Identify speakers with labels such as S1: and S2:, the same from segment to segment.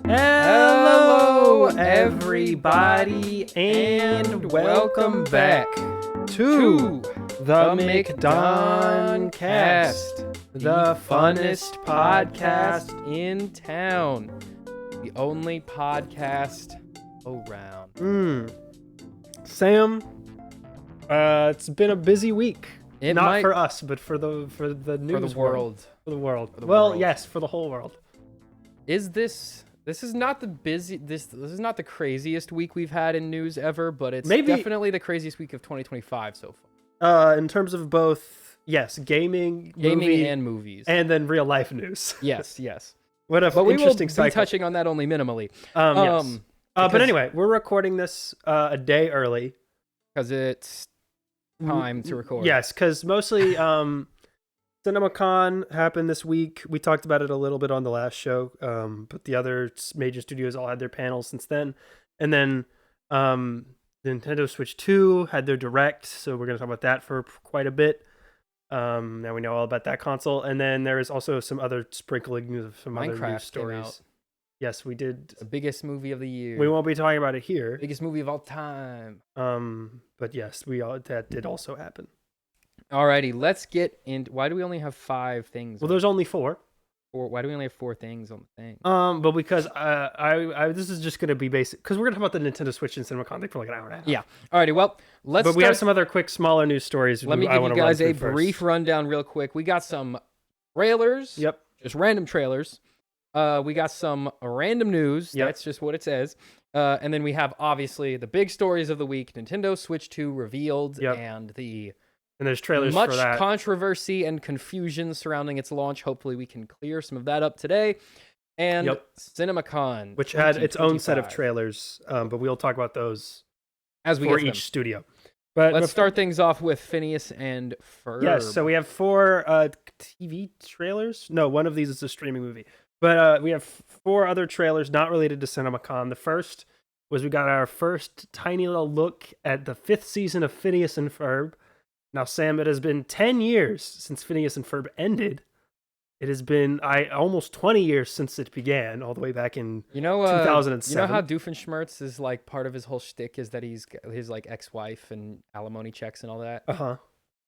S1: Hello, everybody, and welcome back to the McDonCast, the funnest podcast in town, the only podcast around.
S2: Sam, it's been a busy week. Not for us, but for the news
S1: world.
S2: For the world.
S1: For the
S2: well,
S1: world.
S2: Yes, for the whole world.
S1: This is not the this is not the craziest week we've had in news ever, but it's
S2: Maybe,
S1: definitely the craziest week of 2025 so far.
S2: In terms of both, yes, gaming
S1: and movies,
S2: and then real life news.
S1: Yes.
S2: What a
S1: But
S2: interesting
S1: we will
S2: cycle.
S1: be touching on that only minimally.
S2: Yes. But anyway, we're recording this a day early
S1: because it's time to record.
S2: Yes, because mostly CinemaCon happened this week. We talked about it a little bit on the last show, but the other major studios all had their panels since then. And then the Nintendo Switch 2 had their Direct, so we're going to talk about that for quite a bit. Now we know all about that console. And then there is also some other sprinkling of some other news stories. Yes, we did.
S1: The biggest movie of the year.
S2: We won't be talking about it here.
S1: Biggest movie of all time.
S2: But yes, that did also happen.
S1: Alrighty, let's get into. Why do we only have 5 things?
S2: Well, there's only 4.
S1: Why do we only have 4 things on the thing?
S2: But because I this is just gonna be basic because we're gonna talk about the Nintendo Switch and CinemaCon thing for like an hour and a half.
S1: Yeah. Alrighty. Well, let's.
S2: But we have some other quick, smaller news stories.
S1: Let me give you guys a brief rundown, real quick. We got some trailers.
S2: Yep.
S1: Just random trailers. We got some random news.
S2: Yep.
S1: That's just what it says. And then we have obviously the big stories of the week: Nintendo Switch 2 revealed,
S2: Yep.
S1: and
S2: there's trailers
S1: much
S2: for that.
S1: Controversy and confusion surrounding its launch. Hopefully, we can clear some of that up today. And CinemaCon,
S2: which had its own set of trailers, but we'll talk about those
S1: as we
S2: for
S1: get
S2: each
S1: them.
S2: studio. But
S1: Let's start things off with Phineas and Ferb.
S2: Yes, so we have 4 TV trailers. No, one of these is a streaming movie. But we have 4 other trailers not related to CinemaCon. The first was we got our first tiny little look at the 5th season of Phineas and Ferb. Now, Sam, it has been 10 years since Phineas and Ferb ended. It has been almost 20 years since it began, all the way back in 2007.
S1: You know how Doofenshmirtz is like part of his whole shtick is that he's his like ex-wife and alimony checks and all that?
S2: Uh-huh.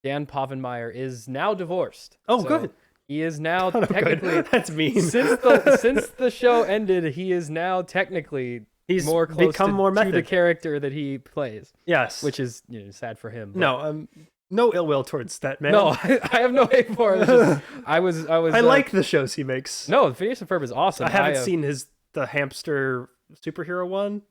S1: Dan Povenmire is now divorced.
S2: Oh,
S1: so
S2: good.
S1: He is now technically...
S2: That's mean.
S1: Since the show ended, he is now technically...
S2: He's
S1: more close
S2: become more
S1: to
S2: method.
S1: The character that he plays.
S2: Yes.
S1: Which is sad for him. But...
S2: No, no ill will towards that man.
S1: No, I have no hate for it. I
S2: like the shows he makes.
S1: No, Phineas and Ferb is awesome.
S2: I haven't seen the hamster superhero one.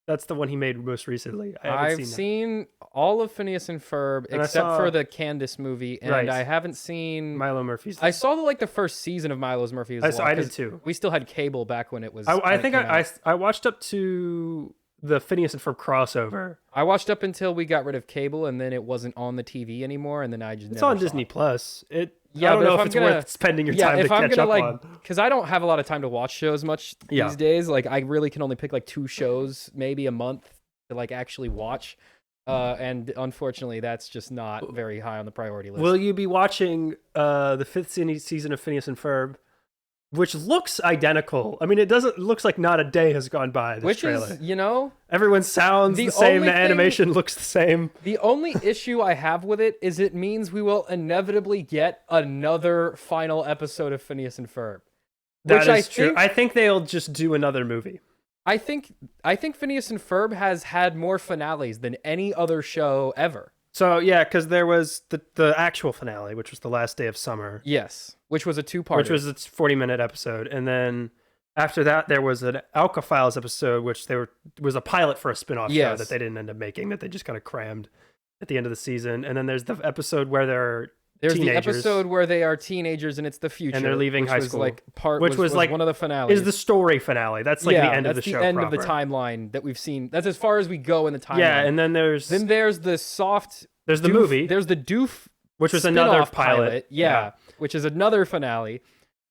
S2: That's the one he made most recently.
S1: I've seen all of Phineas and Ferb except for the Candace movie, and I haven't seen
S2: Milo Murphy's.
S1: I saw the first season of Milo Murphy's Law.
S2: I did too.
S1: We still had cable back when it was.
S2: I think I watched up to the Phineas and Ferb crossover.
S1: I watched up until we got rid of cable, and then it wasn't on the TV anymore, and then I just.
S2: It's
S1: never
S2: on
S1: saw
S2: Disney
S1: it.
S2: Plus.
S1: Yeah,
S2: I don't know if it's worth spending your time to catch up on.
S1: Because I don't have a lot of time to watch shows much these days. Like I really can only pick 2 shows maybe a month to actually watch. And unfortunately, that's just not very high on the priority list.
S2: Will you be watching the 5th season of Phineas and Ferb, which looks identical? I mean, looks like not a day has gone by. This trailer.
S1: Is,
S2: everyone sounds the same. The animation looks the same.
S1: The only issue I have with it is it means we will inevitably get another final episode of Phineas and Ferb.
S2: That is true. I think they'll just do another movie.
S1: I think Phineas and Ferb has had more finales than any other show ever.
S2: So yeah, because there was the actual finale, which was the last day of summer.
S1: Yes, which was a 2-parter.
S2: Which was its 40-minute episode, and then after that there was an Alka Files episode, which was a pilot for a spin-off show that they didn't end up making, that they just kind of crammed at the end of the season. And then there's the episode where they're teenagers.
S1: The episode where they are teenagers and it's the future,
S2: and they're leaving high school.
S1: Which was one of the finales.
S2: Is the story finale? That's the end of the show.
S1: That's the end of the timeline that we've seen. That's as far as we go in the timeline.
S2: Yeah, and then there's
S1: the soft.
S2: There's the movie.
S1: There's the Doof,
S2: which was another pilot.
S1: Yeah, which is another finale,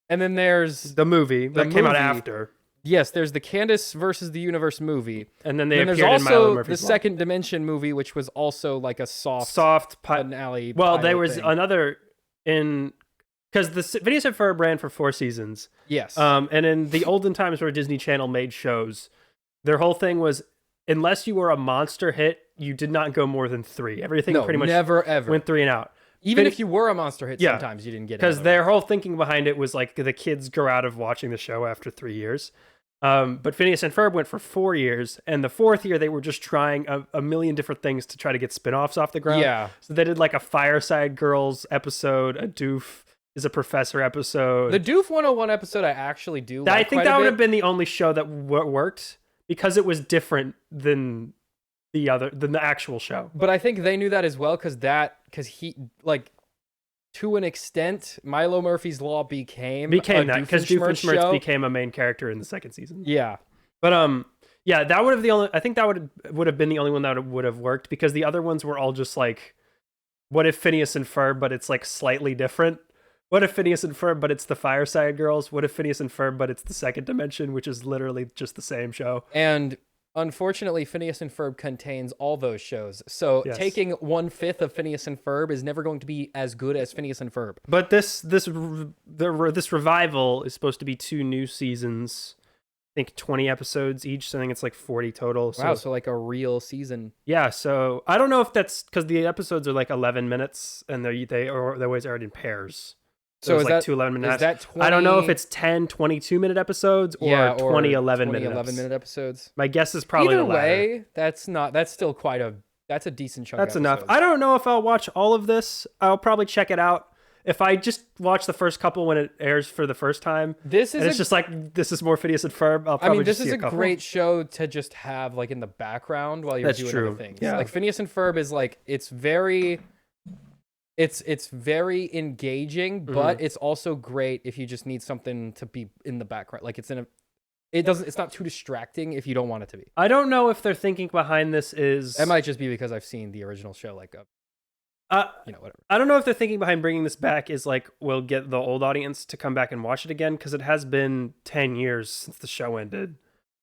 S1: and then there's
S2: the movie that came out after.
S1: Yes, there's the Candace versus the Universe movie.
S2: And then there's
S1: also the Second Dimension movie, which was also like a soft finale.
S2: Well, there was another in because the Phineas and Ferb ran for 4 seasons.
S1: Yes.
S2: And in the olden times where Disney Channel made shows, their whole thing was, unless you were a monster hit, you did not go more than 3. Everything pretty much
S1: never ever
S2: went 3 and out.
S1: Even if you were a monster hit, sometimes you didn't get it.
S2: Because their whole thinking behind it was like the kids grow out of watching the show after 3 years. But Phineas and Ferb went for 4 years, and the 4th year they were just trying a million different things to try to get spin-offs off the ground.
S1: Yeah.
S2: So they did like a Fireside Girls episode, a Doof is a Professor episode.
S1: The Doof 101 episode I actually do like.
S2: I think that would have been the only show that worked because it was different than the actual show.
S1: But I think they knew that as well because he like to an extent Milo Murphy's Law became that because
S2: Doofenshmirtz became a main character in the 2nd season.
S1: Yeah.
S2: But yeah, that would have I think that would have been the only one that would have worked because the other ones were all just like, what if Phineas and Ferb but it's like slightly different? What if Phineas and Ferb but it's the Fireside Girls? What if Phineas and Ferb but it's the Second Dimension, which is literally just the same show?
S1: And unfortunately, Phineas and Ferb contains all those shows. So taking 1/5 of Phineas and Ferb is never going to be as good as Phineas and Ferb.
S2: But this revival is supposed to be 2 new seasons. I think 20 episodes each. So I think it's like 40 total.
S1: Wow, so like a real season.
S2: Yeah, so I don't know if that's because the episodes are like 11 minutes and they're always aired in pairs. So it's like 2 11-minute.
S1: Is that 20...
S2: I don't know if it's 10 22-minute episodes or 20 11-minute
S1: episodes.
S2: My guess is probably
S1: either
S2: the latter.
S1: way. That's still that's a decent chunk.
S2: That's enough. I don't know if I'll watch all of this. I'll probably check it out. If I just watch the first couple when it airs for the first time, it's just like this is more Phineas and Ferb. I'll probably
S1: this is a great show to just have like in the background while you're doing other things.
S2: Yeah.
S1: Like Phineas and Ferb is like it's very engaging, but it's also great if you just need something to be in the background. Like it's not too distracting if you don't want it to be.
S2: I don't know if their thinking behind this is.
S1: It might just be because I've seen the original show whatever.
S2: I don't know if the thinking behind bringing this back is like we'll get the old audience to come back and watch it again because it has been 10 years since the show ended,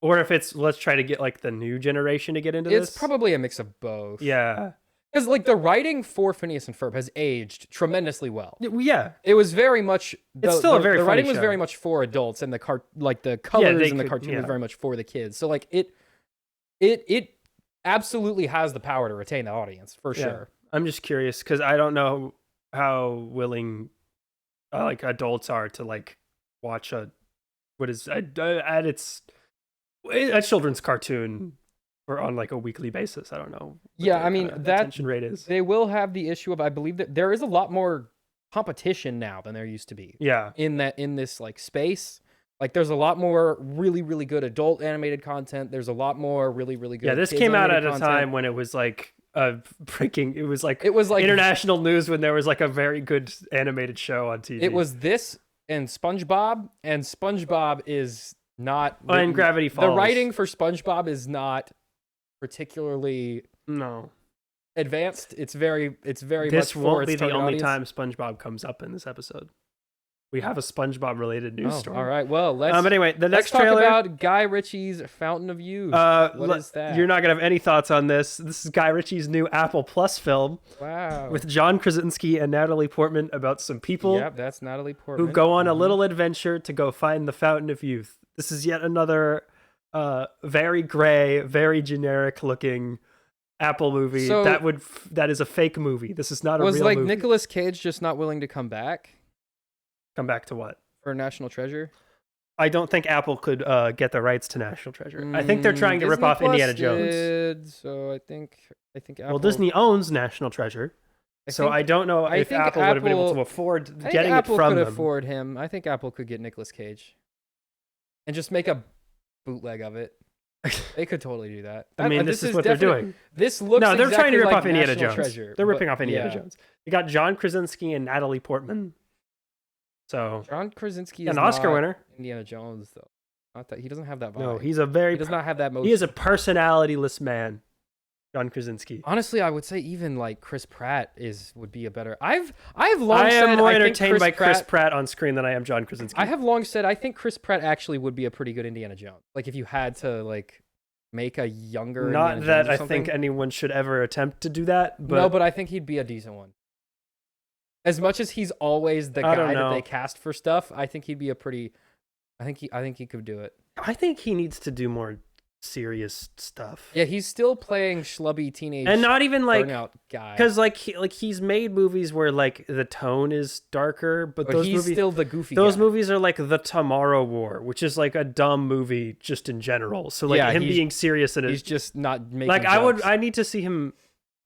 S2: or if it's let's try to get like the new generation to get into this.
S1: It's probably a mix of both.
S2: Yeah.
S1: Because like the writing for Phineas and Ferb has aged tremendously well.
S2: Yeah,
S1: it was very much.
S2: It's still a very
S1: the
S2: funny
S1: writing
S2: show.
S1: was very much for adults, and the colors in the cartoon was very much for the kids. So like it absolutely has the power to retain the audience for sure.
S2: I'm just curious because I don't know how willing like adults are to like watch a children's cartoon. Or on like a weekly basis. I don't know.
S1: Yeah, I mean that
S2: attention rate is.
S1: They will have the issue of I believe that there is a lot more competition now than there used to be.
S2: Yeah.
S1: In this like space. Like there's a lot more really, really good adult animated content. There's a lot more really, really good.
S2: Yeah, this came out at a time when it was like it was like international news when there was like a very good animated show on TV.
S1: It was this and SpongeBob is not
S2: and Gravity Falls.
S1: The writing for SpongeBob is not particularly advanced. It's very
S2: this
S1: much
S2: won't be the only
S1: time
S2: SpongeBob comes up in this episode. We have a SpongeBob related news story.
S1: All right, well let's
S2: anyway, the next
S1: talk
S2: trailer
S1: about Guy Ritchie's Fountain of Youth. What is that?
S2: You're not gonna have any thoughts on this. This is Guy Ritchie's new Apple Plus film.
S1: Wow.
S2: With John Krasinski and Natalie Portman about some people.
S1: Yep, that's Natalie Portman.
S2: Who go on a little adventure to go find the Fountain of Youth. This is yet another very gray, very generic looking Apple movie that is a fake movie. This is not a real movie. Was like
S1: Nicolas Cage just not willing to come back?
S2: Come back to what?
S1: For National Treasure?
S2: I don't think Apple could get the rights to National Treasure. I think they're trying to rip off Indiana Jones.
S1: So I think Apple.
S2: Well, Disney owns National Treasure. I don't know if Apple would have been able to afford getting it from them.
S1: Apple could afford him. I think Apple could get Nicolas Cage. And just make a bootleg of it. They could totally do that.
S2: I mean, this is what they're doing.
S1: This looks
S2: no, they're trying to rip
S1: like
S2: off Indiana
S1: National
S2: Jones.
S1: Treasure,
S2: they're ripping off Indiana Jones. You got John Krasinski and Natalie Portman. So
S1: John Krasinski is
S2: an Oscar winner.
S1: Indiana Jones, though. Not that he doesn't have that vibe.
S2: No, he
S1: does not have that motion.
S2: He is a personality-less man. John Krasinski.
S1: Honestly, I would say even like Chris Pratt would be a better. I am
S2: more entertained by Chris Pratt on screen than I am John Krasinski.
S1: I have long said I think Chris Pratt actually would be a pretty good Indiana Jones. Like if you had to like make a younger.
S2: Not
S1: Indiana
S2: that
S1: Jones
S2: I think anyone should ever attempt to do that. But
S1: no, but I think he'd be a decent one. as much as he's always the guy that
S2: know.
S1: they cast for stuff, I think he'd be a pretty. I think he could do it.
S2: I think he needs to do more serious stuff.
S1: Yeah, he's still playing schlubby teenage
S2: and not even like
S1: burnout guy.
S2: because he's made movies where like the tone is darker, but those
S1: he's
S2: movies
S1: still the goofy.
S2: those
S1: guy.
S2: movies are like The Tomorrow War, which is like a dumb movie just in general. So like him being serious in it,
S1: he's just not making.
S2: Like
S1: jokes.
S2: I need to see him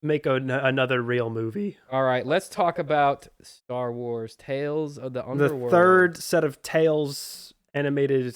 S2: make another real movie.
S1: All right, let's talk about Star Wars: Tales of the Underworld.
S2: The third set of Tales animated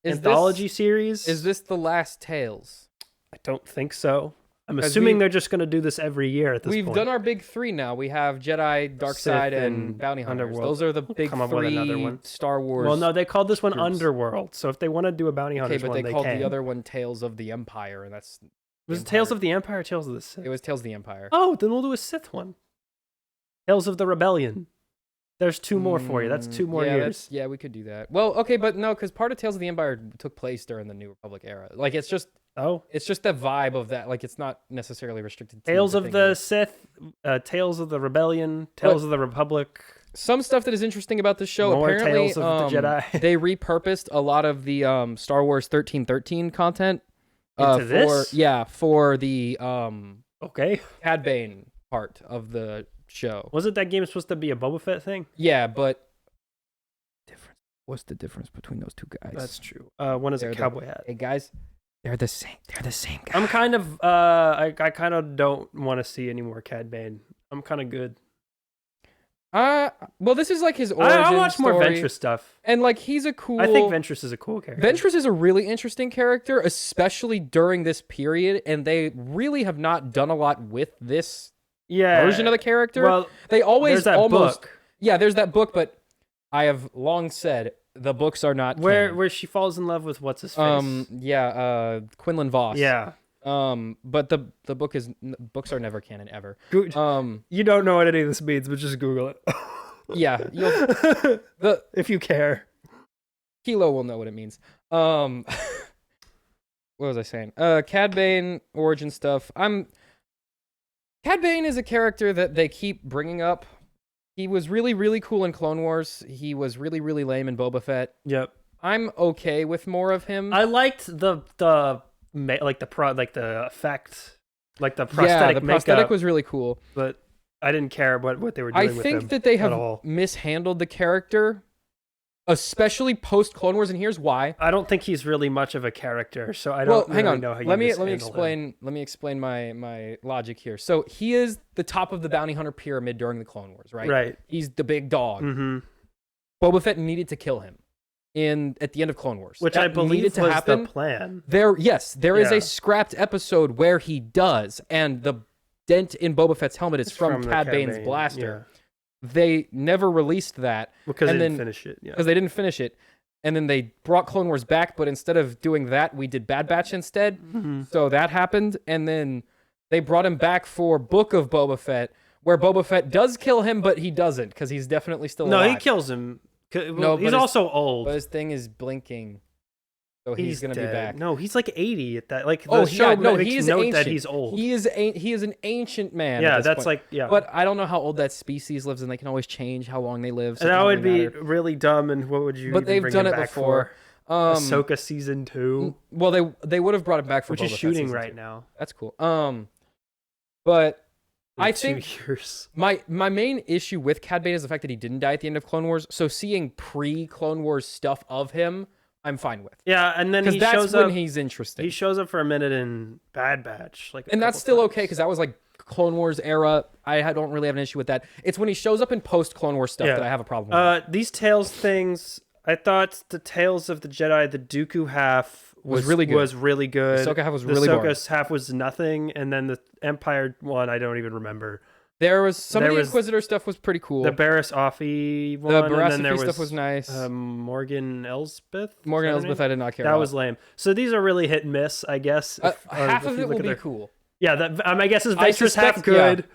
S2: anthology series.
S1: Is this the last Tales?
S2: I don't think so. I'm assuming they're just going to do this every year at this point.
S1: We've done our big three now. We have Jedi, Dark Side, and Bounty Hunters.
S2: Underworld.
S1: Those are the big three Star Wars.
S2: Well, no, they called this one
S1: groups.
S2: Underworld. So if they want to do a Bounty Hunters
S1: but
S2: one,
S1: they
S2: can.
S1: called the other one Tales of the Empire, and that's...
S2: Was it Tales of the Empire or Tales of the Sith?
S1: It was Tales of the Empire.
S2: Oh, then we'll do a Sith one. Tales of the Rebellion. There's two more for you. That's 2 more years.
S1: Yeah, we could do that. Well, okay, but no, because part of Tales of the Empire took place during the New Republic era. Like, it's just the vibe of that. Like, it's not necessarily restricted to
S2: Tales of the Sith, Tales of the Rebellion, Tales of the Republic.
S1: Some stuff that is interesting about this show,
S2: More
S1: apparently,
S2: Tales of the Jedi.
S1: They repurposed a lot of the Star Wars 1313 content
S2: Into this?
S1: For the
S2: Okay.
S1: Cad Bane part of the show.
S2: Wasn't that game supposed to be a Boba Fett thing?
S1: Yeah, but what's the difference between those two guys?
S2: That's true. One is a cowboy hat.
S1: Hey guys, they're the same. They're the same guy.
S2: I'm kind of I kind of don't want to see any more Cad Bane. I'm kind of good.
S1: Well, this is like his origin
S2: I watch more
S1: story.
S2: Ventress stuff.
S1: And like he's a cool.
S2: I think Ventress is a cool character.
S1: Ventress is a really interesting character, especially during this period, and they really have not done a lot with this version of the character.
S2: Well,
S1: they always
S2: there's that book.
S1: Yeah, there's that book, but I have long said the books are not canon.
S2: Where she falls in love with what's his face.
S1: Quinlan Voss.
S2: Yeah.
S1: But the books are never canon ever.
S2: You don't know what any of this means, but just Google it.
S1: Yeah,
S2: if you care.
S1: Kilo will know what it means. What was I saying? Cad Bane origin stuff. Cad Bane is a character that they keep bringing up. He was really, really cool in Clone Wars. He was really, really lame in Boba Fett.
S2: Yep.
S1: I'm okay with more of him.
S2: I liked the effect, like the prosthetic
S1: yeah, the
S2: makeup,
S1: prosthetic was really cool.
S2: But I didn't care what they were doing with him.
S1: I think that they have mishandled the character, especially post Clone Wars, and here's why.
S2: I don't think he's really much of a character, so I don't really know how you
S1: let me explain
S2: him.
S1: my logic here. So he is the top of the bounty hunter pyramid during the Clone Wars, right?
S2: Right.
S1: He's the big dog.
S2: Mm-hmm.
S1: Boba Fett needed to kill him at the end of Clone Wars,
S2: which
S1: that
S2: I believe
S1: was
S2: the plan.
S1: There is a scrapped episode where he does, and the dent in Boba Fett's helmet is from Cad Bane's blaster.
S2: Yeah.
S1: They never released that
S2: because they didn't finish it. Yeah.
S1: Because they didn't finish it, and then they brought Clone Wars back, but instead of doing that, we did Bad Batch instead.
S2: Mm-hmm.
S1: So that happened, and then they brought him back for Book of Boba Fett, where Boba Fett does kill him, but he doesn't because he's definitely still alive.
S2: No, he kills him.
S1: No,
S2: he's also old.
S1: But his thing is blinking, so he's gonna
S2: dead.
S1: be back.
S2: No, he's like 80 at that. Like the
S1: Oh,
S2: show
S1: yeah, no,
S2: makes
S1: he is
S2: note
S1: ancient.
S2: that he's old.
S1: He is an ancient man.
S2: Yeah,
S1: at this
S2: that's
S1: point. But I don't know how old that species lives, and they can always change how long they live. So
S2: that would be really dumb. And what would you?
S1: But they've
S2: bring
S1: done
S2: him
S1: it
S2: back
S1: before.
S2: For? Ahsoka season 2.
S1: Well, they would have brought it back for
S2: which
S1: Boba
S2: is
S1: Fett
S2: shooting
S1: season
S2: right
S1: 2.
S2: now.
S1: That's cool. But I
S2: 2
S1: think
S2: years.
S1: my main issue with Cad Bane is the fact that he didn't die at the end of Clone Wars. So seeing pre-Clone Wars stuff of him, I'm fine with.
S2: Yeah, and then he
S1: that's
S2: shows
S1: when
S2: up.
S1: he's interesting.
S2: He shows up for a minute in Bad Batch,
S1: and that's still okay because that was like Clone Wars era. I don't really have an issue with that. It's when he shows up in post Clone Wars stuff that I have a problem with.
S2: These Tales things, I thought the Tales of the Jedi, the Dooku half was really good.
S1: The Ahsoka half was really boring.
S2: The Ahsoka half was nothing, and then the Empire one I don't even remember.
S1: There was some of the Inquisitor stuff was pretty cool.
S2: The Barriss Offee one,
S1: the
S2: and then there
S1: stuff was nice.
S2: Morgan Elsbeth.
S1: Morgan Elsbeth, I did not care.
S2: That
S1: about.
S2: was lame. So these are really hit and miss, I guess.
S1: Half of it will be cool.
S2: Yeah, I guess is Ventress half good,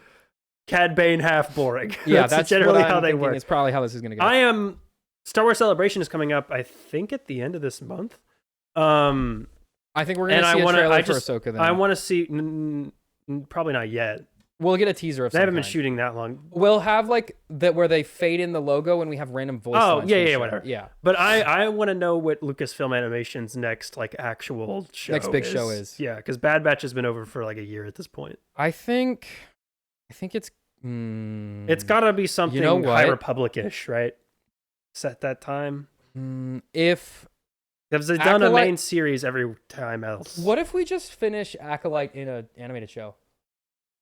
S2: Cad Bane half boring.
S1: Yeah, that's
S2: generally how they work.
S1: It's probably how this is going to go.
S2: Star Wars Celebration is coming up, I think, at the end of this month.
S1: I think we're going to see a trailer for Ahsoka then.
S2: I want to see, probably not yet.
S1: We'll get a teaser of
S2: They
S1: some
S2: haven't been
S1: kind.
S2: shooting that long.
S1: We'll have like that where they fade in the logo and we have random voice
S2: Oh,
S1: lines
S2: yeah,
S1: from the
S2: yeah,
S1: show.
S2: whatever.
S1: Yeah.
S2: But I want to know what Lucasfilm Animation's next like actual show
S1: Next big show is.
S2: Yeah, because Bad Batch has been over for like a year at this point.
S1: I think it's
S2: It's got to be something High Republic-ish, right? Set that time.
S1: If
S2: Because they've done a main series every time else.
S1: What if we just finish Acolyte in an animated show?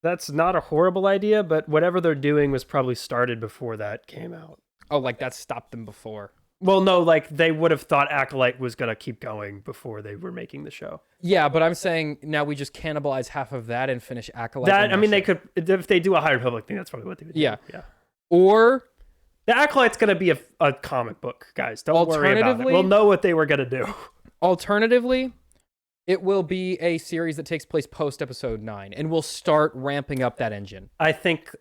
S2: That's not a horrible idea, but whatever they're doing was probably started before that came out.
S1: Oh, like that stopped them before.
S2: Well, no, like they would have thought Acolyte was going to keep going before they were making the show.
S1: Yeah, but I'm saying now we just cannibalize half of that and finish Acolyte.
S2: That, I mean, they could, if they do a High Republic thing, that's probably what they would do.
S1: Yeah.
S2: Yeah.
S1: Or
S2: the Acolyte's going to be a comic book, guys. Don't worry about it. We'll know what they were going to do.
S1: Alternatively, it will be a series that takes place post episode 9, and we'll start ramping up that engine.
S2: I don't think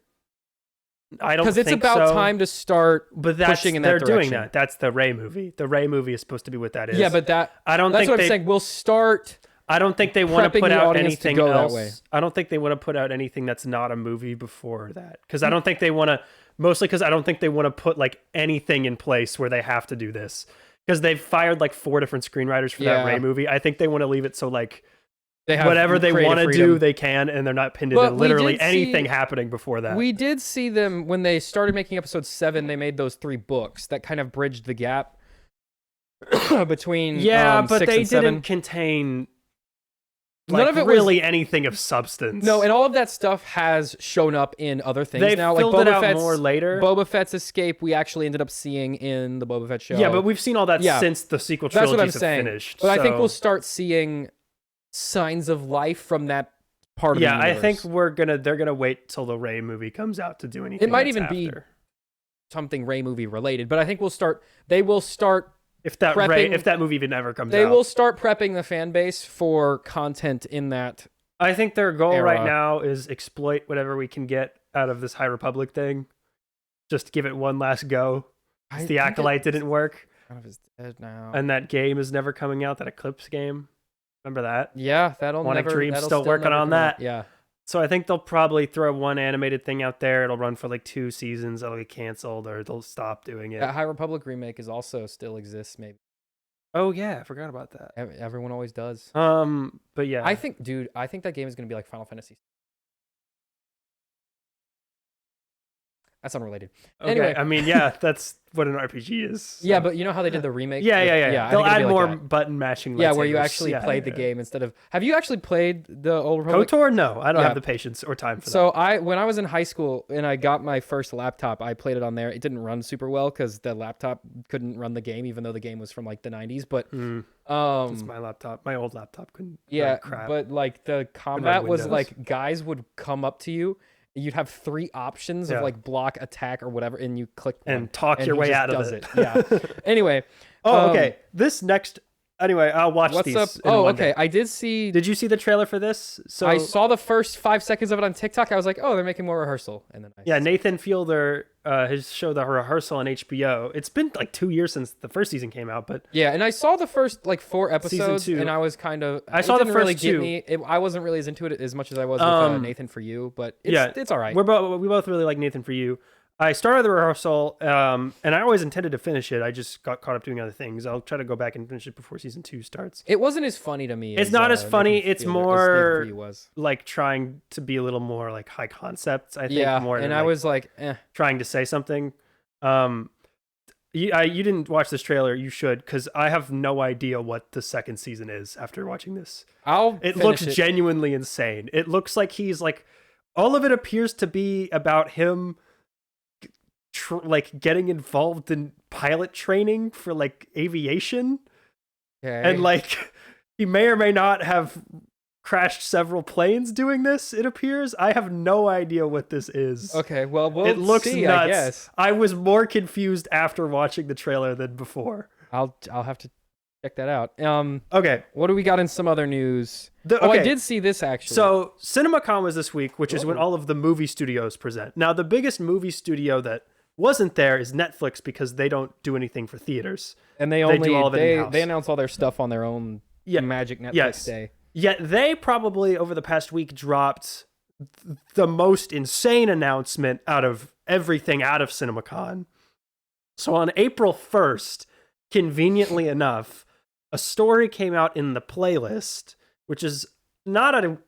S1: because it's about time to start pushing in that direction.
S2: They're doing that. That's the Ray movie. The Ray movie is supposed to be what that is.
S1: Yeah, but that's what I'm saying. We'll start.
S2: I don't think they want to put out anything else.
S1: That way.
S2: I don't think they want to put out anything that's not a movie before that. Because I don't think they want to. Mostly because I don't think they want to put like anything in place where they have to do this. Because they've fired like 4 different screenwriters for that Ray movie. I think they want to leave it so like they have whatever they want to do, they can, and they're not pinned into literally anything happening before that.
S1: We did see them when they started making episode 7. They made those 3 books that kind of bridged the gap between
S2: but
S1: 6
S2: they
S1: and 7.
S2: didn't contain like,
S1: none of it
S2: really anything of substance.
S1: No, and all of that stuff has shown up in other things
S2: They've
S1: now.
S2: filled
S1: Like
S2: it out more later.
S1: Boba Fett's escape, we actually ended up seeing in the Boba Fett show.
S2: Yeah, but we've seen all that since the sequel trilogies have finished.
S1: But I think we'll start seeing signs of life from that part of the universe.
S2: Yeah, I think they're gonna wait till the Ray movie comes out to do anything.
S1: It might even be something Ray movie related, but I think they will start
S2: if that movie even ever comes out.
S1: They will start prepping the fan base for content in that.
S2: I think their goal right now is exploit whatever we can get out of this High Republic thing. Just give it one last go. The Acolyte didn't work.
S1: Kind of is dead now.
S2: And that game is never coming out, that Eclipse game. Remember that?
S1: Yeah, that'll
S2: Dream's still working on that.
S1: Yeah.
S2: So I think they'll probably throw one animated thing out there. It'll run for like 2 seasons. It'll get canceled or they'll stop doing it.
S1: That High Republic remake is also still exists, maybe.
S2: Oh yeah, I forgot about that.
S1: Everyone always does.
S2: But yeah.
S1: I think that game is going to be like Final Fantasy. That's unrelated.
S2: Okay,
S1: anyway,
S2: I mean, yeah, that's what an RPG is. So.
S1: Yeah, but you know how they did the remake?
S2: Yeah. They'll add more button mashing.
S1: Yeah, where you actually played the game instead of. Have you actually played the Old Republic?
S2: KOTOR? No, I don't have the patience or time for that.
S1: So when I was in high school and I got my first laptop, I played it on there. It didn't run super well because the laptop couldn't run the game, even though the game was from like the 90s. But
S2: it's my laptop. My old laptop couldn't.
S1: Yeah,
S2: crap.
S1: but like the combat was like guys would come up to you. You'd have 3 options of like block, attack, or whatever, and you click one,
S2: and talk your way out of it.
S1: Yeah. Anyway.
S2: Okay. This next. Anyway, I'll watch these.
S1: What's up? Oh, okay. I did see.
S2: Did you see the trailer for this? So
S1: I saw the first 5 seconds of it on TikTok. I was like, oh, they're making more rehearsal, and then
S2: Nathan Fielder, his show The Rehearsal on HBO. It's been like 2 years since the first season came out, but
S1: and I saw the first like 4 episodes, and I was kind of.
S2: I saw the first
S1: really
S2: 2.
S1: I wasn't really as into it as much as I was with Nathan For You, but it's all right.
S2: We both really like Nathan For You. I started The Rehearsal, and I always intended to finish it. I just got caught up doing other things. I'll try to go back and finish it before season 2 starts.
S1: It wasn't as funny to me.
S2: It's not as funny. It's more like trying to be a little more like high concept, I think.
S1: Yeah,
S2: more
S1: and I was like,
S2: trying to say something. You didn't watch this trailer. You should, because I have no idea what the second season is after watching this. It looks genuinely insane. It looks like he's like, all of it appears to be about him like getting involved in pilot training for like aviation.
S1: Okay.
S2: And like he may or may not have crashed several planes doing this, it appears. I have no idea what this is.
S1: Okay, well,
S2: it looks
S1: see,
S2: nuts.
S1: I guess.
S2: I was more confused after watching the trailer than before.
S1: I'll have to check that out.
S2: Okay.
S1: What do we got in some other news? I did see this actually.
S2: So CinemaCon was this week, which is when all of the movie studios present. Now, the biggest movie studio that wasn't there is Netflix, because they don't do anything for theaters.
S1: And they do all of it in-house. They announce all their stuff on their own Magic Netflix day.
S2: Yet they probably over the past week dropped the most insane announcement out of everything out of CinemaCon. So on April 1st, conveniently enough, a story came out in the playlist, which is not an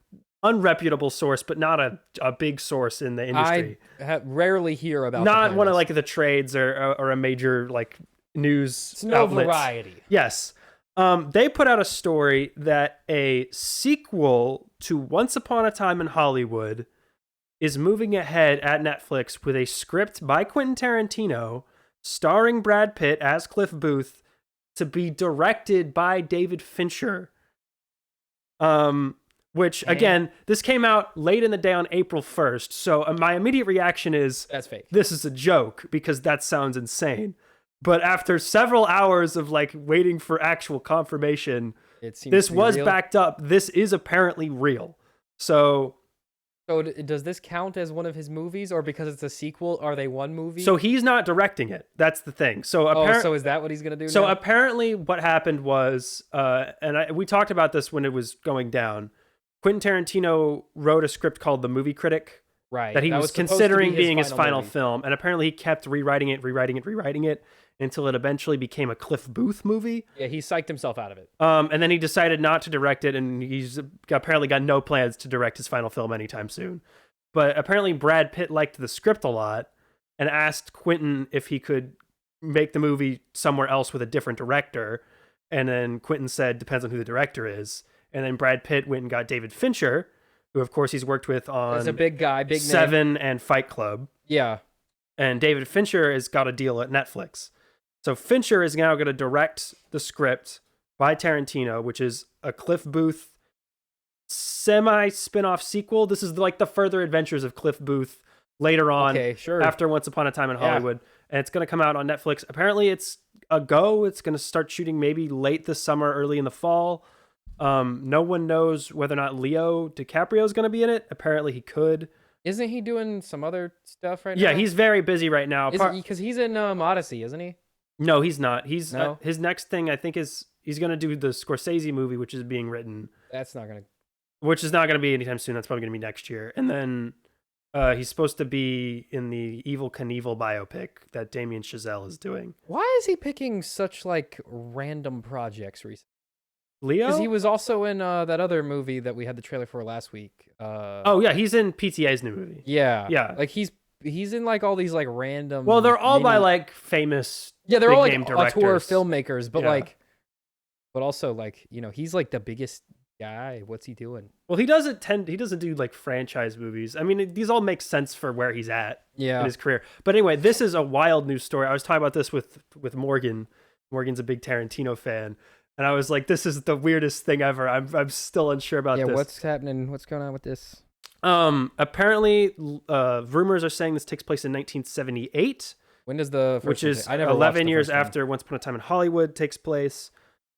S2: unreputable source, but not a big source in the industry.
S1: I rarely hear about
S2: not one of like the trades or a major like news
S1: It's no
S2: outlets.
S1: variety.
S2: Yes. They put out a story that a sequel to Once Upon a Time in Hollywood is moving ahead at Netflix with a script by Quentin Tarantino starring Brad Pitt as Cliff Booth to be directed by David Fincher. Which, again, this came out late in the day on April 1st, so my immediate reaction is...
S1: That's fake.
S2: This is a joke, because that sounds insane. But after several hours of, like, waiting for actual confirmation, this was real. Backed up. This is apparently real. So does this count as one of his movies, or because it's a sequel, are they one movie? So he's not directing it. That's the thing. So
S1: so is that what he's going to do
S2: So
S1: now?
S2: apparently what happened was, we talked about this when it was going down, Quentin Tarantino wrote a script called The Movie Critic,
S1: right?
S2: That he was considering being his final film, and apparently he kept rewriting it until it eventually became a Cliff Booth movie.
S1: Yeah, he psyched himself out of it.
S2: And then he decided not to direct it, and he's apparently got no plans to direct his final film anytime soon. But apparently Brad Pitt liked the script a lot and asked Quentin if he could make the movie somewhere else with a different director. And then Quentin said, depends on who the director is. And then Brad Pitt went and got David Fincher, who of course he's worked with on
S1: He's a big guy, big
S2: Seven
S1: name.
S2: and Fight Club.
S1: Yeah.
S2: And David Fincher has got a deal at Netflix. So Fincher is now going to direct the script by Tarantino, which is a Cliff Booth semi-spin-off sequel. This is like the further adventures of Cliff Booth later on, after Once Upon a Time in Hollywood. And it's going to come out on Netflix. Apparently it's a go. It's going to start shooting maybe late this summer, early in the fall. No one knows whether or not Leo DiCaprio is going to be in it. Apparently he could.
S1: Isn't he doing some other stuff right now?
S2: Yeah, he's very busy right now.
S1: Because he's in Odyssey, isn't he?
S2: No, he's not. He's his next thing, I think, is he's going to do the Scorsese movie, which is being written. Which is not going to be anytime soon. That's probably going to be next year. And then he's supposed to be in the Evel Knievel biopic that Damien Chazelle is doing.
S1: Why is he picking such like random projects recently?
S2: Leo?
S1: Because he was also in that other movie that we had the trailer for last week.
S2: Oh yeah, he's in PTA's new movie.
S1: Yeah. Like he's in like all these like random.
S2: Well, they're all by like famous.
S1: Yeah, they're all like
S2: directors.
S1: auteur filmmakers, but but also like he's like the biggest guy. What's he doing?
S2: Well, he doesn't do like franchise movies. I mean, these all make sense for where he's at in his career. But anyway, this is a wild news story. I was talking about this with Morgan. Morgan's a big Tarantino fan. And I was like, this is the weirdest thing ever. I'm still unsure about this.
S1: Yeah, what's happening? What's going on with this?
S2: Apparently, rumors are saying this takes place in 1978.
S1: When does the first
S2: which is 11 years after Once Upon a Time in Hollywood takes place.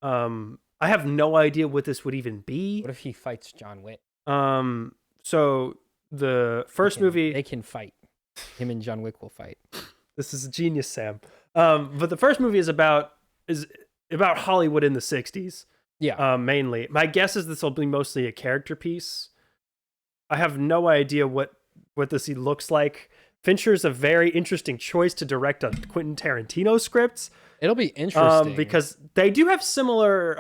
S2: I have no idea what this would even be.
S1: What if he fights John Wick?
S2: So the first movie...
S1: They can fight. Him and John Wick will fight.
S2: This is genius, Sam. But the first movie is about Hollywood in the 60s.
S1: Yeah.
S2: Mainly. My guess is this will be mostly a character piece. I have no idea what this looks like. Fincher's a very interesting choice to direct a Quentin Tarantino script.
S1: It'll be interesting.
S2: Because they do have similar,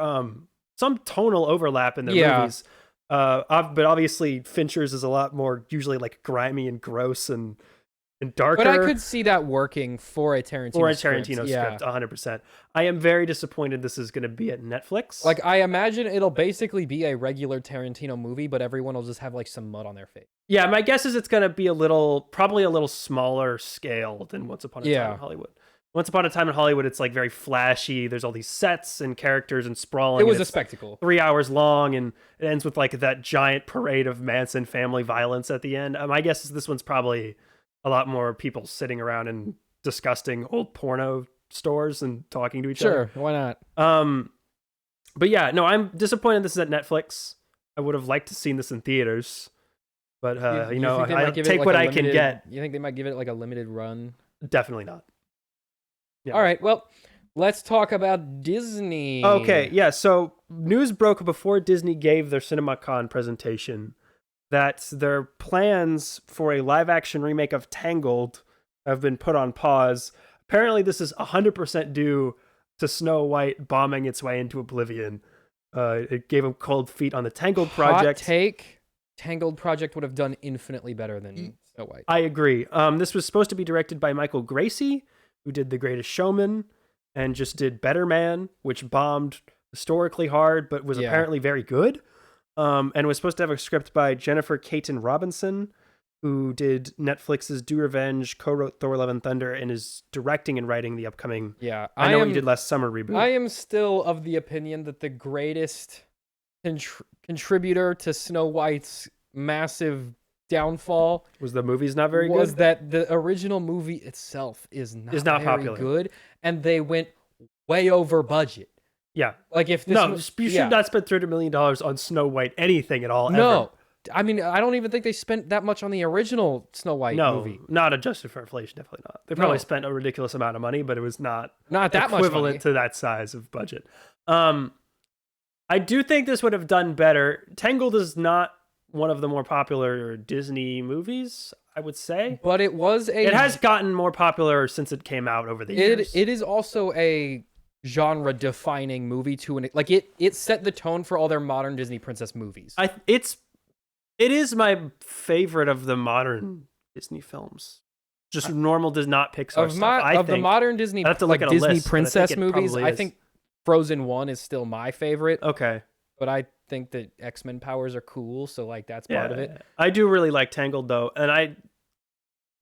S2: some tonal overlap in their movies. But obviously Fincher's is a lot more usually like grimy and gross and darker.
S1: But I could see that working for a Tarantino script.
S2: Yeah. 100%. I am very disappointed this is going to be at Netflix.
S1: Like, I imagine it'll basically be a regular Tarantino movie, but everyone will just have like some mud on their face.
S2: Yeah, my guess is it's going to be probably a little smaller scale than Once Upon a Time in Hollywood. Once Upon a Time in Hollywood, it's like very flashy. There's all these sets and characters and sprawling.
S1: It was a spectacle.
S2: 3 hours long, and it ends with like that giant parade of Manson family violence at the end. My guess is this one's probably a lot more people sitting around in disgusting old porno stores and talking to each other.
S1: Sure, why not?
S2: But yeah, no, I'm disappointed this is at Netflix. I would have liked to seen this in theaters. But, I take what I can get.
S1: You think they might give it like a limited run?
S2: Definitely not. Yeah.
S1: All right, well, let's talk about Disney.
S2: Okay, yeah, so news broke before Disney gave their CinemaCon presentation that their plans for a live-action remake of Tangled have been put on pause. Apparently, this is 100% due to Snow White bombing its way into oblivion. It gave them cold feet on the Tangled project.
S1: Hot take, Tangled project would have done infinitely better than Snow White.
S2: I agree. This was supposed to be directed by Michael Gracie, who did The Greatest Showman and just did Better Man, which bombed historically hard, but was apparently very good. And was supposed to have a script by Jennifer Caton Robinson, who did Netflix's Do Revenge, co-wrote Thor: Love and Thunder, and is directing and writing the upcoming I Know What You Did Last Summer reboot.
S1: I am still of the opinion that the greatest contributor to Snow White's massive downfall
S2: was the movie's not very good.
S1: Was that the original movie itself is not very
S2: popular.
S1: Good, and they went way over budget.
S2: Yeah,
S1: like if this
S2: you should not spend $300 million on Snow White anything at all.
S1: No.
S2: Ever.
S1: I mean, I don't even think they spent that much on the original Snow White movie.
S2: Not adjusted for inflation, definitely not. They probably spent a ridiculous amount of money, but it was not
S1: that
S2: equivalent
S1: much
S2: to that size of budget. I do think this would have done better. Tangled is not one of the more popular Disney movies, I would say.
S1: But it
S2: has gotten more popular since it came out over the years.
S1: It is also a genre-defining movie it set the tone for all their modern Disney princess movies.
S2: It is my favorite of the modern Disney films. Just normal does not Pixar stuff.
S1: The modern Disney, Disney princess movies, I think Frozen 1 is still my favorite.
S2: Okay.
S1: But I think that X-Men powers are cool, so that's part of it.
S2: I do really like Tangled though, and I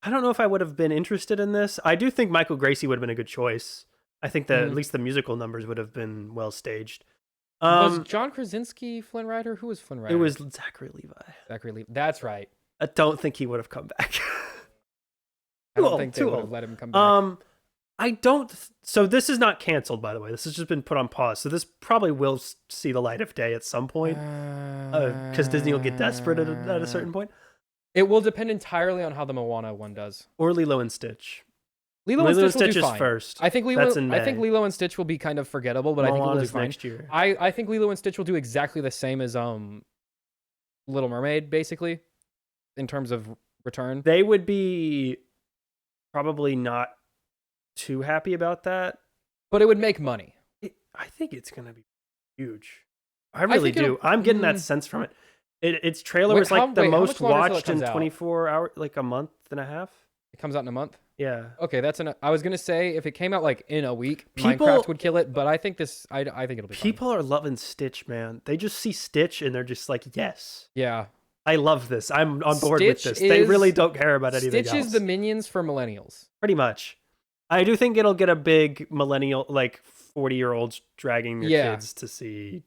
S2: don't know if I would have been interested in this. I do think Michael Gracie would have been a good choice. I think that at least the musical numbers would have been well staged.
S1: Was John Krasinski Flynn Rider? Who was Flynn Rider?
S2: It was Zachary Levi.
S1: That's right.
S2: I don't think he would have come back.
S1: I don't think they would have let him come back.
S2: I don't. So this is not canceled, by the way. This has just been put on pause. So this probably will see the light of day at some point, because Disney will get desperate at a certain point.
S1: It will depend entirely on how the Moana one does,
S2: or Lilo and Stitch.
S1: Lilo and Stitch is
S2: first.
S1: I think Lilo and Stitch will be kind of forgettable, but
S2: Moana's
S1: I think we'll do fine.
S2: Next year.
S1: I think Lilo and Stitch will do exactly the same as Little Mermaid, basically, in terms of return.
S2: They would be probably not too happy about that,
S1: but it would make money.
S2: I think it's gonna be huge. I really do. I'm getting that sense from it. Its trailer was the most watched in 24 hours, like a month and a half.
S1: It comes out in a month.
S2: Yeah.
S1: Okay, I was gonna say if it came out in a week, Minecraft would kill it, but I think I think it'll be.
S2: People are loving Stitch, man. They just see Stitch and they're just like, yes.
S1: Yeah.
S2: I love this. I'm on board with this. They really don't care about anything else.
S1: Stitch is the Minions for millennials.
S2: Pretty much. I do think it'll get a big millennial, 40-year-olds dragging their kids to see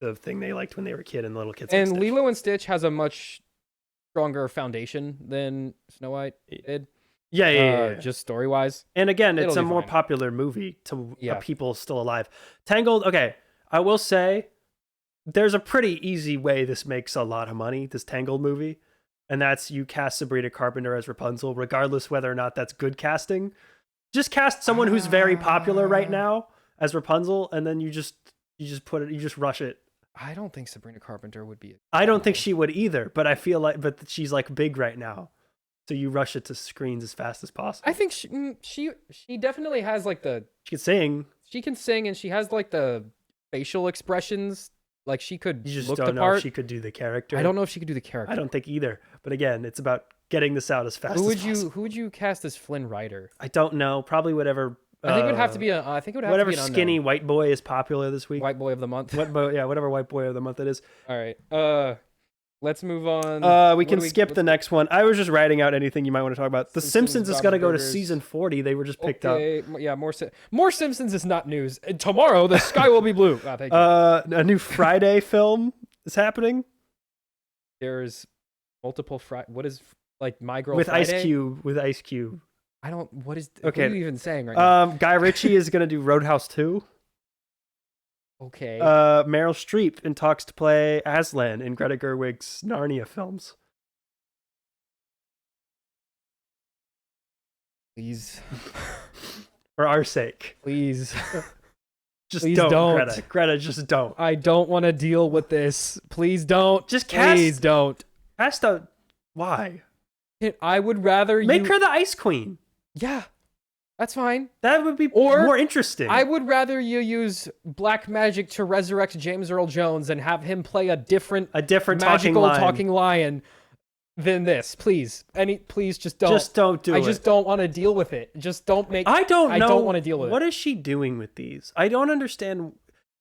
S2: the thing they liked when they were a kid and little kids.
S1: And Lilo and Stitch has a much stronger foundation than Snow White did.
S2: Yeah.
S1: Just story-wise.
S2: And again, it's a more popular movie to people still alive. Tangled, okay, I will say there's a pretty easy way this makes a lot of money, this Tangled movie, and that's you cast Sabrina Carpenter as Rapunzel, regardless whether or not that's good casting. Just cast someone who's very popular right now as Rapunzel, and then you just rush it.
S1: I don't think Sabrina Carpenter would be.
S2: I don't think she would either, but I feel but she's big right now. So you rush it to screens as fast as possible.
S1: I think she definitely has
S2: she can sing.
S1: She can sing, and she has the facial expressions. She could
S2: you just
S1: look
S2: don't
S1: the
S2: know
S1: part.
S2: If she could do the character.
S1: I don't know if she could do the character.
S2: I don't think either. But again, it's about getting this out as fast as possible.
S1: Who would you cast as Flynn Rider?
S2: I don't know. Probably whatever.
S1: I think it would have to be
S2: whatever skinny white boy is popular this week.
S1: White boy of the month.
S2: Whatever white boy of the month it is.
S1: All right. Let's move on.
S2: We can skip the next one. I was just writing out anything you might want to talk about. The Simpsons is going to go to season 40. They were just picked up.
S1: Yeah, more Simpsons is not news. And tomorrow, the sky will be blue. Oh, thank you.
S2: A new Friday film is happening.
S1: There's multiple What is My Girl
S2: with
S1: Friday?
S2: With Ice Cube.
S1: I don't. What
S2: are
S1: you even saying right now?
S2: Guy Ritchie is going to do Roadhouse 2.
S1: Okay.
S2: Meryl Streep in talks to play Aslan in Greta Gerwig's Narnia films.
S1: Please.
S2: For our sake.
S1: Please.
S2: Please don't. Greta, just don't.
S1: I don't want to deal with this. Please don't.
S2: Just cast.
S1: Please don't.
S2: Why?
S1: I would rather
S2: make her the Ice Queen.
S1: Yeah, that's fine.
S2: That would be more interesting.
S1: I would rather you use black magic to resurrect James Earl Jones and have him play a different magical talking lion than this. Please. Please just don't.
S2: Just don't do it.
S1: I just don't want to deal with it. Just don't make
S2: I don't
S1: want to deal with it.
S2: What is she doing with these? I don't understand.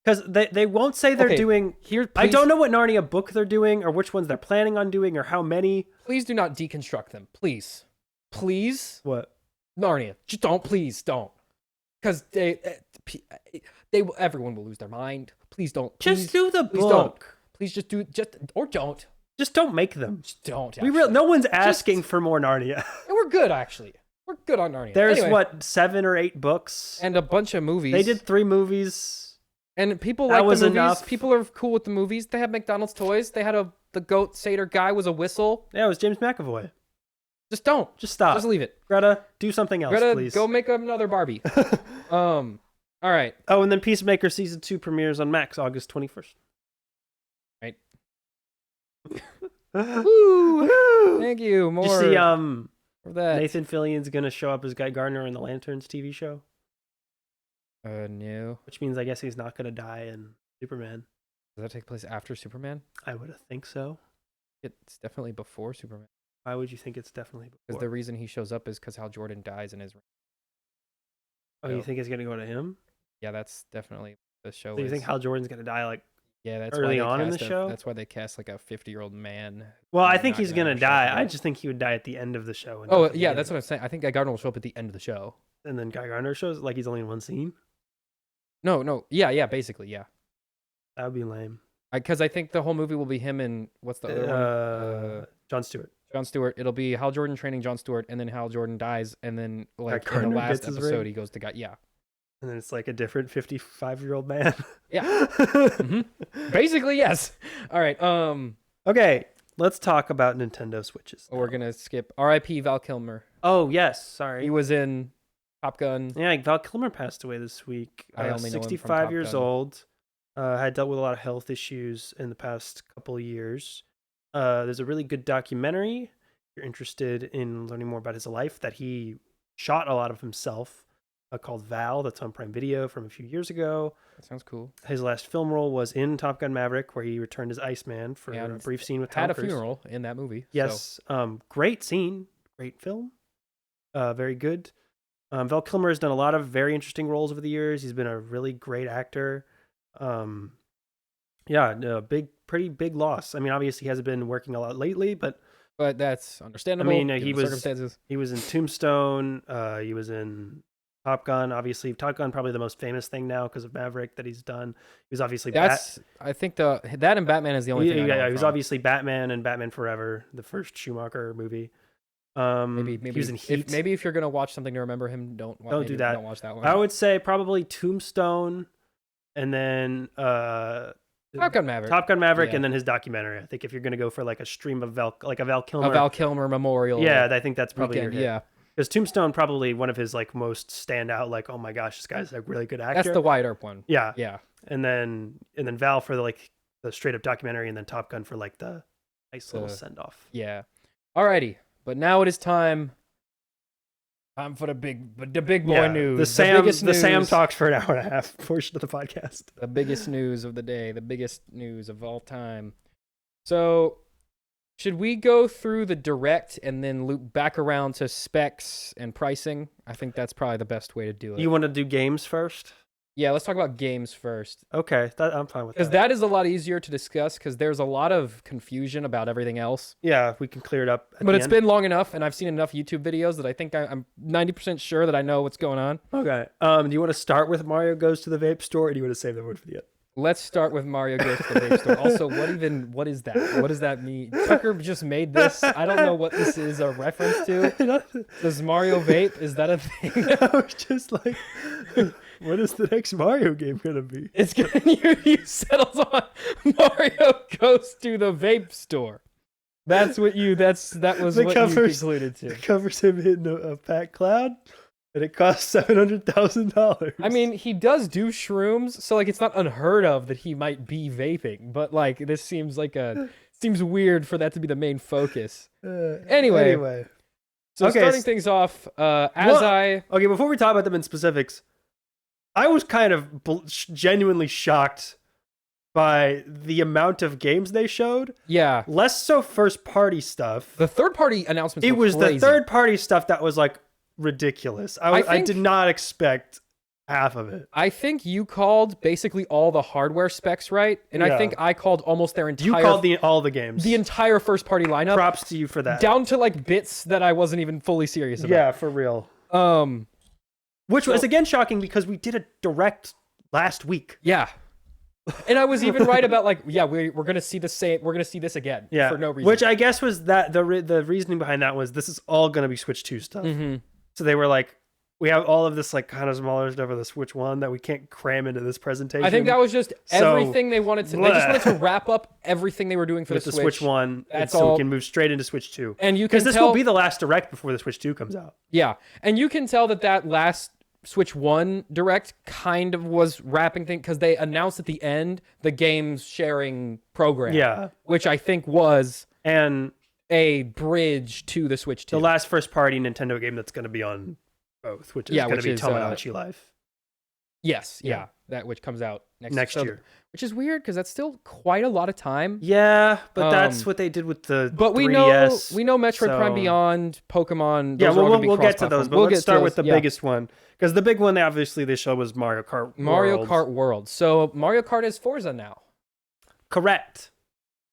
S2: Because they won't say they're doing... I don't know what Narnia book they're doing, or which ones they're planning on doing, or how many.
S1: Please do not deconstruct them. Please. Please?
S2: What?
S1: Narnia. Just don't. Please don't. Because everyone will lose their mind. Please don't.
S2: Just do the book.
S1: Please just do... Or don't.
S2: Just don't make them.
S1: Just don't.
S2: No one's asking for more Narnia.
S1: We're good, actually. We're good on Narnia.
S2: There's, 7 or 8 books?
S1: And a bunch of movies.
S2: They did 3 movies.
S1: And people like the movies. Enough. People are cool with the movies. They have McDonald's toys. They had the goat satyr guy was a whistle.
S2: Yeah, it was James McAvoy.
S1: Just don't.
S2: Just stop.
S1: Just leave it.
S2: Greta, do something else, please.
S1: Go make another Barbie. All right.
S2: Oh, and then Peacemaker Season 2 premieres on Max August 21st.
S1: Right. Woo! Thank you. More.
S2: Did you see,
S1: for that.
S2: Nathan Fillion's going to show up as Guy Gardner in the Lanterns TV show?
S1: No.
S2: Which means I guess he's not going to die in Superman.
S1: Does that take place after Superman?
S2: I would think so.
S1: It's definitely before Superman.
S2: Why would you think it's definitely before?
S1: Because the reason he shows up is because Hal Jordan dies in his ring.
S2: Oh, you think it's going to go to him?
S1: Yeah, that's definitely the show.
S2: So you think Hal Jordan's going to die
S1: that's
S2: early on in the show?
S1: That's why they cast like a 50-year-old man.
S2: Well, I think he's going to die. I just think he would die at the end of the show.
S1: Oh, yeah, that's what I'm saying. I think Guy Gardner will show up at the end of the show.
S2: And then Guy Gardner shows like he's only in one scene?
S1: No. Yeah, basically, yeah.
S2: That would be lame.
S1: Because I think the whole movie will be him and what's the other one?
S2: Jon Stewart.
S1: Jon Stewart. It'll be Hal Jordan training Jon Stewart, and then Hal Jordan dies, and then like in the last episode he goes to God. Yeah.
S2: And then it's like a different 55-year-old man.
S1: Yeah. Mm-hmm. Basically, yes. All right.
S2: Okay, let's talk about Nintendo Switches.
S1: We're gonna skip R.I.P. Val Kilmer.
S2: Oh yes, sorry.
S1: He was in Top Gun.
S2: Yeah, Val Kilmer passed away this week.
S1: I only know him from
S2: 65 years
S1: Top Gun.
S2: old. Had dealt with a lot of health issues in the past couple of years. There's a really good documentary, if you're interested in learning more about his life, that he shot a lot of himself, called Val, that's on Prime Video from a few years ago.
S1: That sounds cool.
S2: His last film role was in Top Gun Maverick, where he returned as Iceman for a brief scene with Tom Cruise.
S1: Had a funeral in that movie.
S2: Yes. So. Great scene. Great film. Very good. Val Kilmer has done a lot of very interesting roles over the years. He's been a really great actor. Pretty big loss. I mean, obviously he hasn't been working a lot lately, but
S1: that's understandable.
S2: I mean, he was in Tombstone. He was in Top Gun. Obviously, Top Gun probably the most famous thing now because of Maverick that he's done. He was obviously
S1: I think that and Batman is the only thing.
S2: Yeah, he was obviously Batman and Batman Forever, the first Schumacher movie.
S1: Maybe
S2: he was in Heat.
S1: Maybe if you're gonna watch something to remember him, don't do that. Don't watch that one.
S2: I would say probably Tombstone, and then
S1: Top Gun Maverick.
S2: And then his documentary. I think if you're gonna go for like a stream of Val Kilmer
S1: memorial.
S2: Yeah, I think that's probably
S1: weekend,
S2: your hit. Yeah. Because Tombstone probably one of his like most standout, like, oh my gosh, this guy's a really good actor.
S1: That's the Wyatt Earp one.
S2: Yeah.
S1: Yeah.
S2: And then Val for the straight up documentary, and then Top Gun for like the nice little send off.
S1: Yeah. Alrighty. But now it is time for the big boy news.
S2: The Sam talks for an hour and a half portion of the podcast.
S1: The biggest news of the day, the biggest news of all time. So, should we go through the direct and then loop back around to specs and pricing? I think that's probably the best way to do it.
S2: You want to do games first?
S1: Yeah, let's talk about games first.
S2: Okay, I'm fine with that.
S1: Because that is a lot easier to discuss because there's a lot of confusion about everything else.
S2: Yeah, we can clear it up.
S1: But it's been long enough, and I've seen enough YouTube videos that I think I'm 90% sure that I know what's going on.
S2: Okay. Do you want to start with Mario Goes to the Vape Store, or do you want to save that word for the end?
S1: Let's start with Mario Goes to the Vape Store. Also, what is that? What does that mean? Tucker just made this. I don't know what this is a reference to. Does Mario vape? Is that a thing?
S2: I was just like, what is the next Mario game going to be?
S1: It's gonna you settled on Mario Goes to the Vape Store. That was what you concluded to.
S2: It covers him hitting a fat cloud. And it costs $700,000.
S1: I mean, he does do shrooms, so like it's not unheard of that he might be vaping. But like, this seems like a seems weird for that to be the main focus. Anyway. So starting things off, okay,
S2: before we talk about them in specifics, I was kind of genuinely shocked by the amount of games they showed.
S1: Yeah.
S2: Less so first-party stuff.
S1: The third-party announcements were
S2: crazy.
S1: The
S2: third-party stuff that was, like, ridiculous. I did not expect half of it.
S1: I think you called basically all the hardware specs right, and I think I called almost their entire...
S2: You called all the games.
S1: The entire first-party lineup.
S2: Props to you for that.
S1: Down to, like, bits that I wasn't even fully serious about.
S2: Yeah, for real. Which was, again, shocking because we did a direct last week.
S1: Yeah. And I was even right about, like, we're going to see the same... We're going to see this again for no reason.
S2: Which I guess was that... The reasoning behind that was this is all going to be Switch 2 stuff.
S1: Mm-hmm.
S2: So they were like, we have all of this, like, kind of smaller stuff of the Switch 1 that we can't cram into this presentation.
S1: I think that was just everything they wanted to... They just wanted to wrap up everything they were doing for the Switch
S2: 1.
S1: That's
S2: so we can move straight into Switch 2.
S1: And you can
S2: Because this will be the last Direct before the Switch 2 comes out.
S1: Yeah. And you can tell that last Switch 1 Direct kind of was wrapping things because they announced at the end the games sharing program.
S2: Yeah.
S1: Which I think was
S2: and
S1: a bridge to the Switch 2.
S2: The last first-party Nintendo game that's going to be on both, which is going to be Tomodachi Life.
S1: Yes, that which comes out next
S2: year.
S1: Which is weird because that's still quite a lot of time.
S2: Yeah, but that's what they did with the
S1: But
S2: 3DS,
S1: we know Metroid Prime Beyond, Pokemon.
S2: Yeah, we'll get to those, but let's start with the biggest one because the big one they showed was Mario Kart.
S1: Kart World. So Mario Kart is Forza now.
S2: Correct.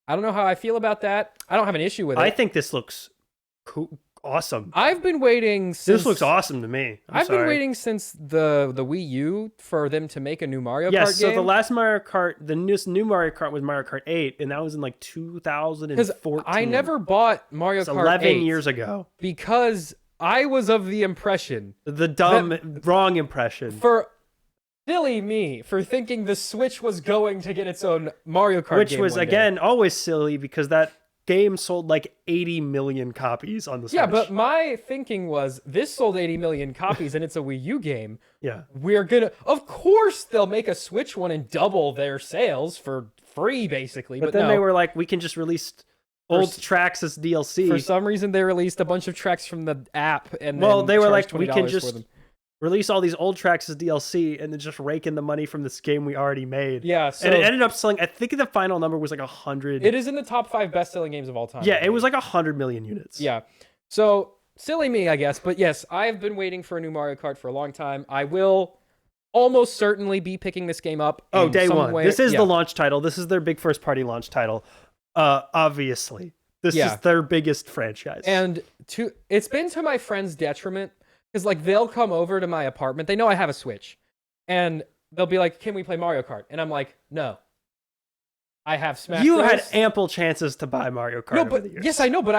S1: I don't know how I feel about that. I don't have an issue with it.
S2: I think this looks cool. Awesome.
S1: I've been waiting since...
S2: This looks awesome to me.
S1: I've been waiting since the Wii U for them to make a new Mario Kart game.
S2: So the last Mario Kart, the new Mario Kart was Mario Kart 8, and that was in like 2014.
S1: I never bought Mario Kart
S2: 11
S1: 8
S2: years ago.
S1: Because I was of the impression...
S2: wrong impression.
S1: For silly me, for thinking the Switch was going to get its own Mario Kart game
S2: Which was, again, always silly because that game sold like 80 million copies on the Switch.
S1: Yeah, but my thinking was this sold 80 million copies and it's a Wii U game.
S2: Yeah.
S1: Of course they'll make a Switch one and double their sales for free, basically.
S2: But then they were like, we can just release old tracks as DLC.
S1: For some reason, they released a bunch of tracks from the app and
S2: they were like, we can
S1: $20
S2: just release all these old tracks as DLC and then just rake in the money from this game we already made.
S1: Yeah, so...
S2: And it ended up selling, I think the final number was like 100.
S1: It is in the top 5 best-selling games of all time.
S2: Yeah, it was like 100 million units.
S1: Yeah. So, silly me, I guess. But yes, I've been waiting for a new Mario Kart for a long time. I will almost certainly be picking this game up in
S2: day
S1: some
S2: one.
S1: way.
S2: This is the launch title. This is their big first-party launch title. Obviously. This is their biggest franchise.
S1: And it's been to my friend's detriment. Because, like, they'll come over to my apartment. They know I have a Switch. And they'll be like, can we play Mario Kart? And I'm like, no. I have Smash
S2: You
S1: Bros.
S2: had ample chances to buy Mario Kart over the years.
S1: Yes, I know, but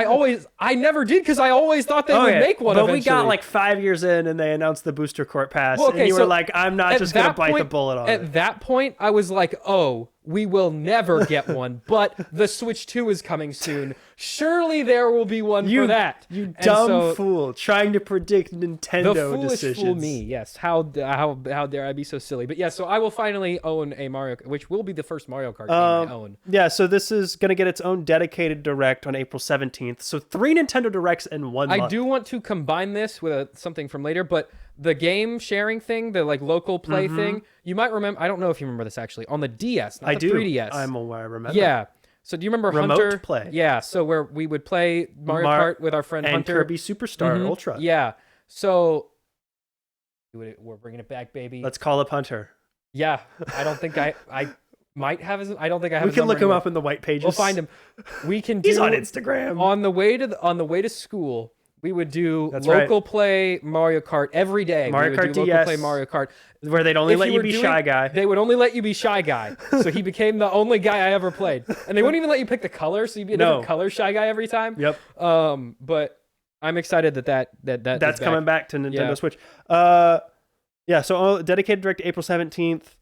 S1: I never did because I always thought they would make one eventually.
S2: We got like 5 years in and they announced the Booster Court Pass. And you were like, I'm not just going to bite the bullet on it.
S1: At that point, I was like, oh, we will never get one, but the Switch 2 is coming soon. Surely there will be one for that.
S2: You dumb fool, trying to predict Nintendo
S1: the foolish
S2: decisions.
S1: Fool me, yes. How dare I be so silly? But yeah, so I will finally own a Mario, which will be the first Mario Kart game I own.
S2: Yeah, so this is going to get its own dedicated Direct on April 17th. So 3 Nintendo Directs in 1 month.
S1: I do want to combine this with something from later, but the game sharing thing, the like local play thing, you might remember, I don't know if you remember this actually, on the DS, not the 3DS.
S2: I'm aware, I remember.
S1: Yeah. So do you remember
S2: Remote
S1: Hunter?
S2: Play.
S1: Yeah, so where we would play Mario Kart with our friend
S2: and
S1: Hunter.
S2: Kirby Superstar Ultra.
S1: Yeah. So we're bringing it back, baby.
S2: Let's call up Hunter.
S1: Yeah. I don't think I might have his, I don't think I have
S2: We
S1: his
S2: can look
S1: number
S2: him up in the white pages.
S1: We'll find him. We can do
S2: He's on Instagram.
S1: On the way to school, we would do local play Mario Kart every day.
S2: Mario Kart DS.
S1: Local play Mario Kart.
S2: Where they'd only let you be Shy Guy.
S1: They would only let you be Shy Guy. So he became the only guy I ever played. And they wouldn't even let you pick the color, so you'd be a different color Shy Guy every time.
S2: Yep.
S1: But I'm excited that's
S2: coming back to Nintendo Switch. Yeah, so dedicated Direct April 17th.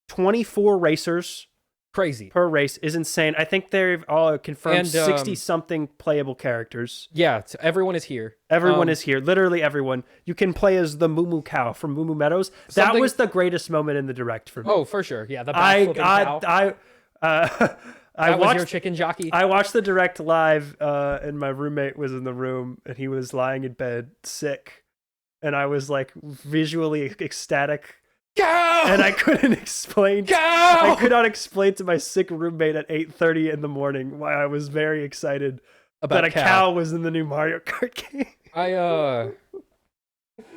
S2: 24 racers.
S1: Crazy.
S2: Per race is insane. I think they've all confirmed 60-something playable characters.
S1: Yeah, everyone is here.
S2: Everyone is here. Literally everyone. You can play as the Moo Moo Cow from Moo Moo Meadows. That was the greatest moment in the Direct for me.
S1: Oh, for sure. Yeah, the backflipping cow. That was your Chicken Jockey?
S2: I watched the direct live, and my roommate was in the room, and he was lying in bed sick, and I was like visually ecstatic.
S1: Go!
S2: And I couldn't explain.
S1: Go!
S2: I could not explain to my sick roommate at 8:30 in the morning why I was very excited
S1: About
S2: that a cow was in the new Mario Kart game.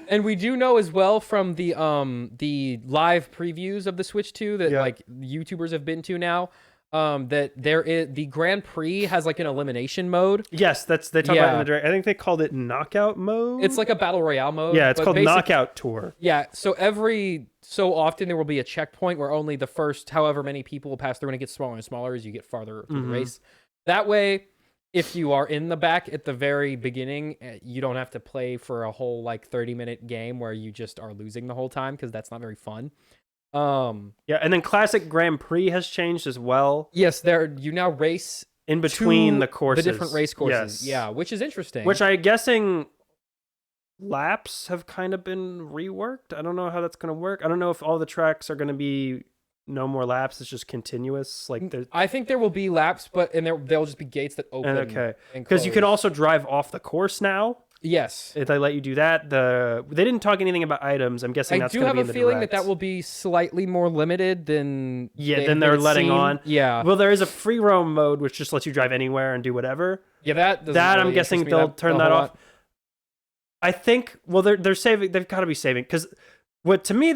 S1: And we do know as well from the live previews of the Switch 2 that like YouTubers have been to now, that there is the Grand Prix has like an elimination mode.
S2: Yes, they talk about it in the direct. I think they called it knockout mode.
S1: It's like a battle royale mode.
S2: Yeah, it's called Knockout Tour.
S1: Yeah, so every so often there will be a checkpoint where only the first however many people will pass through, and it gets smaller and smaller as you get farther through the race. That way, if you are in the back at the very beginning, you don't have to play for a whole like 30-minute game where you just are losing the whole time, because that's not very fun.
S2: Yeah, and then Classic Grand Prix has changed as well.
S1: Yes, you now race
S2: in between the courses,
S1: the different race courses.
S2: Yes.
S1: Yeah, which is interesting.
S2: Which I'm guessing laps have kind of been reworked. I don't know how that's going to work. I don't know if all the tracks are going to be no more laps. It's just continuous. Like
S1: I think there will be laps, but there'll just be gates that open.
S2: Okay, because you can also drive off the course now.
S1: Yes,
S2: if they let you do that. They didn't talk anything about items. I'm guessing that's going to be in the direct. I do have a feeling
S1: that will be slightly more limited than
S2: they're letting on.
S1: Yeah.
S2: Well, there is a free roam mode which just lets you drive anywhere and do whatever.
S1: Yeah, that really
S2: I'm guessing they'll turn that off. I think. Well, they're saving. They've got to be saving, because what they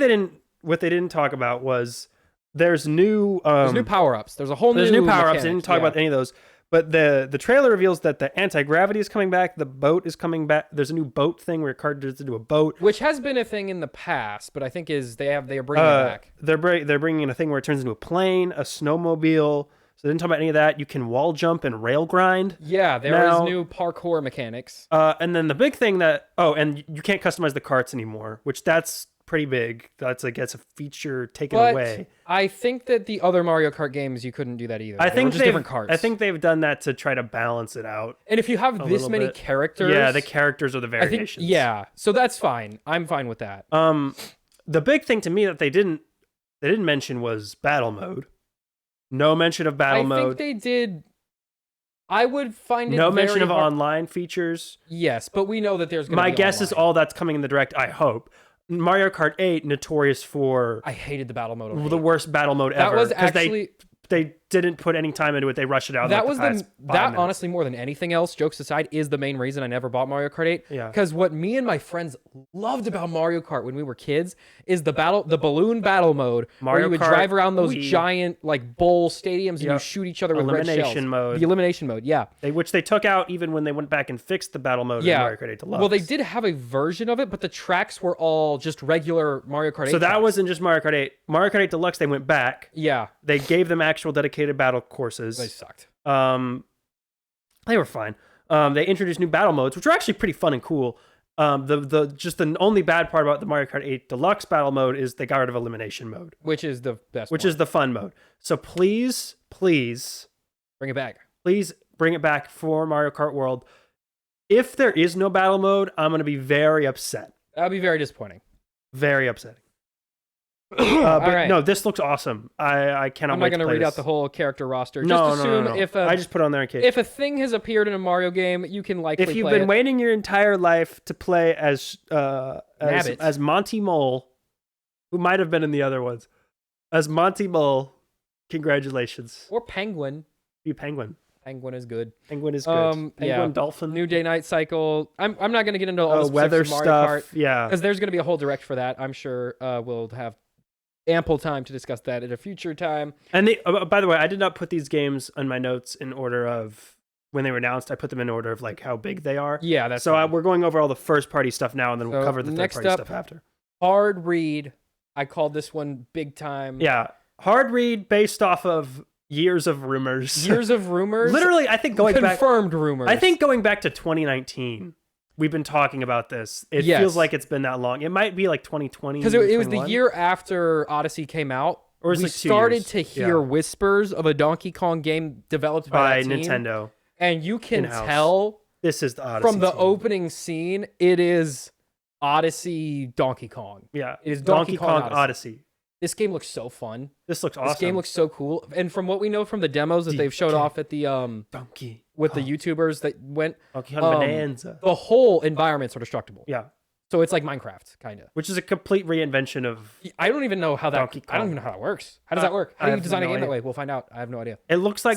S2: didn't talk about was there's new
S1: power-ups. There's new
S2: power-ups.
S1: Mechanics.
S2: They didn't talk about any of those. But the trailer reveals that the anti-gravity is coming back. The boat is coming back. There's a new boat thing where your card turns into a boat,
S1: which has been a thing in the past, but I think they are bringing it back.
S2: They're bringing in a thing where it turns into a plane, a snowmobile. So they didn't talk about any of that. You can wall jump and rail grind.
S1: Yeah, there is new parkour mechanics.
S2: And then the big thing and you can't customize the carts anymore, which that's pretty big. That's a feature taken away.
S1: I think that the other Mario Kart games you couldn't do that either.
S2: I think
S1: just different carts.
S2: I think they've done that to try to balance it out.
S1: And if you have this many characters,
S2: the characters are the variations.
S1: So that's fine. I'm fine with that.
S2: The big thing to me that they didn't mention was battle mode. No mention of battle mode.
S1: I think they did. I would find it
S2: no mention of online features.
S1: Yes, but we know that there's going to be
S2: My guess
S1: online.
S2: is all that's coming in the direct, I hope. Mario Kart 8, notorious for...
S1: I hated the battle mode.
S2: The worst battle mode ever.
S1: That was actually...
S2: They didn't put any time into it. They rushed it out.
S1: That was honestly, more than anything else, jokes aside, is the main reason I never bought Mario Kart 8.
S2: Yeah.
S1: Because what me and my friends loved about Mario Kart when we were kids is the balloon battle mode, where you would drive around those giant like bowl stadiums and you shoot each other with red shells.
S2: Mode.
S1: The elimination mode, yeah.
S2: Which they took out even when they went back and fixed the battle mode in Mario Kart 8 Deluxe.
S1: Well, they did have a version of it, but the tracks were all just regular Mario Kart 8
S2: So that
S1: tracks.
S2: wasn't just Mario Kart 8. Mario Kart 8 Deluxe, they went back.
S1: Yeah.
S2: They gave them actual dedicated battle courses.
S1: They sucked.
S2: They were fine. They introduced new battle modes, which were actually pretty fun and cool. The only bad part about the Mario Kart 8 Deluxe battle mode is they got rid of elimination mode,
S1: which is the best.
S2: Which is the fun mode. So please
S1: bring it back.
S2: Please bring it back for Mario Kart World. If there is no battle mode, I'm going to be very upset.
S1: That'll be very disappointing.
S2: Very upsetting. No, this looks awesome. I cannot.
S1: I'm not going to read out the whole character roster.
S2: No.
S1: I
S2: just put it on there in case.
S1: If a thing has appeared in a Mario game, you can likely play it.
S2: If you've been waiting your entire life to play as Monty Mole, who might have been in the other ones, as Monty Mole, congratulations.
S1: Or Penguin.
S2: Be Penguin.
S1: Penguin is good.
S2: Penguin is good. Penguin, Dolphin.
S1: New day-night cycle. I'm not going to get into all the
S2: weather
S1: stuff.
S2: Kart,
S1: because there's going to be a whole direct for that. I'm sure we'll have ample time to discuss that at a future time.
S2: And by the way, I did not put these games on my notes in order of when they were announced. I put them in order of like how big they are.
S1: Yeah, that's
S2: so. We're going over all the first-party stuff now, and then we'll cover the third-party stuff after.
S1: Hard read. I called this one big time.
S2: Yeah, hard read based off of years of rumors.
S1: Literally,
S2: I think confirmed
S1: rumors.
S2: I think going back to 2019. We've been talking about this. It feels like it's been that long. It might be like 2020.
S1: Because it was the year after Odyssey came out.
S2: Or we
S1: like started to hear whispers of a Donkey Kong game developed by
S2: Nintendo.
S1: And you can tell
S2: this is the Odyssey
S1: from the opening scene, it is Odyssey Donkey Kong.
S2: Yeah.
S1: It is
S2: Donkey Kong Odyssey.
S1: This game looks so fun.
S2: This looks awesome.
S1: This game looks so cool. And from what we know from the demos that they've showed off at the
S2: Donkey
S1: with the YouTubers that went,
S2: Donkey Kong Bonanza.
S1: The whole environments are destructible.
S2: Yeah.
S1: So it's like Minecraft, kind of.
S2: Which is a complete reinvention of.
S1: I don't even know how that.
S2: Donkey Kong.
S1: I don't even know how that works. How does that work? How do you design a game that way? We'll find out. I have no idea.
S2: It looks like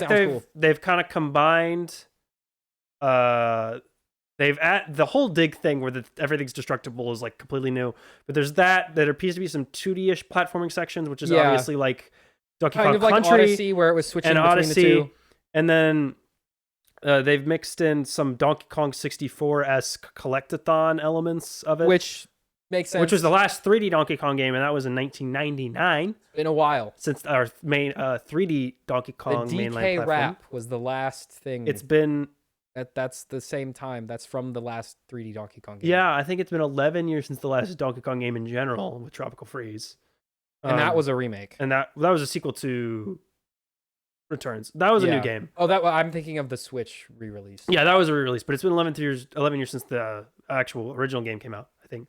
S2: they've kind of combined. The whole dig thing where everything's destructible is like completely new, but there's that there appears to be some 2D-ish platforming sections, which is obviously like Donkey Kong Country,
S1: like Odyssey, where it was switching between
S2: Odyssey,
S1: the two,
S2: and then they've mixed in some Donkey Kong 64-esque collectathon elements of it,
S1: which makes sense.
S2: Which was the last 3D Donkey Kong game, and that was in 1999.
S1: Been a while
S2: since our main 3D Donkey Kong mainline platform.
S1: The DK Rap was the last thing.
S2: It's been.
S1: That's the same time. That's from the last 3D Donkey Kong game.
S2: Yeah, I think it's been 11 years since the last Donkey Kong game in general with Tropical Freeze.
S1: And that was a remake.
S2: And that was a sequel to Returns. That was a new game.
S1: Oh, I'm thinking of the Switch re-release.
S2: Yeah, that was a re-release, but it's been 11 years since the actual original game came out, I think.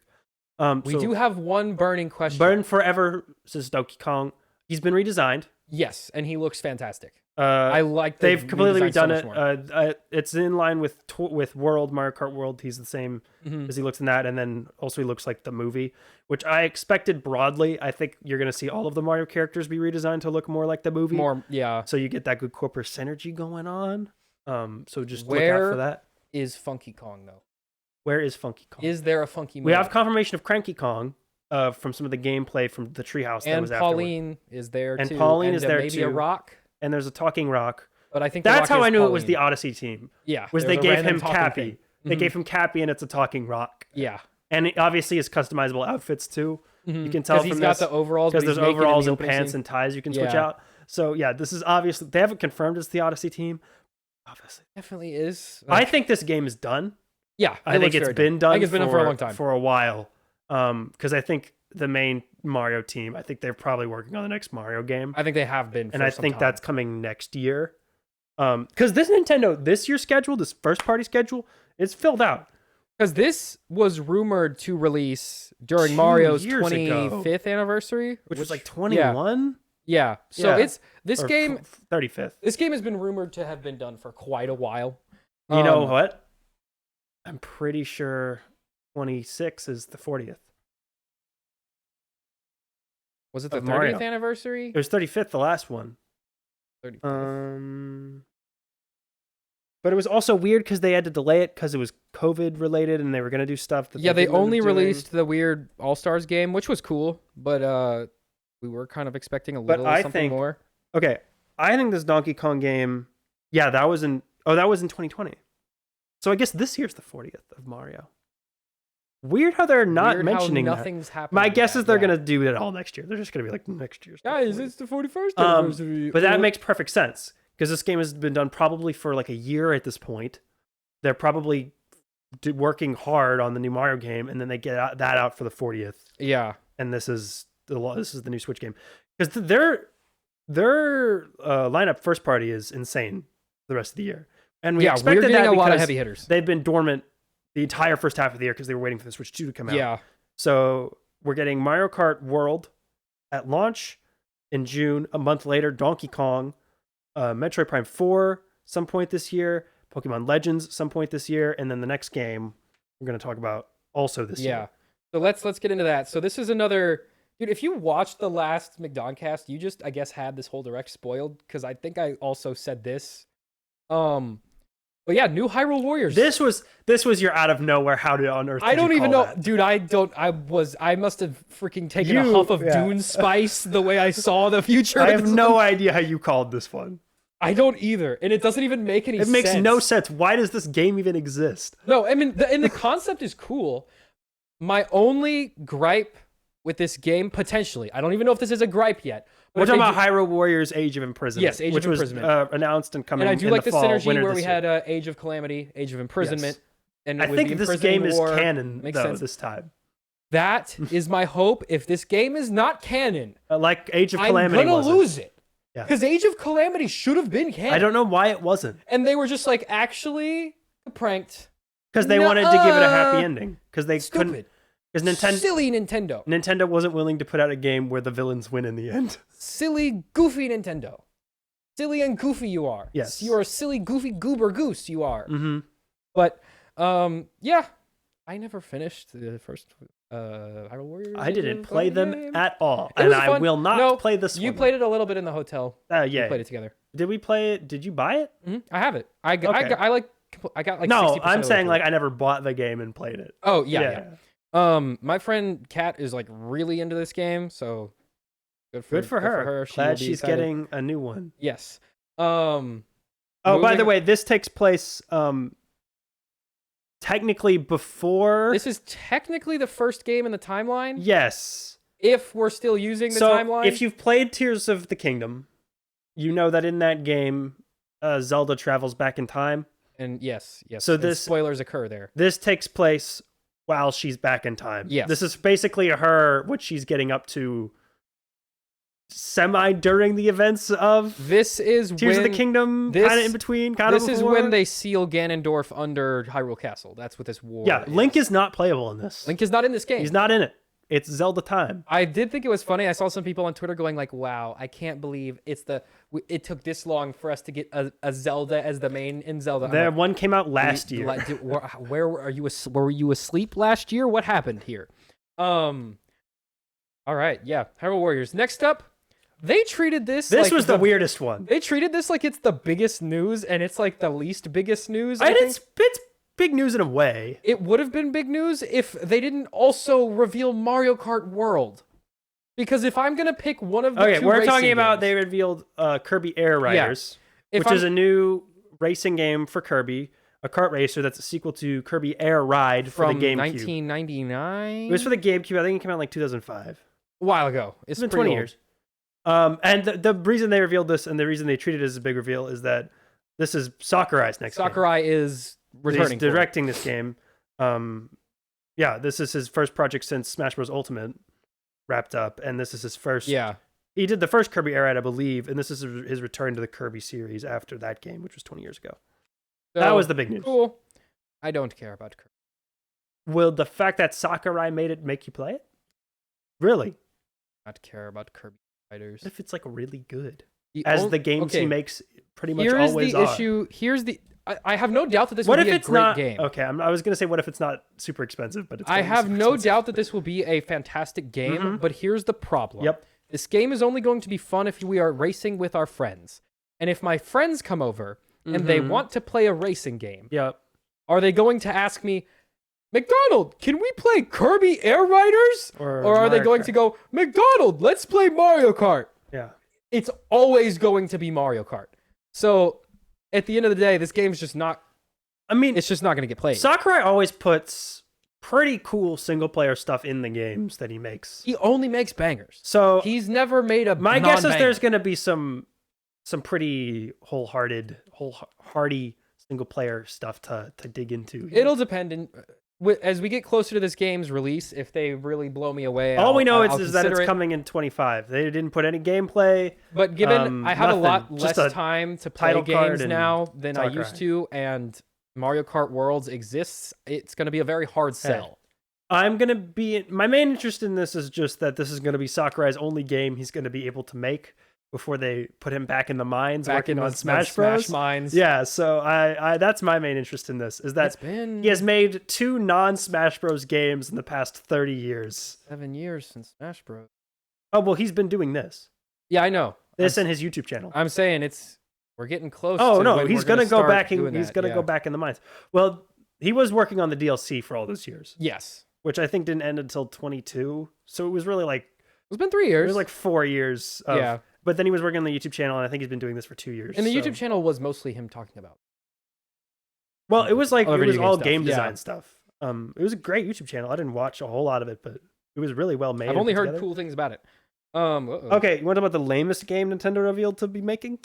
S1: We do have one burning question.
S2: Burn forever since Donkey Kong. He's been redesigned.
S1: Yes, and he looks fantastic. I like
S2: they've completely redone it. It's in line with Mario Kart World. He's the same as he looks in that, and then also he looks like the movie, which I expected broadly. I think you're going to see all of the Mario characters be redesigned to look more like the movie. So you get that good corporate synergy going on. So just look out for that.
S1: Is Funky Kong though?
S2: Where is Funky Kong?
S1: Is there a Funky?
S2: We have confirmation of Cranky Kong. From some of the gameplay from the Treehouse.
S1: And Pauline is there too.
S2: And Pauline is there
S1: maybe
S2: too.
S1: Maybe a rock.
S2: And there's a talking rock.
S1: But I think
S2: that's how I knew
S1: Pauline.
S2: It was the Odyssey team.
S1: Yeah.
S2: Was they gave him Cappy. They gave him Cappy and it's a talking rock.
S1: Yeah.
S2: And it obviously is customizable outfits too. You can tell from
S1: he's got the overalls.
S2: Because there's overalls and pants and ties you can switch out. So yeah, this is obviously, they haven't confirmed it's the Odyssey team. Obviously.
S1: Definitely is.
S2: I think this game is done.
S1: Yeah.
S2: I think it's been done.
S1: I think it's been done for a long time.
S2: For a while. Because I think the main Mario team, I think they're probably working on the next Mario game.
S1: I think they have been.
S2: And I think that's coming next year. Because this year's schedule, this first party schedule, is filled out.
S1: Because this was rumored to release during Mario's 25th anniversary,
S2: which was like 21.
S1: Yeah. So it's this game
S2: 35th.
S1: This game has been rumored to have been done for quite a while.
S2: You know what? I'm pretty sure 26 is the 40th.
S1: Was it the 30th anniversary?
S2: It was 35th, the last one.
S1: 35th.
S2: But it was also weird because they had to delay it because it was COVID related and they were going to do stuff.
S1: They only released the weird All-Stars game, which was cool, but we were kind of expecting a little something more.
S2: Okay, I think this Donkey Kong game, that was in 2020. So I guess this year's the 40th of Mario. Weird how they're not mentioning
S1: nothing's happening.
S2: My guess is they're going to do it all next year. They're just going to be like next year's.
S1: Guys, it's the 41st anniversary.
S2: But that makes perfect sense because this game has been done probably for like a year at this point. They're probably working hard on the new Mario game, and then they get that out for the 40th.
S1: Yeah,
S2: and this is the new Switch game because their lineup first party is insane the rest of the year, and we expected
S1: we're getting a lot of heavy hitters.
S2: They've been dormant the entire first half of the year because they were waiting for the Switch 2 to come out.
S1: Yeah.
S2: So we're getting Mario Kart World at launch in June. A month later, Donkey Kong, Metroid Prime 4 some point this year, Pokemon Legends some point this year, and then the next game we're going to talk about also this year.
S1: So let's get into that. So this is another... Dude, if you watched the last McDonCast, you just, I guess, had this whole direct spoiled because I think I also said this. But yeah, new Hyrule Warriors.
S2: This was your out of nowhere. How on earth?
S1: I don't even know,
S2: that?
S1: Dude. I must have freaking taken a huff of Dune Spice the way I saw the future.
S2: I have no idea how you called this one.
S1: I don't either, and it doesn't even make any sense.
S2: It makes no sense. Why does this game even exist?
S1: No, I mean, the concept is cool. My only gripe with this game, potentially, I don't even know if this is a gripe yet.
S2: We're talking about Hyrule Warriors Age of Imprisonment.
S1: Yes, Age of Imprisonment.
S2: Which was announced and coming in the fall.
S1: And I do like the synergy where we
S2: had
S1: Age of Calamity, Age of Imprisonment.
S2: Yes.
S1: And
S2: I think this game is canon, though, this time.
S1: That is my hope. If this game is not canon,
S2: like Age of Calamity
S1: I'm going to lose it.
S2: Because
S1: Age of Calamity should have been canon.
S2: I don't know why it wasn't.
S1: And they were just like, actually, pranked.
S2: Because they wanted to give it a happy ending. Because they couldn't. Because
S1: Silly Nintendo.
S2: Nintendo wasn't willing to put out a game where the villains win in the end.
S1: Silly, goofy Nintendo. Silly and goofy you are.
S2: Yes.
S1: You're a silly, goofy goober goose, you are.
S2: Mm-hmm.
S1: But, yeah. I never finished the first Hyrule Warriors.
S2: I didn't play them at all.
S1: It
S2: And
S1: was
S2: I
S1: fun.
S2: will not play this one.
S1: You played it a little bit in the hotel.
S2: Yeah.
S1: We played it together.
S2: Did we play it? Did you buy it?
S1: Mm-hmm. I have it. I got like
S2: no,
S1: 60%
S2: I'm
S1: of
S2: saying
S1: it.
S2: like I never bought the game and played it.
S1: Oh, yeah. My friend Kat is like really into this game, so good for her.
S2: Glad she's getting a new one.
S1: Yes.
S2: By the way, this takes place technically before.
S1: This is technically the first game in the timeline.
S2: Yes.
S1: If we're still using the timeline.
S2: If you've played Tears of the Kingdom, you know that in that game, Zelda travels back in time.
S1: And yes.
S2: So
S1: spoilers occur there.
S2: This takes place while she's back in time.
S1: Yes.
S2: This is basically what she's getting up to during the events of
S1: Tears
S2: of the Kingdom, kind of in between, kind of before.
S1: This is when they seal Ganondorf under Hyrule Castle. That's what this war is.
S2: Link is not playable in this.
S1: Link is not in this game.
S2: He's not in it. It's Zelda time.
S1: I did think it was funny. I saw some people on Twitter going like, wow, I can't believe it took this long for us to get a Zelda as the main in Zelda.
S2: One came out last year.
S1: Where were you? Were you asleep last year? What happened here? All right, yeah. Hyrule Warriors. Next up, they treated this.
S2: This was the weirdest one.
S1: They treated this like it's the biggest news, and it's like the least biggest news.
S2: It's big news in a way.
S1: It would have been big news if they didn't also reveal Mario Kart World. Because if I'm gonna pick one of the two
S2: we're talking
S1: games,
S2: about they revealed Kirby Air Riders, which is a new racing game for Kirby, a kart racer that's a sequel to Kirby Air Ride for the GameCube.
S1: 1999.
S2: It was for the GameCube. I think it came out in like 2005.
S1: A while ago. It's
S2: been
S1: pretty
S2: 20
S1: old.
S2: years. And the reason they revealed this and the reason they treated it as a big reveal is that this is Sakurai's next game.
S1: Sakurai is returning.
S2: He's directing this game. This is his first project since Smash Bros. Ultimate wrapped up, and this is his first.
S1: Yeah.
S2: He did the first Kirby Air Ride, I believe, and this is his return to the Kirby series after that game, which was 20 years ago.
S1: So,
S2: that was the big news.
S1: Cool. I don't care about Kirby.
S2: Will the fact that Sakurai made it make you play it? Really?
S1: Not care about Kirby Fighters.
S2: What if it's like really good?
S1: The
S2: games he makes pretty much always are.
S1: Here's the I have no doubt that this
S2: will
S1: be a great
S2: game. Okay, I was going to say, what if it's not super expensive, but it's
S1: I have no doubt that this will be a fantastic game, but here's the problem.
S2: Yep.
S1: This game is only going to be fun if we are racing with our friends. And if my friends come over and they want to play a racing game, are they going to ask me, McDonald, can we play Kirby Air Riders? Or are they going to go, McDonald, let's play Mario Kart?
S2: Yeah.
S1: It's always going to be Mario Kart. So at the end of the day, this game's just not. I mean, it's just not going to get played.
S2: Sakurai always puts pretty cool single player stuff in the games that he makes.
S1: He only makes bangers.
S2: So
S1: he's never made a.
S2: My guess is there's going to be some pretty wholehearted single player stuff to dig into.
S1: It'll depend. As we get closer to this game's release, if they really blow me away,
S2: all we know is that it's coming in 25. They didn't put any gameplay.
S1: But given I have a lot less time to play games now than I used to, and Mario Kart Worlds exists, it's going to be a very hard sell.
S2: My main interest in this is just that this is going to be Sakurai's only game he's going to be able to make before they put him back in the mines working on Smash Bros.
S1: Mines.
S2: Yeah, so I that's my main interest in this, is that he has made 2 non-Smash Bros. Games in the past 30 years.
S1: 7 years since Smash Bros.
S2: Oh, well, he's been doing this.
S1: Yeah, I know.
S2: This and his YouTube channel.
S1: I'm saying we're getting close.
S2: Oh, no, he's going to go back go back in the mines. Well, he was working on the DLC for all those years.
S1: Yes.
S2: Which I think didn't end until 22. So it was really like...
S1: It's been 3 years.
S2: It was like 4 years. But then he was working on the YouTube channel, and I think he's been doing this for 2 years.
S1: And the YouTube channel was mostly him talking about.
S2: Well, it was all game design stuff. It was a great YouTube channel. I didn't watch a whole lot of it, but it was really well made.
S1: I've only heard cool things about it.
S2: Okay, you want to talk about the lamest game Nintendo revealed to be making?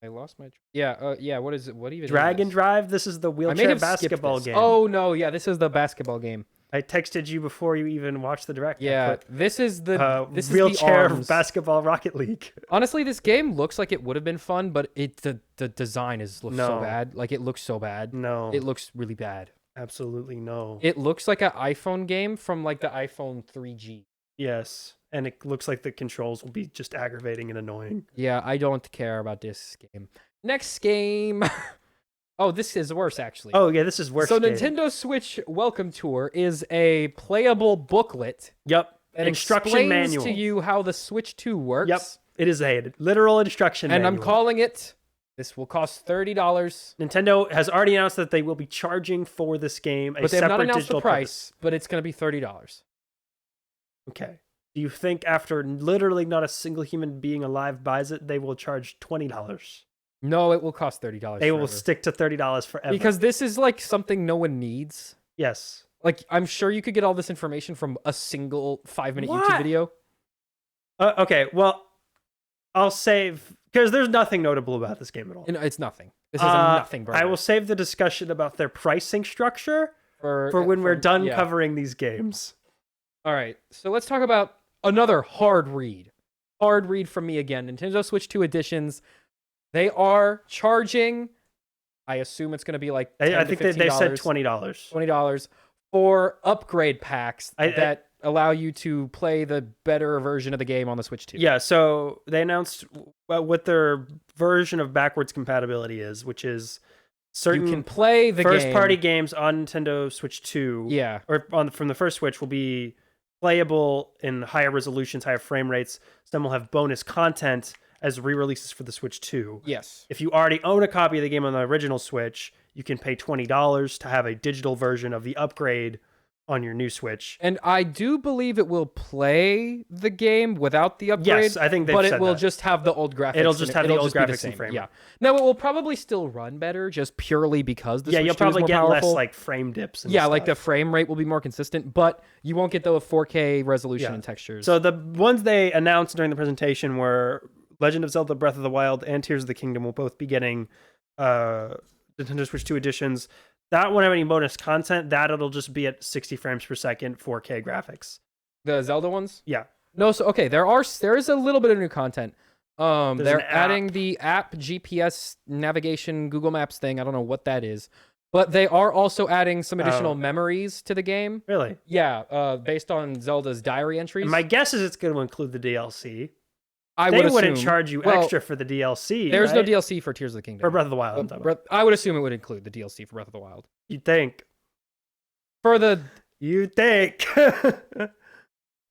S1: I lost my... Yeah, what is it? What even
S2: Dragon Drive? This is the wheelchair basketball game.
S1: Oh, no, yeah, this is the basketball game.
S2: I texted you before you even watched the direct.
S1: Yeah, this is the
S2: wheelchair basketball Rocket League.
S1: Honestly, this game looks like it would have been fun, but the design looks so bad. Like, it looks so bad.
S2: No,
S1: it looks really bad.
S2: Absolutely no.
S1: It looks like an iPhone game from like the iPhone 3G.
S2: Yes, and it looks like the controls will be just aggravating and annoying.
S1: Yeah, I don't care about this game. Next game. Oh, this is worse, actually.
S2: Oh, yeah, this is worse.
S1: So Nintendo Switch Welcome Tour is a playable booklet.
S2: Yep.
S1: That
S2: Instruction
S1: explains
S2: manual
S1: to you how the Switch 2 works.
S2: Yep. It is a literal instruction
S1: And
S2: manual.
S1: I'm calling it. This will cost $30.
S2: Nintendo has already announced that they will be charging for this game a
S1: But they have not
S2: separate
S1: announced the
S2: digital
S1: price, but it's going to be $30.
S2: Okay. Do you think after literally not a single human being alive buys it, they will charge $20?
S1: No, it will cost $30.
S2: They
S1: forever.
S2: will stick to $30 forever.
S1: Because this is like something no one needs.
S2: Yes.
S1: Like, I'm sure you could get all this information from a single 5-minute
S2: What?
S1: YouTube video.
S2: Okay, well, I'll save, because there's nothing notable about this game at all.
S1: It's nothing. This is a nothing burger.
S2: I will save the discussion about their pricing structure for when we're done covering these games.
S1: All right, so let's talk about another hard read. Hard read from me again. Nintendo Switch 2 editions. They are charging, I assume it's going to be like $10
S2: I think
S1: to $15,
S2: they said $20.
S1: $20 for upgrade packs that allow you to play the better version of the game on the Switch 2.
S2: Yeah, so they announced what their version of backwards compatibility is, which is certain
S1: you can play the
S2: first-party games on Nintendo Switch 2,
S1: yeah,
S2: or from the first Switch will be playable in higher resolutions, higher frame rates. Some will have bonus content as re-releases for the Switch 2.
S1: Yes.
S2: If you already own a copy of the game on the original Switch, you can pay $20 to have a digital version of the upgrade on your new Switch.
S1: And I do believe it will play the game without the upgrade.
S2: Yes, I think they've
S1: but
S2: said
S1: it will
S2: that.
S1: just have the old graphics.
S2: It'll just have the old graphics
S1: same.
S2: and frame
S1: Yeah.
S2: rate.
S1: Now it will probably still run better, just purely because the Switch 2
S2: you'll probably
S1: is more
S2: get
S1: powerful.
S2: less like frame dips. And
S1: like the
S2: stuff.
S1: frame rate will be more consistent, but you won't get the 4K resolution and textures.
S2: So the ones they announced during the presentation were Legend of Zelda: Breath of the Wild and Tears of the Kingdom will both be getting Nintendo Switch 2 editions. That won't have any bonus content. That it'll just be at 60 frames per second, 4K graphics.
S1: The Zelda ones?
S2: Yeah.
S1: No, so okay, there is a little bit of new content. They're adding the app GPS navigation Google Maps thing. I don't know what that is. But they are also adding some additional memories to the game.
S2: Really?
S1: Yeah, based on Zelda's diary entries.
S2: And my guess is it's going to include the DLC.
S1: They
S2: wouldn't charge you extra for the DLC.
S1: There's no
S2: right?
S1: DLC for Tears of the Kingdom.
S2: For Breath of the Wild.
S1: I would assume it would include the DLC for Breath of the Wild.
S2: You'd think. You'd think.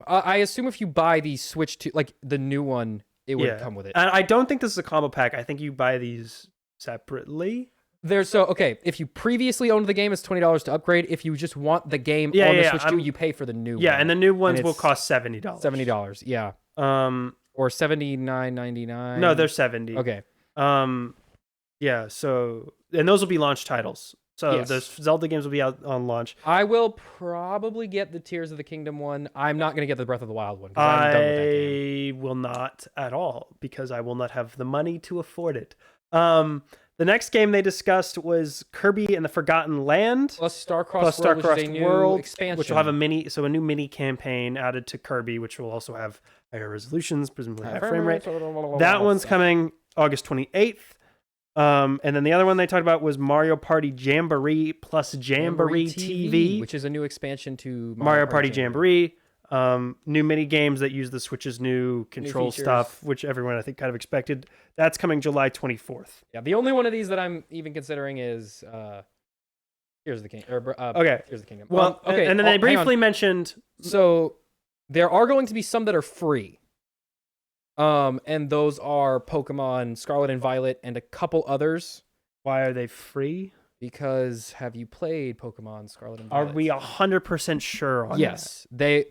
S1: I assume if you buy the Switch 2, like the new one, it would come with it.
S2: I don't think this is a combo pack. I think you buy these separately.
S1: If you previously owned the game, it's $20 to upgrade. If you just want the game on the Switch 2, you pay for the new one.
S2: Yeah, and the new ones will cost $70.
S1: $70, yeah. Or $79.99.
S2: No, they're $70.
S1: Okay.
S2: Yeah, so and those will be launch titles. So
S1: Yes.
S2: those Zelda games will be out on launch.
S1: I will probably get the Tears of the Kingdom one. I'm not going to get the Breath of the Wild one because I'm done with that game.
S2: I will not at all because I will not have the money to afford it. The next game they discussed was Kirby and the Forgotten Land
S1: Plus Starcrossed World, which is a new expansion.
S2: which will have a new mini campaign added to Kirby, which will also have higher resolutions, presumably higher frame rate. That one's coming August 28th. And then the other one they talked about was Mario Party Jamboree plus Jamboree TV,
S1: which is a new expansion to
S2: Mario Party Jamboree. New mini games that use the Switch's new control stuff, which everyone I think kind of expected. That's coming July 24th.
S1: Yeah, the only one of these that I'm even considering is Tears of the Kingdom.
S2: Okay,
S1: Tears of the Kingdom.
S2: Well,
S1: okay,
S2: and then they briefly mentioned.
S1: So there are going to be some that are free. And those are Pokemon Scarlet and Violet and a couple others.
S2: Why are they free?
S1: Because have you played Pokemon Scarlet and
S2: Are
S1: Violet?
S2: we 100% sure on
S1: Yes. The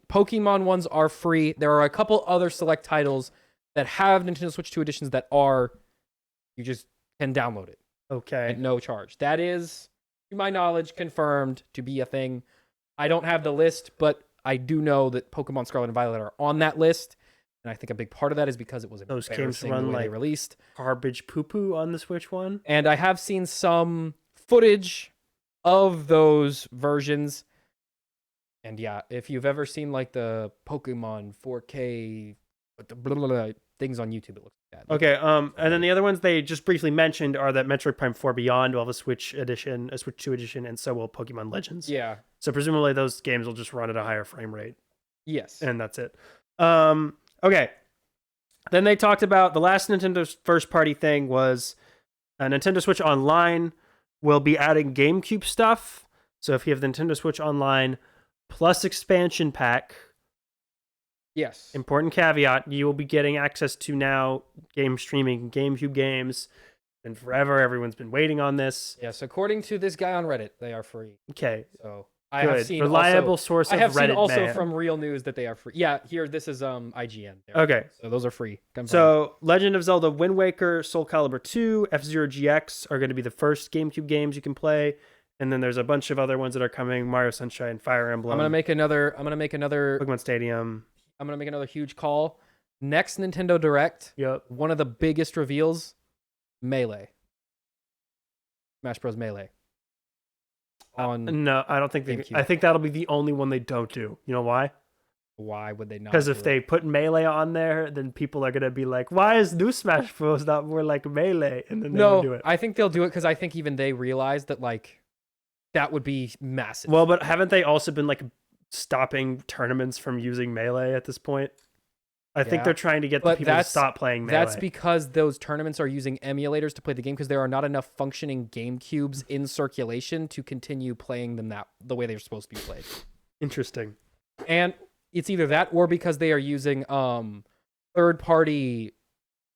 S1: Pokemon ones are free. There are a couple other select titles that have Nintendo Switch 2 editions that are, you just can download it.
S2: Okay.
S1: At no charge. That is, to my knowledge, confirmed to be a thing. I don't have the list, but I do know that Pokemon Scarlet and Violet are on that list. And I think a big part of that is because it was
S2: Those games
S1: embarrassing
S2: run
S1: the way
S2: like
S1: they released.
S2: Garbage poo-poo on the Switch one.
S1: And I have seen some footage of those versions. And yeah, if you've ever seen like the Pokemon 4K, things on YouTube, it looks like that.
S2: Okay, and then the other ones they just briefly mentioned are that Metroid Prime 4 Beyond will have a Switch edition, a Switch 2 edition, and so will Pokemon Legends.
S1: Yeah.
S2: So presumably those games will just run at a higher frame rate.
S1: Yes.
S2: And that's it. Okay. Then they talked about the last Nintendo's first party thing was Nintendo Switch Online will be adding GameCube stuff. So if you have the Nintendo Switch Online plus expansion pack,
S1: yes,
S2: important caveat, you will be getting access to now game streaming, GameCube games, and forever. Everyone's been waiting on this.
S1: Yes, according to this guy on Reddit, they are free.
S2: Okay.
S1: So
S2: I have seen reliable source of Reddit. I have seen
S1: also from real news that they are free. Yeah, here this is IGN. There.
S2: Okay,
S1: so those are free.
S2: So Legend of Zelda: Wind Waker, Soul Calibur 2, F-Zero GX are going to be the first GameCube games you can play, and then there's a bunch of other ones that are coming: Mario Sunshine, Fire Emblem.
S1: I'm gonna make another
S2: Pokemon Stadium.
S1: I'm gonna make another huge call. Next Nintendo Direct.
S2: Yep.
S1: One of the biggest reveals: Melee. Smash Bros. Melee.
S2: No, I don't think I think that'll be the only one they don't do. You know why?
S1: Why would they not?
S2: Because if they put Melee on there, then people are gonna be like, "Why is New Smash Bros. Not more like Melee?" And then they would do it.
S1: I think they'll do it because I think even they realize that like that would be massive.
S2: Well, but haven't they also been like stopping tournaments from using Melee at this point? I think they're trying to get the people to stop playing Melee.
S1: That's because those tournaments are using emulators to play the game because there are not enough functioning GameCubes in circulation to continue playing them the way they're supposed to be played.
S2: Interesting.
S1: And it's either that or because they are using third-party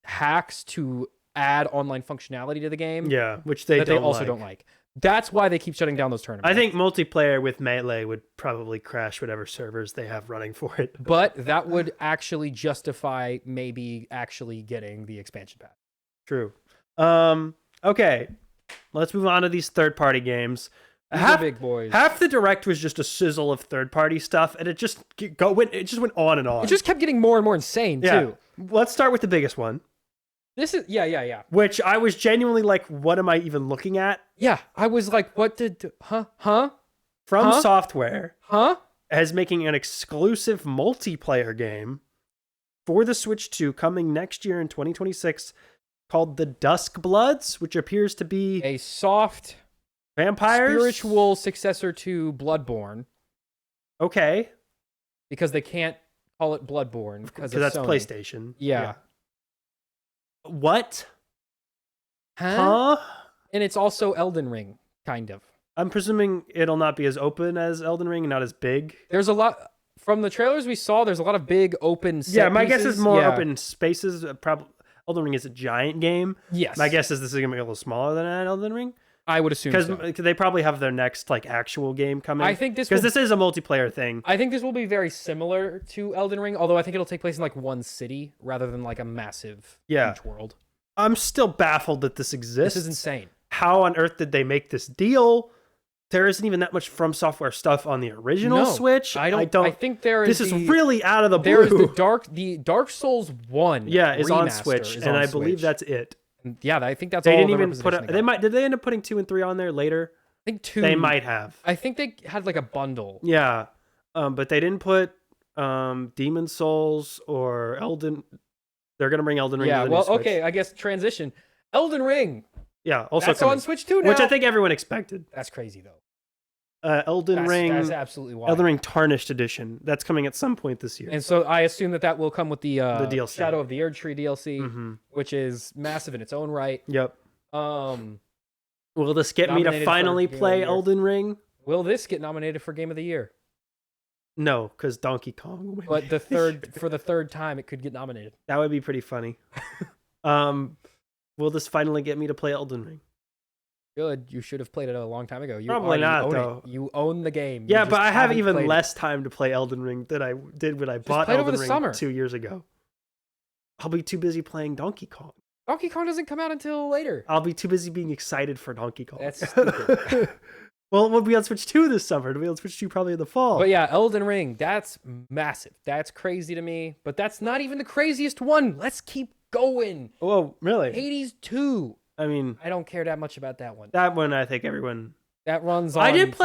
S1: hacks to add online functionality to the game.
S2: Yeah, which they
S1: also don't like. That's why they keep shutting down those tournaments.
S2: I think multiplayer with Melee would probably crash whatever servers they have running for it.
S1: But that would actually justify maybe actually getting the expansion pack.
S2: True. Okay. Let's move on to these third-party games.
S1: These are big boys.
S2: Half the Direct was just a sizzle of third-party stuff, and it just went on and on.
S1: It just kept getting more and more insane, too.
S2: Let's start with the biggest one.
S1: This is yeah.
S2: Which I was genuinely like, what am I even looking at?
S1: Yeah, I was like, what did
S2: From Software
S1: as
S2: making an exclusive multiplayer game for the Switch 2 coming next year in 2026 called The Dusk Bloods, which appears to be
S1: a soft
S2: vampires
S1: spiritual successor to Bloodborne.
S2: Okay.
S1: Because they can't call it Bloodborne because
S2: that's
S1: Sony.
S2: PlayStation.
S1: Yeah.
S2: What?
S1: Huh? And it's also Elden Ring, kind of.
S2: I'm presuming it'll not be as open as Elden Ring and not as big.
S1: There's a lot from the trailers we saw. There's a lot of big open set
S2: Yeah, my
S1: pieces.
S2: guess is more open spaces. Probably Elden Ring is a giant game.
S1: Yes.
S2: My guess is this is gonna be a little smaller than Elden Ring.
S1: I would assume so.
S2: Because they probably have their next like actual game coming.
S1: I think this
S2: is a multiplayer thing.
S1: I think this will be very similar to Elden Ring, although I think it'll take place in like one city rather than like a massive huge world.
S2: I'm still baffled that this exists.
S1: This is insane.
S2: How on earth did they make this deal? There isn't even that much From Software stuff on the original Switch.
S1: I think there is.
S2: This is really out of the blue.
S1: There is the Dark Souls 1.
S2: Yeah, is on Switch, and I believe that's it.
S1: Yeah, I think that's
S2: they
S1: all.
S2: Didn't even put. Did they end up putting 2 and 3 on there later?
S1: I think 2.
S2: They might have.
S1: I think they had like a bundle.
S2: Yeah, but they didn't put Demon Souls or Elden. They're gonna bring Elden Ring.
S1: Yeah,
S2: to the new Switch.
S1: Okay, I guess transition. Elden Ring.
S2: Yeah, also
S1: that's on Switch 2 now,
S2: which I think everyone expected.
S1: That's crazy though.
S2: Elden Ring.
S1: That's absolutely wild.
S2: Elden Ring Tarnished Edition. That's coming at some point this year.
S1: And so I assume that will come with the
S2: DLC.
S1: Shadow of the Erdtree DLC, which is massive in its own right.
S2: Yep. Will this get me to finally play Elden Ring?
S1: Will this get nominated for Game of the Year?
S2: No, because Donkey Kong will win.
S1: But for the third time, it could get nominated.
S2: That would be pretty funny. Will this finally get me to play Elden Ring?
S1: Good. You should have played it a long time ago.
S2: Probably not, though.
S1: You own the game.
S2: Yeah, but I have even less time to play Elden Ring than I did when I bought Elden Ring 2 years ago. I'll be too busy playing Donkey Kong.
S1: Donkey Kong doesn't come out until later.
S2: I'll be too busy being excited for Donkey Kong.
S1: That's stupid.
S2: Well, we'll be on Switch 2 this summer. We'll be on Switch 2 probably in the fall.
S1: But yeah, Elden Ring, that's massive. That's crazy to me. But that's not even the craziest one. Let's keep going.
S2: Oh, really?
S1: Hades 2.
S2: I mean,
S1: I don't care that much about that one.
S2: That one, I think everyone.
S1: That runs on.
S2: I didn't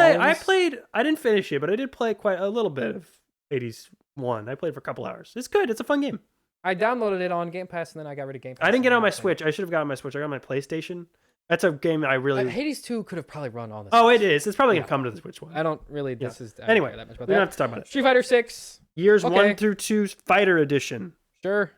S2: finish it, but I did play quite a little bit of Hades 1. I played for a couple hours. It's good. It's a fun game.
S1: I downloaded it on Game Pass, and then I got rid of Game Pass.
S2: I didn't get it on my Switch. I should have gotten my Switch. I got on my PlayStation. That's a game I really...
S1: Hades 2 could have probably run on the
S2: Oh,
S1: Switch.
S2: it is. It's probably going to come to the Switch one.
S1: I don't really... This is...
S2: Anyway,
S1: that much about
S2: we don't
S1: that.
S2: have to talk about it.
S1: Street Fighter 6.
S2: Years 1 through 2 Fighter Edition.
S1: Sure.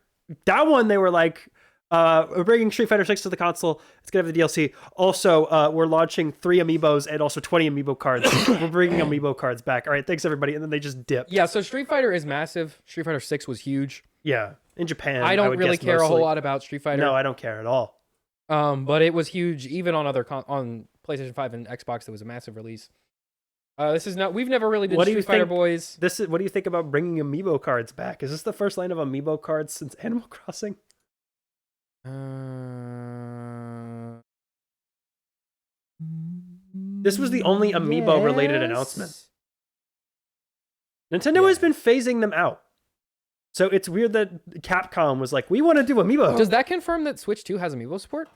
S2: That one, they were like, we're bringing Street Fighter 6 to the console. It's going to have the DLC. Also, we're launching 3 amiibos and also 20 amiibo cards. We're bringing amiibo cards back. All right, thanks, everybody. And then they just dipped.
S1: Yeah, so Street Fighter is massive. Street Fighter 6 was huge.
S2: Yeah, in Japan.
S1: I don't really care
S2: mostly.
S1: a whole lot about Street Fighter.
S2: No, I don't care at all.
S1: But it was huge, even on on PlayStation 5 and Xbox. It was a massive release. This is not. We've never really been Street Fighter boys.
S2: What do you think about bringing amiibo cards back? Is this the first line of amiibo cards since Animal Crossing? This was the only amiibo related announcement. Nintendo has been phasing them out. So it's weird that Capcom was like, we want to do amiibo.
S1: Does that confirm that Switch 2 has amiibo support?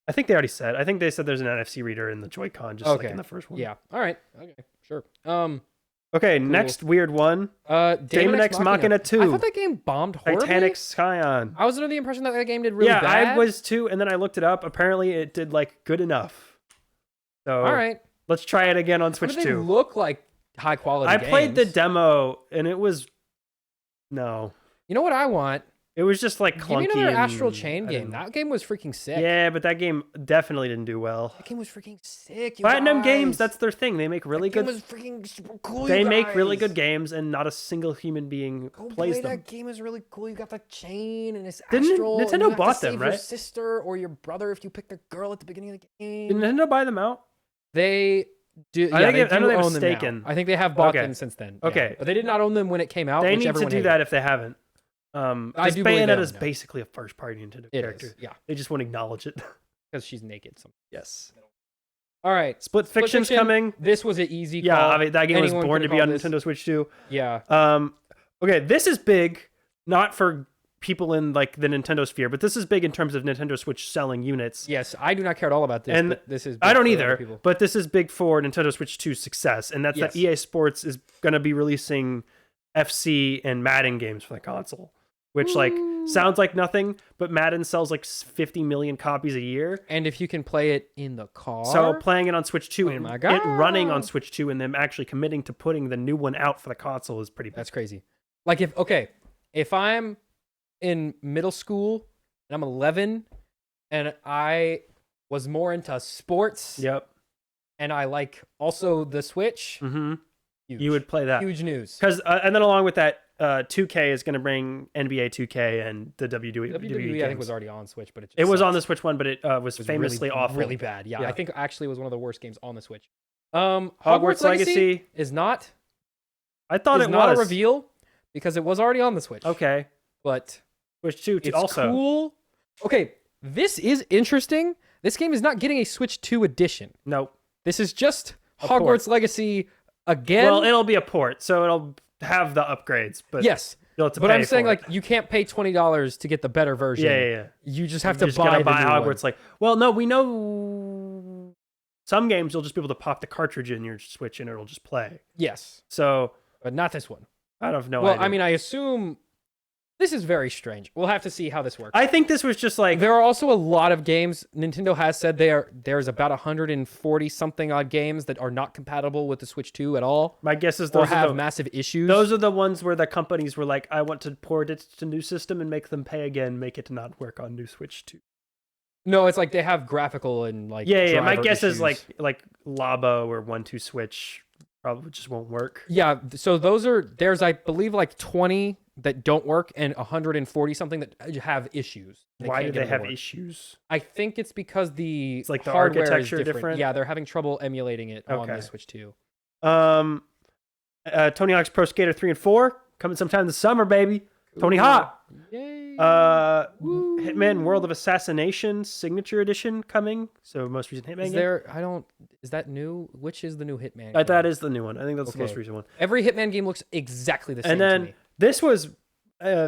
S2: I think they already said. I think they said there's an NFC reader in the Joy-Con, just like in the first one.
S1: Yeah. All right. Okay. Sure.
S2: Okay.
S1: Cool.
S2: Next weird one.
S1: Daemon X Machina
S2: 2.
S1: I thought that game bombed horribly.
S2: Titanic Scion.
S1: I was under the impression that game did really bad.
S2: Yeah, I was too, and then I looked it up. Apparently, it did like good enough. So
S1: all right,
S2: let's try it again on Switch 2.
S1: They look like high quality.
S2: I played the demo, and it was no.
S1: You know what I want?
S2: It was just like clunky.
S1: Give me another Astral Chain game. That game was freaking sick.
S2: Yeah, but that game definitely didn't do well.
S1: That game was freaking sick.
S2: Platinum Games, that's their thing. They make really good.
S1: That game was freaking super cool.
S2: They make really good games, and not a single human being plays them.
S1: That game is really cool. You got the chain, and it's
S2: Didn't
S1: Astral.
S2: Nintendo
S1: and
S2: bought them, right?
S1: Your sister or your brother if you pick the girl at the beginning of the game.
S2: Did Nintendo buy them out?
S1: They do.
S2: I
S1: know
S2: they have
S1: own them
S2: Staken.
S1: now. I think they have bought them since then.
S2: Okay,
S1: yeah. But they did not own them when it came out.
S2: They need to do that if they haven't.
S1: I do
S2: Bayonetta is basically a first-party Nintendo character.
S1: Yeah,
S2: they just won't acknowledge it
S1: because she's naked.
S2: Yes.
S1: All right,
S2: Split Fiction's coming.
S1: This was an easy call.
S2: Yeah, I mean, that game was born to be on Nintendo Switch 2.
S1: Yeah.
S2: Okay, this is big, not for people in like the Nintendo sphere, but this is big in terms of Nintendo Switch selling units.
S1: Yes, I do not care at all about this.
S2: And
S1: but this is.
S2: I don't either. But this is big for Nintendo Switch 2's success, and that's that EA Sports is going to be releasing FC and Madden games for the console. Which like sounds like nothing, but Madden sells like 50 million copies a year.
S1: And if you can play it in the car,
S2: so playing it on Switch 2 and it running on Switch 2 and them actually committing to putting the new one out for the console is pretty big.
S1: That's crazy. Like if I'm in middle school and I'm 11 and I was more into sports, and I like also the Switch,
S2: you would play that.
S1: Huge news.
S2: Because and then along with that. 2K is going to bring NBA 2K and the WWE.
S1: WWE I think was already on Switch, but
S2: it was on the Switch one, but it was famously awful,
S1: really bad. Yeah, I think actually it was one of the worst games on the Switch.
S2: Hogwarts Legacy
S1: is not.
S2: I thought it was
S1: not a reveal because it was already on the Switch.
S2: Okay,
S1: but
S2: Switch 2
S1: it's
S2: also
S1: cool. Okay, this is interesting. This game is not getting a Switch 2 edition.
S2: No,
S1: this is just Hogwarts Legacy again.
S2: Well, it'll be a port, so it'll have the upgrades, but
S1: yes, but I'm saying like you can't pay $20 to get the better version.
S2: Yeah.
S1: You just have to buy
S2: Hogwarts. Like, well, no, we know some games you'll just be able to pop the cartridge in your Switch and it'll just play.
S1: Yes.
S2: So,
S1: but not this one.
S2: I don't know.
S1: Well, I mean, I assume this is very strange. We'll have to see how this works.
S2: I think this was just like
S1: there are also a lot of games. Nintendo has said there's about 140 something odd games that are not compatible with the Switch 2 at all.
S2: My guess is those
S1: have massive issues.
S2: Those are the ones where the companies were like, I want to port it to new system and make them pay again, make it not work on new Switch 2.
S1: No, it's like they have graphical and like
S2: yeah. My guess
S1: issues.
S2: is like Labo or 1-2 Switch probably just won't work.
S1: Yeah, so there's I believe like 20 that don't work and 140 something that have issues.
S2: Why do they have issues?
S1: I think it's because the
S2: hardware architecture
S1: is different. Yeah, they're having trouble emulating it on the Switch 2.
S2: Tony Hawk's Pro Skater 3 and 4 coming sometime this summer, baby. Ooh. Tony Hawk.
S1: Yay.
S2: Hitman World of Assassination Signature Edition coming. So most recent Hitman game.
S1: Is that new? Which is the new Hitman
S2: game? That is the new one. I think that's the most recent one.
S1: Every Hitman game looks exactly the same
S2: and then,
S1: to me.
S2: This was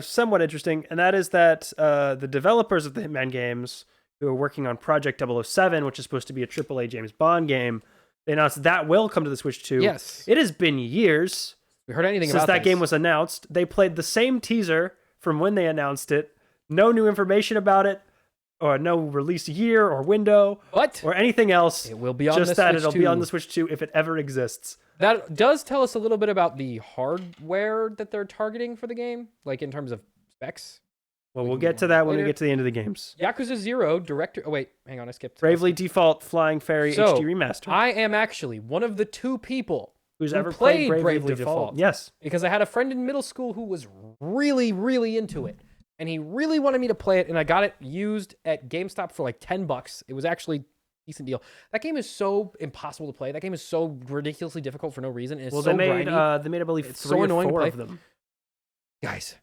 S2: somewhat interesting, and that is that the developers of the Hitman games who are working on Project 007, which is supposed to be a AAA James Bond game, they announced that will come to the Switch 2.
S1: Yes.
S2: It has been years
S1: we heard anything
S2: since
S1: about
S2: that game was announced. They played the same teaser from when they announced it. No new information about it, or no release year or window, or anything else.
S1: It will be on
S2: just
S1: the
S2: that
S1: Switch
S2: it'll
S1: 2.
S2: be on the Switch 2 if it ever exists.
S1: That does tell us a little bit about the hardware that they're targeting for the game, like in terms of specs.
S2: Well, we'll get to that when we get to the end of the games.
S1: Yakuza 0 director. Oh wait, hang on, I skipped.
S2: Bravely Default Flying Fairy HD Remaster.
S1: I am actually one of the 2 people
S2: who's
S1: who
S2: ever
S1: played
S2: Bravely Default. Yes,
S1: because I had a friend in middle school who was really, really into it, and he really wanted me to play it, and I got it used at GameStop for like $10. It was actually a decent deal. That game is so impossible to play. That game is so ridiculously difficult for no reason. And it's so grindy.
S2: They made I believe
S1: It's
S2: 3 or 4 of them.
S1: Guys,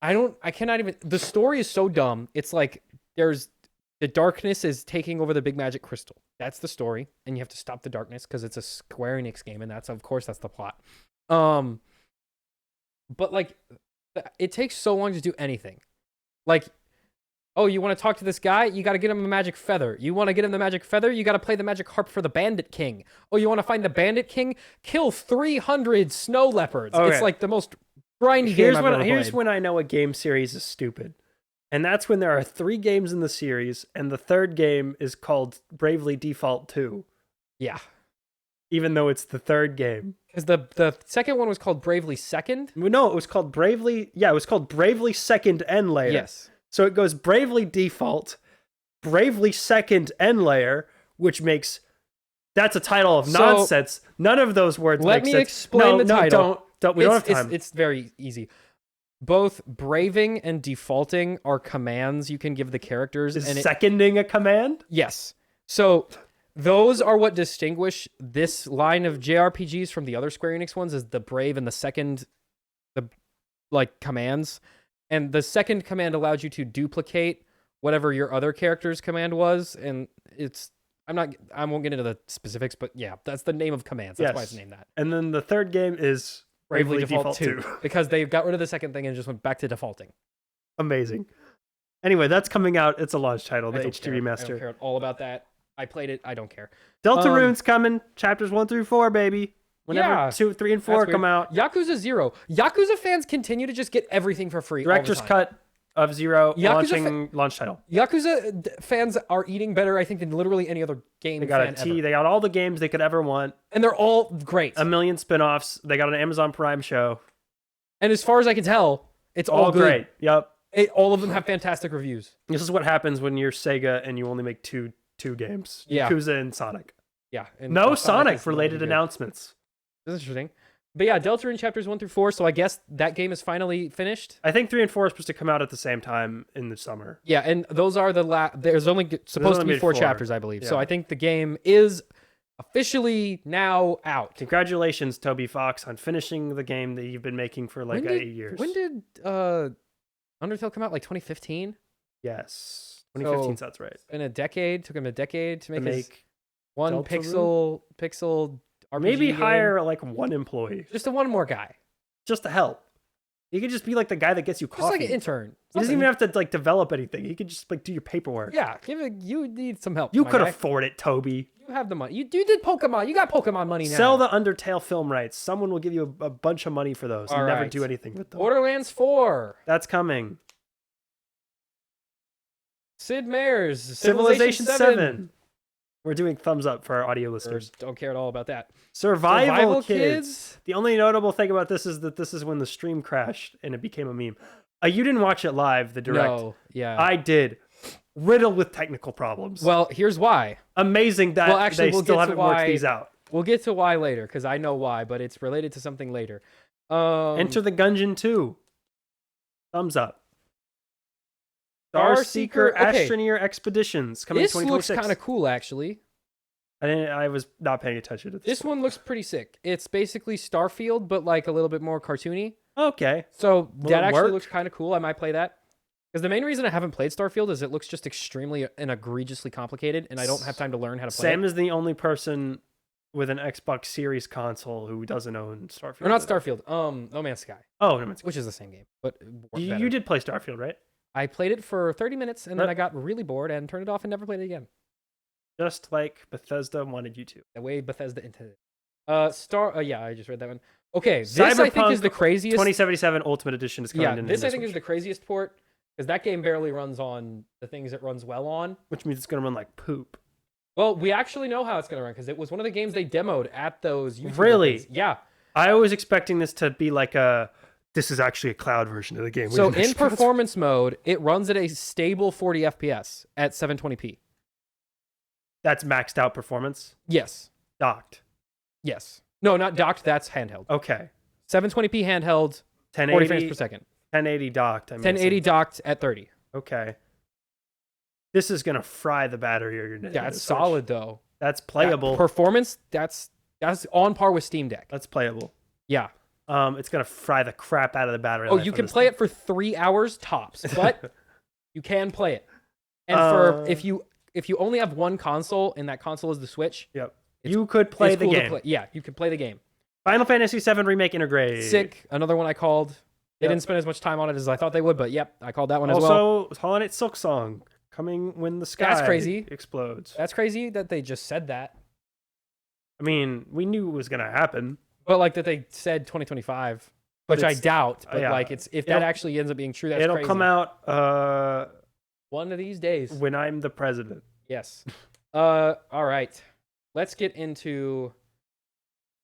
S1: I cannot even. The story is so dumb. It's like the darkness is taking over the big magic crystal. That's the story, and you have to stop the darkness because it's a Square Enix game, and that's the plot. But like, it takes so long to do anything. Like, oh, you want to talk to this guy? You got to get him a magic feather. You want to get him the magic feather? You got to play the magic harp for the Bandit King. Oh, you want to find the Bandit King? Kill 300 snow leopards. Okay. It's like the most grindy game I've ever played.
S2: Here's when I know a game series is stupid. And that's when there are 3 games in the series, and the 3rd game is called Bravely Default 2.
S1: Yeah.
S2: Even though it's the 3rd game.
S1: Because the second one was called Bravely Second?
S2: No, it was called Bravely... Yeah, it was called Bravely Second End Layer.
S1: Yes.
S2: So it goes Bravely Default, Bravely Second End Layer, which makes... That's a title of nonsense. None of those words make sense.
S1: Let me explain the title.
S2: We don't have time.
S1: It's very easy. Both braving and defaulting are commands you can give the characters.
S2: Is seconding a command?
S1: Yes. So those are what distinguish this line of JRPGs from the other Square Enix ones, is the brave and the second, commands. And the second command allowed you to duplicate whatever your other character's command was. And I won't get into the specifics, but yeah, that's the name of commands. That's why it's named that.
S2: And then the 3rd game is
S1: Bravely Default 2. Because they got rid of the second thing and just went back to defaulting.
S2: Amazing. Anyway, that's coming out. It's a launch title, the HD Remaster.
S1: I don't care all about that. I played it. I don't care.
S2: Deltarune's coming. Chapters 1 through 4, baby. Whenever 2, 3, and 4 come out.
S1: Yakuza 0. Yakuza fans continue to just get everything for free.
S2: Director's cut of 0 launching launch title.
S1: Yakuza fans are eating better, I think, than literally any other game.
S2: They got ever. They got all the games they could ever want.
S1: And they're all great.
S2: A million spin-offs. They got an Amazon Prime show.
S1: And as far as I can tell, it's all good.
S2: Great. Yep.
S1: All of them have fantastic reviews.
S2: This is what happens when you're Sega and you only make two games.
S1: Yeah.
S2: Yakuza and Sonic.
S1: Yeah. And
S2: no Sonic-related announcements.
S1: That's interesting. But yeah, Deltarune chapters 1 through 4. So I guess that game is finally finished.
S2: I think 3 and 4 are supposed to come out at the same time in the summer.
S1: Yeah, and those are there's only supposed to be 4 chapters, I believe. Yeah. So I think the game is officially now out.
S2: Congratulations, Toby Fox, on finishing the game that you've been making for 8 years.
S1: When did Undertale come out? Like 2015?
S2: Yes. 2015 sounds right.
S1: In a decade, took him a decade to make one pixel RPG
S2: maybe
S1: game.
S2: Hire one employee.
S1: Just one more guy.
S2: Just to help. He could just be the guy that gets you coffee.
S1: Just like an intern.
S2: He doesn't even have to develop anything. He could just do your paperwork.
S1: Yeah, you need some help.
S2: You could afford it, Toby.
S1: You have the money. You did Pokemon. You got Pokemon money now.
S2: Sell the Undertale film rights. Someone will give you a bunch of money for those and never do anything with them.
S1: Borderlands 4.
S2: That's coming.
S1: Sid Meier's
S2: Civilization 7. We're doing thumbs up for our audio listeners.
S1: Don't care at all about that.
S2: Survival Kids. The only notable thing about this is that this is when the stream crashed and it became a meme. You didn't watch it live, the direct.
S1: No, yeah.
S2: I did. Riddled with technical problems.
S1: Well, here's why.
S2: Amazing that they still haven't worked these out.
S1: We'll get to why later, because I know why, but it's related to something later.
S2: Enter the Gungeon 2. Thumbs up. Starseeker Astroneer Expeditions coming in 2026.
S1: This looks kind of cool, actually.
S2: I was not paying attention to this.
S1: This one looks pretty sick. It's basically Starfield, but a little bit more cartoony.
S2: Okay.
S1: So that actually looks kind of cool. I might play that. Because the main reason I haven't played Starfield is it looks just extremely and egregiously complicated, and I don't have time to learn how to play
S2: Sam is the only person with an Xbox Series console who doesn't own Starfield.
S1: Or not Starfield. No Man's Sky.
S2: Oh, No Man's Sky.
S1: Which is the same game, but
S2: you did play Starfield, right?
S1: I played it for 30 minutes, and then I got really bored and turned it off and never played it again.
S2: Just like Bethesda wanted you to.
S1: The way Bethesda intended. Yeah, I just read that one. Okay, this I think is the craziest.
S2: 2077 Ultimate Edition is coming in.
S1: This I think is the craziest port because that game barely runs on the things it runs well on.
S2: Which means it's going to run like poop.
S1: Well, we actually know how it's going to run because it was one of the games they demoed at those YouTube
S2: Really?
S1: Events. Yeah.
S2: I was expecting this to be like this is actually a cloud version of the game.
S1: So in performance mode, it runs at a stable 40 FPS at 720p.
S2: That's maxed out performance?
S1: Yes.
S2: Docked?
S1: Yes. No, not docked. That's handheld.
S2: Okay.
S1: 720p handheld, 40 frames per second.
S2: 1080 docked.
S1: 1080 docked at 30.
S2: Okay. This is going to fry the battery of your Nintendo
S1: Yeah, it's
S2: Switch.
S1: solid, though.
S2: That's playable.
S1: Performance, that's on par with Steam Deck.
S2: That's playable.
S1: Yeah.
S2: It's going to fry the crap out of the battery.
S1: Oh, you can play it for 3 hours tops, but you can play it. And for if you only have one console and that console is the Switch,
S2: yep, you could play the game.
S1: Yeah, you can play the game.
S2: Final Fantasy VII Remake Intergrade.
S1: Sick. Another one I called. They didn't spend as much time on it as I thought they would, but yep, I called that one as well.
S2: Also, Hollow Knight Silk Song coming when the sky explodes.
S1: That's crazy that they just said that.
S2: I mean, we knew it was going to happen.
S1: But like that they said 2025, which I doubt. But like if that actually ends up being true, that's crazy.
S2: It'll come out
S1: one of these days.
S2: When I'm the president.
S1: Yes. All right. Let's get into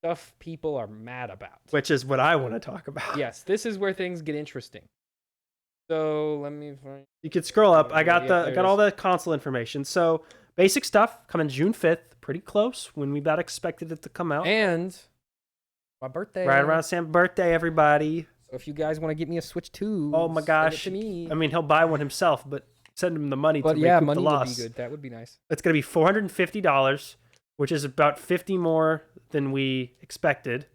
S1: stuff people are mad about.
S2: Which is what I want to talk about.
S1: Yes, this is where things get interesting. So let me find.
S2: You can scroll up. I got all the console information. So basic stuff coming June 5th. Pretty close when we about expected it to come out.
S1: And my birthday.
S2: Right around Sam's birthday, everybody.
S1: So if you guys want to get me a Switch 2,
S2: oh my gosh.
S1: send it to me.
S2: I mean, he'll buy one himself, but send him the money to recoup the loss.
S1: Money would be good. That would be nice.
S2: It's going to be $450, which is about 50 more than we expected.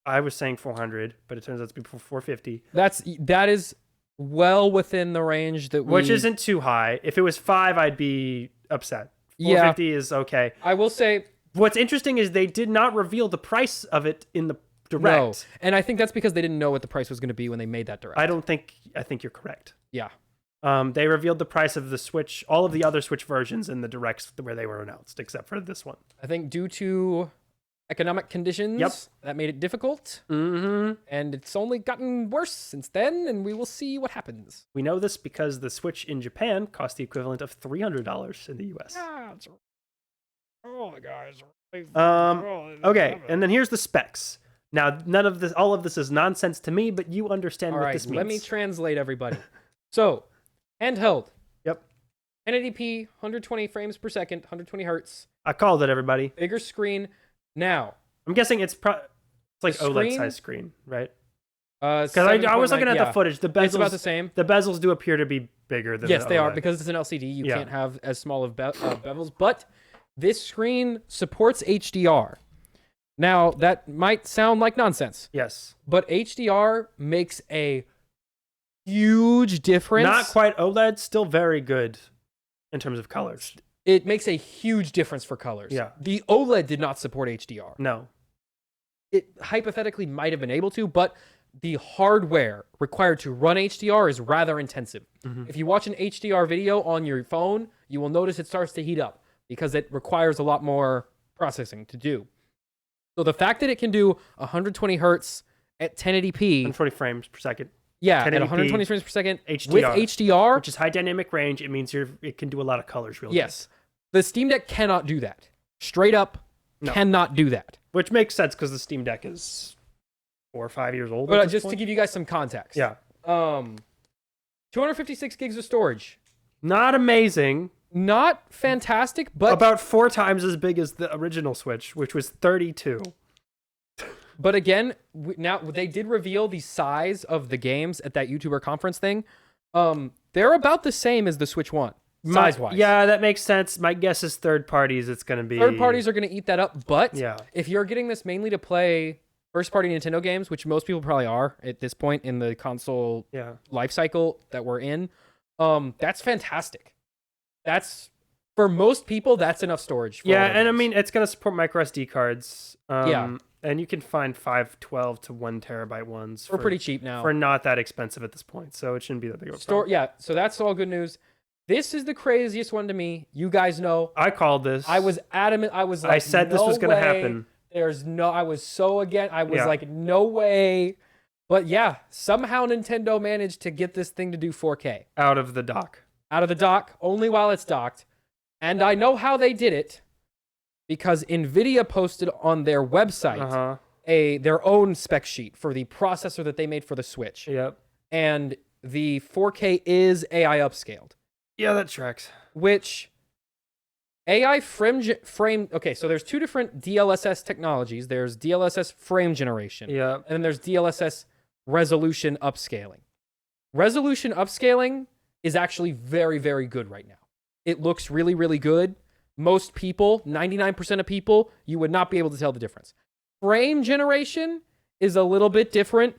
S2: I was saying 400, but it turns out to be 450.
S1: That is well within the range that we...
S2: Which isn't too high. If it was 5, I'd be upset. 450 is okay.
S1: I will say...
S2: What's interesting is they did not reveal the price of it in the direct.
S1: No, and I think that's because they didn't know what the price was going to be when they made that direct.
S2: I think you're correct.
S1: Yeah.
S2: They revealed the price of the Switch, all of the other Switch versions in the directs where they were announced, except for this one.
S1: I think due to economic conditions, that made it difficult.
S2: Mm-hmm.
S1: And it's only gotten worse since then, and we will see what happens.
S2: We know this because the Switch in Japan cost the equivalent of $300 in the US.
S1: Yeah, oh, the guys.
S2: Okay, and then here's the specs. Now, all of this is nonsense to me, but you understand what this means.
S1: Let me translate, everybody. So, handheld.
S2: Yep.
S1: 1080p, 120 frames per second, 120 hertz.
S2: I called it, everybody.
S1: Bigger screen. Now,
S2: I'm guessing it's like OLED size screen, right?
S1: Because
S2: I was looking at the footage. The bezels,
S1: it's about the same.
S2: The bezels do appear to be bigger than
S1: yes, they are, because it's an LCD. You can't have as small of bevels, but this screen supports HDR. Now, that might sound like nonsense.
S2: Yes.
S1: But HDR makes a huge difference.
S2: Not quite OLED, still very good in terms of colors.
S1: It makes a huge difference for colors.
S2: Yeah.
S1: The OLED did not support HDR.
S2: No.
S1: It hypothetically might have been able to, but the hardware required to run HDR is rather intensive. Mm-hmm. If you watch an HDR video on your phone, you will notice it starts to heat up because it requires a lot more processing to do. So the fact that it can do 120 hertz at 1080p,
S2: 120 frames per second.
S1: Yeah, at 120 frames per second
S2: HDR,
S1: with HDR,
S2: which is high dynamic range. It means it can do a lot of colors really.
S1: Yes. The Steam Deck cannot do that. Straight up, cannot do that.
S2: Which makes sense because the Steam Deck is 4 or 5 years old.
S1: But just to give you guys some context.
S2: Yeah.
S1: 256 gigs of storage.
S2: Not amazing.
S1: Not fantastic, but
S2: about 4 times as big as the original Switch, which was 32.
S1: But again, now they did reveal the size of the games at that YouTuber conference thing. They're about the same as the Switch 1, size-wise.
S2: Yeah, that makes sense. My guess is third parties, it's going to be...
S1: Third parties are going to eat that up, but if you're getting this mainly to play first-party Nintendo games, which most people probably are at this point in the console life cycle that we're in, that's fantastic. That's... For most people, that's enough storage.
S2: Yeah, and I mean, it's going to support micro SD cards. And you can find 512 to 1 terabyte ones
S1: for pretty cheap now.
S2: For not that expensive at this point, so it shouldn't be that big of a problem.
S1: Yeah, so that's all good news. This is the craziest one to me. You guys know.
S2: I called this.
S1: I was adamant. I was like,
S2: I said this was going to happen.
S1: I was so again. I was like, no way. But yeah, somehow Nintendo managed to get this thing to do 4K.
S2: Out of the dock.
S1: Out of the dock, only while it's docked. And I know how they did it because NVIDIA posted on their website their own spec sheet for the processor that they made for the Switch.
S2: Yep.
S1: And the 4K is AI upscaled.
S2: Yeah, that tracks.
S1: Which AI frame. Okay, so there's two different DLSS technologies. There's DLSS frame generation.
S2: Yeah.
S1: And then there's DLSS resolution upscaling. Resolution upscaling is actually very, very good right now. It looks really, really good. Most people, 99% of people, you would not be able to tell the difference. Frame generation is a little bit different.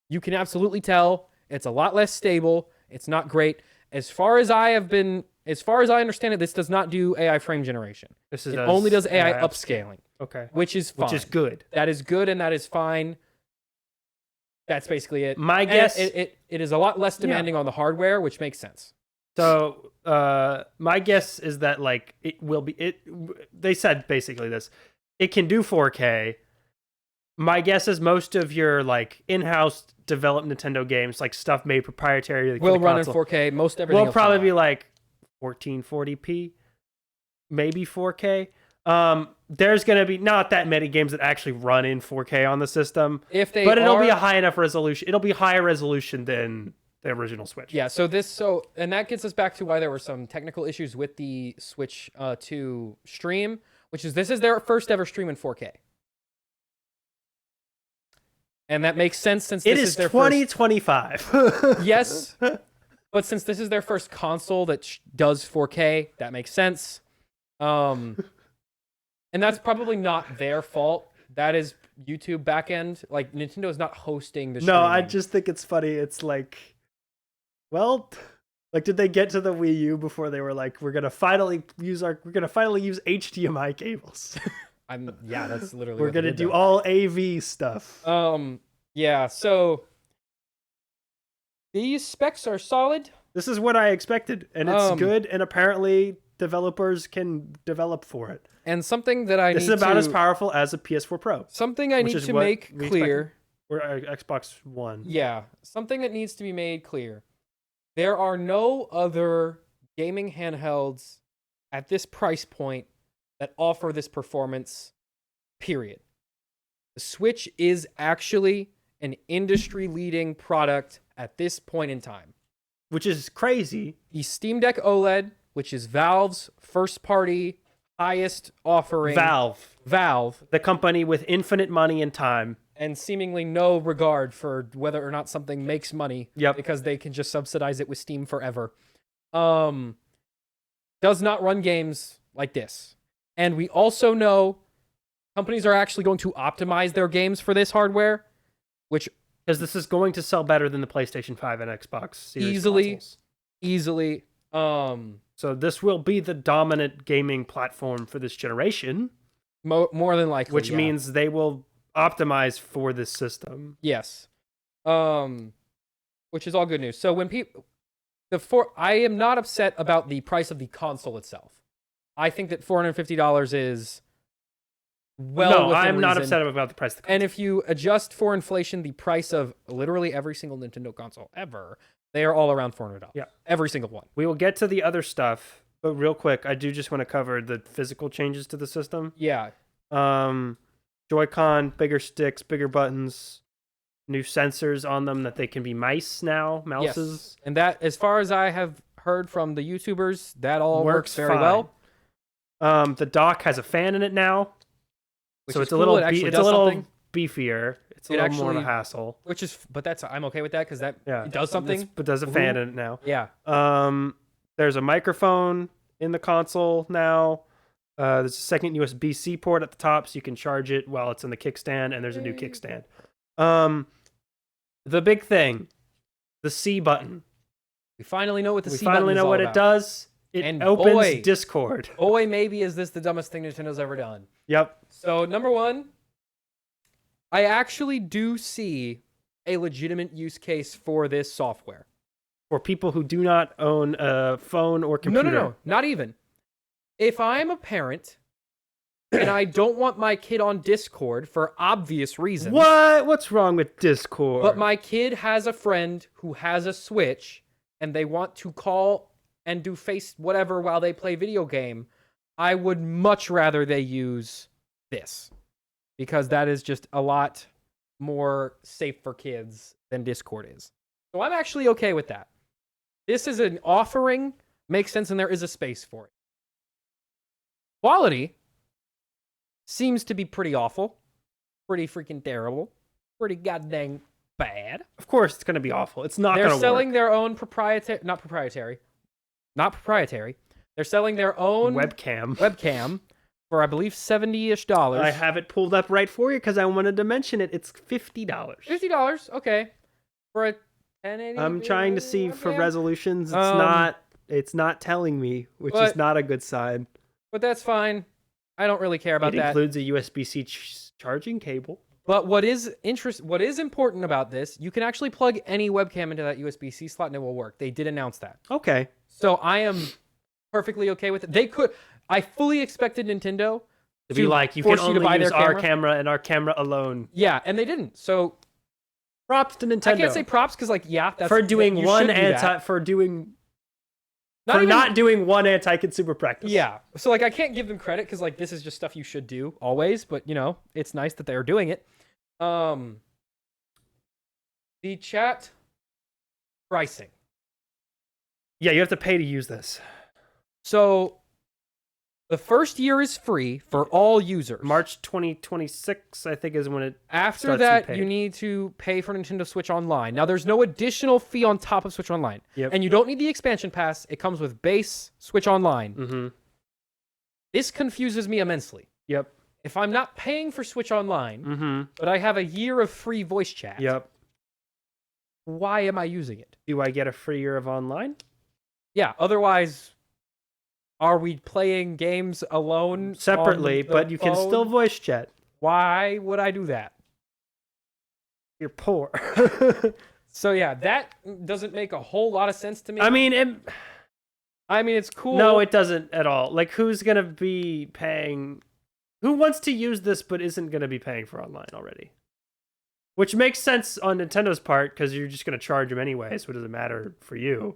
S1: You can absolutely tell. It's a lot less stable. It's not great. As far as I understand it, this does not do AI frame generation. It only does AI upscaling.
S2: Okay.
S1: Which is fine.
S2: Which is good.
S1: That is good and that is fine. That's basically it.
S2: My guess...
S1: It is a lot less demanding on the hardware, which makes sense.
S2: So, my guess is that, like, they said basically this. It can do 4K. My guess is most of your, like, in-house developed Nintendo games, like stuff made proprietary,
S1: will run in 4K. Most everything
S2: will probably be like 1440p, maybe 4K. There's going to be not that many games that actually run in 4K on the system. But it'll be a high enough resolution. It'll be higher resolution than the original Switch.
S1: Yeah, and that gets us back to why there were some technical issues with the Switch 2 stream, which is this is their first ever stream in 4K. And that makes sense since this is their
S2: 2025.
S1: Yes, but since this is their first console that does 4K, that makes sense. And that's probably not their fault. That is YouTube backend. Like, Nintendo is not hosting the stream.
S2: No, I just think it's funny. It's like, well, like, did they get to the Wii U before they were like, we're gonna finally use HDMI cables?
S1: That's literally
S2: we're gonna do all AV stuff.
S1: Yeah, so these specs are solid.
S2: This is what I expected, and it's good, and apparently developers can develop for it.
S1: And something that this
S2: is about as powerful as a PS4 Pro.
S1: Something I need to make clear.
S2: Or Xbox One.
S1: Yeah, something that needs to be made clear. There are no other gaming handhelds at this price point that offer this performance, period. The Switch is actually an industry-leading product at this point in time.
S2: Which is crazy.
S1: The Steam Deck OLED, which is Valve's first-party, highest offering. Valve.
S2: The company with infinite money and time.
S1: And seemingly no regard for whether or not something makes money.
S2: Yep.
S1: Because they can just subsidize it with Steam forever. Does not run games like this. And we also know companies are actually going to optimize their games for this hardware, which...
S2: Because this is going to sell better than the PlayStation 5 and Xbox Series
S1: Easily.
S2: So this will be the dominant gaming platform for this generation.
S1: More than likely,
S2: which means they will optimize for this system.
S1: Yes. Which is all good news. So when I am not upset about the price of the console itself. I think that $450 is
S2: No, I'm not upset about the price of the console.
S1: And if you adjust for inflation, the price of literally every single Nintendo console ever, they are all around $400.
S2: Yeah.
S1: Every single one.
S2: We will get to the other stuff, but real quick, I do just want to cover the physical changes to the system.
S1: Yeah.
S2: Joy-Con, bigger sticks, bigger buttons, new sensors on them that they can be mouses.
S1: Yes. And that, as far as I have heard from the YouTubers, that all works very well.
S2: The dock has a fan in it now. So it's
S1: cool.
S2: a little beefier. It's a little more of a hassle.
S1: But I'm okay with that because it does something.
S2: But there's a fan in it now.
S1: Yeah.
S2: There's a microphone in the console now. There's a second USB-C port at the top so you can charge it while it's in the kickstand, and there's a new kickstand. The big thing, the C button.
S1: We finally know what the C
S2: button is. We finally know what it does. It opens Discord.
S1: Maybe is this the dumbest thing Nintendo's ever done?
S2: Yep.
S1: So, number one, I actually do see a legitimate use case for this software.
S2: For people who do not own a phone or computer.
S1: No, not even. If I'm a parent and I don't want my kid on Discord for obvious reasons.
S2: What? What's wrong with Discord?
S1: But my kid has a friend who has a Switch, and they want to call and do face whatever while they play video game. I would much rather they use this, because that is just a lot more safe for kids than Discord is. So I'm actually okay with that. This is an offering, makes sense, and there is a space for it. Quality seems to be pretty awful, pretty freaking terrible, pretty goddamn bad.
S2: Of course, it's going to be awful. It's not going to work.
S1: They're selling their own not proprietary. They're selling their own webcam for, I believe, $70-ish.
S2: I have it pulled up right for you because I wanted to mention it. It's $50.
S1: $50, okay. For a 1080.
S2: I'm trying to see for resolutions. It's not telling me, which is not a good sign.
S1: But that's fine. I don't really care about that.
S2: It includes a USB-C charging cable.
S1: But what is important about this, you can actually plug any webcam into that USB-C slot and it will work. They did announce that.
S2: Okay.
S1: So I am perfectly okay with it. I fully expected Nintendo
S2: to be like, you can only use our camera and our camera alone.
S1: Yeah, and they didn't. So
S2: props to Nintendo.
S1: I can't say props because, like, yeah, that's
S2: for doing not doing one anti-consumer practice.
S1: Yeah. So, like, I can't give them credit because, like, this is just stuff you should do always. But, you know, it's nice that they're doing it. The chat pricing.
S2: Yeah, you have to pay to use this.
S1: So, the first year is free for all users.
S2: March 2026, I think, is when it
S1: After that, you need to pay for Nintendo Switch Online. Now, there's no additional fee on top of Switch Online.
S2: Yep.
S1: And you don't need the expansion pass. It comes with base Switch Online.
S2: Mm-hmm.
S1: This confuses me immensely.
S2: Yep.
S1: If I'm not paying for Switch Online, but I have a year of free voice chat, why am I using it?
S2: Do I get a free year of online?
S1: Yeah, otherwise, are we playing games alone?
S2: Separately, but you can still voice chat.
S1: Why would I do that?
S2: You're poor.
S1: So yeah, that doesn't make a whole lot of sense to me.
S2: I mean,
S1: it's cool.
S2: No, it doesn't at all. Like, who's going to be paying... Who wants to use this but isn't going to be paying for online already? Which makes sense on Nintendo's part, because you're just going to charge them anyway, so it doesn't matter for you.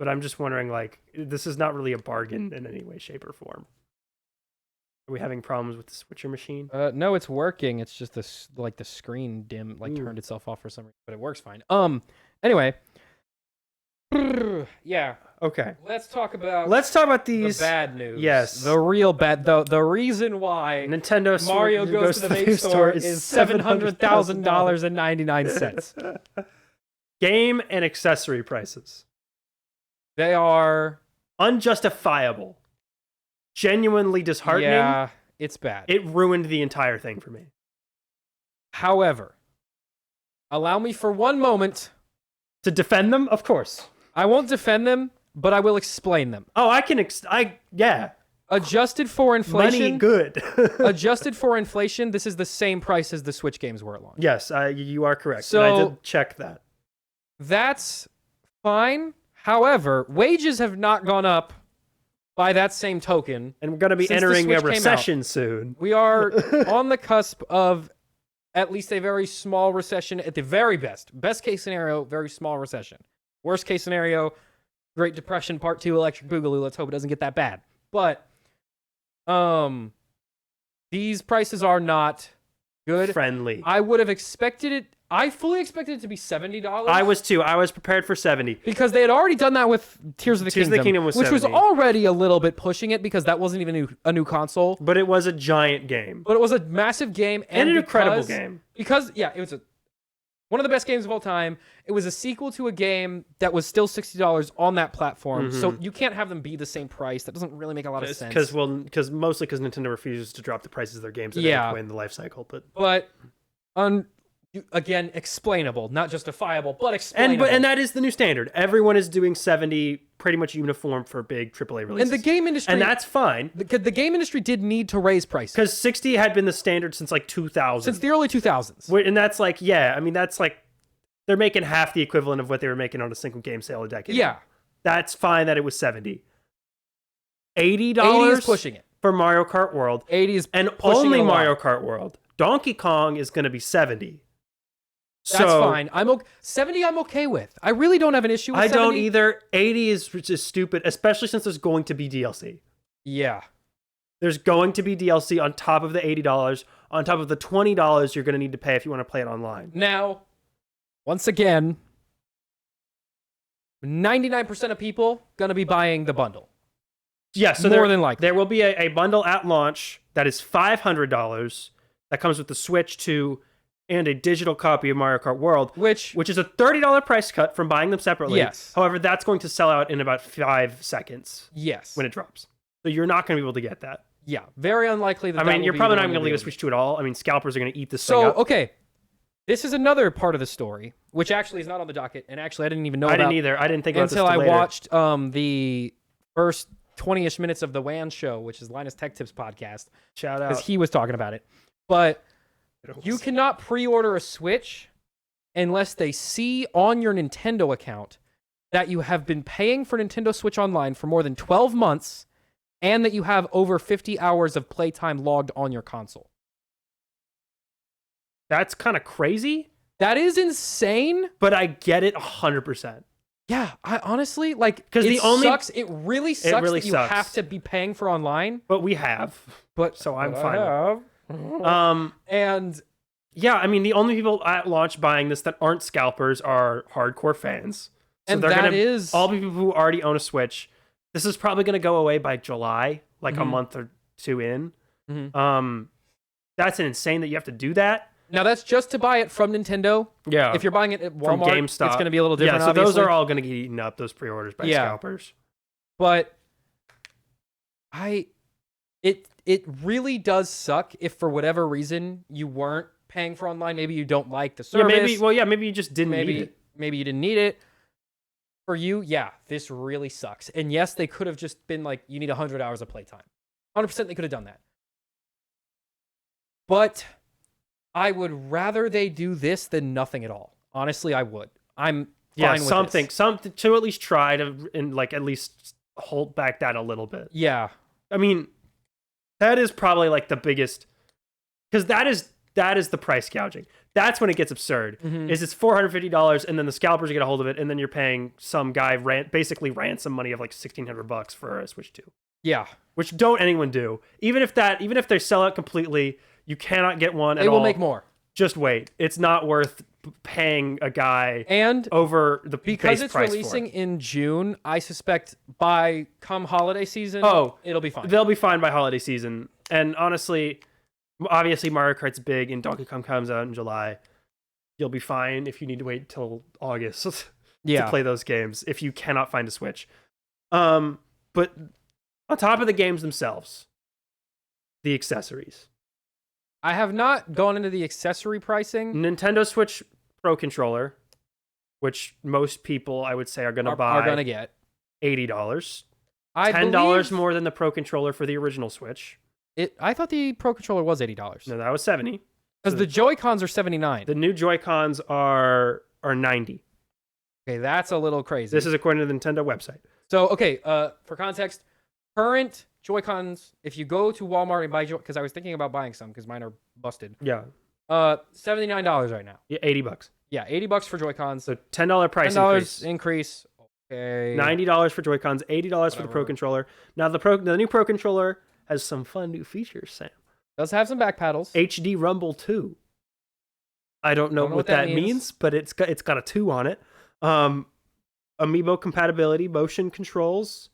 S2: But I'm just wondering, like, this is not really a bargain in any way, shape, or form. Are we having problems with the switcher machine?
S1: No, it's working. It's just the screen turned itself off for some reason, but it works fine. Anyway. Yeah.
S2: Okay.
S1: Let's talk about
S2: these
S1: the bad news.
S2: Yes.
S1: The real bad. The reason why
S2: Nintendo
S1: Mario goes to the vape store is $700,000.99.
S2: Game and accessory prices.
S1: They are
S2: unjustifiable. Genuinely disheartening.
S1: Yeah, it's bad.
S2: It ruined the entire thing for me.
S1: However, allow me for one moment
S2: to defend them, of course.
S1: I won't defend them, but I will explain them.
S2: Oh, yeah.
S1: Adjusted for inflation.
S2: Money good.
S1: Adjusted for inflation, this is the same price as the Switch games were at launch.
S2: Yes, you are correct.
S1: So
S2: and I did check that.
S1: That's fine. However, wages have not gone up by that same token.
S2: And we're going to be entering a recession soon.
S1: We are on the cusp of at least a very small recession at the very best. Best case scenario, very small recession. Worst case scenario, Great Depression Part 2 Electric Boogaloo. Let's hope it doesn't get that bad. But these prices are not good.
S2: Friendly.
S1: I would have expected it. I fully expected it to be $70.
S2: I was too. I was prepared for 70
S1: because they had already done that with Tears of the Kingdom,
S2: was
S1: which
S2: 70.
S1: was already a little bit pushing it because that wasn't even a new console.
S2: But it was a giant game.
S1: But it was a massive game
S2: and an incredible game.
S1: Because it was one of the best games of all time. It was a sequel to a game that was still $60 on that platform. Mm-hmm. So you can't have them be the same price. That doesn't really make a lot of sense.
S2: Mostly because Nintendo refuses to drop the prices of their games at any point in the life cycle. But
S1: again, explainable, not justifiable, but explainable.
S2: And that is the new standard. Everyone is doing 70, pretty much uniform for big AAA releases.
S1: And the game industry,
S2: and that's fine.
S1: The game industry did need to raise prices
S2: because 60 had been the standard since like 2000,
S1: since the early 2000s.
S2: And that's like, that's like they're making half the equivalent of what they were making on a single game sale a decade.
S1: Yeah,
S2: that's fine that it was $70. $80
S1: 80 is pushing it
S2: for Mario Kart World.
S1: 80 is
S2: and only Mario Kart World. Donkey Kong is going to be 70.
S1: That's fine. 70 I'm okay with. I really don't have an issue with 70.
S2: I don't either. 80 is just stupid, especially since there's going to be DLC.
S1: Yeah.
S2: There's going to be DLC on top of the $80, on top of the $20 you're going to need to pay if you want to play it online.
S1: Now, once again, 99% of people going to be buying the bundle.
S2: Yeah, so
S1: more than likely.
S2: There will be a bundle at launch that is $500 that comes with the Switch 2 and a digital copy of Mario Kart World, which is a $30 price cut from buying them separately.
S1: Yes.
S2: However, that's going to sell out in about 5 seconds.
S1: Yes.
S2: When it drops. So you're not going to be able to get that.
S1: Yeah, very unlikely that.
S2: I mean, you're probably not going to leave a Switch 2 at all. I mean, scalpers are going to eat this thing up.
S1: So, okay. This is another part of the story, which actually is not on the docket, and actually I didn't even know about.
S2: I didn't either. I didn't think about this
S1: until I
S2: later.
S1: watched the first 20-ish minutes of the WAN show, which is Linus Tech Tips podcast.
S2: Shout out.
S1: Because he was talking about it. But you cannot pre-order a Switch unless they see on your Nintendo account that you have been paying for Nintendo Switch Online for more than 12 months and that you have over 50 hours of playtime logged on your console.
S2: That's kind of crazy.
S1: That is insane.
S2: But I get it 100%.
S1: Yeah, I honestly, like,
S2: because
S1: it really sucks that you have to be paying for online.
S2: But we have. So I'm fine.
S1: And
S2: yeah, I mean, the only people at launch buying this that aren't scalpers are hardcore fans. So
S1: and
S2: they're
S1: that
S2: gonna,
S1: is
S2: all people who already own a Switch. This is probably going to go away by July, like a month or two in. That's insane that you have to do that.
S1: Now, that's just to buy it from Nintendo.
S2: Yeah.
S1: If you're buying it at Walmart,
S2: from GameStop,
S1: it's going to be a little different,
S2: yeah, so
S1: obviously.
S2: those are all going to get eaten up, those pre-orders by scalpers.
S1: But it really does suck if for whatever reason you weren't paying for online. Maybe you don't like the service.
S2: Maybe you just didn't need it.
S1: Maybe you didn't need it. For you, yeah, this really sucks. And yes, they could have just been like, you need 100 hours of playtime. 100% they could have done that. But I would rather they do this than nothing at all. Honestly, I would. I'm fine with
S2: something to at least try to and like at least hold back that a little bit.
S1: Yeah.
S2: I mean, that is probably like the biggest, because that is the price gouging. That's when it gets absurd. Is it's $450 and then the scalpers get a hold of it and then you're paying some guy basically ransom money of like $1,600 for a Switch 2.
S1: Yeah.
S2: Which don't anyone do. Even if they sell out completely, you cannot get one at all.
S1: They will make more.
S2: Just wait. It's not worth paying a guy
S1: and
S2: over the
S1: because
S2: base
S1: it's
S2: price
S1: releasing
S2: for it.
S1: In June. I suspect by come holiday season, it'll be fine.
S2: They'll be fine by holiday season. And honestly, obviously Mario Kart's big and Donkey Kong comes out in July. You'll be fine if you need to wait till August to play those games if you cannot find a Switch. But on top of the games themselves, the accessories.
S1: I have not gone into the accessory pricing.
S2: Nintendo Switch Pro Controller, which most people I would say are going to buy,
S1: are going to get
S2: $80. $10 more than the Pro Controller for the original Switch.
S1: I thought the Pro Controller was $80.
S2: No, that was $70.
S1: Because the Joy-Cons are $79.
S2: The new Joy-Cons are $90.
S1: Okay, that's a little crazy.
S2: This is according to the Nintendo website.
S1: So, okay, for context, current Joy-Cons, if you go to Walmart and buy because I was thinking about buying some because mine are busted.
S2: Yeah.
S1: $79 right now.
S2: Yeah, $80.
S1: Yeah, $80 for Joy-Cons.
S2: So $10 price
S1: increase. Okay.
S2: $90 for Joy-Cons, $80 for the Pro Controller. Now the new Pro Controller has some fun new features, Sam.
S1: Does have some back paddles.
S2: HD Rumble 2. I don't know what that means, but it's got a 2 on it. Amiibo compatibility, motion controls.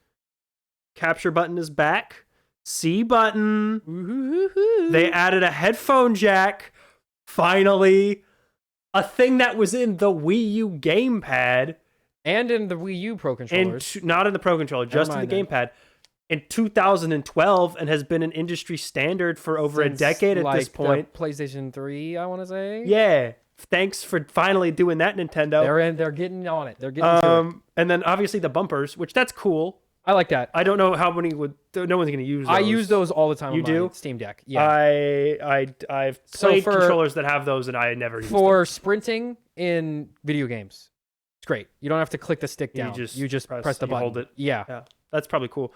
S2: Capture button is back. C button.
S1: Ooh-hoo-hoo-hoo.
S2: They added a headphone jack. Finally. A thing that was in the Wii U gamepad.
S1: And in the Wii U Pro Controllers.
S2: Not in the Pro Controller, just in the gamepad. In 2012 and has been an industry standard for over a decade at this point.
S1: PlayStation 3, I want to say.
S2: Yeah. Thanks for finally doing that, Nintendo.
S1: They're getting on it. They're getting to it.
S2: And then obviously the bumpers, which that's cool.
S1: I like that.
S2: I don't know how many no one's going to use those.
S1: I use those all the time.
S2: You do?
S1: Steam Deck. Yeah.
S2: I've played controllers that have those and I never used them.
S1: For sprinting in video games, it's great. You don't have to click the stick down. You just press the button.
S2: Hold it.
S1: Yeah.
S2: That's probably cool.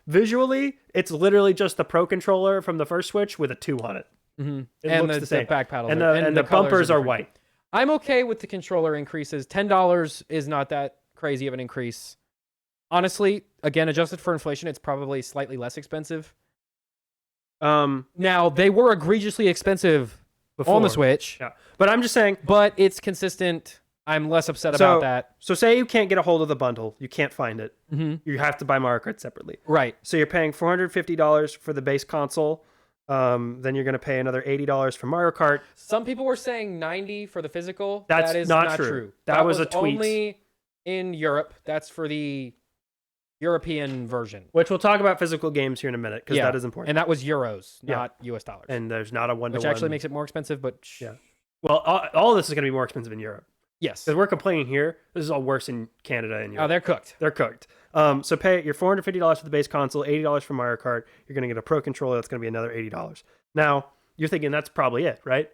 S2: Visually, it's literally just the Pro Controller from the first Switch with a 2 on it.
S1: Mm-hmm.
S2: It
S1: and
S2: looks the same.
S1: back paddles
S2: And the bumpers are white.
S1: I'm okay with the controller increases. $10 is not that crazy of an increase. Honestly, again, adjusted for inflation, it's probably slightly less expensive. Now, they were egregiously expensive before on the Switch.
S2: Yeah. But I'm just saying.
S1: But it's consistent. I'm less upset about that.
S2: So say you can't get a hold of the bundle. You can't find it.
S1: Mm-hmm.
S2: You have to buy Mario Kart separately.
S1: Right.
S2: So you're paying $450 for the base console. Then you're going to pay another $80 for Mario Kart.
S1: Some people were saying $90 for the physical.
S2: That
S1: is
S2: not true. That was a tweet.
S1: Only in Europe. That's for the European version.
S2: Which we'll talk about physical games here in a minute, because that is important.
S1: And that was euros, not US dollars.
S2: And there's not a one-to-one.
S1: Which actually makes it more expensive, but...
S2: Yeah. Well, all of this is going to be more expensive in Europe.
S1: Yes.
S2: Because we're complaining here. This is all worse in Canada and Europe.
S1: Oh, they're cooked.
S2: They're cooked. So pay your $450 for the base console, $80 for Mario Kart. You're going to get a Pro Controller. That's going to be another $80. Now, you're thinking that's probably it, right?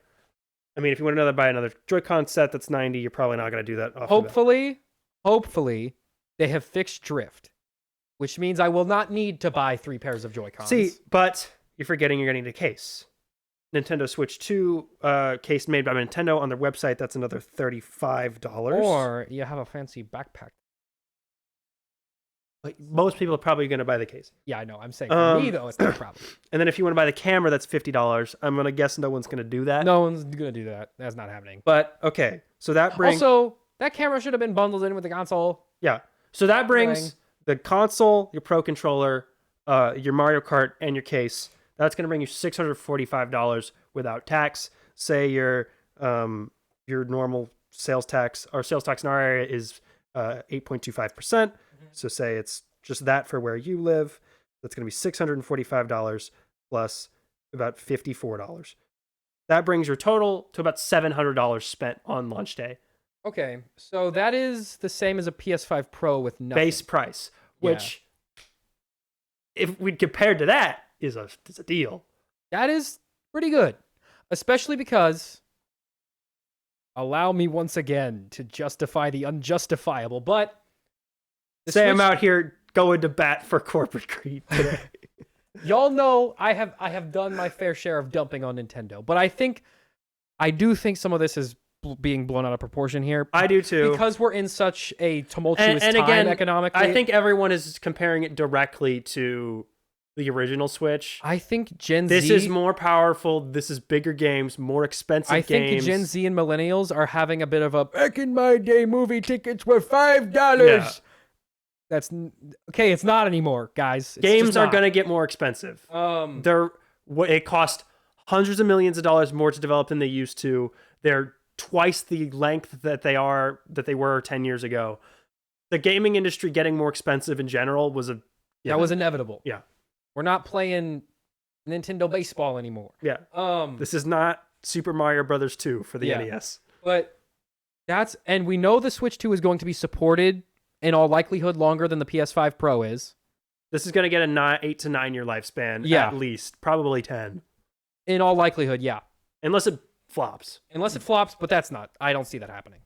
S2: I mean, if you want to buy another Joy-Con set that's $90, you're probably not going to do that.
S1: Hopefully, they have fixed drift, which means I will not need to buy 3 pairs of Joy-Cons.
S2: See, but you're forgetting you're getting the case. Nintendo Switch 2 case made by Nintendo on their website. That's another $35.
S1: Or you have a fancy backpack.
S2: Like, most people are probably going to buy the case.
S1: Yeah, I know. I'm saying for me, though, it's not a problem.
S2: And then if you want to buy the camera, that's $50. I'm going to guess no one's going to do that.
S1: No one's going to do that. That's not happening.
S2: But, okay. So that brings...
S1: Also, that camera should have been bundled in with the console.
S2: Yeah. So that brings the console, your Pro Controller, your Mario Kart, and your case. That's going to bring you $645 without tax. Say your normal sales tax, our sales tax in our area is 8.25%. So say it's just that for where you live. That's going to be $645 plus about $54. That brings your total to about $700 spent on launch day.
S1: Okay, so that is the same as a PS5 Pro with nothing.
S2: Base price, which, if we compared to that, is a deal.
S1: That is pretty good, especially because, allow me once again to justify the unjustifiable, but
S2: I'm out here going to bat for corporate greed today.
S1: Y'all know I have done my fair share of dumping on Nintendo, but I do think some of this is being blown out of proportion here.
S2: I do too.
S1: Because we're in such a tumultuous
S2: and
S1: time
S2: again,
S1: economically.
S2: I think everyone is comparing it directly to the original Switch.
S1: I think Gen Z...
S2: This is more powerful. This is bigger games, more expensive games.
S1: I think Gen Z and millennials are having a bit of a, back in my day, movie tickets were $5.
S2: Yeah.
S1: That's okay. It's not anymore, guys.
S2: Games are going to get more expensive. It cost hundreds of millions of dollars more to develop than they used to. They're twice the length that they were 10 years ago. The gaming industry getting more expensive in general was
S1: that was inevitable.
S2: Yeah,
S1: we're not playing Nintendo baseball anymore.
S2: Yeah. This is not Super Mario Brothers 2 for the NES.
S1: But and we know the Switch 2 is going to be supported in all likelihood longer than the PS5 Pro is.
S2: This is going to get a 8 to 9 year lifespan, at least. Probably 10.
S1: In all likelihood, yeah.
S2: Unless it flops.
S1: But I don't see that happening.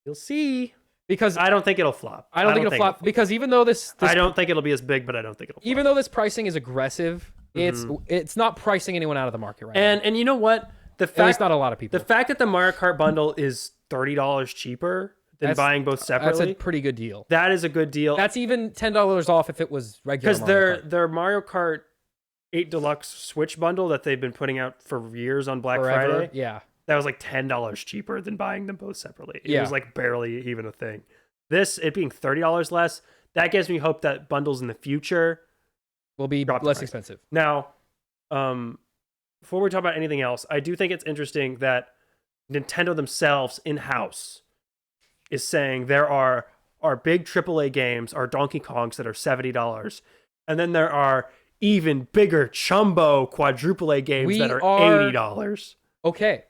S2: You'll see.
S1: Because
S2: I don't think it'll flop.
S1: I don't think it'll flop. Because even though this...
S2: I don't think it'll be as big, but I don't think it'll flop.
S1: Even though this pricing is aggressive, it's not pricing anyone out of the market right now.
S2: And you know what?
S1: At least not a lot of people.
S2: The fact that the Mario Kart bundle is $30 cheaper than buying both separately.
S1: That's a pretty good deal.
S2: That is a good deal.
S1: That's even $10 off if it was regular Mario Kart.
S2: Because their Mario Kart 8 Deluxe Switch bundle that they've been putting out for years on Black Friday.
S1: Yeah.
S2: That was like $10 cheaper than buying them both separately. It was like barely even a thing. It being $30 less, that gives me hope that bundles in the future
S1: will be less expensive.
S2: Now, before we talk about anything else, I do think it's interesting that Nintendo themselves in-house is saying there are big AAA games, our Donkey Kongs that are $70, and then there are even bigger chumbo quadruple A games that are $80.
S1: Okay.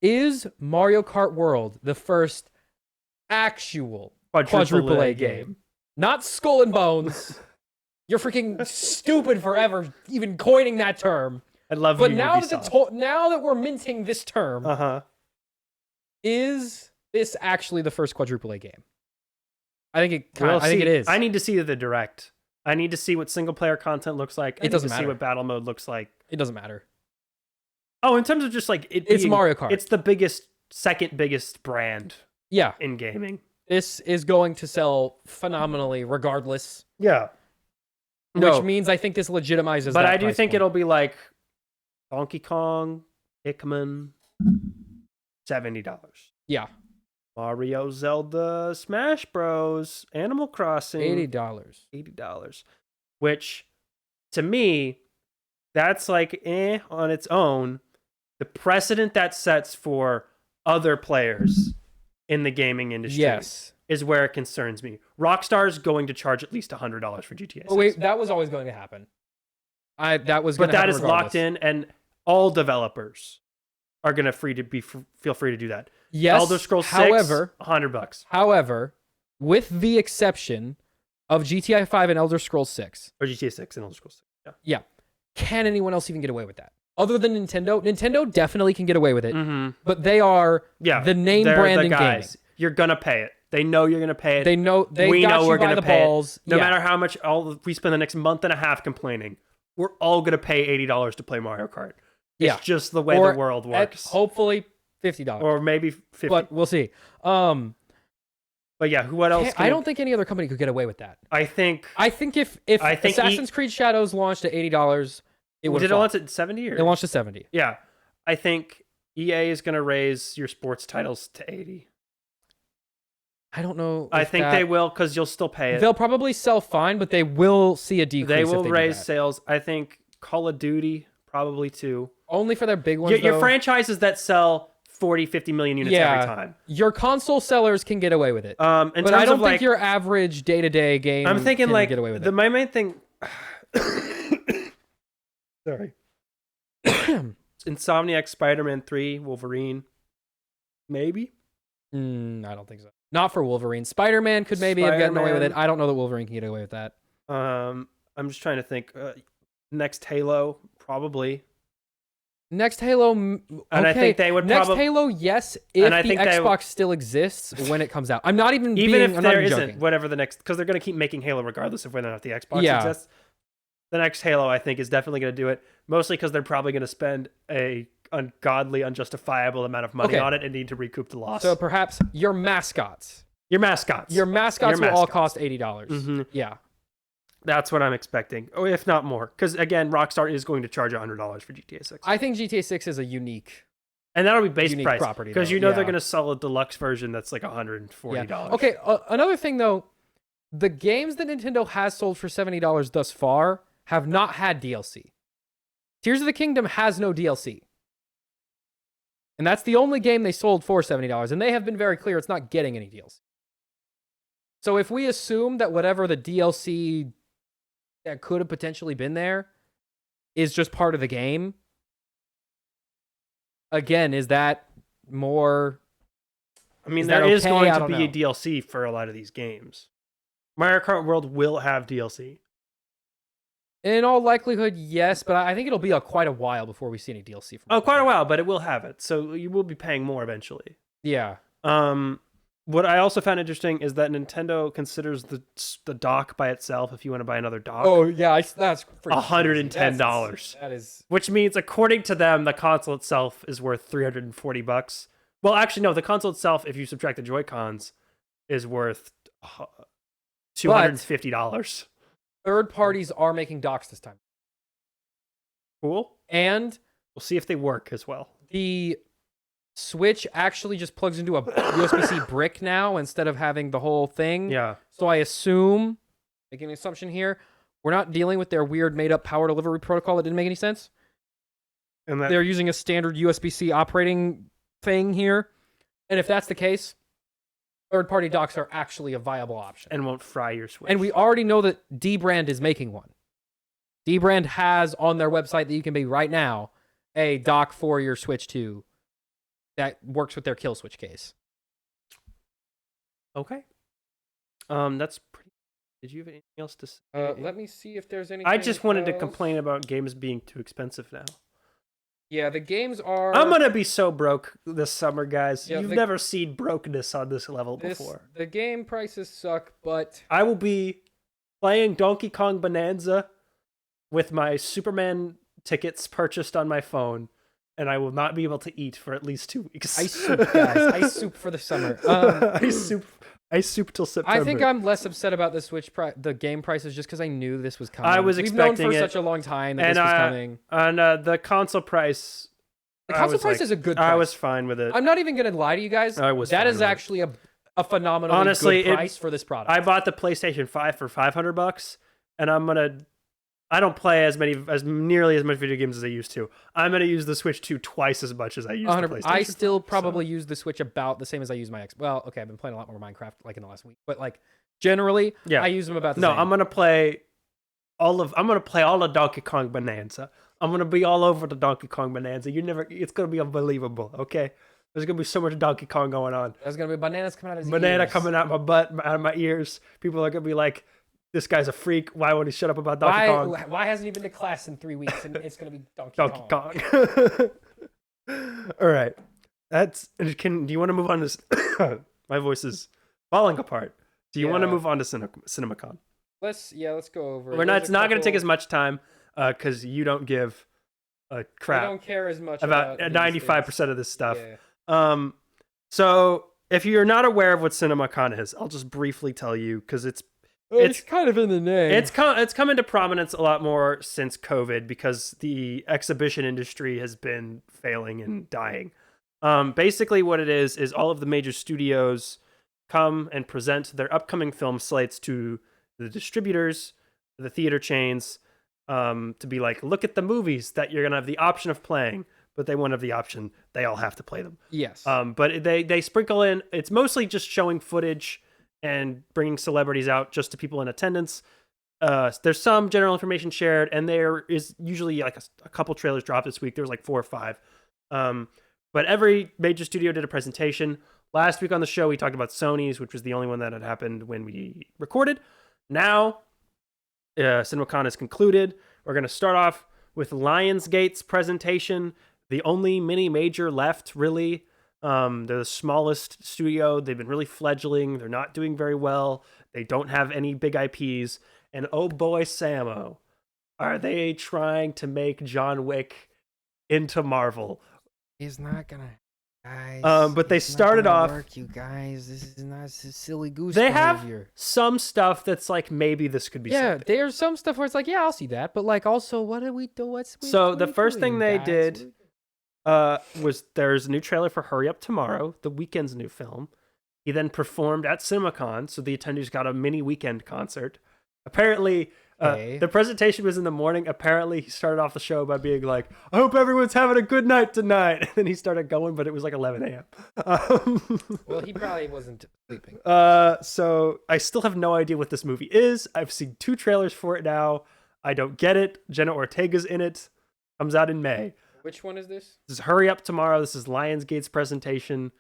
S1: Is Mario Kart World the first actual quadruple A game? Not Skull and Bones. You're freaking stupid for ever even coining that term.
S2: I love
S1: but
S2: you.
S1: But now that we're minting this term, is this actually the first quadruple A game? I think it is.
S2: I need to see the direct. I need to see what single player content looks like. I need to see what battle mode looks like.
S1: It doesn't matter.
S2: Oh, in terms of just like
S1: it's Mario Kart.
S2: It's the second biggest brand.
S1: Yeah,
S2: in gaming.
S1: This is going to sell phenomenally, regardless.
S2: Yeah.
S1: Which means I think this legitimizes.
S2: But I do think it'll be like Donkey Kong, Pikmin, $70.
S1: Yeah.
S2: Mario, Zelda, Smash Bros, Animal Crossing,
S1: $80.
S2: Which, to me, that's like on its own. The precedent that sets for other players in the gaming industry is where it concerns me. Rockstar's going to charge at least $100 for GTA 6.
S1: Oh wait, that was always going to happen. But
S2: that is locked in, and all developers are going to feel free to do that.
S1: Yes.
S2: Elder Scrolls 6, however, $100.
S1: However, with the exception of GTA 5 and Elder Scrolls 6.
S2: Or GTA 6 and Elder Scrolls 6. Yeah.
S1: Yeah. Can anyone else even get away with that? Other than Nintendo? Nintendo definitely can get away with it.
S2: Mm-hmm.
S1: But they are the name brand in gaming.
S2: You're going to pay it. They know you're going to pay it.
S1: We know we're going to pay it.
S2: No matter how much we spend the next month and a half complaining, we're all going to pay $80 to play Mario Kart. It's just the way the world works.
S1: Hopefully $50.
S2: Or maybe $50.
S1: But we'll see.
S2: But yeah, what else?
S1: I don't think any other company could get away with that.
S2: I think
S1: if Assassin's Creed Shadows launched at $80, it would.
S2: Did it launch at 70?
S1: It launched at 70.
S2: Yeah, I think EA is going to raise your sports titles to 80.
S1: I don't know.
S2: I think they will, because you'll still pay it.
S1: They'll probably sell fine, but they will see a decrease.
S2: They will raise sales. I think Call of Duty probably too.
S1: Only for their big ones.
S2: Your franchises that sell 40, 50 million units every time.
S1: Your console sellers can get away with it.
S2: But
S1: I don't think your average day-to-day game
S2: I'm thinking
S1: can
S2: like
S1: get away with it.
S2: My main thing. Sorry. Insomniac, Spider-Man 3, Wolverine. Maybe?
S1: I don't think so. Not for Wolverine. Spider-Man could maybe have gotten away with it. I don't know that Wolverine can get away with that.
S2: I'm just trying to think. Next Halo, probably.
S1: Next Halo, okay.
S2: And I think they would
S1: Next Halo, yes, if the Xbox still exists when it comes out. I'm not even
S2: if
S1: I'm
S2: there
S1: not
S2: isn't,
S1: joking.
S2: whether the next, because they're going to keep making Halo regardless of whether or not the Xbox exists. The next Halo, I think, is definitely going to do it, mostly because they're probably going to spend a ungodly, unjustifiable amount of money on it and need to recoup the loss.
S1: So perhaps your mascots.
S2: Your mascots
S1: will all cost $80.
S2: Mm-hmm.
S1: Yeah.
S2: That's what I'm expecting, or if not more. Because, again, Rockstar is going to charge $100 for GTA 6.
S1: I think GTA 6 is a unique...
S2: And that'll be base price.
S1: Property,
S2: because they're going to sell a deluxe version that's like $140.
S1: Yeah. Okay, another thing, though. The games that Nintendo has sold for $70 thus far have not had DLC. Tears of the Kingdom has no DLC. And that's the only game they sold for $70. And they have been very clear it's not getting any DLC. So if we assume that whatever the DLC... that could have potentially been there is just part of the game. Again, is that more...
S2: I mean, there is going to be a DLC for a lot of these games. Mario Kart World will have DLC.
S1: In all likelihood, yes, but I think it'll be quite a while before we see any DLC from
S2: quite a while, but it will have it. So you will be paying more eventually.
S1: Yeah.
S2: What I also found interesting is that Nintendo considers the dock by itself if you want to buy another dock.
S1: Oh, yeah, that's
S2: $110.
S1: That is...
S2: Which means, according to them, the console itself is worth $340. Well, actually, no, the console itself, if you subtract the Joy-Cons, is worth $250.
S1: Third parties are making docks this time.
S2: Cool.
S1: And
S2: we'll see if they work as well.
S1: The Switch actually just plugs into a USB-C brick now instead of having the whole thing.
S2: Yeah.
S1: So I assume, making an assumption here, we're not dealing with their weird made-up power delivery protocol that didn't make any sense. And they're using a standard USB-C operating thing here. And if that's the case, third-party docks are actually a viable option.
S2: And won't fry your Switch.
S1: And we already know that D-Brand is making one. D-Brand has on their website that you can be right now a dock for your Switch 2 that works with their kill switch case.
S2: Okay. That's pretty... Did you have anything else to say?
S1: Let me see if there's anything
S2: I just wanted
S1: else.
S2: to complain about games being too expensive now.
S1: Yeah, the games are.
S2: I'm gonna be so broke this summer, guys.
S1: Yeah,
S2: You've never seen brokenness on this level before.
S1: The game prices suck, but
S2: I will be playing Donkey Kong Bonanza with my Superman tickets purchased on my phone, and I will not be able to eat for at least 2 weeks.
S1: Ice soup, guys. Ice soup for the summer.
S2: Ice soup till September.
S1: I think I'm less upset about the game prices just because I knew this was coming.
S2: I was
S1: We've known
S2: expecting
S1: for
S2: it,
S1: such a long time that this was coming.
S2: And the console price.
S1: The console price is a good price.
S2: I was fine with it.
S1: I'm not even gonna lie to you guys. That is actually a phenomenally
S2: honestly
S1: good price for this product.
S2: I bought the PlayStation 5 for $500, and I don't play as nearly as much video games as I used to. I'm gonna use the Switch 2 twice as much as I use the PlayStation.
S1: I still probably use the Switch about the same as I use my X. Well, okay, I've been playing a lot more Minecraft like in the last week, but like generally, I use them about the same.
S2: No, I'm gonna play all of Donkey Kong Bonanza. I'm gonna be all over the Donkey Kong Bonanza. It's gonna be unbelievable. Okay, there's gonna be so much Donkey Kong going on.
S1: There's gonna be bananas coming out of his
S2: Banana
S1: ears.
S2: coming out my butt, out of my ears. People are gonna be like, "This guy's a freak. Why won't he shut up about Donkey Kong?
S1: Why hasn't he been to class in 3 weeks?" And it's gonna be
S2: Donkey Kong. All right, do you want to move on to? My voice is falling apart. Do you want to move on to CinemaCon?
S1: Let's go over.
S2: It's not going to take as much time because you don't give a crap.
S1: I don't care as much
S2: about 95% of this stuff.
S1: Yeah.
S2: So if you're not aware of what CinemaCon is, I'll just briefly tell you because it's
S1: kind of in the name.
S2: It's come into prominence a lot more since COVID because the exhibition industry has been failing and dying. Basically, what it is all of the major studios come and present their upcoming film slates to the distributors, the theater chains, to be like, look at the movies that you're gonna have the option of playing, but they won't have the option. They all have to play them.
S1: Yes.
S2: But they sprinkle in. It's mostly just showing footage and bringing celebrities out just to people in attendance. There's some general information shared, and there is usually like a couple trailers dropped this week. There's like 4 or 5. But every major studio did a presentation. Last week on the show, we talked about Sony's, which was the only one that had happened when we recorded. Now, CinemaCon is concluded. We're going to start off with Lionsgate's presentation, the only mini major left, really. They're the smallest studio. They've been really fledgling. They're not doing very well. They don't have any big IPs. And oh boy, Samo, are they trying to make John Wick into Marvel?
S1: He's not gonna, guys.
S2: But they started off.
S1: You guys, this is not silly goose.
S2: They
S1: behavior.
S2: have some stuff that's like maybe this could be.
S1: Yeah,
S2: something.
S1: there's some stuff where it's like, yeah, I'll see that. But like, also, what do we do?
S2: The first thing they did was there's a new trailer for Hurry Up Tomorrow, The Weeknd's new film. He then performed at CinemaCon, so the attendees got a mini weekend concert. Apparently, the presentation was in the morning. Apparently, he started off the show by being like, I hope everyone's having a good night tonight. And then he started going, but it was like 11 a.m.
S1: Well, he probably wasn't sleeping.
S2: So I still have no idea what this movie is. I've seen 2 trailers for it now. I don't get it. Jenna Ortega's in it. Comes out in May.
S1: Which one is this?
S2: This is Hurry Up Tomorrow. This is Lionsgate's presentation.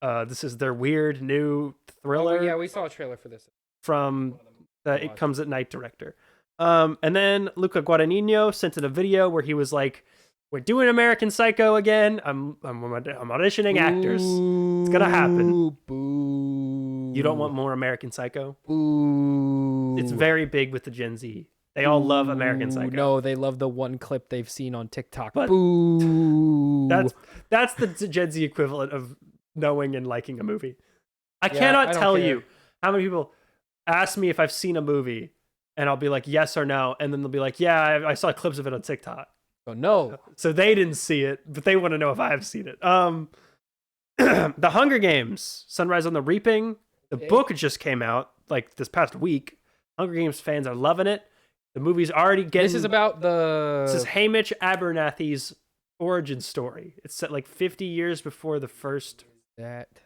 S2: This is their weird new thriller.
S1: Oh, yeah, we saw a trailer for this.
S2: From the It Comes at Night director. And then Luca Guadagnino sent in a video where he was like, we're doing American Psycho again. I'm auditioning actors. It's going to happen.
S1: Boo.
S2: You don't want more American Psycho?
S1: Boo.
S2: It's very big with the Gen Z. They all love American Psycho.
S1: No, they love the one clip they've seen on TikTok.
S2: But
S1: boo.
S2: That's the Gen Z equivalent of knowing and liking a movie. I cannot tell you how many people ask me if I've seen a movie, and I'll be like, yes or no, and then they'll be like, yeah, I saw clips of it on TikTok.
S1: Oh, no.
S2: So they didn't see it, but they want to know if I have seen it. The Hunger Games, Sunrise on the Reaping, the book just came out, like, this past week. Hunger Games fans are loving it. The movie's already getting...
S1: This is about
S2: This is Hamish Abernathy's origin story. It's set, like, 50 years before the first...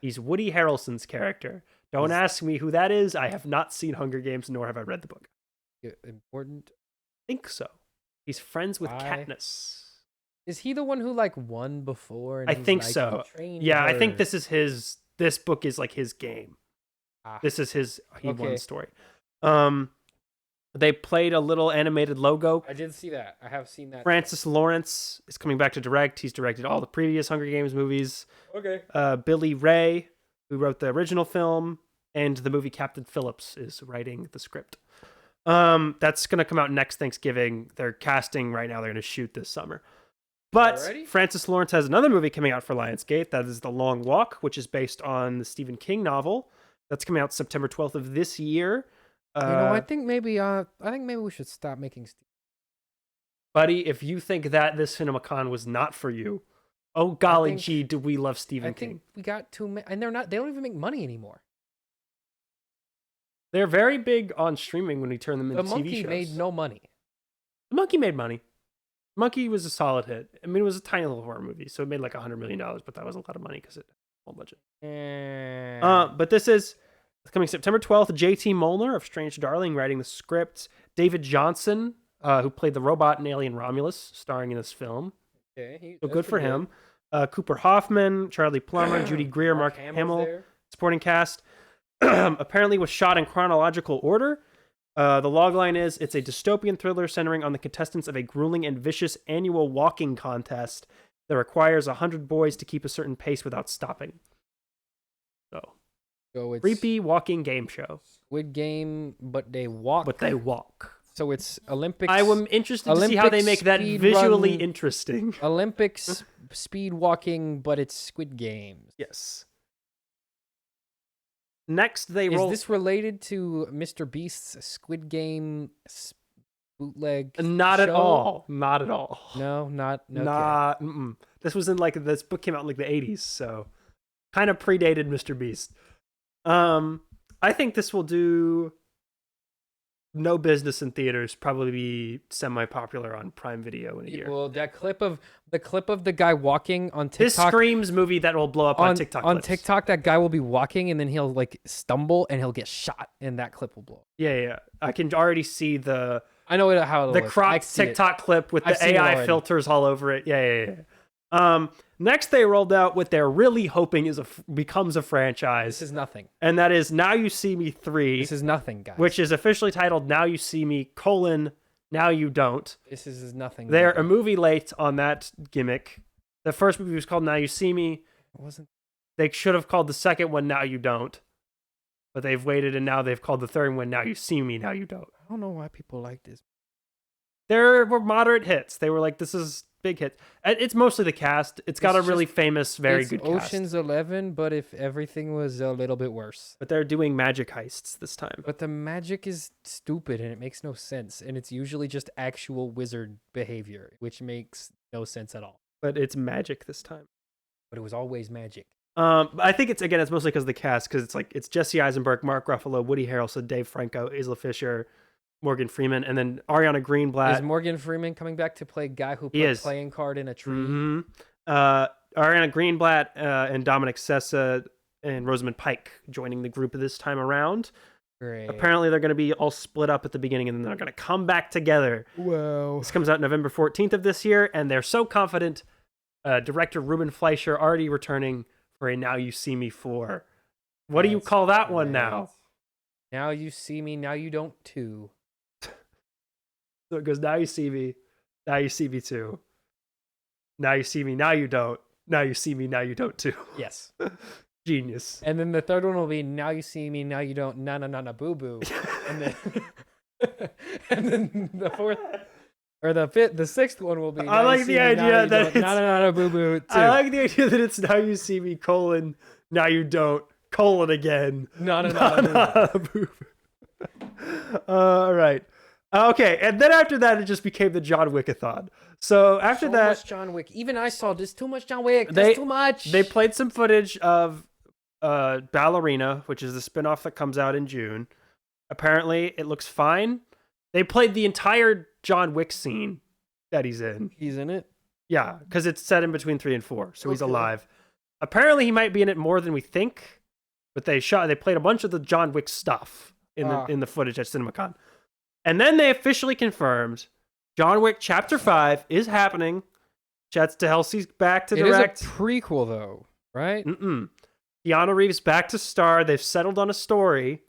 S2: He's Woody Harrelson's character. Don't ask me who that is. I have not seen Hunger Games, nor have I read the book.
S1: Important?
S2: I think so. He's friends with Katniss.
S1: Is he the one who like won before? And
S2: I think so. Yeah, I think this is his. This book is like his game. This is his. He won story. They played a little animated logo.
S1: I did see that. I have seen that.
S2: Francis Lawrence is coming back to direct. He's directed all the previous Hunger Games movies.
S1: Okay.
S2: Billy Ray, who wrote the original film, and the movie Captain Phillips is writing the script. That's going to come out next Thanksgiving. They're casting right now. They're going to shoot this summer. But
S1: Alrighty.
S2: Francis Lawrence has another movie coming out for Lionsgate. That is The Long Walk, which is based on the Stephen King novel. That's coming out September 12th of this year.
S1: I think maybe we should stop making.
S2: Buddy, if you think that this CinemaCon was not for you, oh golly gee, do we love Stephen King?
S1: I think we got too many, and they don't even make money anymore.
S2: They're very big on streaming when we turn them into TV shows.
S1: The Monkey made no money.
S2: The Monkey made money. Monkey was a solid hit. I mean, it was a tiny little horror movie, so it made like $100 million, but that was a lot of money because it had a whole budget. But this is coming September 12th. J.T. Molnar of Strange Darling writing the script. David Johnson, who played the robot in Alien Romulus, starring in this film.
S1: Okay,
S2: so good for him. Cooper Hoffman, Charlie Plummer, Judy Greer, Mark Hamill, supporting cast. Apparently was shot in chronological order. The logline is, it's a dystopian thriller centering on the contestants of a grueling and vicious annual walking contest that requires 100 boys to keep a certain pace without stopping. So it's creepy walking game show.
S1: Squid Game, but they walk. So it's Olympics.
S2: I am interested to see how they make that visually interesting.
S1: Olympics speed walking, but it's Squid Games.
S2: Yes. Next, Is
S1: this related to Mr. Beast's Squid Game bootleg?
S2: Not at all. Not at all.
S1: No, not.
S2: This was in this book came out in the 80s, so kind of predated Mr. Beast. I think this will do no business in theaters. Probably be semi-popular on Prime Video in a year.
S1: Well, the clip of the guy walking on TikTok.
S2: This Screams movie that will blow up on TikTok.
S1: On TikTok, that guy will be walking and then he'll stumble and he'll get shot, and that clip will blow up.
S2: Yeah. I can already see
S1: I know how
S2: the cropped TikTok clip with the AI filters all over it. Yeah. Next, they rolled out what they're really hoping becomes a franchise.
S1: This is nothing.
S2: And that is Now You See Me 3.
S1: This is nothing, guys.
S2: Which is officially titled Now You See Me, Now You Don't.
S1: This is nothing.
S2: They're a movie late on that gimmick. The first movie was called Now You See Me.
S1: It wasn't.
S2: They should have called the second one Now You Don't. But they've waited, and now they've called the third one Now You See Me, Now You Don't.
S1: I don't know why people like this.
S2: There were moderate hits. They were like, this is big hit. It's mostly the cast. It's got a really famous, very good cast.
S1: Ocean's 11, but if everything was a little bit worse.
S2: But they're doing magic heists this time.
S1: But the magic is stupid and it makes no sense. And it's usually just actual wizard behavior, which makes no sense at all.
S2: But it's magic this time.
S1: But it was always magic.
S2: I think it's mostly because of the cast, because it's Jesse Eisenberg, Mark Ruffalo, Woody Harrelson, Dave Franco, Isla Fisher, Morgan Freeman, and then Ariana Greenblatt.
S1: Is Morgan Freeman coming back to play a guy who put a playing card in a tree?
S2: Mm-hmm. Ariana Greenblatt and Dominic Sessa and Rosamund Pike joining the group this time around.
S1: Great.
S2: Apparently they're going to be all split up at the beginning, and then they're going to come back together.
S1: Wow.
S2: This comes out November 14th of this year, and they're so confident. Director Ruben Fleischer already returning for a Now You See Me 4. What do you call that one now?
S1: Now You See Me, Now You Don't too.
S2: So it goes Now You See Me, Now You See Me too. Now You See Me, Now You Don't. Now You See Me, Now You Don't too.
S1: Yes.
S2: Genius.
S1: And then the third one will be Now You See Me, Now You Don't. Na na na na boo boo. And then and then the fourth or the sixth one will be.
S2: I like the idea that it's
S1: na na na boo boo.
S2: I like the idea that it's Now You See Me : Now You Don't again.
S1: Na na na boo boo.
S2: All right. Okay, and then after that, it just became the John Wick-a-thon. So after that,
S1: much John Wick. Even I saw this too much John Wick. That's too much.
S2: They played some footage of Ballerina, which is the spinoff that comes out in June. Apparently, it looks fine. They played the entire John Wick scene that he's in.
S1: He's in it?
S2: Yeah, because it's set in between 3 and 4, so he's alive. Apparently, he might be in it more than we think, but they played a bunch of the John Wick stuff in the footage at CinemaCon. And then they officially confirmed John Wick Chapter 5 is happening. Chad Stahelski's back to direct.
S1: It is a prequel, though, right?
S2: Keanu Reeves back to star. They've settled on a story.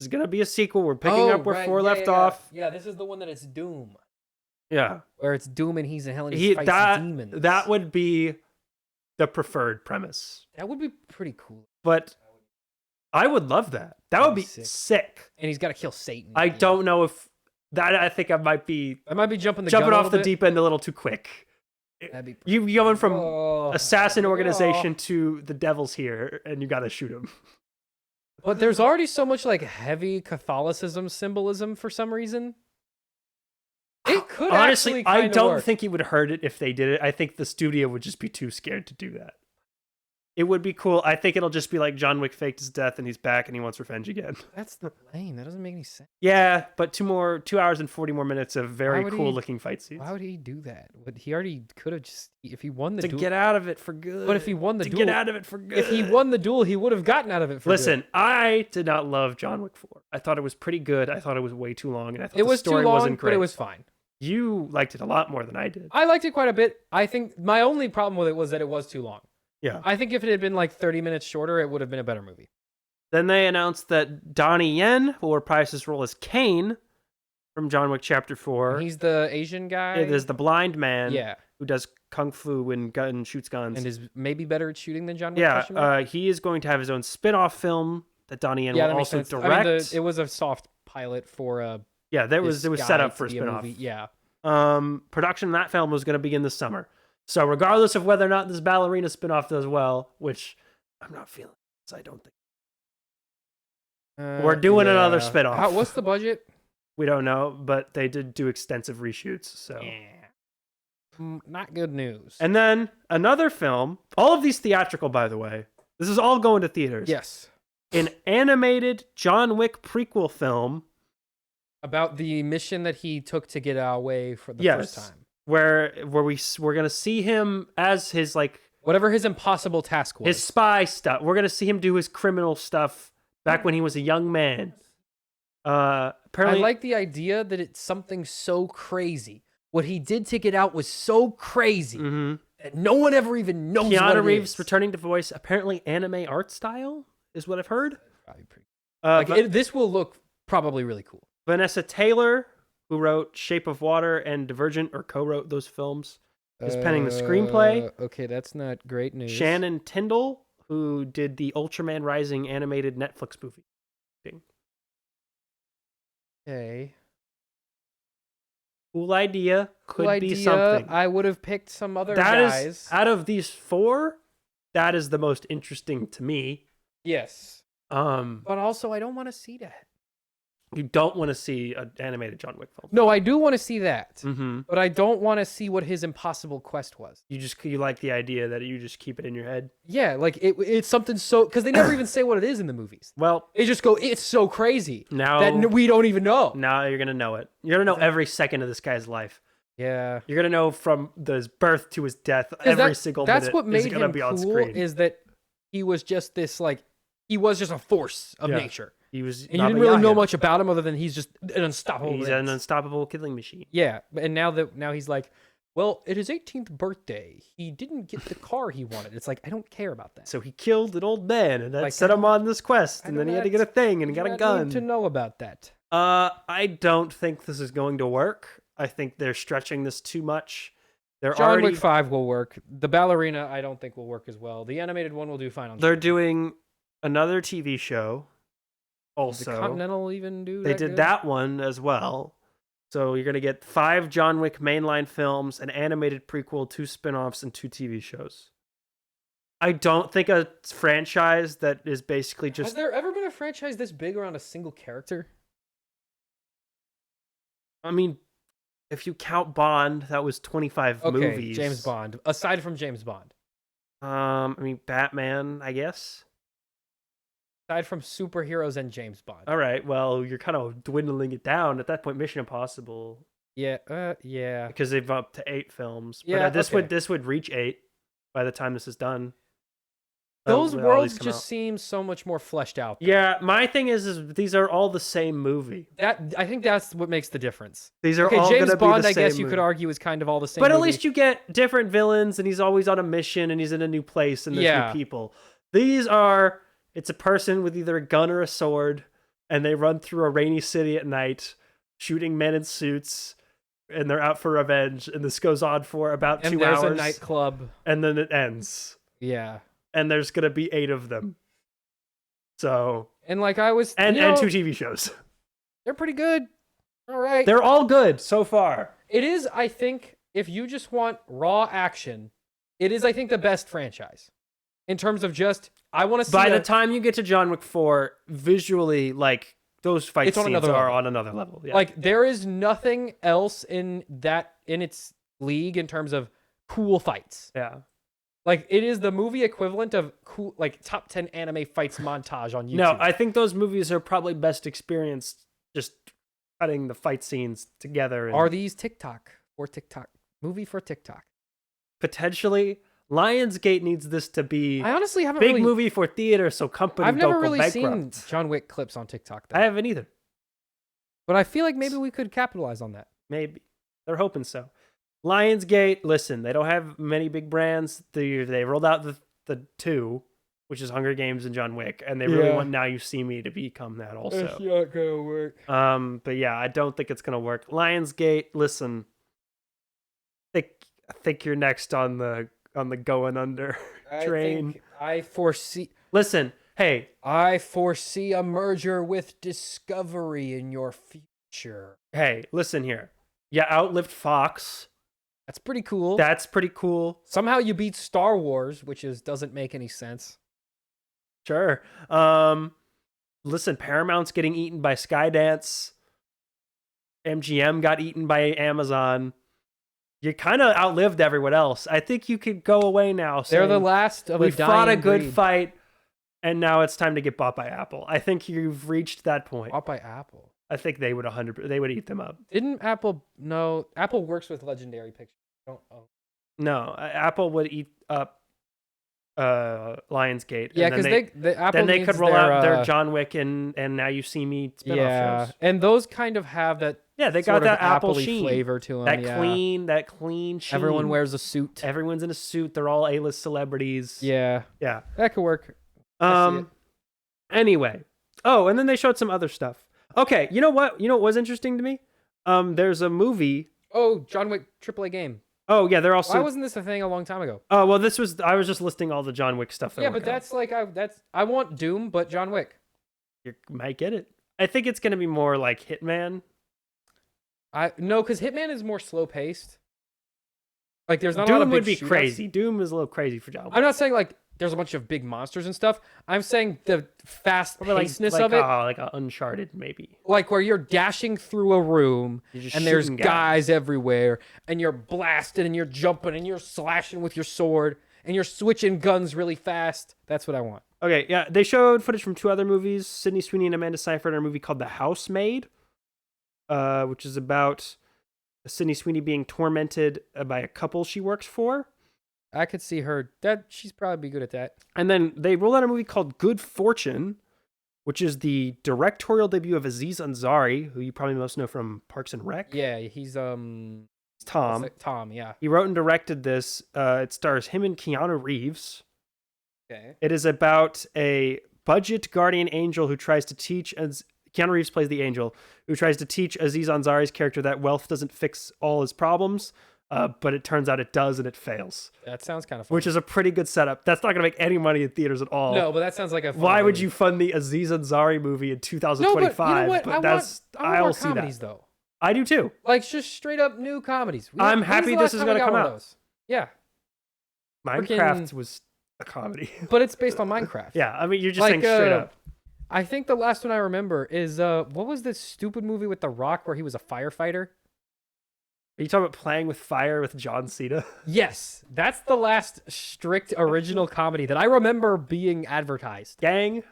S2: There's gonna be a sequel. We're picking up where 4 left off.
S1: Yeah, this is the one that it's Doom.
S2: Yeah,
S1: where it's Doom and he's in hell and he fights demons.
S2: That would be the preferred premise.
S1: That would be pretty cool.
S2: But I would love that. That would be sick.
S1: And he's got to kill Satan.
S2: I don't know if that. I think I might be
S1: jumping
S2: off the deep end a little too quick.
S1: That'd be
S2: you going from assassin organization to the devil's here, and you got to shoot him.
S1: But there's already so much like heavy Catholicism symbolism for some reason. It could
S2: honestly, I don't
S1: work.
S2: think it would hurt it if they did it. I think the studio would just be too scared to do that. It would be cool. I think it'll just be like John Wick faked his death and he's back and he wants revenge again.
S1: That's lame. That doesn't make any sense.
S2: Yeah, but 2 hours and 40 more minutes of very cool looking fight scenes.
S1: Why would he do that? He already could have just, if he won the duel.
S2: To get out of it for good.
S1: But if he won the duel.
S2: To get out of it for good.
S1: If he won the duel, he would have gotten out of it for good.
S2: Listen, I did not love John Wick 4. I thought it was pretty good. I thought it was way too long. And I thought the story wasn't great.
S1: But it was fine.
S2: You liked it a lot more than I did.
S1: I liked it quite a bit. I think my only problem with it was that it was too long.
S2: Yeah.
S1: I think if it had been like 30 minutes shorter, it would have been a better movie.
S2: Then they announced that Donnie Yen will reprise his role as Kane from John Wick Chapter 4.
S1: He's the Asian guy?
S2: It is the blind man
S1: yeah.
S2: who does kung fu and shoots guns.
S1: And is maybe better at shooting than John Wick?
S2: Yeah, he is going to have his own spin-off film that Donnie Yen will also direct. I mean,
S1: it was a soft pilot for
S2: yeah, it was set up for a spin-off.
S1: Yeah.
S2: Production of that film was going to begin this summer. So regardless of whether or not this ballerina spinoff does well, which I'm not feeling, so I don't think. We're doing another spinoff.
S1: What's the budget?
S2: We don't know, but they did do extensive reshoots, so.
S1: Yeah. Not good news.
S2: And then another film, all of these theatrical, by the way. This is all going to theaters.
S1: Yes.
S2: An animated John Wick prequel film.
S1: About the mission that he took to get away for the first time.
S2: Where we're gonna see him as his
S1: whatever his impossible task was.
S2: His spy stuff. We're gonna see him do his criminal stuff back when he was a young man. Apparently,
S1: I like the idea that it's something so crazy. What he did to get out was so crazy that no one ever even knows what it is.
S2: Keanu Reeves returning to voice apparently anime art style is what I've heard.
S1: Probably pretty. This will look probably really cool.
S2: Vanessa Taylor, who wrote Shape of Water and Divergent, or co-wrote those films, is penning the screenplay.
S1: Okay, that's not great news.
S2: Shannon Tyndall, who did the Ultraman Rising animated Netflix movie.
S1: Okay.
S2: Cool idea. Could be something.
S1: I would have picked some other guys.
S2: Out of these 4, that is the most interesting to me.
S1: Yes.
S2: But
S1: also, I don't want to see that.
S2: You don't want to see an animated John Wick film.
S1: No, I do want to see that.
S2: Mm-hmm.
S1: But I don't want to see what his impossible quest was.
S2: You like the idea that you just keep it in your head?
S1: Yeah, like it's something so... Because they never even say what it is in the movies.
S2: Well...
S1: They just go, it's so crazy.
S2: Now...
S1: That we don't even know.
S2: Now you're going to know it. You're going to know every second of this guy's life.
S1: Yeah.
S2: You're going to know from his birth to his death, every single minute
S1: that's what made
S2: is going to be on screen.
S1: Is that he was just this, he was just a force of nature.
S2: He was,
S1: and you didn't really know much about him other than he's just an unstoppable.
S2: He's an unstoppable killing machine.
S1: Yeah, and now he's like, well, at his 18th birthday, he didn't get the car he wanted. It's like, I don't care about that.
S2: So he killed an old man, and that set him on this quest, and then he had to get a thing, and he got a gun.
S1: I need to know about that.
S2: I don't think this is going to work. I think they're stretching this too much.
S1: John Wick 5 will work. The ballerina, I don't think will work as well. The animated one will do fine on
S2: They're doing another TV show. Also,
S1: did Continental even do that?
S2: They did that one as well. So you're going to get 5 John Wick mainline films, an animated prequel, 2 spin-offs, and 2 TV shows. I don't think a franchise that is basically just...
S1: Has there ever been a franchise this big around a single character?
S2: I mean, if you count Bond, that was 25 movies.
S1: James Bond. Aside from James Bond.
S2: I mean, Batman, I guess.
S1: Aside from superheroes and James Bond.
S2: All right, well, you're kind of dwindling it down. At that point, Mission Impossible.
S1: Yeah, yeah.
S2: Because they've up to 8 films.
S1: Yeah,
S2: but this would reach 8 by the time this is done.
S1: Those worlds just seem so much more fleshed out.
S2: Yeah, my thing is these are all the same movie.
S1: I think that's what makes the difference.
S2: These are all
S1: James Bond,
S2: I
S1: guess you could argue, is kind of all the same.
S2: But at least you get different villains, and he's always on a mission, and he's in a new place, and there's new people. These are, it's a person with either a gun or a sword, and they run through a rainy city at night, shooting men in suits, and they're out for revenge. And this goes on for about 2 hours.
S1: And there's a nightclub.
S2: And then it ends.
S1: Yeah.
S2: And there's going to be 8 of them. So.
S1: And like I was.
S2: And 2 TV shows.
S1: They're pretty good. All right.
S2: They're all good so far.
S1: It is, I think, if you just want raw action, it is, I think, the best franchise. In terms of just, I want to see.
S2: By the time you get to John Wick 4, visually, like, those fight scenes are on another level. Yeah.
S1: Like, there is nothing else in its league in terms of cool fights.
S2: Yeah.
S1: Like, it is the movie equivalent of cool, like, top 10 anime fights montage on YouTube.
S2: No, I think those movies are probably best experienced just cutting the fight scenes together.
S1: Are these movie for TikTok?
S2: Potentially. Lionsgate needs this to be
S1: I honestly haven't
S2: big movie for theater, so companies
S1: I've never
S2: don't
S1: really
S2: go bankrupt.
S1: seen John Wick clips on TikTok, though.
S2: I haven't either.
S1: But I feel like maybe we could capitalize on that.
S2: Maybe. They're hoping so. Lionsgate, listen, they don't have many big brands. They rolled out the 2, which is Hunger Games and John Wick, and they really want Now You See Me to become that also.
S1: It's not gonna work.
S2: But yeah, I don't think it's gonna work. Lionsgate, listen, I think you're next on the going under train.
S1: I foresee.
S2: Listen, hey,
S1: I foresee a merger with Discovery in your future.
S2: Hey, listen here. You outlived Fox.
S1: That's pretty cool.
S2: That's pretty cool.
S1: Somehow you beat Star Wars, which doesn't make any sense.
S2: Sure. Listen, Paramount's getting eaten by Skydance. MGM got eaten by Amazon. You kind of outlived everyone else. I think you could go away now.
S1: They're the last of
S2: we fought a good
S1: breed.
S2: fight, and now it's time to get bought by Apple. I think you've reached that point.
S1: Bought by Apple.
S2: I think they would eat them up.
S1: Didn't Apple? No, Apple works with Legendary Pictures.
S2: No, Apple would eat up Lionsgate.
S1: Yeah, because
S2: then they could roll out their John Wick and Now You See Me spin-off shows.
S1: And those kind of have that.
S2: Yeah, they got that Apple
S1: Apple-y
S2: sheen
S1: flavor to them.
S2: That clean sheen.
S1: Everyone wears a suit.
S2: Everyone's in a suit. They're all A-list celebrities.
S1: Yeah,
S2: yeah,
S1: that could work.
S2: Anyway, and then they showed some other stuff. Okay, you know what? You know what was interesting to me? There's a movie.
S1: Oh, John Wick AAA game.
S2: Oh yeah, they're also.
S1: Why wasn't this a thing a long time ago?
S2: Oh well, I was just listing all the John Wick stuff.
S1: Yeah, but that's like I want Doom, but John Wick.
S2: You might get it. I think it's gonna be more like Hitman.
S1: No, because Hitman is more slow paced. Like there's not
S2: Doom
S1: a lot of big
S2: would be
S1: shootouts.
S2: crazy. Doom is a little crazy for John Wick.
S1: I'm not saying like there's a bunch of big monsters and stuff. I'm saying the fast pacedness of it,
S2: like Uncharted maybe.
S1: like where you're dashing through a room and there's guys everywhere, and you're blasting and you're jumping and you're slashing with your sword and you're switching guns really fast. That's what I want.
S2: Okay, yeah, they showed footage from 2 other movies. Sydney Sweeney and Amanda Seyfried in a movie called The Housemaid, which is about Sydney Sweeney being tormented by a couple she works for.
S1: I could see her. She's probably good at that.
S2: And then they rolled out a movie called Good Fortune, which is the directorial debut of Aziz Ansari, who you probably most know from Parks and Rec.
S1: Yeah, he's
S2: Tom.
S1: Tom, yeah.
S2: He wrote and directed this. It stars him and Keanu Reeves.
S1: Okay.
S2: It is about a budget guardian angel who tries to teach, as Keanu Reeves plays the angel, who tries to teach Aziz Ansari's character that wealth doesn't fix all his problems. But it turns out it does, and it fails.
S1: That sounds kind of fun.
S2: Which is a pretty good setup. That's not going to make any money in theaters at all.
S1: No, but that sounds like a fun
S2: Why
S1: movie.
S2: would you fund the Aziz Ansari movie in 2025?
S1: No, but you know what? I
S2: will
S1: want
S2: see
S1: comedies,
S2: that.
S1: though.
S2: I do too.
S1: Like, just straight up new comedies.
S2: I'm happy this is going to come out.
S1: Yeah.
S2: Minecraft was a comedy.
S1: But it's based on Minecraft.
S2: Yeah, I mean, you're just saying straight up.
S1: I think the last one I remember is, what was this stupid movie with The Rock where he was a firefighter?
S2: Are you talking about Playing with Fire with John Cena?
S1: Yes, that's the last strict original comedy that I remember being advertised.
S2: Gang,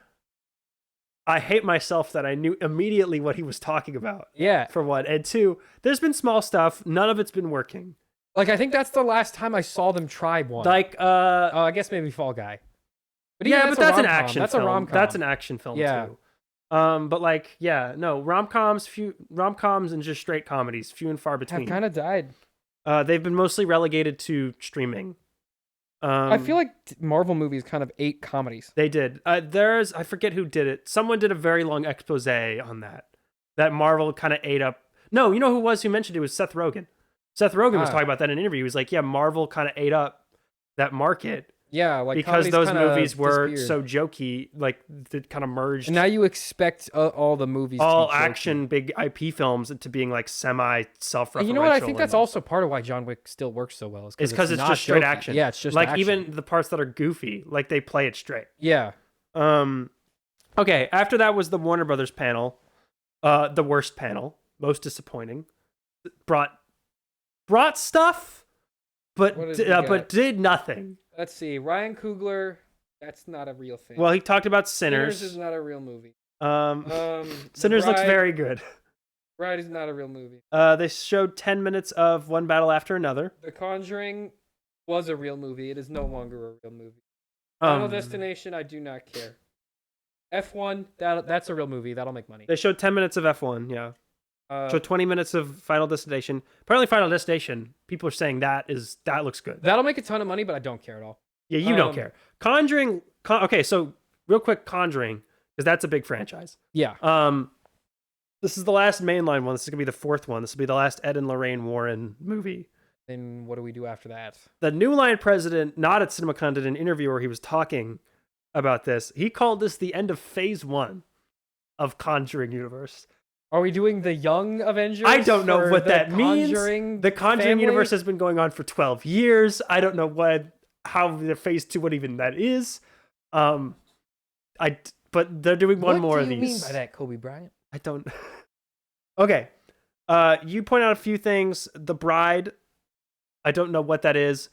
S2: I hate myself that I knew immediately what he was talking about.
S1: Yeah.
S2: For one. And 2, there's been small stuff. None of it's been working.
S1: Like, I think that's the last time I saw them try one.
S2: Like,
S1: I guess maybe Fall Guy.
S2: But yeah, but that's an action film.
S1: That's a rom-com.
S2: That's an action film, too. But like, yeah, no, rom-coms and just straight comedies, few and far between.
S1: Have kind of died.
S2: They've been mostly relegated to streaming.
S1: I feel like Marvel movies kind of ate comedies.
S2: They did. I forget who did it. Someone did a very long expose on that. That Marvel kind of ate up. No, you know who mentioned it was Seth Rogen. Seth Rogen was talking about that in an interview. He was like, yeah, Marvel kind of ate up that market.
S1: Yeah, like
S2: because those movies were so jokey, like it kind of merged.
S1: And now you expect all the movies,
S2: all action, big IP films, into being like semi self-referential.
S1: You know what? I think that's also part of why John Wick still works so well.
S2: It's because it's just straight action.
S1: Yeah, it's just
S2: like
S1: action.
S2: Even the parts that are goofy, like they play it straight.
S1: Yeah.
S2: Okay. After that was the Warner Brothers panel, the worst panel, most disappointing. Brought stuff, but did nothing.
S1: Let's see. Ryan Coogler, that's not a real thing.
S2: Well, he talked about Sinners.
S1: Sinners is not a real movie.
S2: Sinners looks very good.
S1: Bride is not a real movie.
S2: They showed 10 minutes of one battle after another.
S1: The Conjuring was a real movie. It is no longer a real movie. Final Destination, I do not care. F1, that's a real movie. That'll make money.
S2: They showed 10 minutes of F1, yeah. So 20 minutes of Final Destination. Apparently, Final Destination, people are saying that looks good.
S1: That'll make a ton of money, but I don't care at all.
S2: Yeah, you don't care. Conjuring. Okay, so real quick, Conjuring, because that's a big franchise.
S1: Yeah.
S2: This is the last mainline one. This is gonna be the fourth one. This will be the last Ed and Lorraine Warren movie.
S1: Then what do we do after that?
S2: The New Line president, not at CinemaCon, did an interview where he was talking about this. He called this the end of Phase 1 of Conjuring universe.
S1: Are we doing the Young Avengers?
S2: I don't know what that means. The Conjuring
S1: family?
S2: universe has been going on for 12 years. I don't know how the Phase 2, what even that is. But they're doing one more of these.
S1: What do you mean by that, Kobe Bryant?
S2: I don't. Okay. You point out a few things. The Bride. I don't know what that is.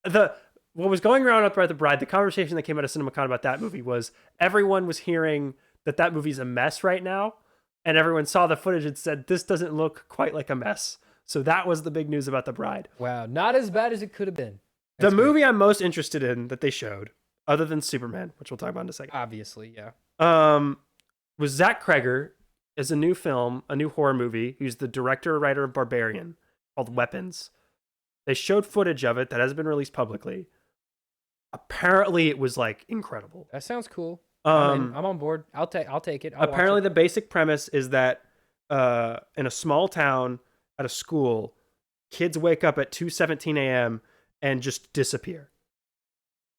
S2: What was going around about The Bride, the conversation that came out of CinemaCon about that movie was everyone was hearing that movie's a mess right now. And everyone saw the footage and said, this doesn't look quite like a mess. So that was the big news about The Bride.
S1: Wow. Not as bad as it could have been.
S2: The movie I'm most interested in that they showed, other than Superman, which we'll talk about in a second.
S1: Obviously, yeah.
S2: Was Zach Kreger is a new film, a new horror movie. He's the director and writer of Barbarian called Weapons. They showed footage of it that hasn't been released publicly. Apparently it was like incredible.
S1: That sounds cool. I'm on board. I'll take it.
S2: Apparently the basic premise is that in a small town at a school, kids wake up at 2:17 a.m. and just disappear.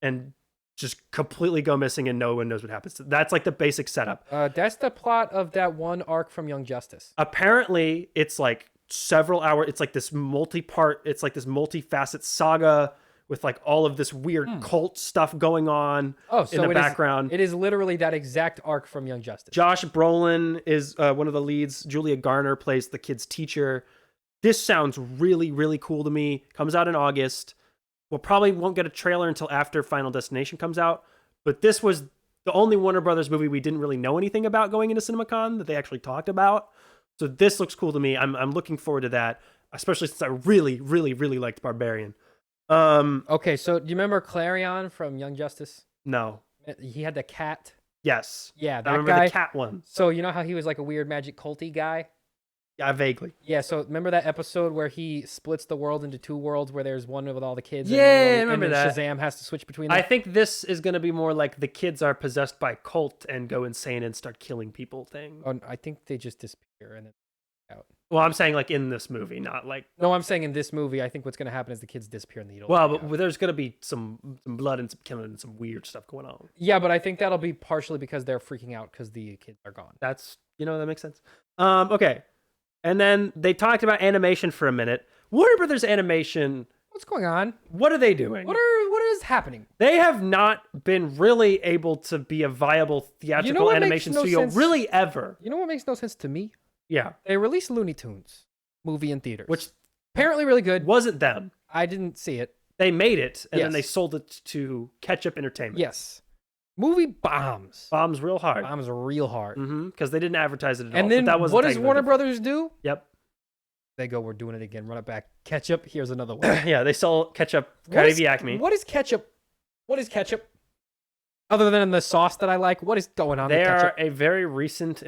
S2: And just completely go missing and no one knows what happens. That's like the basic setup.
S1: That's the plot of that one arc from Young Justice.
S2: Apparently it's like several hours. It's like this multi-facet saga with like all of this weird cult stuff going on in the background.
S1: It is literally that exact arc from Young Justice.
S2: Josh Brolin is one of the leads. Julia Garner plays the kid's teacher. This sounds really, really cool to me. Comes out in August. We'll probably won't get a trailer until after Final Destination comes out. But this was the only Warner Brothers movie we didn't really know anything about going into CinemaCon that they actually talked about. So this looks cool to me. I'm looking forward to that, especially since I really, really, really liked Barbarian.
S1: Okay, so do you remember Clarion from Young Justice?
S2: No.
S1: He had the cat.
S2: Yes.
S1: Yeah, that
S2: I remember
S1: guy.
S2: the cat one.
S1: So you know how he was like a weird magic culty guy?
S2: Yeah, vaguely.
S1: Yeah, so remember that episode where he splits the world into two worlds where there's one with all the kids
S2: I remember
S1: and
S2: that.
S1: Shazam has to switch between them?
S2: I think this is going to be more like the kids are possessed by cult and go insane and start killing people thing.
S1: Oh, I think they just disappear and then out.
S2: Well, I'm saying like in this movie, not like...
S1: No, I'm saying in this movie, I think what's going to happen is the kids disappear and the needle.
S2: Well, but there's going to be some blood and some killing and some weird stuff going on.
S1: Yeah, but I think that'll be partially because they're freaking out because the kids are gone.
S2: That's, that makes sense. Okay. And then they talked about animation for a minute. Warner Brothers Animation...
S1: What's going on?
S2: What are they doing?
S1: What is happening?
S2: They have not been really able to be a viable theatrical animation studio really ever.
S1: You know what makes no sense to me?
S2: Yeah.
S1: They released Looney Tunes movie in theaters.
S2: Which
S1: apparently really good.
S2: Wasn't them.
S1: I didn't see it.
S2: They made it, and then they sold it to Ketchup Entertainment.
S1: Yes. Movie bombs.
S2: Bombs real hard.
S1: Bombs real hard.
S2: Because they didn't advertise it at all.
S1: And then what does Warner Brothers do?
S2: Yep.
S1: They go, we're doing it again. Run it back. Ketchup, here's another one.
S2: Yeah, they sell ketchup. Acme.
S1: What is ketchup? What is ketchup? Other than the sauce that I like, what is going on with ketchup?
S2: They are a very recent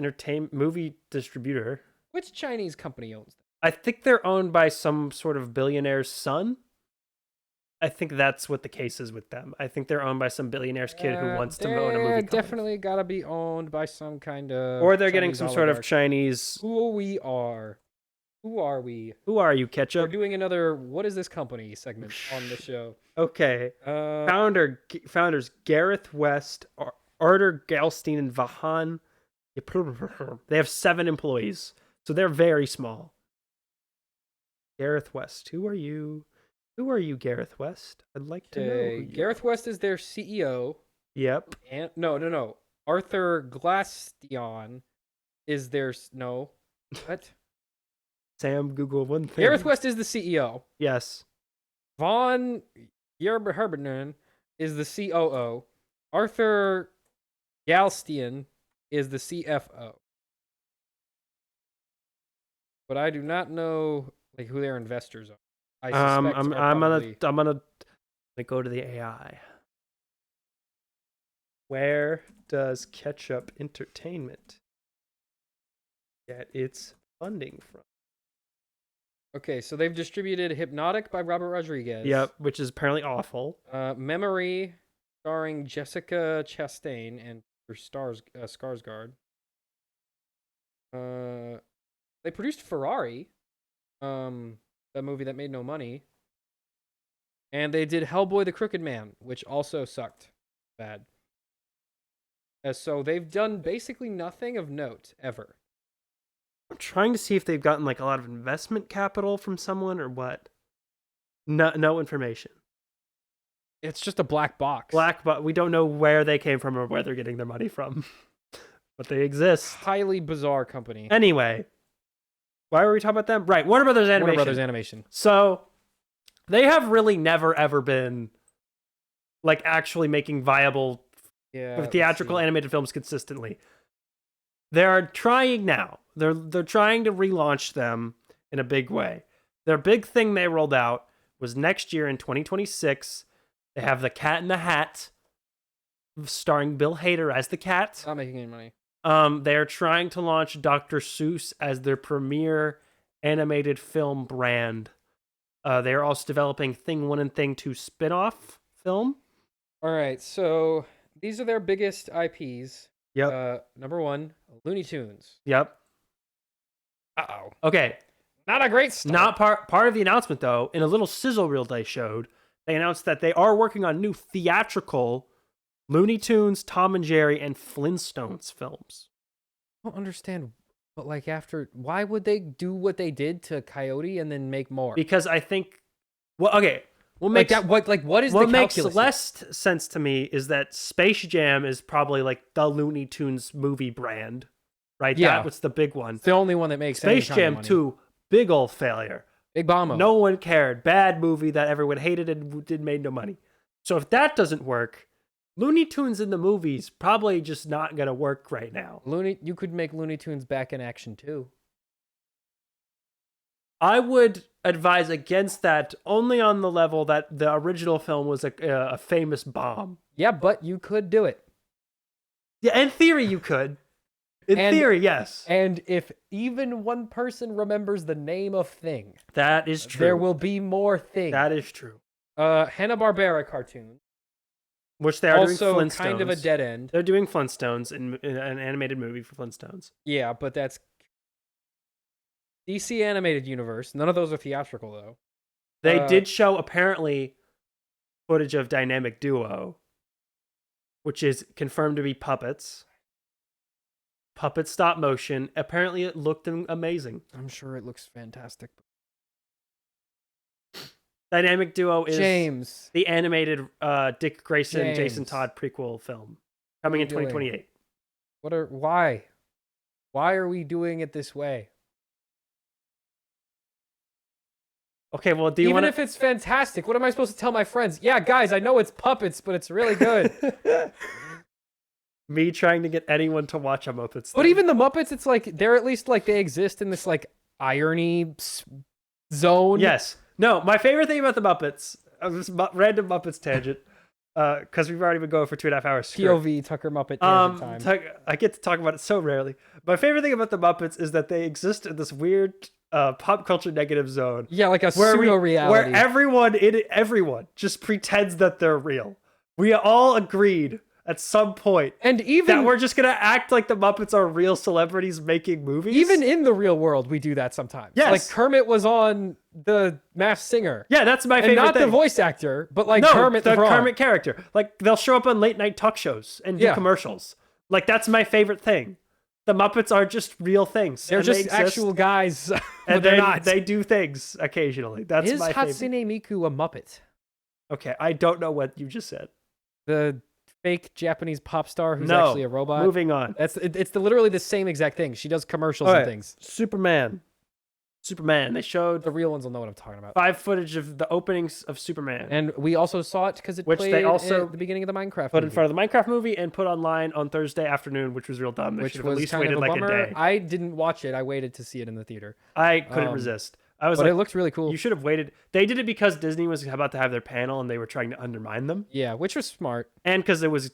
S2: movie distributor.
S1: Which Chinese company owns them?
S2: I think they're owned by some sort of billionaire's son. I think that's what the case is with them. I think they're owned by some billionaire's kid who wants to own a movie company.
S1: Definitely gotta be owned by some kind of.
S2: Or they're getting
S1: Chinese
S2: some sort of
S1: oligarch.
S2: Chinese.
S1: Who are we?
S2: Who are you, Ketchup?
S1: We're doing another "What is this company" segment on the show.
S2: Okay. Founders Gareth West, Arthur Galstein, and Vahan. They have 7 employees, so they're very small. Gareth West. Who are you? Who are you, Gareth West? I'd like to know. Who
S1: Gareth West is their CEO.
S2: Yep.
S1: And no. Arthur Glasstion is their no. What?
S2: Sam, Google one thing.
S1: Gareth West is the CEO.
S2: Yes.
S1: Von Yerberherbernen is the COO. Arthur Galstian is the CFO. But I do not know like who their investors are.
S2: I'm gonna go to the AI. Where does Ketchup Entertainment get its funding from?
S1: Okay, so they've distributed Hypnotic by Robert Rodriguez.
S2: Yep, which is apparently awful.
S1: Memory, starring Jessica Chastain and Skarsgård. They produced Ferrari, that movie that made no money. And they did Hellboy the Crooked Man, which also sucked bad. So they've done basically nothing of note, ever.
S2: I'm trying to see if they've gotten like a lot of investment capital from someone or what. No information.
S1: It's just a black box.
S2: We don't know where they came from or where they're getting their money from. But they exist.
S1: Highly bizarre company.
S2: Anyway, why were we talking about them? Right, Warner Brothers Animation. So they have really never ever been like actually making viable theatrical animated films consistently. They're trying now. They're trying to relaunch them in a big way. Their big thing they rolled out was next year in 2026. They have The Cat in the Hat, starring Bill Hader as the cat.
S1: Not making any money.
S2: They're trying to launch Dr. Seuss as their premier animated film brand. They're also developing Thing 1 and Thing 2 spin-off film.
S1: All right, so these are their biggest IPs.
S2: Yep.
S1: Number 1, Looney Tunes.
S2: Yep.
S1: Uh-oh.
S2: Okay.
S1: Not a great start.
S2: Not part of the announcement, though, in a little sizzle reel they showed, they announced that they are working on new theatrical Looney Tunes, Tom and Jerry, and Flintstones films.
S1: I don't understand, but like why would they do what they did to Coyote and then make more?
S2: Because I think, what is
S1: what is
S2: what
S1: the
S2: makes
S1: calculus?
S2: less sense to me is that Space Jam is probably like the Looney Tunes movie brand, right?
S1: Yeah,
S2: that was the big one.
S1: It's the only one that makes
S2: Space Jam 2, big old failure.
S1: Big bomb.
S2: No one cared. Bad movie that everyone hated and made no money. So if that doesn't work, Looney Tunes in the movies probably just not gonna work right now.
S1: You could make Looney Tunes back in action too.
S2: I would advise against that only on the level that the original film was a famous bomb.
S1: Yeah, but you could do it.
S2: Yeah, in theory you could. In theory, yes.
S1: And if even one person remembers the name of Thing,
S2: that is true.
S1: There will be more Things.
S2: That is true.
S1: Hanna-Barbera cartoon.
S2: Which they are
S1: also
S2: doing Flintstones.
S1: Kind of a dead end.
S2: They're doing Flintstones in an animated movie for Flintstones.
S1: Yeah, but that's DC Animated Universe. None of those are theatrical, though.
S2: They did show, apparently, footage of Dynamic Duo, which is confirmed to be puppets. Puppet stop motion. Apparently, it looked amazing.
S1: I'm sure it looks fantastic.
S2: Dynamic Duo is
S1: James,
S2: the animated Dick Grayson, Jason Todd prequel film coming in 2028.
S1: Why? Why are we doing it this way?
S2: Okay, well,
S1: Even if it's fantastic, what am I supposed to tell my friends? Yeah, guys, I know it's puppets, but it's really good.
S2: Me trying to get anyone to watch a Muppets thing.
S1: But even the Muppets, it's like they're at least like they exist in this like irony zone.
S2: Yes. No, my favorite thing about the Muppets, this random Muppets tangent, because we've already been going for 2.5 hours.
S1: POV Tucker Muppet tangent time.
S2: I get to talk about it so rarely. My favorite thing about the Muppets is that they exist in this weird pop culture negative zone.
S1: Yeah, like a pseudo-reality.
S2: Where everyone just pretends that they're real. We all agreed at some point
S1: and even
S2: that we're just going to act like the Muppets are real celebrities making movies.
S1: Even in the real world, we do that sometimes.
S2: Yes.
S1: Like Kermit was on The Masked Singer.
S2: Yeah, that's my favorite
S1: not
S2: thing.
S1: The voice actor, but like Kermit the Frog.
S2: Kermit character. Like they'll show up on late night talk shows and do commercials. Like that's my favorite thing. The Muppets are just real things.
S1: They're just actual guys.
S2: And they're not. They do things occasionally. That's my favorite.
S1: Is Hatsune Miku a Muppet?
S2: Okay, I don't know what you just said.
S1: The fake Japanese pop star who's actually a robot.
S2: Moving on.
S1: It's literally the same exact thing. She does commercials and things.
S2: Superman. They showed
S1: the real ones will know what I'm talking about.
S2: 5 footage of the openings of Superman,
S1: and we also saw it because it
S2: which
S1: played
S2: they also
S1: at the beginning of the Minecraft.
S2: Put in front of the Minecraft movie and put online on Thursday afternoon, which was real dumb. They should have at least waited like a day.
S1: I didn't watch it. I waited to see it in the theater.
S2: I couldn't resist. I was
S1: but
S2: like,
S1: it looks really cool.
S2: You should have waited. They did it because Disney was about to have their panel and they were trying to undermine them.
S1: Yeah, which was smart.
S2: And because it was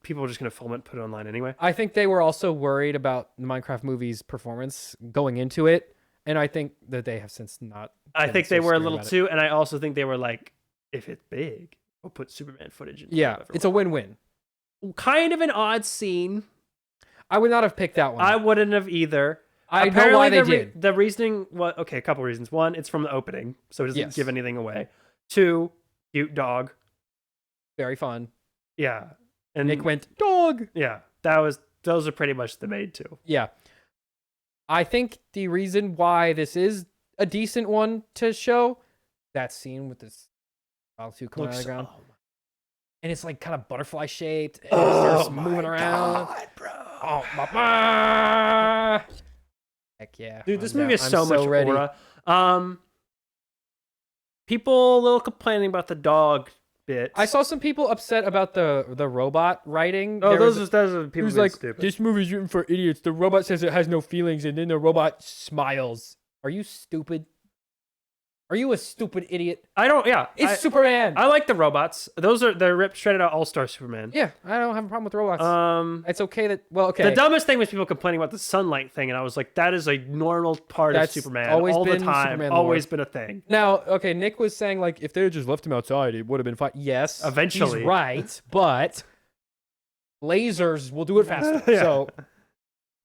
S2: people were just going to film it and put it online anyway.
S1: I think they were also worried about the Minecraft movie's performance going into it. And I think that they have since not.
S2: I think they were a little too. And I also think they were like, if it's big, we'll put Superman footage in.
S1: Yeah, it's a win-win.
S2: Kind of an odd scene.
S1: I would not have picked that one.
S2: I wouldn't have either.
S1: I know why they did.
S2: The reasoning was, okay, a couple reasons. One, it's from the opening, so it doesn't give anything away. 2, cute dog.
S1: Very fun.
S2: Yeah. And
S1: Nick went, dog!
S2: Yeah. Those are pretty much the main 2.
S1: Yeah. I think the reason why this is a decent one to show, that scene with this suit coming out of the ground. And it's like kind of butterfly shaped. And it starts moving around.
S2: God, bro.
S1: Oh, my. Heck yeah.
S2: Dude, this movie is so much aura. People a little complaining about the dog bit.
S1: I saw some people upset about the robot writing.
S2: Oh, those are people
S1: who's like,
S2: stupid.
S1: This movie's written for idiots. The robot says it has no feelings, and then the robot smiles. Are you stupid? Are you a stupid idiot?
S2: It's
S1: Superman.
S2: I like the robots. They're ripped shredded out All-Star Superman.
S1: Yeah, I don't have a problem with robots. It's okay that okay.
S2: The dumbest thing was people complaining about the sunlight thing, and I was like, that is a normal part of Superman.
S1: Always
S2: all
S1: been
S2: the time.
S1: Superman
S2: always been a thing.
S1: Now, okay, Nick was saying like if they had just left him outside, it would have been fine. Yes,
S2: eventually,
S1: he's right, but lasers will do it faster. So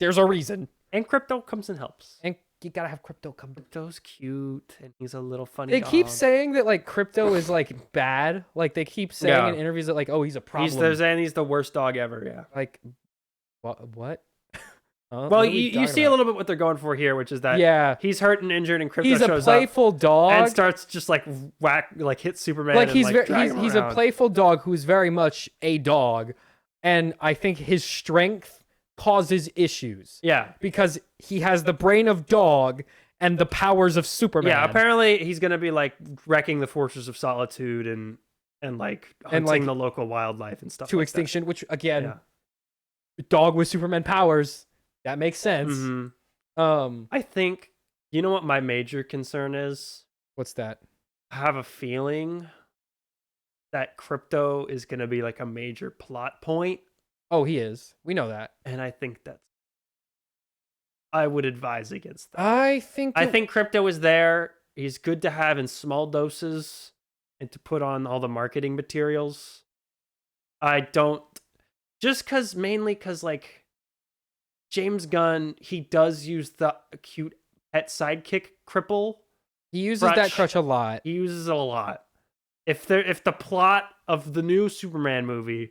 S1: there's a reason.
S2: And Crypto comes and helps.
S1: And you gotta have Crypto come.
S2: Crypto's cute, and he's a little funny.
S1: They
S2: dog.
S1: keep saying that like Crypto is like bad. Like they keep saying in interviews that like, oh, he's a problem.
S2: They're saying he's the worst dog ever. Yeah.
S1: Like, what?
S2: Well, you see a little bit what they're going for here, which is that he's hurt and injured, and Crypto shows up.
S1: He's a playful dog
S2: and starts just like hit Superman.
S1: Like
S2: he's
S1: a playful dog who's very much a dog, and I think his strength causes issues.
S2: Yeah,
S1: because he has the brain of dog and the powers of Superman.
S2: Yeah, apparently he's gonna be like wrecking the Fortress of Solitude and like hunting the local wildlife and stuff
S1: to
S2: like
S1: extinction. Which again, dog with Superman powers. That makes sense.
S2: Mm-hmm. I think you know what my major concern is.
S1: What's that?
S2: I have a feeling that Crypto is gonna be like a major plot point.
S1: Oh, he is. We know that.
S2: And I think I would advise against that.
S1: I think
S2: Crypto is there. He's good to have in small doses and to put on all the marketing materials. Mainly because like James Gunn, he does use the cute pet sidekick cripple.
S1: He uses that crutch a lot.
S2: He uses it a lot. If the plot of the new Superman movie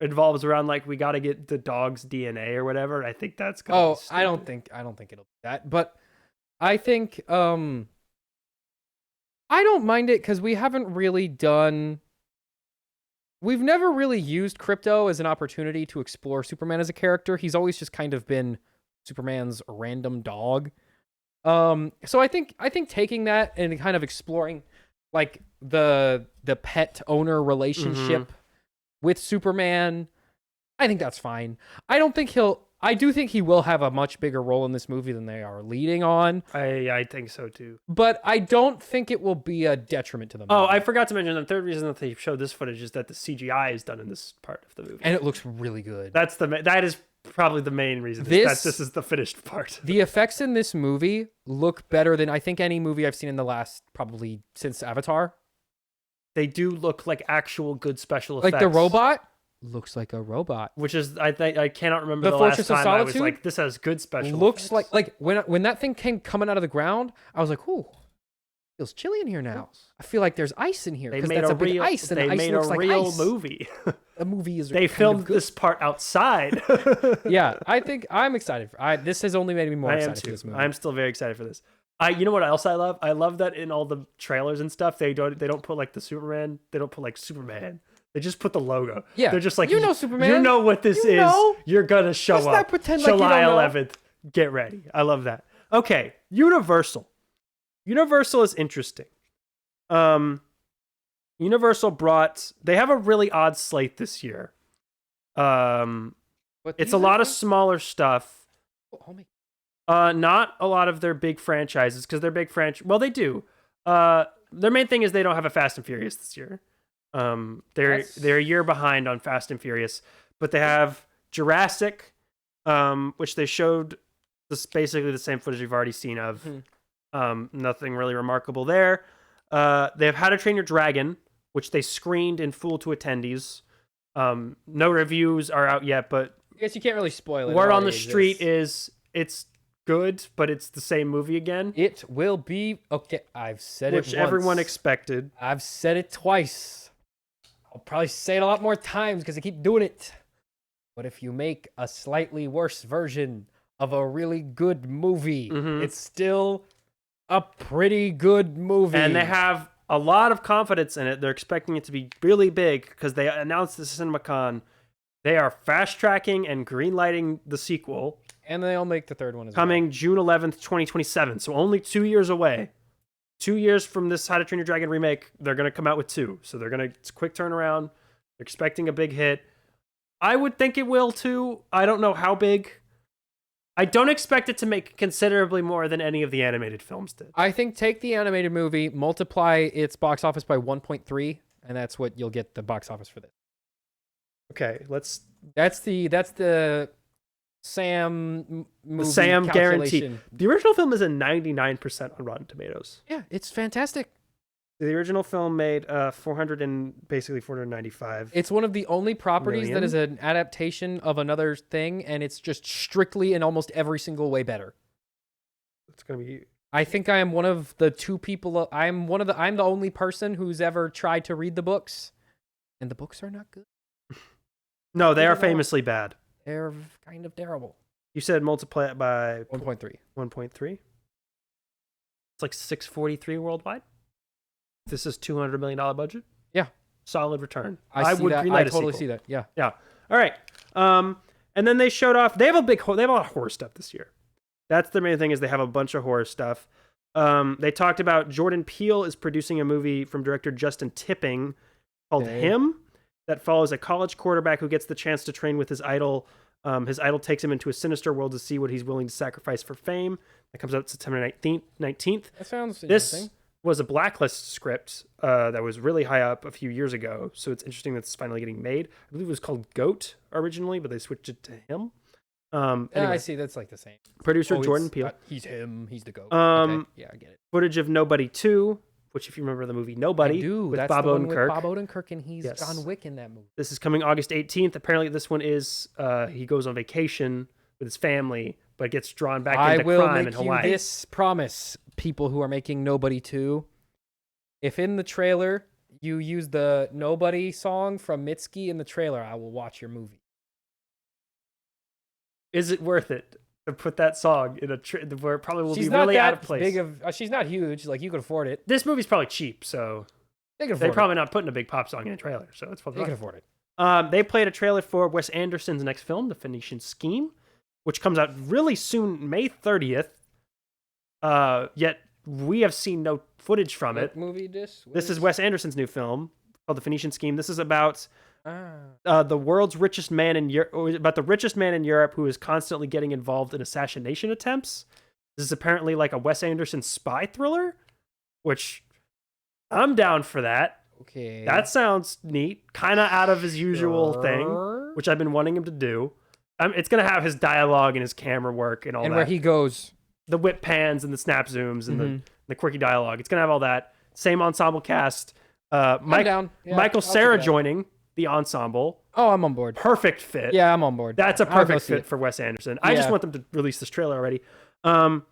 S2: involves around like we got to get the dog's DNA or whatever, I think that's gonna be stupid. I don't think
S1: it'll be that, but I think I don't mind it because we've never really used Crypto as an opportunity to explore Superman as a character. He's always just kind of been Superman's random dog. So I think taking that and kind of exploring like the pet owner relationship with Superman, I think that's fine. I do think he will have a much bigger role in this movie than they are leading on.
S2: I think so too.
S1: But I don't think it will be a detriment to the movie.
S2: Oh, I forgot to mention the third reason that they showed this footage is that the CGI is done in this part of the movie.
S1: And it looks really good.
S2: That is probably the main reason. This is the finished part.
S1: The effects in this movie look better than I think any movie I've seen in the last probably since Avatar.
S2: They do look like actual good special effects.
S1: Like the robot looks like a robot.
S2: Which is, I cannot remember the
S1: Fortress
S2: last
S1: of
S2: time I
S1: Solitude
S2: was like, this has good special
S1: looks
S2: effects.
S1: like when that thing came coming out of the ground, I was like, ooh, feels chilly in here now. I feel like there's ice in here.
S2: They made
S1: a big ice, and
S2: they
S1: the ice
S2: made
S1: looks
S2: a
S1: like
S2: real
S1: ice.
S2: movie.
S1: A movie is
S2: They filmed this part outside.
S1: Yeah, I think I'm excited. This has only made me more excited for this movie.
S2: I'm still very excited for this. You know what else I love? I love that in all the trailers and stuff, they don't put like the Superman. They don't put like Superman. They just put the logo.
S1: Yeah,
S2: they're just like,
S1: you know Superman.
S2: You know what this is. You're gonna show
S1: Let's
S2: up.
S1: not pretend like
S2: July
S1: you don't know.
S2: 11th. Get ready. I love that. Okay, Universal. Universal is interesting. Universal they have a really odd slate this year. It's a lot of smaller stuff. Not a lot of their big franchises, because they're big well, they do. Their main thing is they don't have a Fast and Furious this year. They're a year behind on Fast and Furious, but they have Jurassic, which they showed basically the same footage we've already seen of. Nothing really remarkable there. They have How to Train Your Dragon, which they screened in full to attendees. No reviews are out yet, but
S1: I guess you can't really spoil it.
S2: Word on the street is it's good, but it's the same movie again.
S1: It will be okay. I've said
S2: which
S1: it once.
S2: Everyone expected.
S1: I've said it twice. I'll probably say it a lot more times because I keep doing it. But if you make a slightly worse version of a really good movie, it's still a pretty good movie.
S2: And they have a lot of confidence in it. They're expecting it to be really big because they announced this at CinemaCon. They are fast-tracking and greenlighting the sequel.
S1: And they'll make the third one as
S2: coming June 11th, 2027. So only 2 years away. 2 years from this How to Train Your Dragon remake, they're going to come out with two. So it's a quick turnaround. They're expecting a big hit. I would think it will too. I don't know how big. I don't expect it to make considerably more than any of the animated films did.
S1: I think take the animated movie, multiply its box office by 1.3, and that's what you'll get the box office for this.
S2: Okay,
S1: That's the Sam movie
S2: Sam guarantee.
S1: calculation.
S2: The original film is a 99% on Rotten Tomatoes.
S1: Yeah, it's fantastic.
S2: The original film made 495.
S1: It's one of the only properties that is an adaptation of another thing, and it's just strictly in almost every single way better.
S2: It's gonna be.
S1: I think I am one of the two people. I'm the only person who's ever tried to read the books, and the books are not good.
S2: No, they are famously bad.
S1: They're kind of terrible.
S2: You said multiply it by
S1: 1.3.
S2: 1.3. It's like 643 worldwide. This is $200 million budget.
S1: Yeah,
S2: solid return.
S1: I totally see that. Yeah.
S2: All right. And then they showed off. They have a lot of horror stuff this year. That's the main thing. Is they have a bunch of horror stuff. They talked about Jordan Peele is producing a movie from director Justin Tipping called Him, that follows a college quarterback who gets the chance to train with his idol. His idol takes him into a sinister world to see what he's willing to sacrifice for fame. That comes out September 19th.
S1: That sounds interesting.
S2: This was a blacklist script that was really high up a few years ago, so it's interesting that it's finally getting made. I believe it was called Goat originally, but they switched it to Him. Anyway,
S1: I see. That's like the same.
S2: Producer Jordan Peele.
S1: He's him. He's the goat.
S2: Okay.
S1: Yeah, I get it.
S2: Footage of Nobody 2, which if you remember the movie Nobody, with
S1: that's
S2: Bob
S1: the one
S2: Odenkirk.
S1: with Bob Odenkirk, and he's John Wick in that movie.
S2: This is coming August 18th. Apparently, this one is he goes on vacation with his family, but gets drawn back into crime in Hawaii.
S1: I will make you this promise, people who are making Nobody 2. If in the trailer you use the Nobody song from Mitski in the trailer, I will watch your movie.
S2: Is it worth it to put that song in where it probably will be really out of place?
S1: She's not huge. Like, you could afford it.
S2: This movie's probably cheap, so they're probably not putting a big pop song in a trailer. So it's probably
S1: they can afford it.
S2: They played a trailer for Wes Anderson's next film, The Phoenician Scheme, which comes out really soon, May 30th. Yet we have seen no footage from it.
S1: Movie this
S2: is Wes Anderson's new film called The Phoenician Scheme. This is about the world's richest man in Europe, about the richest man in Europe who is constantly getting involved in assassination attempts. This is apparently like a Wes Anderson spy thriller, which I'm down for that.
S1: Okay,
S2: that sounds neat. Kind of out of his usual thing, which I've been wanting him to do. It's gonna have his dialogue and his camera work and all
S1: and
S2: that.
S1: where he goes.
S2: The whip pans and the snap zooms and the quirky dialogue. It's gonna have all that. Same ensemble cast. Michael Cera joining the ensemble.
S1: Oh, I'm on board.
S2: Perfect fit.
S1: Yeah, I'm on board.
S2: That's a perfect fit for Wes Anderson. I just want them to release this trailer already. Yorgos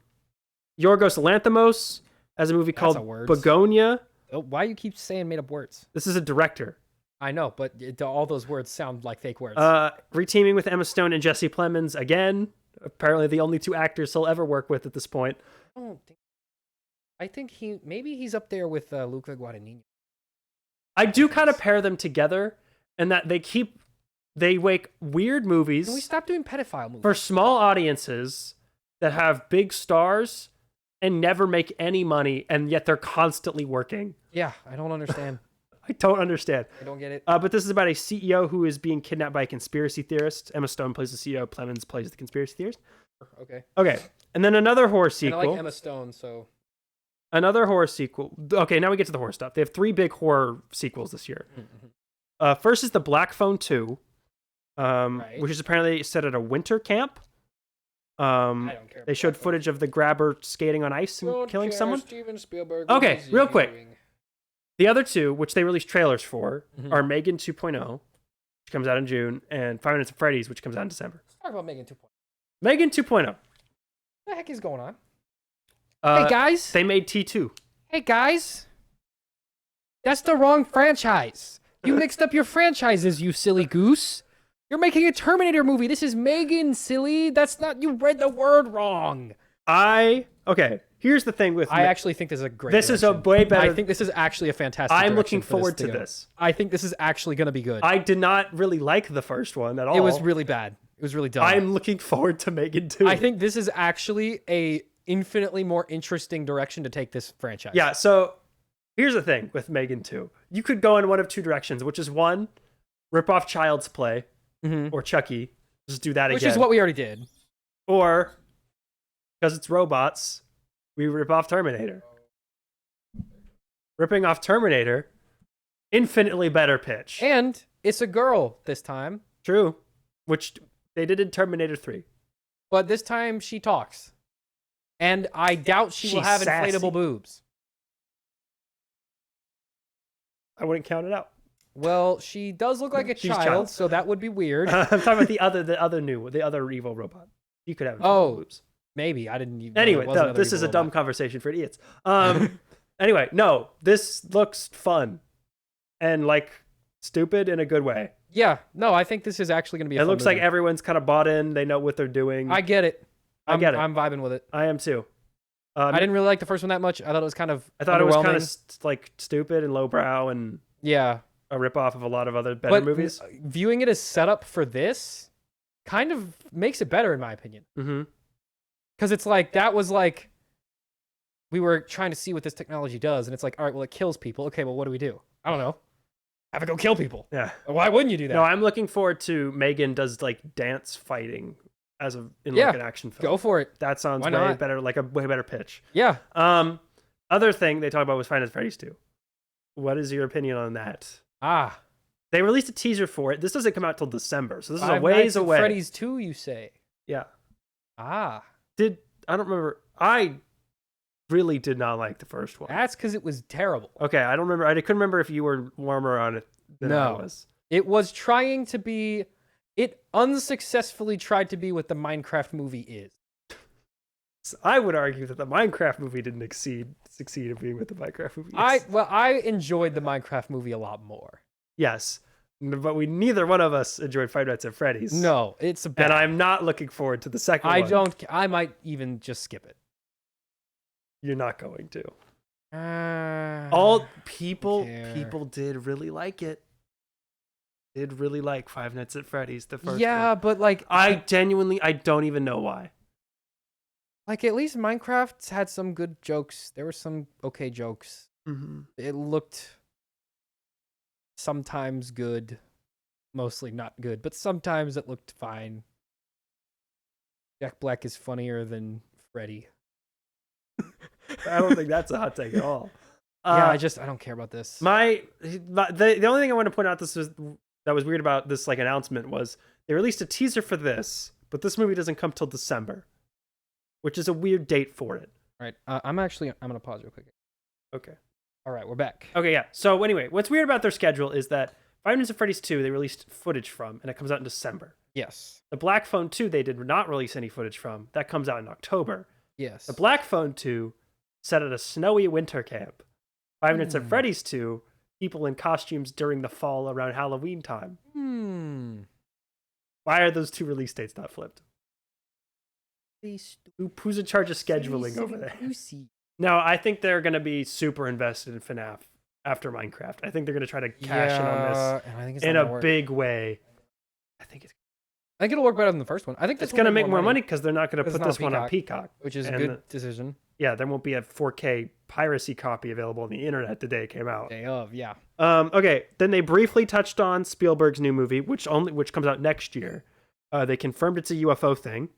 S2: Lanthimos has a movie called Begonia.
S1: Oh, why you keep saying made up words?
S2: This is a director.
S1: I know, but all those words sound like fake words.
S2: Reteaming with Emma Stone and Jesse Plemons again. Apparently the only two actors he'll ever work with at this point.
S1: I think he's up there with Luca Guadagnino.
S2: I do kind of pair them together, and that they make weird movies.
S1: Can we stop doing pedophile movies?
S2: For small audiences that have big stars and never make any money, and yet they're constantly working.
S1: Yeah, I don't understand.
S2: I don't understand.
S1: I don't get it.
S2: But this is about a CEO who is being kidnapped by a conspiracy theorist. Emma Stone plays the CEO. Plemons plays the conspiracy theorist. Okay. And then another horror sequel.
S1: And I like Emma Stone, so...
S2: Another horror sequel. Okay, now we get to the horror stuff. They have 3 big horror sequels this year. First is The Black Phone 2, which is apparently set at a winter camp. I don't care. They showed footage of the grabber skating on ice and killing someone.
S1: Steven Spielberg.
S2: Okay, real quick. The other 2, which they released trailers for, are Megan 2.0, which comes out in June, and Five Nights at Freddy's, which comes out in December.
S1: Let's talk about Megan 2.0.
S2: Megan 2.0.
S1: What the heck is going on? Hey, guys.
S2: They made T2.
S1: Hey, guys. That's the wrong franchise. You mixed up your franchises, you silly goose. You're making a Terminator movie. This is Megan, silly. That's not... You read the word wrong.
S2: Okay. Here's the thing with...
S1: I actually think this is a great
S2: This is a way better...
S1: I think this is actually a fantastic
S2: I'm looking forward to this.
S1: I think this is actually going to be good.
S2: I did not really like the first one at all.
S1: It was really bad. It was really dumb.
S2: I'm looking forward to Megan 2.
S1: I think this is actually a infinitely more interesting direction to take this franchise.
S2: Yeah, so here's the thing with Megan 2. You could go in one of 2 directions, which is one, rip off Child's Play or Chucky. Just do that again.
S1: Which is what we already did.
S2: Or, because it's robots, we rip off Terminator. Ripping off Terminator, infinitely better pitch.
S1: And it's a girl this time.
S2: True. Which they did in Terminator 3.
S1: But this time she talks. And I doubt she will have inflatable boobs.
S2: I wouldn't count it out.
S1: Well, she does look like a child, so that would be weird.
S2: I'm talking about the other evil robot. You could have boobs.
S1: Maybe. I didn't even...
S2: Anyway, this is a dumb conversation for idiots. Anyway, no, this looks fun. And, like, stupid in a good way.
S1: Yeah. No, I think this is actually going to be a fun
S2: looks
S1: movie.
S2: like everyone's kind of bought in. They know what they're doing.
S1: I get it.
S2: I get it.
S1: I'm vibing with it.
S2: I am too.
S1: I didn't really like the first one that much. I thought it was kind of
S2: it was kind of like stupid and lowbrow and a ripoff of a lot of other better movies.
S1: Viewing it as setup for this kind of makes it better in my opinion. Because it's like that was like we were trying to see what this technology does, and it's like, all right, well, it kills people. Okay, well, what do we do? I don't know. Have it go kill people.
S2: Yeah.
S1: Why wouldn't you do that?
S2: No, I'm looking forward to Megan does like dance fighting. Like an action film.
S1: Go for it.
S2: That sounds way better, like a way better pitch.
S1: Yeah.
S2: Other thing they talked about was Five Nights at Freddy's 2. What is your opinion on that? They released a teaser for it. This doesn't come out till December, so this is a ways away.
S1: Freddy's 2, you say?
S2: Yeah.
S1: I
S2: don't remember. I really did not like the first one.
S1: That's because it was terrible.
S2: Okay, I don't remember. I couldn't remember if you were warmer on it than I was.
S1: It was trying to be... It unsuccessfully tried to be what the Minecraft movie is.
S2: So I would argue that the Minecraft movie didn't succeed in being what the Minecraft movie is.
S1: I enjoyed the Minecraft movie a lot more.
S2: Yes, but neither one of us enjoyed Five Nights at Freddy's.
S1: No, it's a bad.
S2: And I'm not looking forward to the second one.
S1: I might even just skip it.
S2: You're not going to. People did really like it. Did really like Five Nights at Freddy's, the first one.
S1: Yeah, but like...
S2: I don't even know why.
S1: Like, at least Minecraft had some good jokes. There were some okay jokes. It looked sometimes good. Mostly not good, but sometimes it looked fine. Jack Black is funnier than Freddy.
S2: I don't think that's a hot take at all.
S1: I don't care about this.
S2: The only thing I want to point out that was weird about this like announcement was They released a teaser for this, but this movie doesn't come till December, which is a weird date for it.
S1: All right. I'm going to pause real quick.
S2: Okay.
S1: All right, we're back.
S2: Okay, yeah. So anyway, what's weird about their schedule is that Five Nights at Freddy's 2, they released footage from, and it comes out in December.
S1: Yes.
S2: The Black Phone 2, they did not release any footage from. That comes out in October.
S1: Yes.
S2: The Black Phone 2 set at a snowy winter camp. Five Nights at Freddy's 2, people in costumes during the fall around Halloween time. Why are those two release dates not flipped? Who's in charge of scheduling over there? No, I think they're going to be super invested in FNAF after Minecraft. I think they're going to try to cash in on this
S1: and I think it's
S2: in a big way. I think
S1: it'll work better than the first one. I think
S2: it's going to make more money because they're not going to put this one on Peacock.
S1: Which is a good decision.
S2: Yeah, there won't be a 4K piracy copy available on the internet the day it came out.
S1: Day of, yeah.
S2: Okay, then they briefly touched on Spielberg's new movie, which comes out next year. They confirmed it's a UFO thing,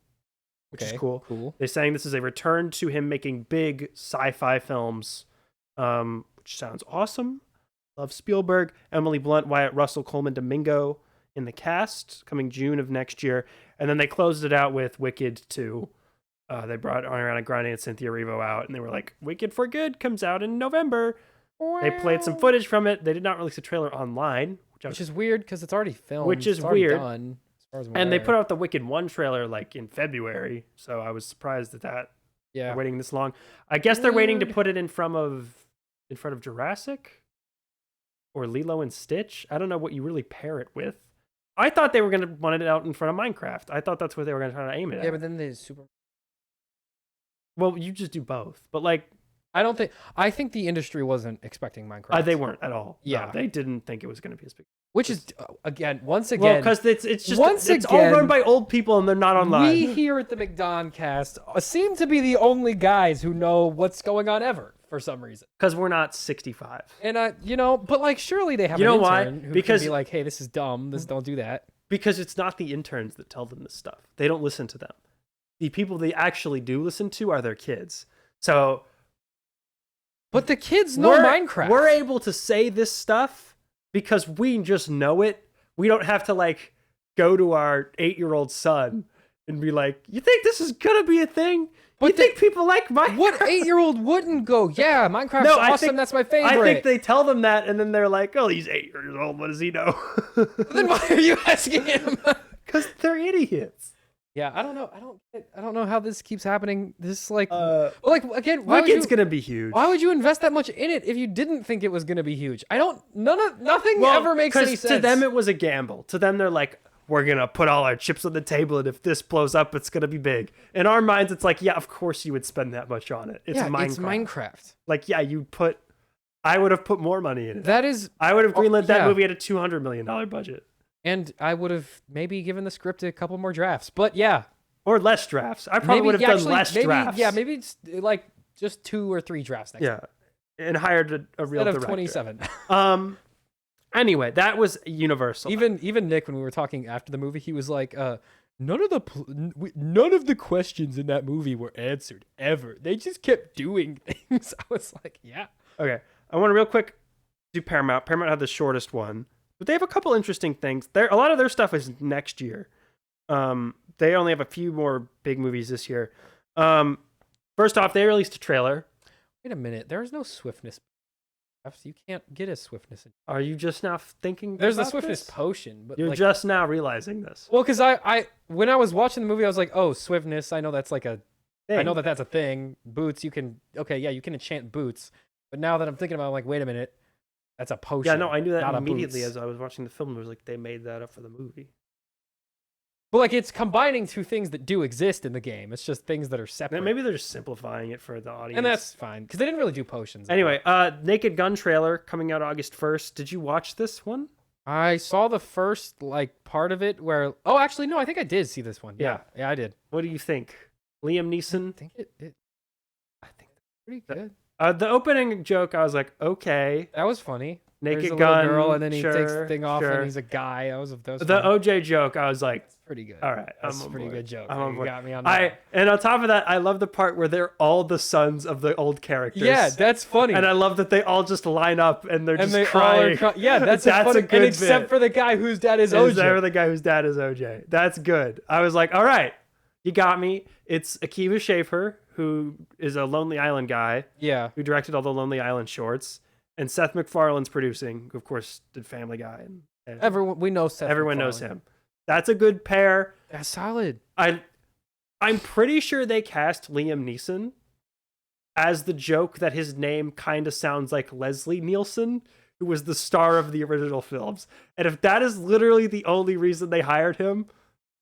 S2: which is cool. They're saying this is a return to him making big sci-fi films, which sounds awesome. Love Spielberg. Emily Blunt, Wyatt Russell, Coleman Domingo in the cast, coming June of next year. And then they closed it out with Wicked 2. They brought Ariana Grande and Cynthia Erivo out, and they were like, Wicked for Good comes out in November. Wow. They played some footage from it. They did not release a trailer online. Which is
S1: weird because it's already filmed.
S2: Which is weird.
S1: Done, as far as I'm
S2: and
S1: aware.
S2: they put out the Wicked 1 trailer like in February, so I was surprised that they're waiting this long. I guess they're waiting to put it in front of Jurassic or Lilo and Stitch. I don't know what you really pair it with. I thought they were going to want it out in front of Minecraft. I thought that's what they were going to try to aim it at.
S1: Yeah, but then there's super...
S2: Well, you just do both. But like...
S1: I think the industry wasn't expecting Minecraft.
S2: They weren't at all.
S1: Yeah.
S2: No, they didn't think it was going to be as big.
S1: Which is, once again...
S2: Well, because it's all run by old people and they're not online.
S1: We here at the McDonCast seem to be the only guys who know what's going on ever, for some reason.
S2: Because we're not 65.
S1: And, but like, surely they have an intern who can be like, hey, this is dumb, don't do that.
S2: Because it's not the interns that tell them this stuff. They don't listen to them. The people they actually do listen to are their kids. So...
S1: But the kids know Minecraft.
S2: We're able to say this stuff because we just know it. We don't have to like go to our 8-year-old son and be like, "You think this is gonna be a thing? But you think people like Minecraft?"
S1: What 8-year-old wouldn't go? Yeah, Minecraft's awesome. That's my favorite.
S2: I think they tell them that, and then they're like, "Oh, he's 8 years old. What does he know?"
S1: Then why are you asking him?
S2: Because they're idiots.
S1: Yeah, I don't know. I don't know how this keeps happening. This again,
S2: Wicked's gonna be huge.
S1: Why would you invest that much in it if you didn't think it was gonna be huge? Nothing ever makes any sense.
S2: To them, it was a gamble. To them, they're like, we're gonna put all our chips on the table, and if this blows up, it's gonna be big. In our minds, it's like, yeah, of course you would spend that much on it. It's Minecraft. Like, yeah, I would have put more money in it. I would have greenlit that movie at a $200 million budget.
S1: And I would have maybe given the script a couple more drafts. But yeah.
S2: Or less drafts. I probably would have done less drafts.
S1: Yeah, maybe it's like just 2 or 3 drafts next time.
S2: And hired a real director.
S1: 27.
S2: Anyway, that was Universal.
S1: Even Nick, when we were talking after the movie, he was like, none of the questions in that movie were answered ever. They just kept doing things. I was like, yeah.
S2: Okay. I want to real quick do Paramount. Paramount had the shortest one. But they have a couple interesting things. A lot of their stuff is next year. They only have a few more big movies this year. First off, they released a trailer.
S1: Wait a minute. There is no swiftness. You can't get a swiftness.
S2: Are you just now thinking
S1: there's a swiftness potion? But
S2: you're just now realizing this.
S1: Well, because when I was watching the movie, I was like, oh, swiftness. I know that's like a thing. I know that's a thing. Boots, you can enchant boots. But now that I'm thinking about it, I'm like, wait a minute. That's a potion.
S2: Yeah, no, I knew that immediately as I was watching the film. It was like they made that up for the movie.
S1: But like it's combining 2 things that do exist in the game. It's just things that are separate.
S2: Maybe they're just simplifying it for the audience.
S1: And that's fine, because they didn't really do potions.
S2: Anyway, Naked Gun trailer coming out August 1st. Did you watch this one?
S1: I saw the first part of it where... Oh, actually, no, I think I did see this one. Yeah, I did.
S2: What do you think? Liam Neeson?
S1: I think I think it's pretty good.
S2: The opening joke, I was like, okay.
S1: That was funny.
S2: Naked Gun
S1: girl, and then he takes the thing off, and he's a guy. That was
S2: the OJ joke. I was like,
S1: pretty good.
S2: All right,
S1: That's a pretty good joke.
S2: I'm on
S1: You
S2: board.
S1: got me on that.
S2: And on top of that, I love the part where they're all the sons of the old characters.
S1: Yeah, that's funny.
S2: And I love that they all just line up and they're just
S1: they
S2: crying.
S1: Yeah, that's funny.
S2: a good
S1: and except
S2: bit.
S1: for the guy whose dad is OJ.
S2: Except for the guy whose dad is OJ. That's good. I was like, all right, you got me. It's Akiva Schaffer, who is a Lonely Island guy.
S1: Yeah.
S2: Who directed all the Lonely Island shorts. And Seth MacFarlane's producing, who of course did Family Guy. And
S1: we know Seth.
S2: everyone knows
S1: MacFarlane.
S2: him. That's a good pair.
S1: That's solid.
S2: I'm pretty sure they cast Liam Neeson as the joke that his name kind of sounds like Leslie Nielsen, who was the star of the original films. And if that is literally the only reason they hired him,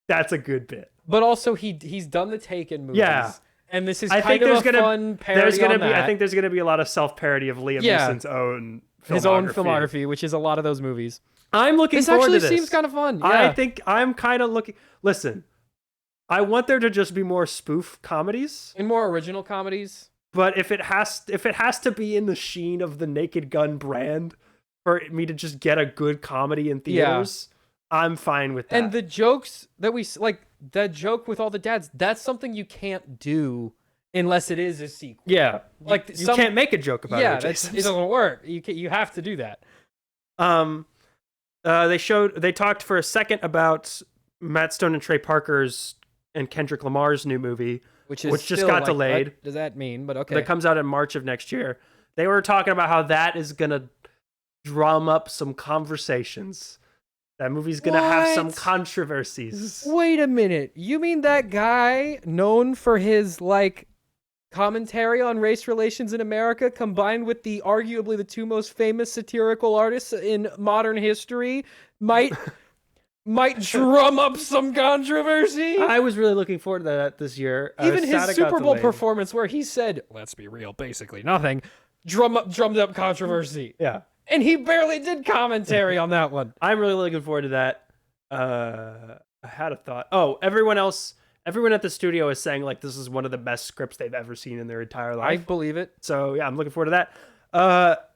S2: that's a good bit.
S1: But also, he's done the Taken movies.
S2: Yeah.
S1: And this is
S2: I
S1: kind
S2: think
S1: of
S2: there's
S1: a
S2: gonna,
S1: fun parody
S2: there's gonna
S1: on
S2: be.
S1: that.
S2: I think there's gonna be a lot of self-parody of Liam Neeson's own filmography.
S1: His own filmography, which is a lot of those movies.
S2: I'm looking forward to this.
S1: This actually seems kind of fun. Yeah.
S2: I think I'm kind of looking. Listen, I want there to just be more spoof comedies
S1: and more original comedies.
S2: But if it has to be in the sheen of the Naked Gun brand for me to just get a good comedy in theaters, I'm fine with that.
S1: And the jokes that we like, that joke with all the dads, that's something you can't do unless it is a sequel.
S2: Yeah,
S1: like
S2: you can't make a joke about it.
S1: Yeah, it doesn't work. You have to do that.
S2: They talked for a second about Matt Stone and Trey Parker's and Kendrick Lamar's new movie, which just got delayed.
S1: What does that mean? But okay.
S2: That comes out in March of next year. They were talking about how that is going to drum up some conversations. That movie's going to have some controversies.
S1: Wait a minute. You mean that guy known for his, commentary on race relations in America, combined with arguably the two most famous satirical artists in modern history, might drum up some controversy?
S2: I was really looking forward to that this year.
S1: Even his Super Bowl performance, where he said, "Let's be real, basically nothing," drummed up controversy.
S2: Yeah,
S1: and he barely did commentary on that one.
S2: I'm really looking forward to that. I had a thought. Oh, everyone at the studio is saying this is one of the best scripts they've ever seen in their entire life.
S1: I believe it.
S2: So yeah, I'm looking forward to that.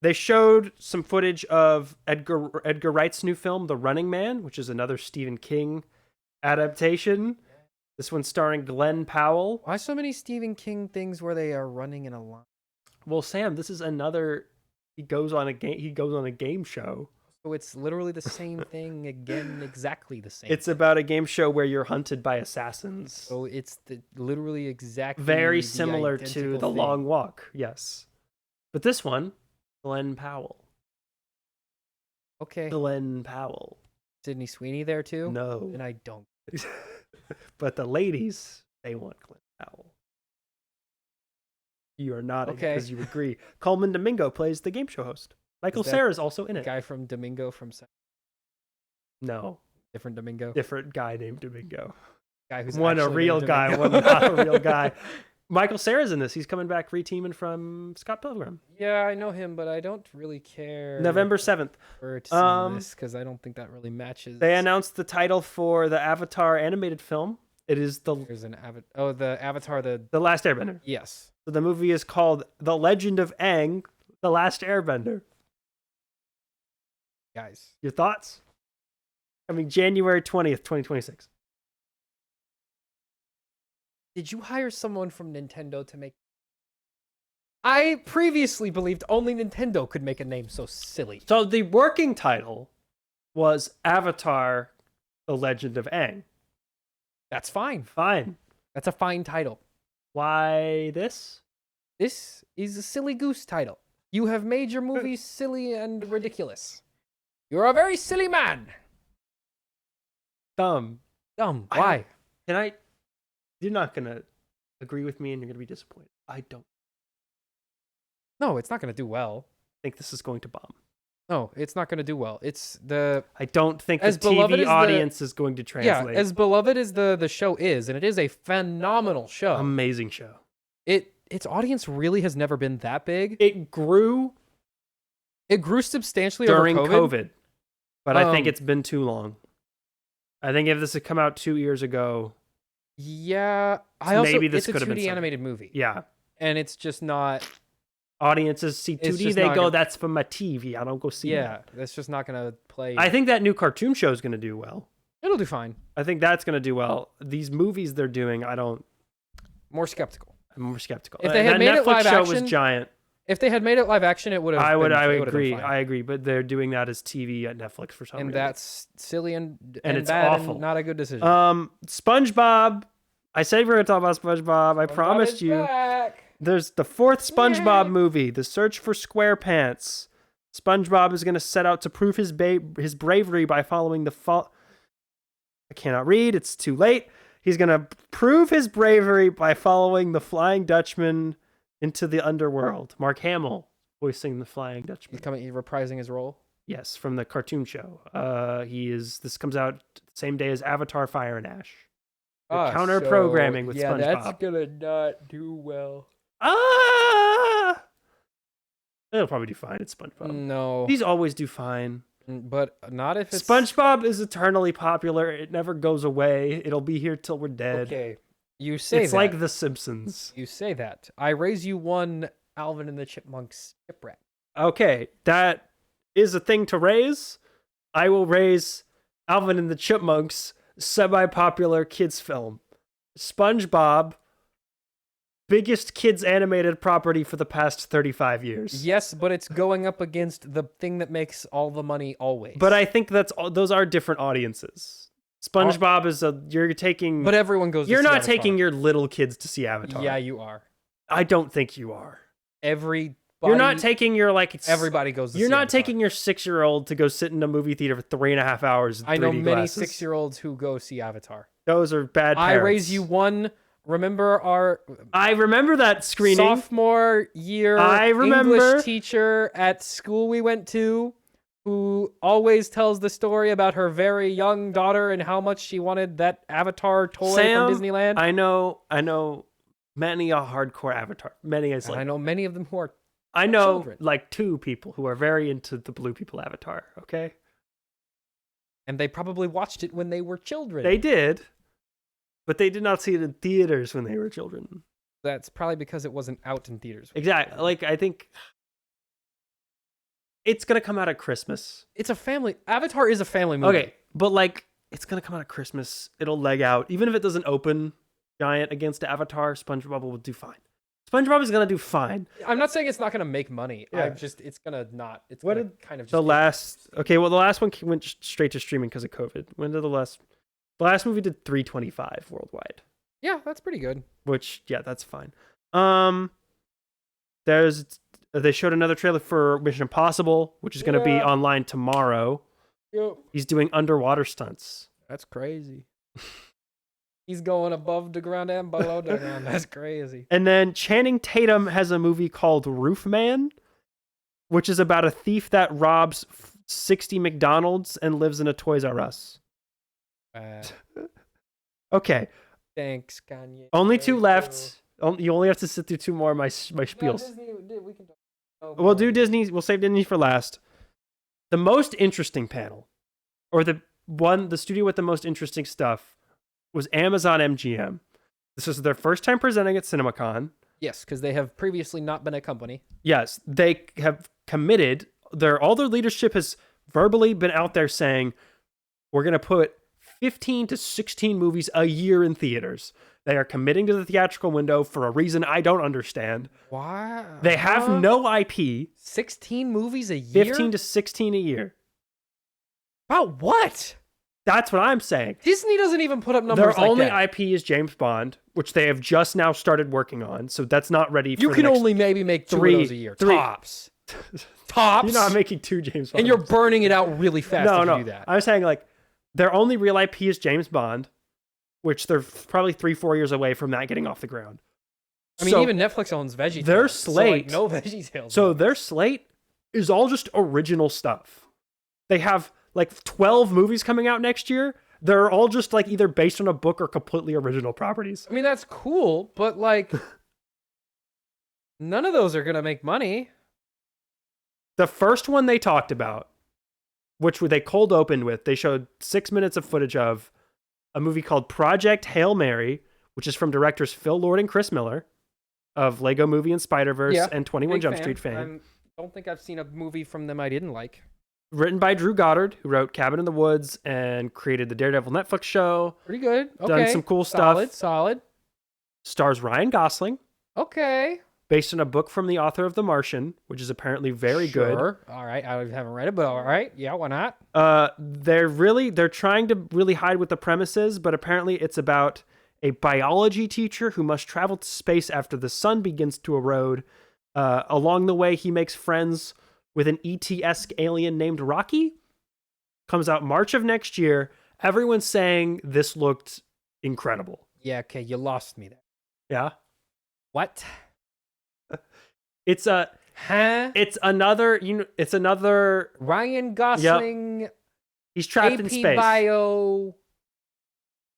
S2: They showed some footage of Edgar Wright's new film, The Running Man, which is another Stephen King adaptation. This one's starring Glenn Powell.
S1: Why so many Stephen King things where they are running in a line?
S2: Well, Sam, this is another. He goes on a game show.
S1: So it's literally the same thing again, exactly the same.
S2: It's about a game show where you're hunted by assassins.
S1: So it's literally exactly
S2: very similar to The
S1: thing.
S2: Long Walk. Yes, but this one. Glenn Powell.
S1: Okay.
S2: Glenn Powell.
S1: Sydney Sweeney there too?
S2: No.
S1: And I don't.
S2: But the ladies, they want Glenn Powell. You are nodding because you agree. Coleman Domingo plays the game show host. Michael Cera is also in it.
S1: Guy from Domingo from...
S2: No.
S1: Different Domingo?
S2: Different guy named Domingo.
S1: Guy who's
S2: one a real guy, one not a real guy. Michael Cera's in this. He's coming back reteaming from Scott Pilgrim.
S1: Yeah, I know him, but I don't really care.
S2: November 7th.
S1: For to see this, because I don't think that really matches.
S2: They announced the title for the Avatar animated film. It is the...
S1: There's an the Avatar, the
S2: Last Airbender.
S1: Yes.
S2: So the movie is called The Legend of Aang, The Last Airbender.
S1: Guys.
S2: Your thoughts? January 20th, 2026.
S1: Did you hire someone from Nintendo to make... I previously believed only Nintendo could make a name so silly.
S2: So the working title was Avatar, The Legend of Aang.
S1: That's fine.
S2: Fine.
S1: That's a fine title.
S2: Why this?
S1: This is a silly goose title. You have made your movies silly and ridiculous. You're a very silly man.
S2: Dumb.
S1: Why?
S2: You're not going to agree with me and you're going to be disappointed. I don't.
S1: No, it's not going to do well.
S2: I think this is going to bomb.
S1: No, it's not going to do well.
S2: I don't think the TV audience is going to translate.
S1: Yeah, as beloved as the show is, and it is a phenomenal show.
S2: Amazing show.
S1: Its audience really has never been that big.
S2: It grew
S1: substantially
S2: during
S1: over
S2: COVID. But I think it's been too long. I think if this had come out 2 years ago...
S1: Yeah,
S2: maybe this
S1: it's
S2: could
S1: a
S2: have been
S1: 2D animated movie.
S2: Yeah.
S1: And it's just not...
S2: Audiences see 2D, they go, that's for my TV. I don't go see that.
S1: Yeah, that's just not going to play.
S2: I think that new cartoon show is going to do well.
S1: It'll do fine.
S2: I think that's going to do well. These movies they're doing,
S1: More skeptical.
S2: I'm more skeptical.
S1: If they had made
S2: Netflix
S1: it live
S2: show
S1: action,
S2: was giant.
S1: If they had made it live action, it would have.
S2: I
S1: been
S2: agree.
S1: fine.
S2: I agree. But they're doing that as TV at Netflix for some reason.
S1: And that's silly and
S2: it's
S1: bad
S2: awful.
S1: and not a good decision.
S2: SpongeBob. I said we were going to talk about SpongeBob. I promised you.
S1: Back.
S2: There's the 4th SpongeBob movie, The Search for SquarePants. SpongeBob is going to set out to prove his bravery by following the I cannot read. It's too late. He's going to prove his bravery by following the Flying Dutchman into the underworld. Mark Hamill voicing the Flying Dutchman.
S1: He's reprising his role.
S2: Yes, from the cartoon show. This comes out the same day as Avatar: Fire and Ash. Counter programming with SpongeBob.
S1: Yeah, that's gonna not do well.
S2: It'll probably do fine. It's SpongeBob.
S1: No,
S2: These always do fine.
S1: But not if it's...
S2: SpongeBob is eternally popular. It never goes away. It'll be here till we're dead.
S1: Okay, you say
S2: it's
S1: that.
S2: like The Simpsons.
S1: You say that. I raise you one Alvin and the Chipmunks shipwreck.
S2: Okay, that is a thing to raise. I will raise Alvin and the Chipmunks, semi-popular kids film. SpongeBob, biggest kids animated property for the past 35 years.
S1: Yes, but it's going up against the thing that makes all the money always.
S2: But I think those are different audiences. SpongeBob you're taking...
S1: But everyone goes to
S2: You're
S1: see
S2: not
S1: Avatar.
S2: taking your little kids to see Avatar.
S1: Yeah, you are.
S2: I don't think you are.
S1: Everybody...
S2: You're not taking your,
S1: Everybody goes to see
S2: You're not
S1: Avatar.
S2: taking your 6-year-old to go sit in a movie theater for 3.5 hours with
S1: I know
S2: 3D
S1: many
S2: glasses.
S1: 6-year-olds who go see Avatar.
S2: Those are bad parents.
S1: I raise you one... Remember our...
S2: I remember that screening.
S1: Sophomore year English teacher at school we went to who always tells the story about her very young daughter and how much she wanted that Avatar toy from Disneyland.
S2: I know many a hardcore Avatar.
S1: I know many of them who are
S2: I know
S1: children.
S2: like 2 people who are very into the Blue People Avatar, okay?
S1: And they probably watched it when they were children.
S2: They did. But they did not see it in theaters when they were children.
S1: That's probably because it wasn't out in theaters.
S2: Exactly. Like, I think it's going to come out at Christmas.
S1: It's a family... Avatar is a family movie.
S2: Okay, but it's going to come out at Christmas. It'll leg out. Even if it doesn't open giant against Avatar, SpongeBob will do fine. SpongeBob is going to do fine.
S1: I'm not saying it's not going to make money.
S2: Yeah.
S1: It's going to not... It's
S2: What
S1: going to
S2: did
S1: kind of just...
S2: The last one went straight to streaming because of COVID. When did the last movie did 325 worldwide?
S1: Yeah, that's pretty good.
S2: Which, yeah, that's fine. They showed another trailer for Mission Impossible, which is going to be online tomorrow.
S1: Yep.
S2: He's doing underwater stunts.
S1: That's crazy. He's going above the ground and below the ground. That's crazy.
S2: And then Channing Tatum has a movie called Roof Man, which is about a thief that robs 60 McDonald's and lives in a Toys R Us. Okay.
S1: Thanks, Kanye.
S2: Only 2 left. You only have to sit through 2 more of my spiels. We'll do Disney. We'll save Disney for last. The most interesting panel, or the studio with the most interesting stuff, was Amazon MGM. This is their first time presenting at CinemaCon.
S1: Yes, because they have previously not been a company.
S2: Yes, they have committed. All their leadership has verbally been out there saying, we're going to put 15 to 16 movies a year in theaters. They are committing to the theatrical window for a reason I don't understand.
S1: Wow.
S2: They have no IP.
S1: 16 movies a year?
S2: 15 to 16 a year.
S1: About what?
S2: That's what I'm saying.
S1: Disney doesn't even put up numbers
S2: Their
S1: like
S2: only
S1: that.
S2: IP is James Bond, which they have just now started working on, so that's not ready for
S1: You can only maybe make 2 of those a year. Tops. Tops.
S2: You're not making 2 James Bonds.
S1: And you're burning it out really fast if you do that.
S2: I'm saying, their only real IP is James Bond, which they're probably 3-4 years away from that getting off the ground.
S1: I mean, even Netflix owns VeggieTales.
S2: Their slate...
S1: So, no VeggieTales.
S2: So their slate is all just original stuff. They have, 12 movies coming out next year. They're all just, either based on a book or completely original properties.
S1: I mean, that's cool, but, none of those are going to make money.
S2: The first one they talked about, which they cold opened with, they showed 6 minutes of footage of a movie called Project Hail Mary, which is from directors Phil Lord and Chris Miller of Lego Movie and Spider-Verse and 21 Jump Street fame.
S1: I don't think I've seen a movie from them I didn't like.
S2: Written by Drew Goddard, who wrote Cabin in the Woods and created the Daredevil Netflix show.
S1: Pretty good. Okay.
S2: Done some cool stuff.
S1: Solid.
S2: Stars Ryan Gosling.
S1: Okay.
S2: Based on a book from the author of The Martian, which is apparently very good.
S1: All right. I haven't read it, but all right. Yeah, why not?
S2: They're trying to really hide what the premise is, but apparently it's about a biology teacher who must travel to space after the sun begins to erode. Along the way, he makes friends with an ET-esque alien named Rocky. Comes out March of next year. Everyone's saying this looked incredible.
S1: Yeah, okay, you lost me there.
S2: Yeah?
S1: What?
S2: It's another
S1: Ryan Gosling.
S2: Yep. He's trapped
S1: AP
S2: in space.
S1: Bio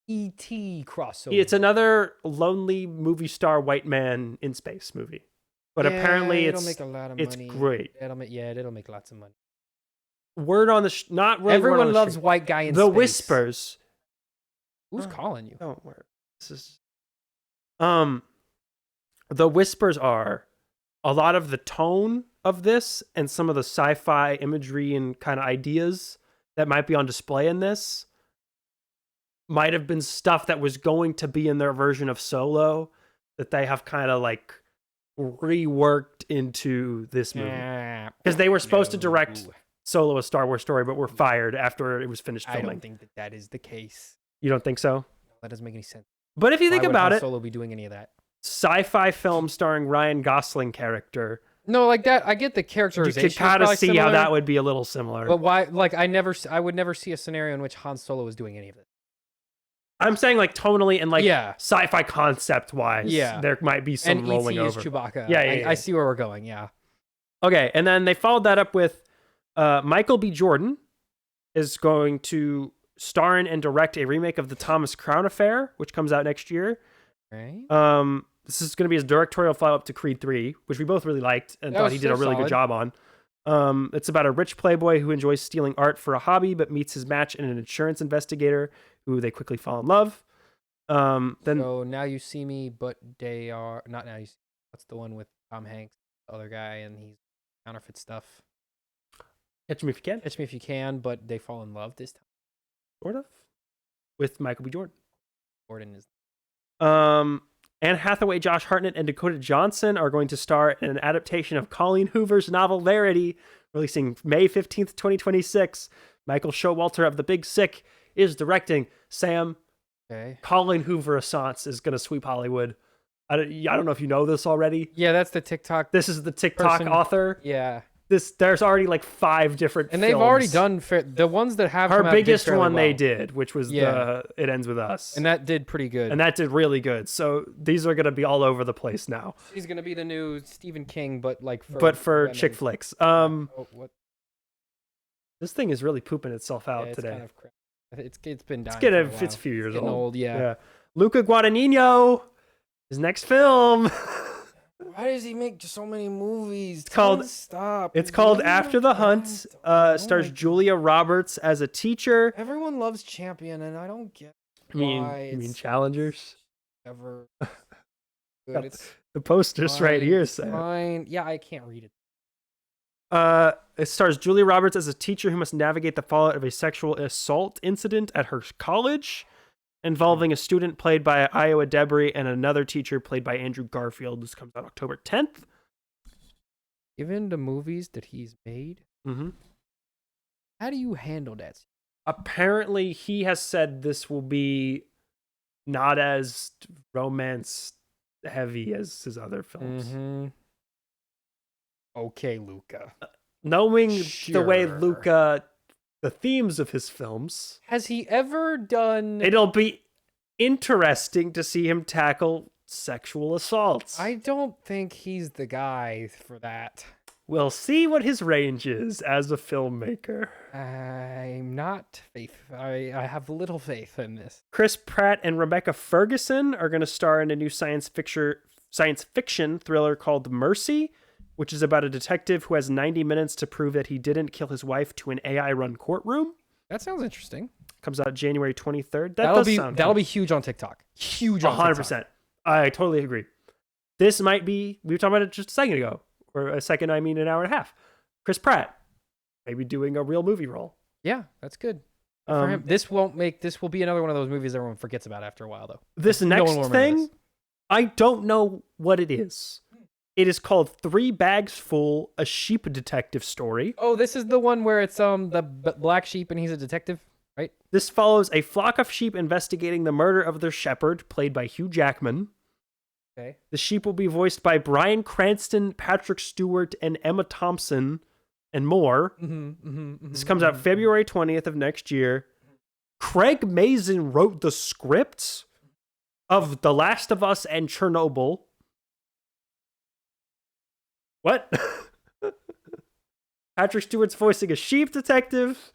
S1: ET crossover.
S2: It's another lonely movie star white man in space movie. But apparently
S1: it'll make a lot of money.
S2: It's great.
S1: It'll make lots of money.
S2: Word on the not really.
S1: Everyone loves white guy in
S2: the
S1: space.
S2: Whispers.
S1: Who's calling you?
S2: Don't worry. This is the Whispers are a lot of the tone of this and some of the sci-fi imagery and kind of ideas that might be on display in this might have been stuff that was going to be in their version of Solo that they have kind of like reworked into this movie. Because they were supposed to direct Solo, a Star Wars story, but were fired after it was finished filming.
S1: I don't think that is the case.
S2: You don't think so?
S1: That doesn't make any sense.
S2: But if you think about it,
S1: Solo be doing any of that?
S2: Sci-fi film starring Ryan Gosling character.
S1: No, like that. I get the characterization.
S2: You could kind of see how that would be a little similar.
S1: But why? Like I would never see a scenario in which Han Solo is doing any of this.
S2: I'm saying like tonally and like sci-fi concept wise.
S1: Yeah,
S2: there might be some
S1: and
S2: rolling
S1: E.T.
S2: over.
S1: Is Chewbacca.
S2: Yeah,
S1: I see where we're going. Yeah.
S2: Okay, and then they followed that up with Michael B. Jordan is going to star in and direct a remake of the Thomas Crown Affair, which comes out next year.
S1: Right.
S2: This is going to be his directorial follow-up to Creed 3, which we both really liked and thought he did a really good job on. It's about a rich playboy who enjoys stealing art for a hobby, but meets his match in an insurance investigator who they quickly fall in love. Then
S1: so Now You See Me, but they are not Now You See Me. What's the one with Tom Hanks, the other guy, and he's counterfeit stuff?
S2: Catch Me If You Can.
S1: Catch Me If You Can, but they fall in love this time.
S2: Sort of. With Michael B. Jordan.
S1: Jordan is.
S2: Anne Hathaway, Josh Hartnett, and Dakota Johnson are going to star in an adaptation of Colleen Hoover's novel Verity, releasing May 15th, 2026. Michael Showalter of The Big Sick is directing. Sam, Colleen Hoover Assance is going to sweep Hollywood. I don't know if you know this already.
S1: Yeah, that's the TikTok.
S2: This is the TikTok author.
S1: Yeah.
S2: There's already like 5 different
S1: and
S2: films.
S1: they've already done the ones that have
S2: her biggest one
S1: well.
S2: they did, which was It Ends With Us,
S1: and that did pretty good,
S2: and that did really good. So these are going to be all over the place now.
S1: She's going to be the new Stephen King, but
S2: for chick flicks.
S1: What?
S2: This thing is really pooping itself out
S1: it's
S2: today.
S1: Kind of crap. It's been dying.
S2: It's a few years old.
S1: Yeah.
S2: Luca Guadagnino, his next film.
S1: Why does he make so many movies?
S2: It's called After the Hunt. Stars Julia Roberts as a teacher.
S1: Everyone loves Champion, and I don't get
S2: why. You mean Challengers?
S1: Ever good. It's
S2: the posters
S1: fine,
S2: right here say.
S1: Fine. Yeah, I can't read it.
S2: It stars Julia Roberts as a teacher who must navigate the fallout of a sexual assault incident at her college, involving a student played by Iowa Debris and another teacher played by Andrew Garfield. This comes out October 10th.
S1: Given the movies that he's made, how do you handle that?
S2: Apparently, he has said this will be not as romance heavy as his other films.
S1: Okay, Luca.
S2: Knowing the way Luca, the themes of his films.
S1: Has he ever done...
S2: It'll be interesting to see him tackle sexual assaults.
S1: I don't think he's the guy for that.
S2: We'll see what his range is as a filmmaker.
S1: I'm not I have little faith in this.
S2: Chris Pratt and Rebecca Ferguson are going to star in a new science fiction thriller called Mercy, which is about a detective who has 90 minutes to prove that he didn't kill his wife to an AI-run courtroom.
S1: That sounds interesting.
S2: Comes out January 23rd.
S1: That'll be huge on TikTok. Huge on 100%. TikTok.
S2: I totally agree. This might be, we were talking about it just a second ago, or a second, I mean an hour and a half. Chris Pratt, maybe doing a real movie role.
S1: Yeah, that's good. For him. This will be another one of those movies everyone forgets about after a while, though.
S2: This next thing, I don't know what it is. It is called 3 Bags Full, a sheep detective story.
S1: Oh, this is the one where it's the black sheep and he's a detective, right?
S2: This follows a flock of sheep investigating the murder of their shepherd, played by Hugh Jackman.
S1: Okay.
S2: The sheep will be voiced by Bryan Cranston, Patrick Stewart, and Emma Thompson, and more. This comes out February 20th of next year. Craig Mazin wrote the scripts of The Last of Us and Chernobyl. What? Patrick Stewart's voicing a sheep detective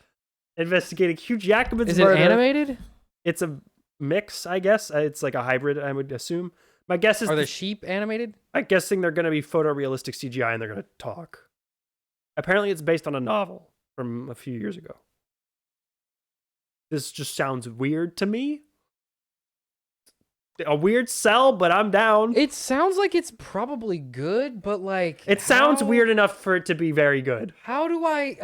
S2: investigating Hugh Jackman's murder.
S1: Is it animated?
S2: It's a mix, I guess. It's like a hybrid, I would assume. My guess is...
S1: Are the sheep animated?
S2: I'm guessing they're going to be photorealistic CGI and they're going to talk. Apparently it's based on a novel from a few years ago. This just sounds weird to me. A weird sell, but I'm down.
S1: It sounds like it's probably good, but like...
S2: It sounds weird enough for it to be very good.
S1: How do I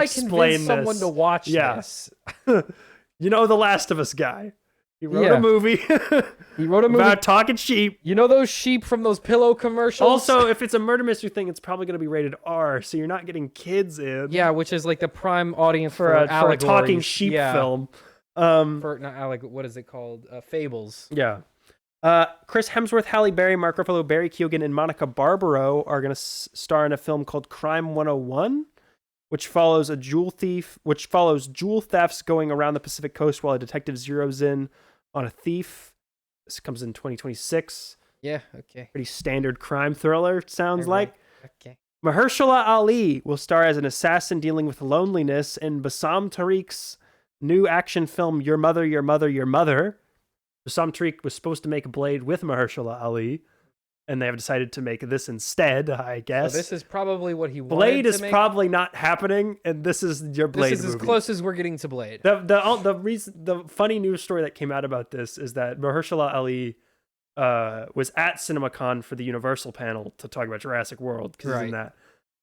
S1: explain
S2: convince
S1: someone to watch this?
S2: You know, The Last of Us guy. He wrote a movie.
S1: He wrote a movie
S2: about talking sheep.
S1: You know those sheep from those pillow commercials?
S2: Also, if it's a murder mystery thing, it's probably going to be rated R, so you're not getting kids in.
S1: Yeah, which is like the prime audience for
S2: a talking sheep film.
S1: What is it called? Fables.
S2: Yeah. Chris Hemsworth, Halle Berry, Mark Ruffalo, Barry Keoghan, and Monica Barbaro are going to star in a film called Crime 101, which follows jewel thefts going around the Pacific Coast while a detective zeroes in on a thief. This comes in 2026.
S1: Yeah, okay.
S2: Pretty standard crime thriller, sounds like.
S1: Okay.
S2: Mahershala Ali will star as an assassin dealing with loneliness in Bassam Tariq's new action film, Your Mother, Your Mother, Your Mother. Bassam Tariq was supposed to make Blade with Mahershala Ali, and they have decided to make this instead, I guess.
S1: So this is probably what he wanted
S2: Blade
S1: to
S2: is
S1: make.
S2: Probably not happening, and this is your Blade
S1: This is
S2: movie.
S1: as close as we're getting to Blade.
S2: The funny news story that came out about this is that Mahershala Ali was at CinemaCon for the Universal panel to talk about Jurassic World, because he's in that.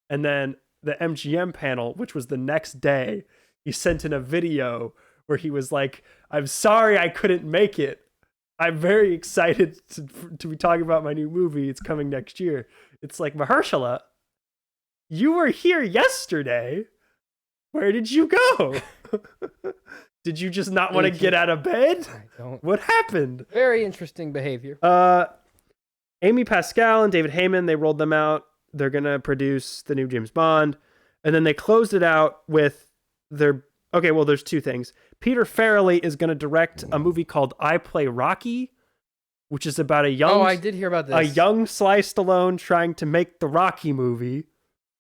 S2: And then the MGM panel, which was the next day, he sent in a video where he was like, "I'm sorry I couldn't make it. I'm very excited to be talking about my new movie. It's coming next year." It's like, Mahershala, you were here yesterday. Where did you go? Did you just not want to get out of bed?
S1: I don't.
S2: What happened?
S1: Very interesting behavior.
S2: Amy Pascal and David Heyman, they rolled them out. They're going to produce the new James Bond. And then they closed it out with their... Okay, well, there's 2 things. Peter Farrelly is going to direct a movie called I Play Rocky, which is about a young...
S1: Oh, I did hear about this.
S2: A young Sly Stallone trying to make the Rocky movie.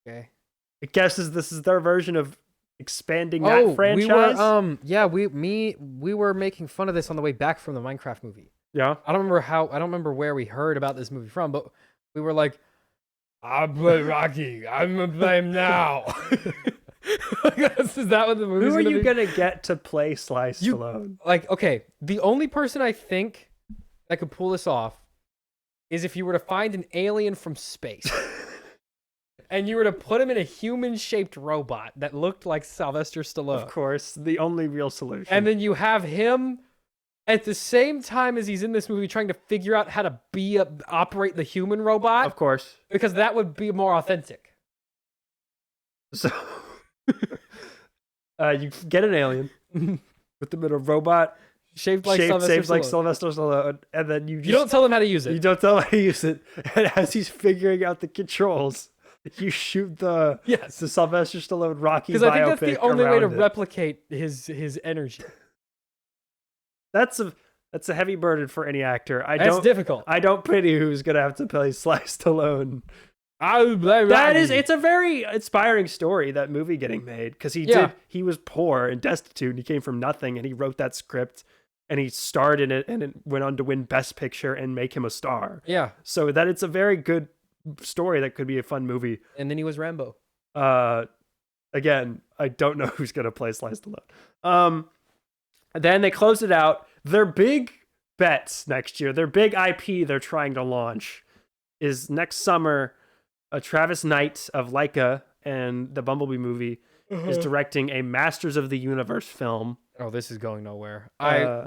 S1: Okay.
S2: I guess this is their version of expanding that franchise.
S1: We were making fun of this on the way back from the Minecraft movie.
S2: Yeah.
S1: I don't remember where we heard about this movie from, but we were like, I play Rocky. I'm gonna play him now. Is that what the movie's
S2: Who are
S1: gonna
S2: you
S1: be?
S2: gonna get to play Sly Stallone?
S1: Okay, the only person I think that could pull this off is if you were to find an alien from space and you were to put him in a human-shaped robot that looked like Sylvester Stallone.
S2: Of course, the only real solution.
S1: And then you have him at the same time as he's in this movie trying to figure out how to operate the human robot.
S2: Of course.
S1: Because that would be more authentic.
S2: So, you get an alien, put them in a robot,
S1: shaped like Sylvester
S2: Stallone, and then you
S1: don't tell them how to use it.
S2: You don't tell him how to use it. And as he's figuring out the controls, you shoot the Sylvester Stallone Rocky biopic.
S1: Because I think that's the only way to
S2: it.
S1: replicate his energy.
S2: That's a heavy burden for any actor.
S1: That's difficult.
S2: I don't pity who's gonna have to play Sly Stallone.
S1: It's
S2: a very inspiring story, that movie getting made, because he was poor and destitute and he came from nothing and he wrote that script and he starred in it and it went on to win Best Picture and make him a star.
S1: Yeah.
S2: So that it's a very good story that could be a fun movie.
S1: And then he was Rambo.
S2: Again, I don't know who's gonna play Sly Stallone. Then they closed it out. Their big bets next year, their big IP they're trying to launch is next summer. Travis Knight of Laika and the Bumblebee movie, is directing a Masters of the Universe film.
S1: Oh, this is going nowhere.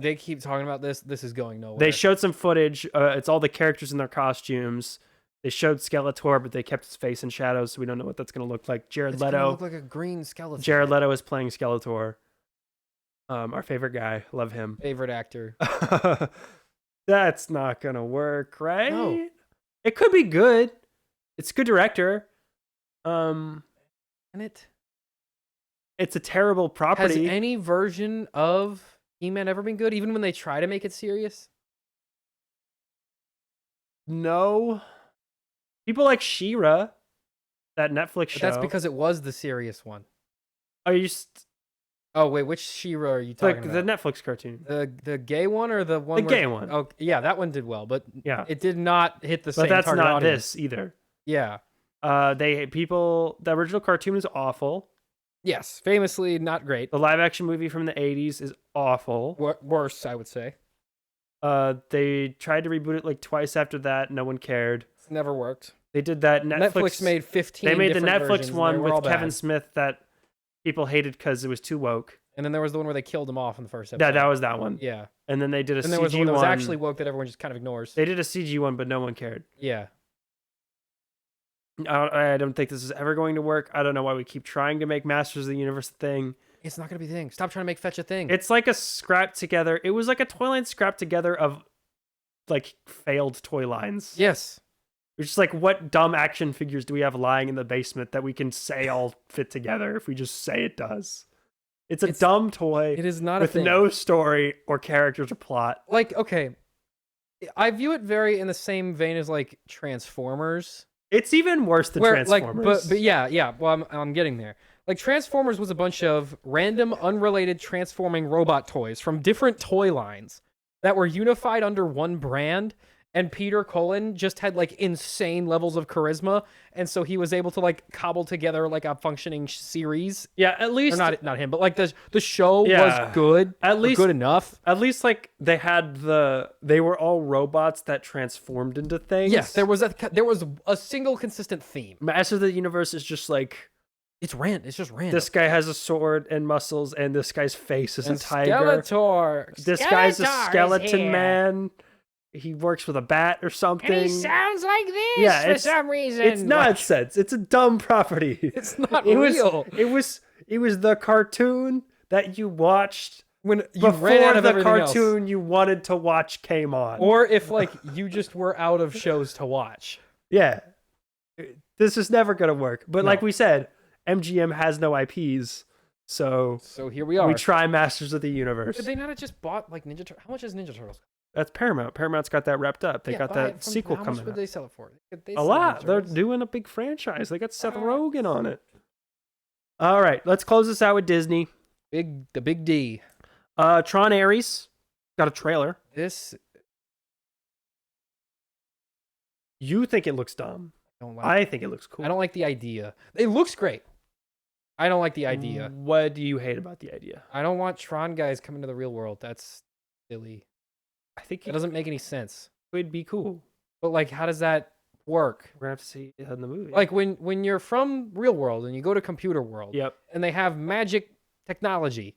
S1: They keep talking about this. This is going nowhere.
S2: They showed some footage. It's all the characters in their costumes. They showed Skeletor, but they kept his face in shadows, so we don't know what that's going to look like. Jared Leto.
S1: Look like a green Skeletor.
S2: Jared Leto is playing Skeletor. Our favorite guy. Love him.
S1: Favorite actor.
S2: That's not going to work, right?
S1: No.
S2: It could be good. It's a good director.
S1: And
S2: it's a terrible property.
S1: Has any version of He-Man ever been good, even when they try to make it serious?
S2: No. People like She-Ra, that Netflix show.
S1: But that's because it was the serious one.
S2: Are you?
S1: Oh wait, which She-Ra are you talking about?
S2: The Netflix cartoon.
S1: The gay one or the one?
S2: The gay one.
S1: Oh yeah, that one did well, but
S2: yeah,
S1: it did not hit the same.
S2: But that's
S1: target
S2: not
S1: audience.
S2: this either.
S1: Yeah.
S2: The original cartoon is awful.
S1: Yes, famously not great.
S2: The live action movie from the 80s is awful.
S1: Worse, I would say.
S2: They tried to reboot it like twice after that. No one cared.
S1: It's never worked.
S2: They did that. Netflix
S1: made 15.
S2: They made the Netflix
S1: versions,
S2: one with Kevin
S1: bad.
S2: Smith that people hated because it was too woke.
S1: And then there was the one where they killed him off in the first episode.
S2: Yeah, that was that one.
S1: Yeah.
S2: And then they did a CG one.
S1: And there was one that was actually woke that everyone just kind of ignores.
S2: They did a CG one, but no one cared.
S1: Yeah.
S2: I don't think this is ever going to work. I don't know why we keep trying to make Masters of the Universe a thing.
S1: It's not going to be a thing. Stop trying to make Fetch a thing.
S2: It's like a scrap together. It was like a toy line scrap together of like failed toy lines.
S1: Yes.
S2: It's just like, what dumb action figures do we have lying in the basement that we can say all fit together if we just say it does? It's a dumb toy.
S1: It is not
S2: with
S1: a thing.
S2: no story or characters or plot.
S1: Like, okay, I view it very in the same vein as like Transformers.
S2: It's even worse than Transformers.
S1: Like, but yeah. Well, I'm getting there. Like Transformers was a bunch of random, unrelated transforming robot toys from different toy lines that were unified under one brand. And Peter Cullen just had like insane levels of charisma, and so he was able to like cobble together like a functioning series.
S2: Yeah, at least
S1: or not him, but like the show was good.
S2: At least
S1: good enough.
S2: At least like they were all robots that transformed into things.
S1: Yes, there was a single consistent theme.
S2: Master of the Universe is just like
S1: it's just random.
S2: This guy has a sword and muscles, and this guy's face is a tiger.
S1: Skeletor.
S2: This guy's a skeleton man. He works with a bat or something.
S3: And he sounds like this for some reason.
S2: It's nonsense. It's a dumb property.
S1: It's not real.
S2: It was the cartoon that you watched
S1: when you
S2: before
S1: ran out of
S2: the cartoon
S1: else.
S2: You wanted to watch came on.
S1: Or if like you just were out of shows to watch.
S2: Yeah. This is never going to work. But like we said, MGM has no IPs. So
S1: here we are.
S2: We try Masters of the Universe.
S1: Did they not have just bought like Ninja Turtles? How much is Ninja Turtles?
S2: That's Paramount. Paramount's got that wrapped up. They got that sequel coming out. How much
S1: would they sell it for?
S2: A lot. They're doing a big franchise. They got Seth Rogen on it. All right, let's close this out with Disney.
S1: The big D.
S2: Tron Ares got a trailer. You think it looks dumb. I think it looks cool.
S1: I don't like the idea. It looks great. I don't like the idea.
S2: What do you hate about the idea?
S1: I don't want Tron guys coming to the real world. That's silly.
S2: I think
S1: it doesn't make any sense.
S2: It would be cool.
S1: But like, how does that work?
S2: We're gonna have to see it in the movie.
S1: Like when you're from real world and you go to computer world, and they have magic technology,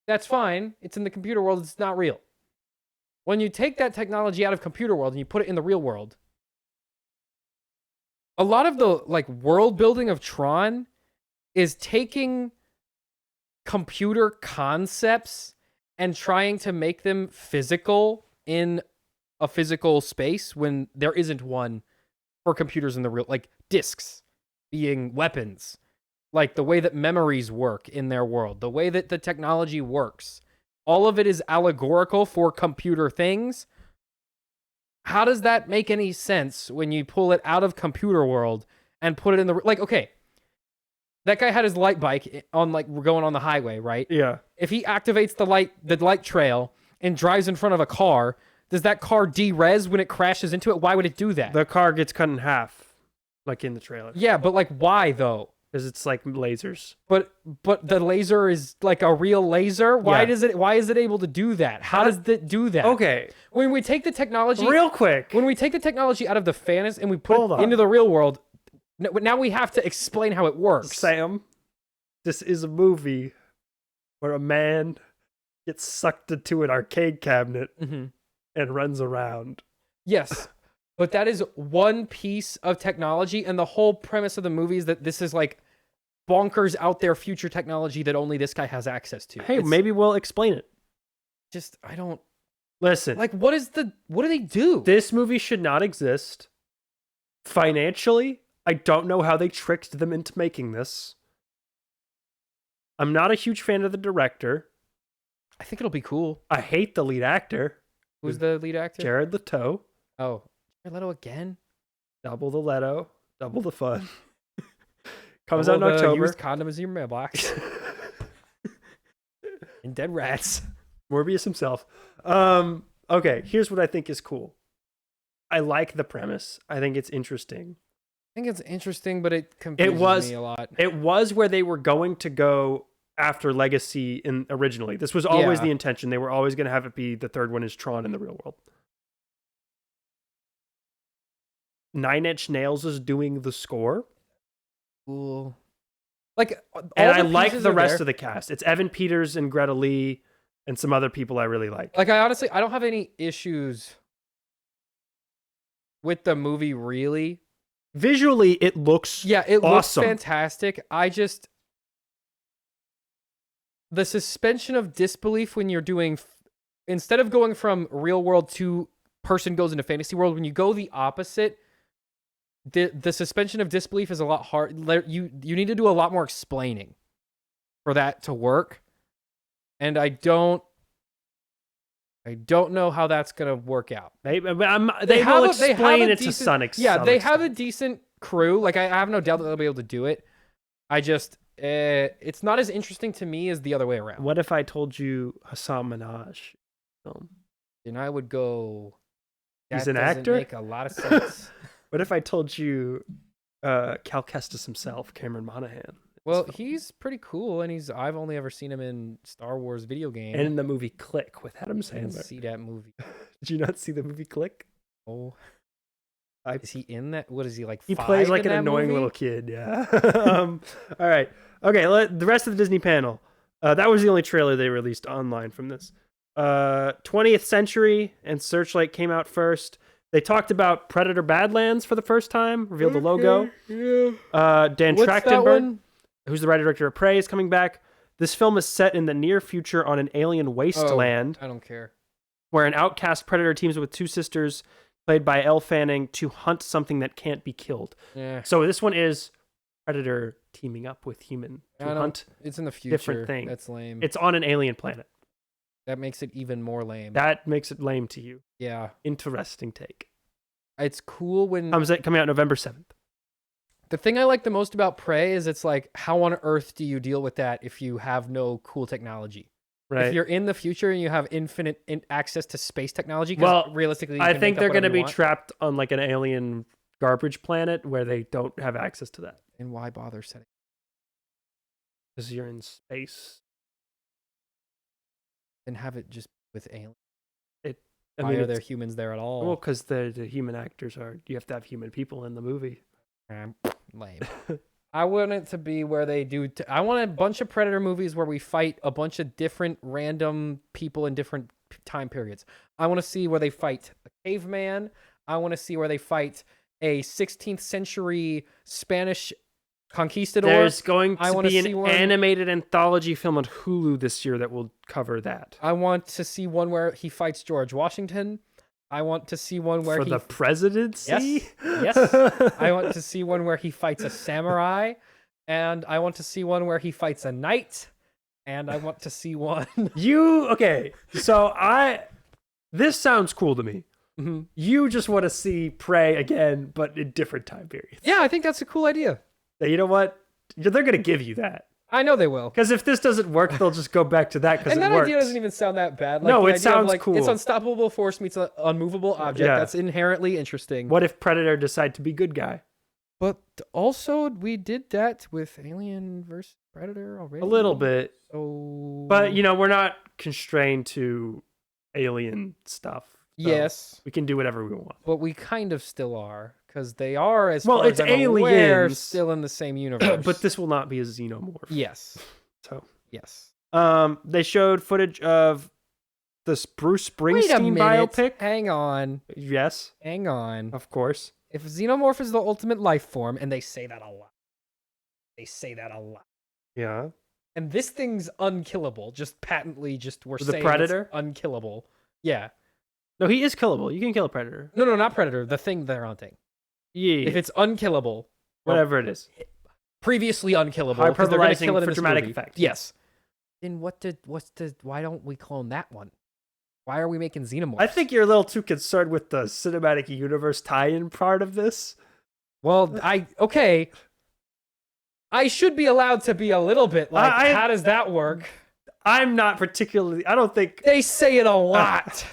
S1: that's fine. It's in the computer world. It's not real. When you take that technology out of computer world and you put it in the real world, a lot of the like world building of Tron is taking computer concepts and trying to make them physical in a physical space when there isn't one for computers in the real, like discs being weapons, like the way that memories work in their world, the way that the technology works. All of it is allegorical for computer things. How does that make any sense when you pull it out of computer world and put it in the, like, okay, that guy had his light bike on, like, we're going on the highway, right?
S2: Yeah.
S1: If he activates the light trail and drives in front of a car, does that car de-res when it crashes into it? Why would it do that?
S2: The car gets cut in half, like in the trailer.
S1: Yeah, but like, why though?
S2: Because it's like lasers.
S1: But the laser is like a real laser. Why is it able to do that? How does it do that?
S2: Okay.
S1: When we take the technology
S2: real quick,
S1: when we take the technology out of the fantasy and we put it into the real world, Now we have to explain how it works.
S2: Sam, this is a movie where a man gets sucked into an arcade cabinet and runs around.
S1: Yes, but that is one piece of technology, and the whole premise of the movie is that this is like bonkers out there future technology that only this guy has access to.
S2: Hey, maybe we'll explain it.
S1: I don't...
S2: Listen.
S1: Like, what do they do?
S2: This movie should not exist. Financially, I don't know how they tricked them into making this. I'm not a huge fan of the director.
S1: I think it'll be cool.
S2: I hate the lead actor.
S1: Who's the lead actor?
S2: Jared Leto.
S1: Oh, Jared Leto again?
S2: Double the Leto. Double the fun. Comes out in October.
S1: Used condoms in your mailbox. And dead rats.
S2: Morbius himself. Okay, here's what I think is cool. I like the premise. I think it's interesting.
S1: I think it's interesting, but it confuses me a lot.
S2: It was where they were going to go after Legacy originally. This was always the intention. They were always going to have it be the third one is Tron in the real world. Nine Inch Nails is doing the score.
S1: Cool. Like,
S2: and I like the rest of the cast. It's Evan Peters and Greta Lee and some other people I really like.
S1: Like, I don't have any issues with the movie, really.
S2: Visually, it looks
S1: it
S2: awesome.
S1: Looks fantastic. The suspension of disbelief when you're doing, instead of going from real world to person goes into fantasy world, when you go the opposite, the suspension of disbelief is a lot hard. You need to do a lot more explaining for that to work. And I don't know how that's gonna work out.
S2: They will explain it to some extent.
S1: Yeah, they have a decent crew. Like, I have no doubt that they'll be able to do it. I just, it's not as interesting to me as the other way around.
S2: What if I told you Hassan Minhaj film?
S1: Then I would go, that
S2: he's an
S1: doesn't
S2: actor?
S1: make a lot of sense.
S2: What if I told you Cal Kestis himself, Cameron Monaghan?
S1: Well, he's pretty cool, and I've only ever seen him in Star Wars video game.
S2: And in the movie Click with Adam Sandler.
S1: I didn't see that movie.
S2: Did you not see the movie Click?
S1: Oh. Is he in that? What is he, like,
S2: He
S1: 5
S2: plays like
S1: in
S2: an
S1: that
S2: annoying
S1: movie?
S2: little kid, yeah. All right. Okay, the rest of the Disney panel. That was the only trailer they released online from this. 20th Century and Searchlight came out first. They talked about Predator Badlands for the first time, revealed the logo.
S1: Yeah.
S2: Dan
S1: What's
S2: Trachtenberg,
S1: that one?
S2: who's the writer-director of Prey, is coming back. This film is set in the near future on an alien wasteland.
S1: I don't care.
S2: Where an outcast predator teams with two sisters, played by Elle Fanning, to hunt something that can't be killed.
S1: Yeah.
S2: So this one is Predator teaming up with human to hunt.
S1: It's in the future.
S2: Different thing.
S1: That's lame.
S2: It's on an alien planet.
S1: That makes it even more lame.
S2: That makes it lame to you.
S1: Yeah.
S2: Interesting take.
S1: It's cool when...
S2: Coming out November 7th.
S1: The thing I like the most about Prey is it's like, how on earth do you deal with that if you have no cool technology?
S2: Right.
S1: If you're in the future and you have infinite access to space technology,
S2: well,
S1: realistically,
S2: I think they're going to be trapped on like an alien garbage planet where they don't have access to that.
S1: And why bother setting?
S2: Because you're in space.
S1: And have it just with aliens.
S2: Why
S1: are there humans there at all?
S2: Well, because the human actors you have to have human people in the movie.
S1: Lame. I want it to be where they do. I want a bunch of Predator movies where we fight a bunch of different random people in different time periods. I want to see where they fight a caveman. I want to see where they fight a 16th century Spanish conquistador.
S2: There's going to be an animated anthology film on Hulu this year that will cover that.
S1: I want to see one where he fights George Washington. I want to see one where
S2: the presidency?
S1: Yes. I want to see one where he fights a samurai. And I want to see one where he fights a knight. And I want to see one...
S2: Okay. So this sounds cool to me.
S1: Mm-hmm.
S2: You just want to see Prey again, but in different time periods.
S1: Yeah, I think that's a cool idea.
S2: You know what? They're going to give you that.
S1: I know they will.
S2: Because if this doesn't work, they'll just go back to that because it works.
S1: And that idea doesn't even sound that bad. Like,
S2: no, it sounds
S1: cool.
S2: It's
S1: unstoppable force meets an unmovable object.
S2: Yeah.
S1: That's inherently interesting.
S2: What if Predator decide to be good guy?
S1: But also, we did that with Alien vs. Predator already.
S2: A little bit.
S1: So...
S2: But, we're not constrained to alien stuff. So
S1: yes.
S2: we can do whatever we want.
S1: But we kind of still are. because they are, as
S2: well,
S1: far
S2: it's
S1: as I'm aware,
S2: aliens,
S1: still in the same universe.
S2: but this will not be a xenomorph.
S1: Yes.
S2: So
S1: yes.
S2: They showed footage of this Bruce
S1: Wait a
S2: Springsteen
S1: minute.
S2: biopic.
S1: Hang on.
S2: Yes,
S1: Hang on.
S2: of course.
S1: If xenomorph is the ultimate life form, and they say that a lot.
S2: Yeah.
S1: And this thing's unkillable. Just patently, we're
S2: The
S1: saying
S2: Predator?
S1: it's unkillable. Yeah.
S2: No, he is killable. You can kill a predator.
S1: No, not Predator. The thing they're hunting.
S2: Yeah.
S1: If it's unkillable,
S2: whatever it is.
S1: previously unkillable, because they're going to kill it in
S2: for
S1: this
S2: dramatic
S1: movie.
S2: effect.
S1: Yes. Then why don't we clone that one? Why are we making xenomorphs?
S2: I think you're a little too concerned with the cinematic universe tie-in part of this.
S1: Well, okay. I should be allowed to be a little bit like, how does that work?
S2: I'm not particularly. I don't think
S1: They say it a lot.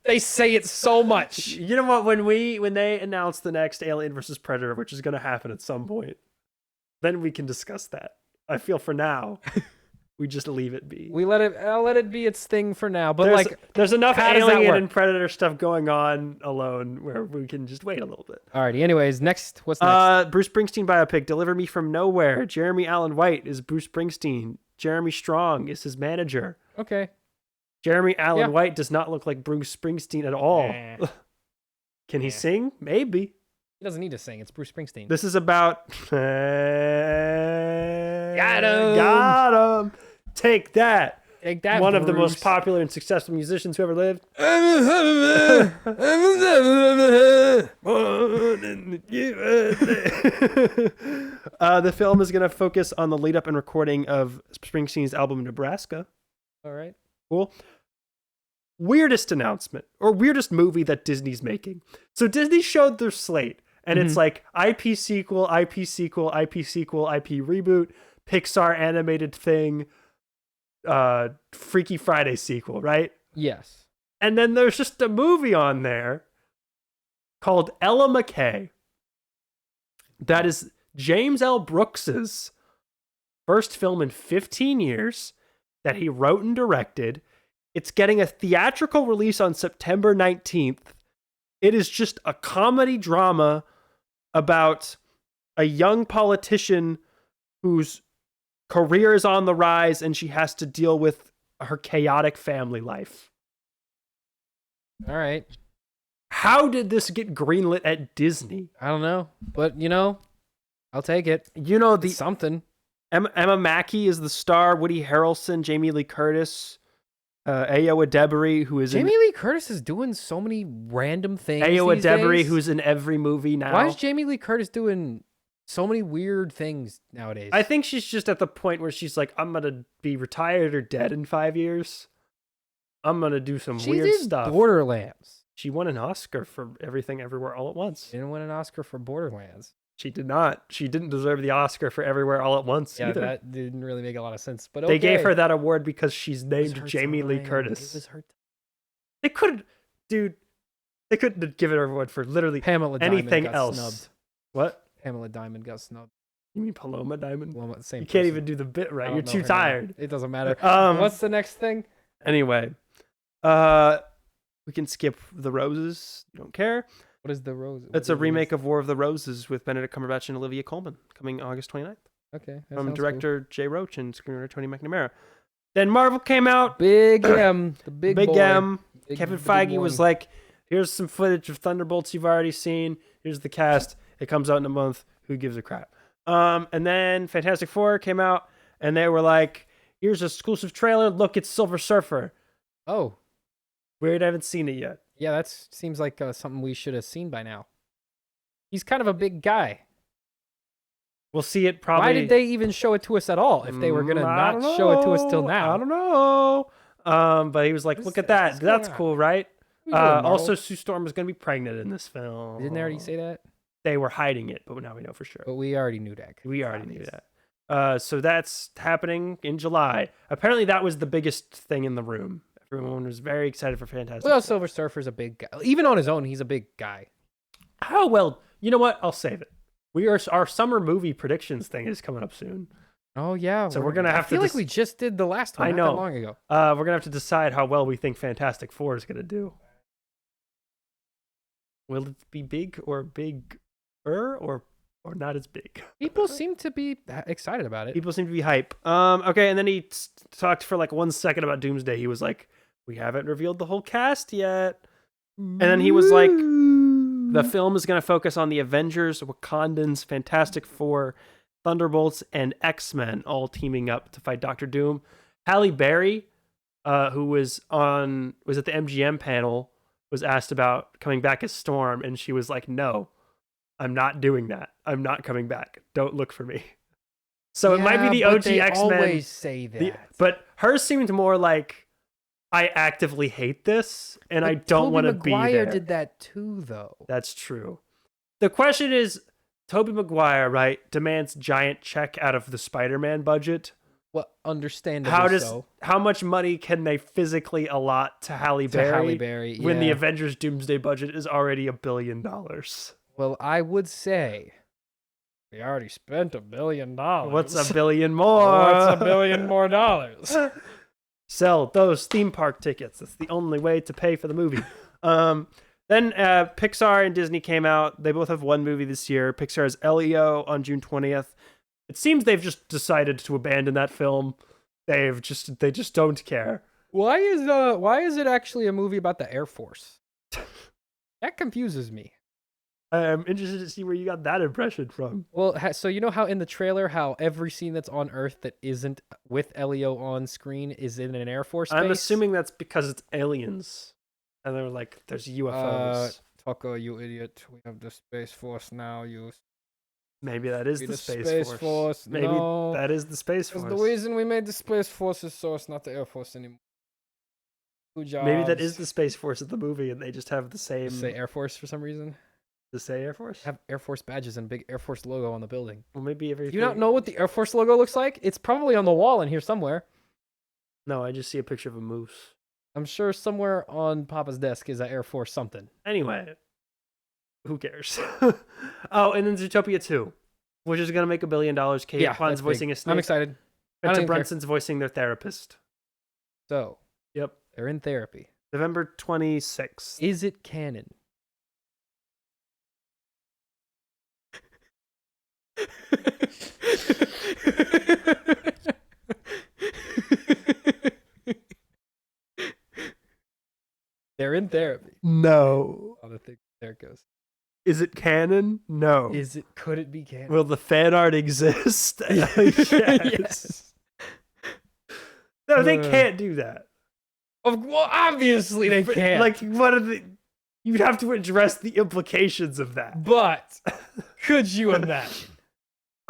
S1: They say it so much.
S2: You know what? When they announce the next Alien versus Predator, which is going to happen at some point, then we can discuss that. I feel for now, we just leave it be.
S1: I'll let it be its thing for now. But
S2: there's enough
S1: how does that
S2: Alien
S1: work?
S2: and Predator stuff going on alone where we can just wait a little bit.
S1: Alrighty. Anyways, what's next?
S2: Bruce Springsteen biopic, Deliver Me From Nowhere. Jeremy Allen White is Bruce Springsteen. Jeremy Strong is his manager.
S1: Okay.
S2: Jeremy Allen White does not look like Bruce Springsteen at all. Can he sing? Maybe.
S1: He doesn't need to sing. It's Bruce Springsteen.
S2: This is about...
S1: Got him.
S2: Got him. Take that.
S1: Take that,
S2: One of the
S1: Bruce.
S2: most popular and successful musicians who ever lived. The film is going to focus on the lead up and recording of Springsteen's album Nebraska.
S1: All right.
S2: Cool. Weirdest announcement or weirdest movie that Disney's making. So Disney showed their slate and it's like IP sequel, IP sequel, IP sequel, IP reboot, Pixar animated thing, Freaky Friday sequel, right?
S1: Yes.
S2: And then there's just a movie on there called Ella McKay. That is James L. Brooks's first film in 15 years that he wrote and directed. It's getting a theatrical release on September 19th. It is just a comedy drama about a young politician whose career is on the rise and she has to deal with her chaotic family life.
S1: All right.
S2: How did this get greenlit at Disney?
S1: I don't know, but I'll take it.
S2: It's
S1: something.
S2: Emma Mackey is the star. Woody Harrelson, Jamie Lee Curtis, Ayo Edebiri, who is
S1: Jamie Lee Curtis is doing so many random things.
S2: Ayo
S1: these
S2: Edebiri,
S1: days.
S2: who's in every movie now.
S1: Why is Jamie Lee Curtis doing so many weird things nowadays?
S2: I think she's just at the point where she's like, I'm gonna be retired or dead in 5 years. I'm gonna do some weird
S1: did
S2: stuff.
S1: Borderlands.
S2: She won an Oscar for Everything Everywhere All at Once.
S1: Didn't win an Oscar for Borderlands.
S2: She did not. She didn't deserve the Oscar for Everywhere All at Once either.
S1: That didn't really make a lot of sense. But
S2: They gave her that award because she's named Jamie Lee
S1: It
S2: Curtis.
S1: was her
S2: They couldn't have given her award for literally
S1: Pamela
S2: anything
S1: Diamond got
S2: else.
S1: Snubbed.
S2: What?
S1: Pamela Diamond got snubbed.
S2: You mean Paloma Diamond?
S1: Well, same
S2: You can't
S1: person.
S2: even do the bit
S1: I
S2: right.
S1: don't
S2: You're
S1: know
S2: too
S1: her name.
S2: tired.
S1: It doesn't matter.
S2: What's
S1: What's the next thing?
S2: Anyway, we can skip The Roses. You don't care.
S1: What is The Rose?
S2: It's a remake of War of the Roses with Benedict Cumberbatch and Olivia Colman coming August 29th
S1: Okay.
S2: from director Jay Roach and screenwriter Tony McNamara. Then Marvel came out.
S1: Big M. The big boy.
S2: M.
S1: Big-
S2: Kevin
S1: the big
S2: Feige was
S1: one.
S2: like, here's some footage of Thunderbolts you've already seen. Here's the cast. It comes out in a month. Who gives a crap? And then Fantastic Four came out, and they were like, here's an exclusive trailer. Look, it's Silver Surfer.
S1: Oh.
S2: Weird, I haven't seen it yet.
S1: Yeah, that seems like something we should have seen by now. He's kind of a big guy.
S2: We'll see it probably.
S1: Why did they even show it to us at all if they were going to
S2: I
S1: not
S2: don't
S1: show it to us
S2: know.
S1: till now?
S2: I don't know. But he was like, look at that.
S1: what's
S2: That's
S1: going on?
S2: cool, right?
S1: What are you doing, Marvel?
S2: Also, Sue Storm is going to be pregnant in this film.
S1: Didn't they already say that?
S2: They were hiding it, but now we know for sure.
S1: But we already knew that.
S2: We already knew that. So that's happening in July. Apparently, that was the biggest thing in the room. Everyone was very excited for Fantastic.
S1: Well, Silver Surfer's a big guy. Even on his own, he's a big guy.
S2: How well? You know what? I'll save it. Our summer movie predictions thing is coming up soon.
S1: Oh, yeah.
S2: So we're gonna have
S1: I feel
S2: to
S1: like we just did the last one
S2: I
S1: not
S2: know.
S1: that long ago.
S2: We're gonna have to decide how well we think Fantastic Four is gonna do. Will it be big or big or not as big.
S1: People seem to be excited about it.
S2: People seem to be hype. Okay, and then he talked for like 1 second about Doomsday. He was like, "We haven't revealed the whole cast yet," and then he was like, "The film is going to focus on the Avengers, Wakandans, Fantastic Four, Thunderbolts, and X-Men all teaming up to fight Doctor Doom." Halle Berry, who was at the MGM panel, was asked about coming back as Storm, and she was like, "No, I'm not doing that. I'm not coming back. Don't look for me." So it might be the OG
S1: they
S2: X-Men.
S1: Always say that.
S2: But hers seemed more like, I actively hate this, and I don't want to be there.
S1: Tobey Maguire did that too, though.
S2: That's true. The question is, Tobey Maguire, right, demands giant check out of the Spider-Man budget.
S1: Well, understandably
S2: How much money can they physically allot to Halle Berry, when the Avengers Doomsday budget is already $1 billion?
S1: Well, I would say we already spent $1 billion.
S2: What's $1 billion more?
S1: What's $1 billion more dollars?
S2: Sell those theme park tickets. That's the only way to pay for the movie. Then Pixar and Disney came out. They both have one movie this year. Pixar has Elio on June 20th. It seems they've just decided to abandon that film. They just don't care.
S1: Why is it actually a movie about the Air Force? That confuses me.
S2: I'm interested to see where you got that impression from.
S1: Well, so you know how in the trailer, how every scene that's on Earth that isn't with Elio on screen is in an Air Force base?
S2: I'm assuming that's because it's aliens. And they're like, there's UFOs.
S1: Tucker, you idiot. We have the Space Force now.
S2: Maybe that is the Space Force. Maybe that is the Space Force.
S1: The reason we made the Space Force is so it's not the Air Force anymore.
S2: Maybe that is the Space Force of the movie, and they just have the same.
S1: Say Air Force for some reason.
S2: To say Air Force?
S1: Have Air Force badges and big Air Force logo on the building.
S2: Well, maybe everything.
S1: Do you not know what the Air Force logo looks like? It's probably on the wall in here somewhere.
S2: No, I just see a picture of a moose.
S1: I'm sure somewhere on Papa's desk is an Air Force something.
S2: Anyway, who cares? Oh, and then Zootopia 2, which is going to make $1 billion. Kate Kwan's voicing a snake.
S1: I'm excited.
S2: Quentin Brunson's voicing their therapist.
S1: So,
S2: yep,
S1: they're in therapy.
S2: November 26th.
S1: Is it canon? They're in therapy.
S2: No.
S1: Oh, there it goes.
S2: Is it canon? No.
S1: Could it be canon?
S2: Will the fan art exist? Yes. No, they can't do that.
S1: Well, obviously they can't.
S2: Like, you'd have to address the implications of that.
S1: But could you imagine?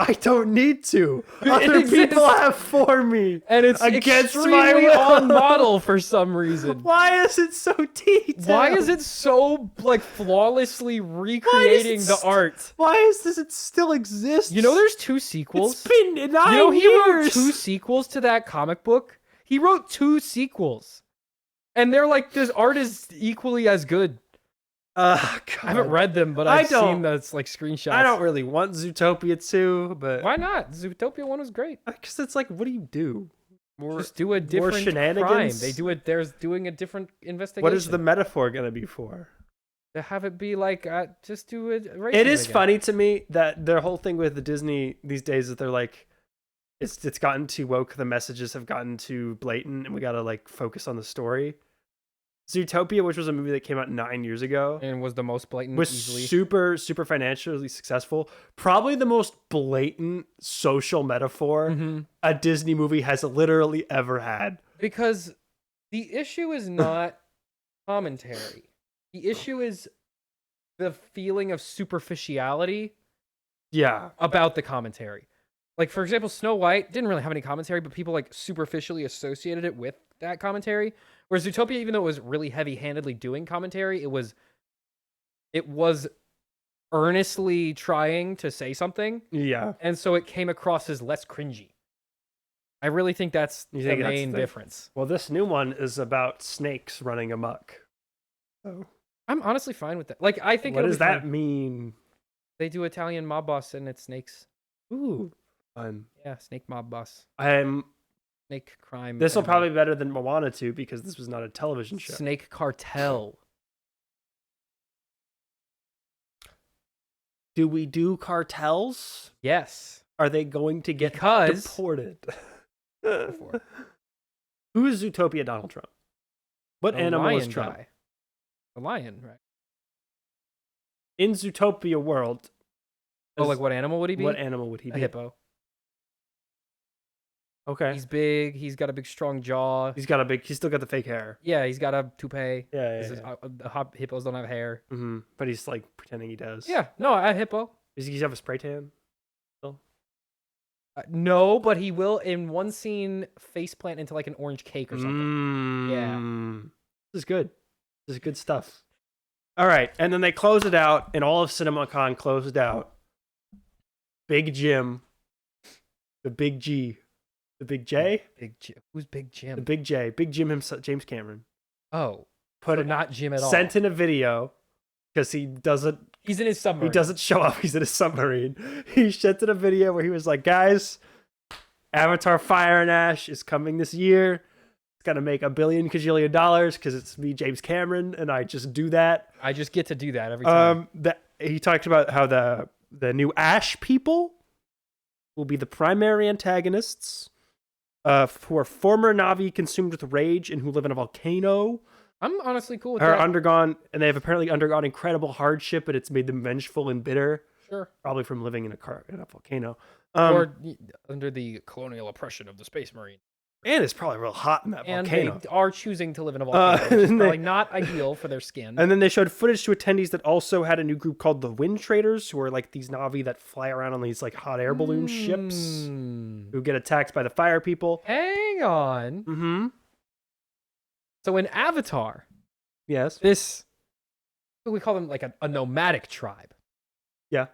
S2: I don't need to. Other people have for me.
S1: And it's
S2: against
S1: extremely
S2: my will.
S1: on model for some reason.
S2: Why is it so detailed?
S1: Why is it so flawlessly recreating the art?
S2: Why does it still exist?
S1: You know there's 2 sequels?
S2: It's been 9 years.
S1: He wrote 2 sequels to that comic book? He wrote 2 sequels. And they're like, this art is equally as good. I haven't read them, but I've seen those screenshots.
S2: I don't really want Zootopia 2, but
S1: why not? Zootopia 1 was great.
S2: Because it's like, what do you do?
S1: Just do a different
S2: shenanigans?
S1: crime. They're doing a different investigation.
S2: What is the metaphor going to be for?
S1: To have it be just do it.
S2: It is funny to me that their whole thing with the Disney these days is they're like, it's gotten too woke. The messages have gotten too blatant, and we got to focus on the story. Zootopia, which was a movie that came out 9 years ago
S1: and was the most blatant,
S2: was
S1: easily.
S2: super financially successful. Probably the most blatant social metaphor a Disney movie has literally ever had.
S1: Because the issue is not commentary. The issue is the feeling of superficiality.
S2: Yeah,
S1: about the commentary. For example, Snow White didn't really have any commentary, but people superficially associated it with that commentary. Whereas Zootopia, even though it was really heavy-handedly doing commentary, it was earnestly trying to say something.
S2: Yeah.
S1: And so it came across as less cringy. I really think that's the main difference.
S2: Well, this new one is about snakes running amok. So
S1: I'm honestly fine with that. I think
S2: what does that mean?
S1: They do Italian mob boss and it's snakes.
S2: Ooh, fun.
S1: Yeah, snake mob boss. Snake crime.
S2: This will probably be better than Moana 2 because this was not a television show.
S1: Snake cartel.
S2: Do we do cartels?
S1: Yes.
S2: Are they going to get
S1: Because
S2: deported? Who is Zootopia Donald Trump? What
S1: the
S2: animal is
S1: lion
S2: Trump?
S1: guy. The lion, right?
S2: In Zootopia world.
S1: Oh, like what animal would he be?
S2: What animal would he
S1: A
S2: be?
S1: hippo.
S2: Okay.
S1: He's big. He's got a big, strong jaw.
S2: He's still got the fake hair.
S1: Yeah, he's got a toupee.
S2: Yeah.
S1: Hippos don't have hair.
S2: Mm-hmm. But he's like pretending he does.
S1: Yeah, no, a hippo.
S2: Does he have a spray tan?
S1: No, but he will in one scene face plant into like an orange cake or something. Yeah.
S2: This is good. This is good stuff. All right. And then they close it out, and all of CinemaCon closed out. Big Jim. The Big G. The Big J?
S1: Who's Big Jim?
S2: The Big J. Big Jim himself, James Cameron.
S1: Oh. Not Jim at all.
S2: Sent in a video because he's
S1: in his submarine.
S2: He doesn't show up. He's in a submarine. He sent in a video where he was like, guys, Avatar Fire and Ash is coming this year. It's going to make $1 billion kajillion because it's me, James Cameron, and I just do that.
S1: I just get to do that every time.
S2: He talked about how the new Ash people will be the primary antagonists who are former Na'vi consumed with rage and who live in a volcano.
S1: I'm honestly cool with that.
S2: They have apparently undergone incredible hardship, but it's made them vengeful and bitter.
S1: Sure.
S2: Probably from living in a volcano.
S1: Or under the colonial oppression of the Space Marine.
S2: And it's probably real hot in that volcano.
S1: And they are choosing to live in a volcano, which is probably not ideal for their skin.
S2: And then they showed footage to attendees that also had a new group called the Wind Traders, who are like these Na'vi that fly around on these like hot air balloon ships who get attacked by the fire people.
S1: Hang on.
S2: Mm-hmm.
S1: So in Avatar,
S2: yes,
S1: we call them like a nomadic tribe.
S2: Yeah.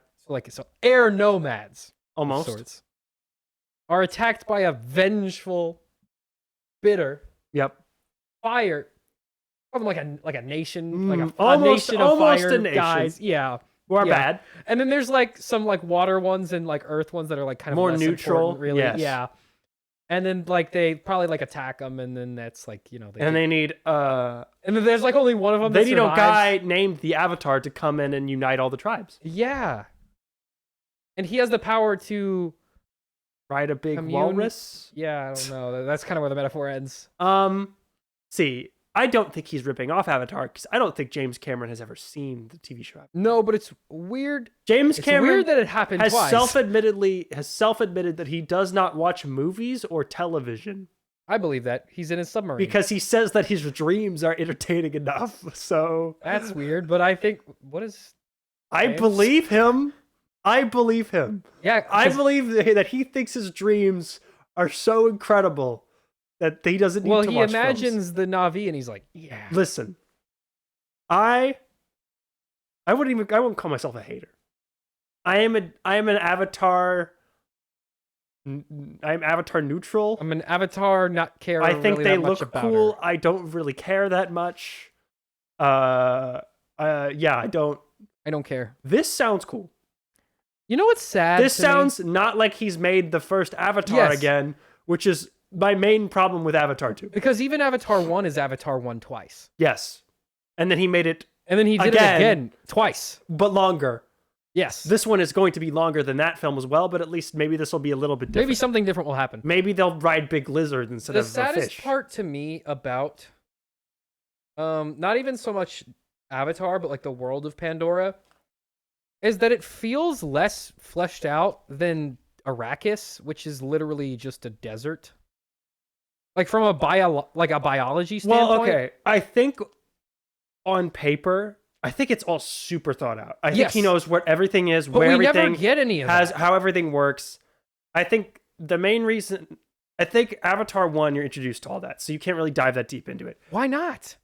S1: So air nomads,
S2: almost,
S1: sorts, are attacked by a vengeful, bitter, fire. Call them like a nation, like a nation of fire guys. Yeah.
S2: Who are bad.
S1: And then there's like some like water ones and like earth ones that are like kind of
S2: more
S1: less
S2: neutral,
S1: really.
S2: Yes.
S1: Yeah. And then like they probably like attack them, and then that's like
S2: they need
S1: and then there's like only one of them.
S2: They need a guy named the Avatar to come in and unite all the tribes.
S1: Yeah. And he has the power to
S2: ride a big walrus.
S1: Yeah, I don't know. That's kind of where the metaphor ends.
S2: See, I don't think he's ripping off Avatar because I don't think James Cameron has ever seen the TV show.
S1: No, but it's weird.
S2: James Cameron
S1: weird that it happened
S2: has
S1: twice.
S2: self-admitted that he does not watch movies or television.
S1: I believe that. He's in his submarine.
S2: Because he says that his dreams are entertaining enough. So
S1: that's weird, but I think
S2: I believe him. Yeah, I believe that he thinks his dreams are so incredible that he doesn't need to watch films.
S1: Well, he imagines the Na'vi and he's like, yeah.
S2: Listen, I wouldn't call myself a hater. I am an Avatar. I'm Avatar neutral.
S1: I'm an Avatar not care.
S2: I think
S1: really
S2: they
S1: that much
S2: look
S1: about
S2: cool.
S1: her.
S2: I don't really care that much. Yeah, I don't
S1: care.
S2: This sounds cool.
S1: You know what's sad?
S2: This sounds not like he's made the first Avatar again, which is my main problem with Avatar 2.
S1: Because even Avatar 1 is Avatar 1 twice.
S2: Yes. And then he made it
S1: And then he did it again twice.
S2: But longer.
S1: Yes.
S2: This one is going to be longer than that film as well, but at least maybe this will be a little bit different.
S1: Maybe something different will happen.
S2: Maybe they'll ride big lizards instead of a fish.
S1: The saddest part to me about not even so much Avatar, but like the world of Pandora, is that it feels less fleshed out than Arrakis, which is literally just a desert. Like from a biology standpoint.
S2: Well, okay. I think on paper, I think it's all super thought out. I think he knows what everything is,
S1: but
S2: where
S1: we
S2: everything
S1: never get any of that.
S2: how everything works. I think the main reason, Avatar 1, you're introduced to all that, so you can't really dive that deep into it.
S1: Why not?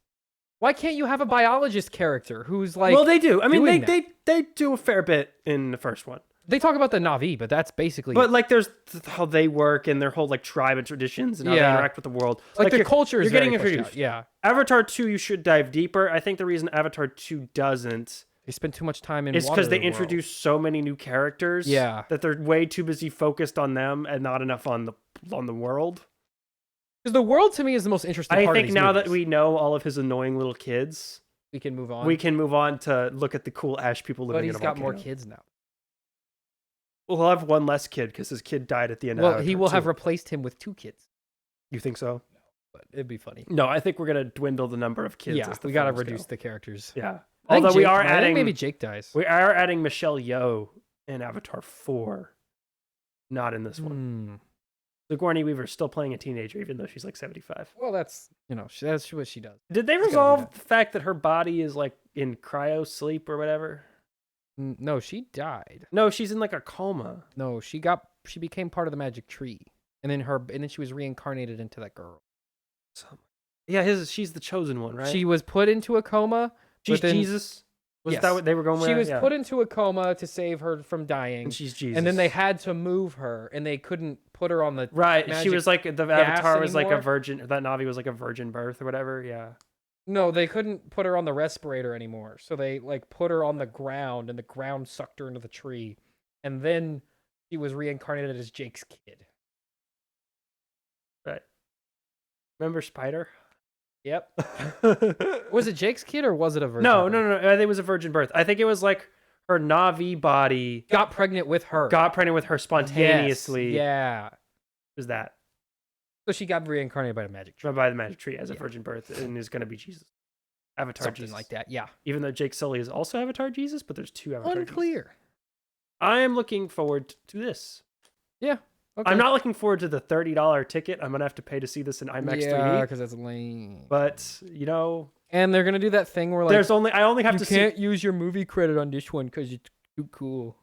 S1: Why can't you have a biologist character who's like?
S2: Well, they do. I mean, they do a fair bit in the first one.
S1: They talk about the Na'vi, but that's basically.
S2: But like, there's how they work and their whole like tribe and traditions and how they interact with the world.
S1: Like the culture is
S2: getting
S1: very
S2: introduced.
S1: Yeah.
S2: Avatar 2, you should dive deeper. I think the reason Avatar 2 doesn't.
S1: They spend too much time in.
S2: It's because they introduce so many new characters.
S1: Yeah.
S2: That they're way too busy focused on them and not enough on the world.
S1: Because the world to me is the most interesting part
S2: I
S1: of
S2: think
S1: these
S2: now
S1: movies.
S2: that we know all of his annoying little kids,
S1: we can move on.
S2: We can move on to look at the cool Ash people living in a volcano.
S1: But he's got more kids now.
S2: We'll have one less kid because his kid died at the end of
S1: Well,
S2: Avatar
S1: he will
S2: 2.
S1: have replaced him with 2 kids.
S2: You think so?
S1: But it'd be funny.
S2: No, I think we're going to dwindle the number of kids.
S1: Yeah,
S2: as the
S1: we got to
S2: films
S1: reduce
S2: go.
S1: the characters.
S2: Yeah.
S1: I think
S2: Although we
S1: Jake-
S2: are
S1: I think
S2: adding...
S1: maybe Jake dies.
S2: We are adding Michelle Yeoh in Avatar 4. Not in this one. Sigourney Weaver's still playing a teenager, even though she's like 75.
S1: Well, that's that's what she does.
S2: Did they
S1: gotta do
S2: resolve
S1: that.
S2: the fact that her body is like in cryo sleep or whatever?
S1: No, she died.
S2: No, she's in like a coma.
S1: No, she became part of the magic tree, and then she was reincarnated into that girl.
S2: Yeah, she's the chosen one, right?
S1: She was put into a coma.
S2: She's
S1: but then,
S2: Jesus. Was
S1: Yes.
S2: that what they were going with?
S1: She was
S2: Yeah.
S1: put into a coma to save her from dying,
S2: And she's Jesus.
S1: and then they had to move her, and they couldn't put her on the
S2: right. She
S1: magic
S2: was like the
S1: gas
S2: Avatar was like a
S1: anymore.
S2: virgin. That Navi was like a virgin birth or whatever. Yeah.
S1: No, they couldn't put her on the respirator anymore. So they like put her on the ground, and the ground sucked her into the tree. And then she was reincarnated as Jake's kid.
S2: Right. Remember Spider?
S1: Yep. Was it Jake's kid or was it a virgin?
S2: No.
S1: birth?
S2: I think it was a virgin birth. I think it was like her Navi body
S1: Got pregnant with her.
S2: got pregnant with her spontaneously.
S1: Yes, yeah.
S2: Was that
S1: So she got reincarnated by the magic tree.
S2: by the magic tree as a virgin birth and is going to be Jesus. Avatar
S1: Something
S2: Jesus.
S1: like that, yeah.
S2: Even though Jake Sully is also Avatar Jesus, but there's 2 Avatar Jesus.
S1: Unclear.
S2: I am looking forward to this.
S1: Yeah. Okay.
S2: I'm not looking forward to the $30 ticket I'm going to have to pay to see this in IMAX
S1: Yeah,
S2: 3D.
S1: because that's lame.
S2: But,
S1: And they're gonna do that thing where like
S2: I only have
S1: you
S2: to
S1: can't use your movie credit on this one because it's too cool.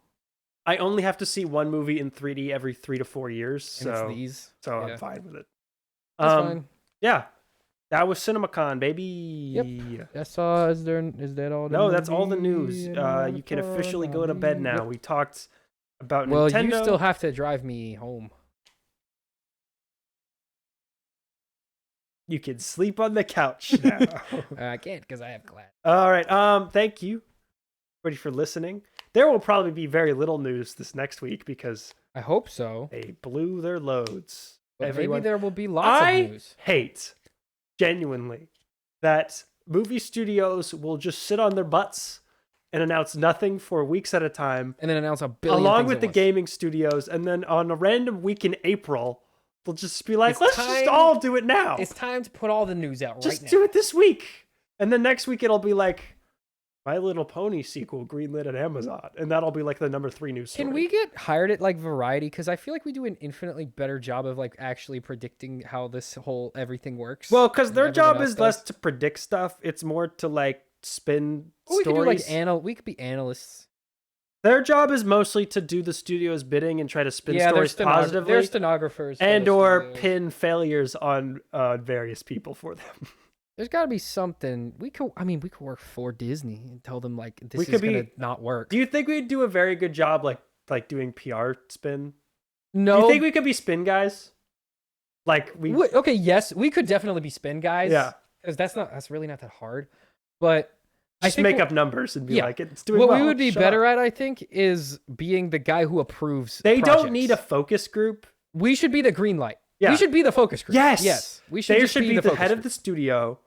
S2: I only have to see one movie in 3D every 3 to 4 years.
S1: And
S2: So,
S1: it's these.
S2: so
S1: yeah.
S2: I'm fine with it.
S1: That's fine.
S2: Yeah. That was CinemaCon, baby.
S1: Yep. That's all. Is that all?
S2: No, that's all the news. You can officially go to bed now.
S1: Yep.
S2: We talked about
S1: Well,
S2: Nintendo.
S1: you still have to drive me home.
S2: You can sleep on the couch now.
S1: I can't because I have class.
S2: All right. Thank you, everybody, for listening. There will probably be very little news this next week because
S1: I hope so.
S2: they blew their loads.
S1: But maybe there will be lots of news.
S2: Hate, genuinely, that movie studios will just sit on their butts and announce nothing for weeks at a time,
S1: And then announce a billion
S2: along
S1: things
S2: with
S1: at
S2: the
S1: once.
S2: gaming studios, and then on a random week in April, they'll just be like,
S1: It's
S2: let's just
S1: time-
S2: all do it now.
S1: It's time to put all the news out
S2: Just
S1: right
S2: do
S1: now.
S2: it this week. And then next week it'll be like My Little Pony sequel greenlit at Amazon. And that'll be like the number 3 news story.
S1: Can we get hired at like Variety? Because I feel like we do an infinitely better job of like actually predicting how this whole everything works.
S2: Well, because
S1: than
S2: their
S1: everyone
S2: job
S1: else
S2: is less
S1: does.
S2: to predict stuff. It's more to like spin
S1: Well, we could do
S2: stories.
S1: like we could be analysts.
S2: Their job is mostly to do the studio's bidding and try to spin stories positively.
S1: They're stenographers. for
S2: and
S1: the
S2: or
S1: studios.
S2: pin failures on various people for them.
S1: There's got to be something we could work for Disney and tell them like this
S2: We
S1: is
S2: could
S1: gonna
S2: be-
S1: not work.
S2: Do you think we'd do a very good job like doing PR spin?
S1: No.
S2: Do you think we could be spin guys? Like we
S1: Okay, yes, we could definitely be spin guys.
S2: Yeah.
S1: Because that's really not that hard. But I
S2: just
S1: think
S2: make up numbers and be
S1: yeah.
S2: like, it's doing
S1: what
S2: well.
S1: we would be
S2: Shut
S1: better
S2: up.
S1: at, I think, is being the guy who approves.
S2: They don't
S1: projects.
S2: need a focus group.
S1: We should be the green light.
S2: Yeah.
S1: We should be the focus group.
S2: Yes.
S1: Yes. We should.
S2: They
S1: just
S2: should be the
S1: focus
S2: head of
S1: group.
S2: the studio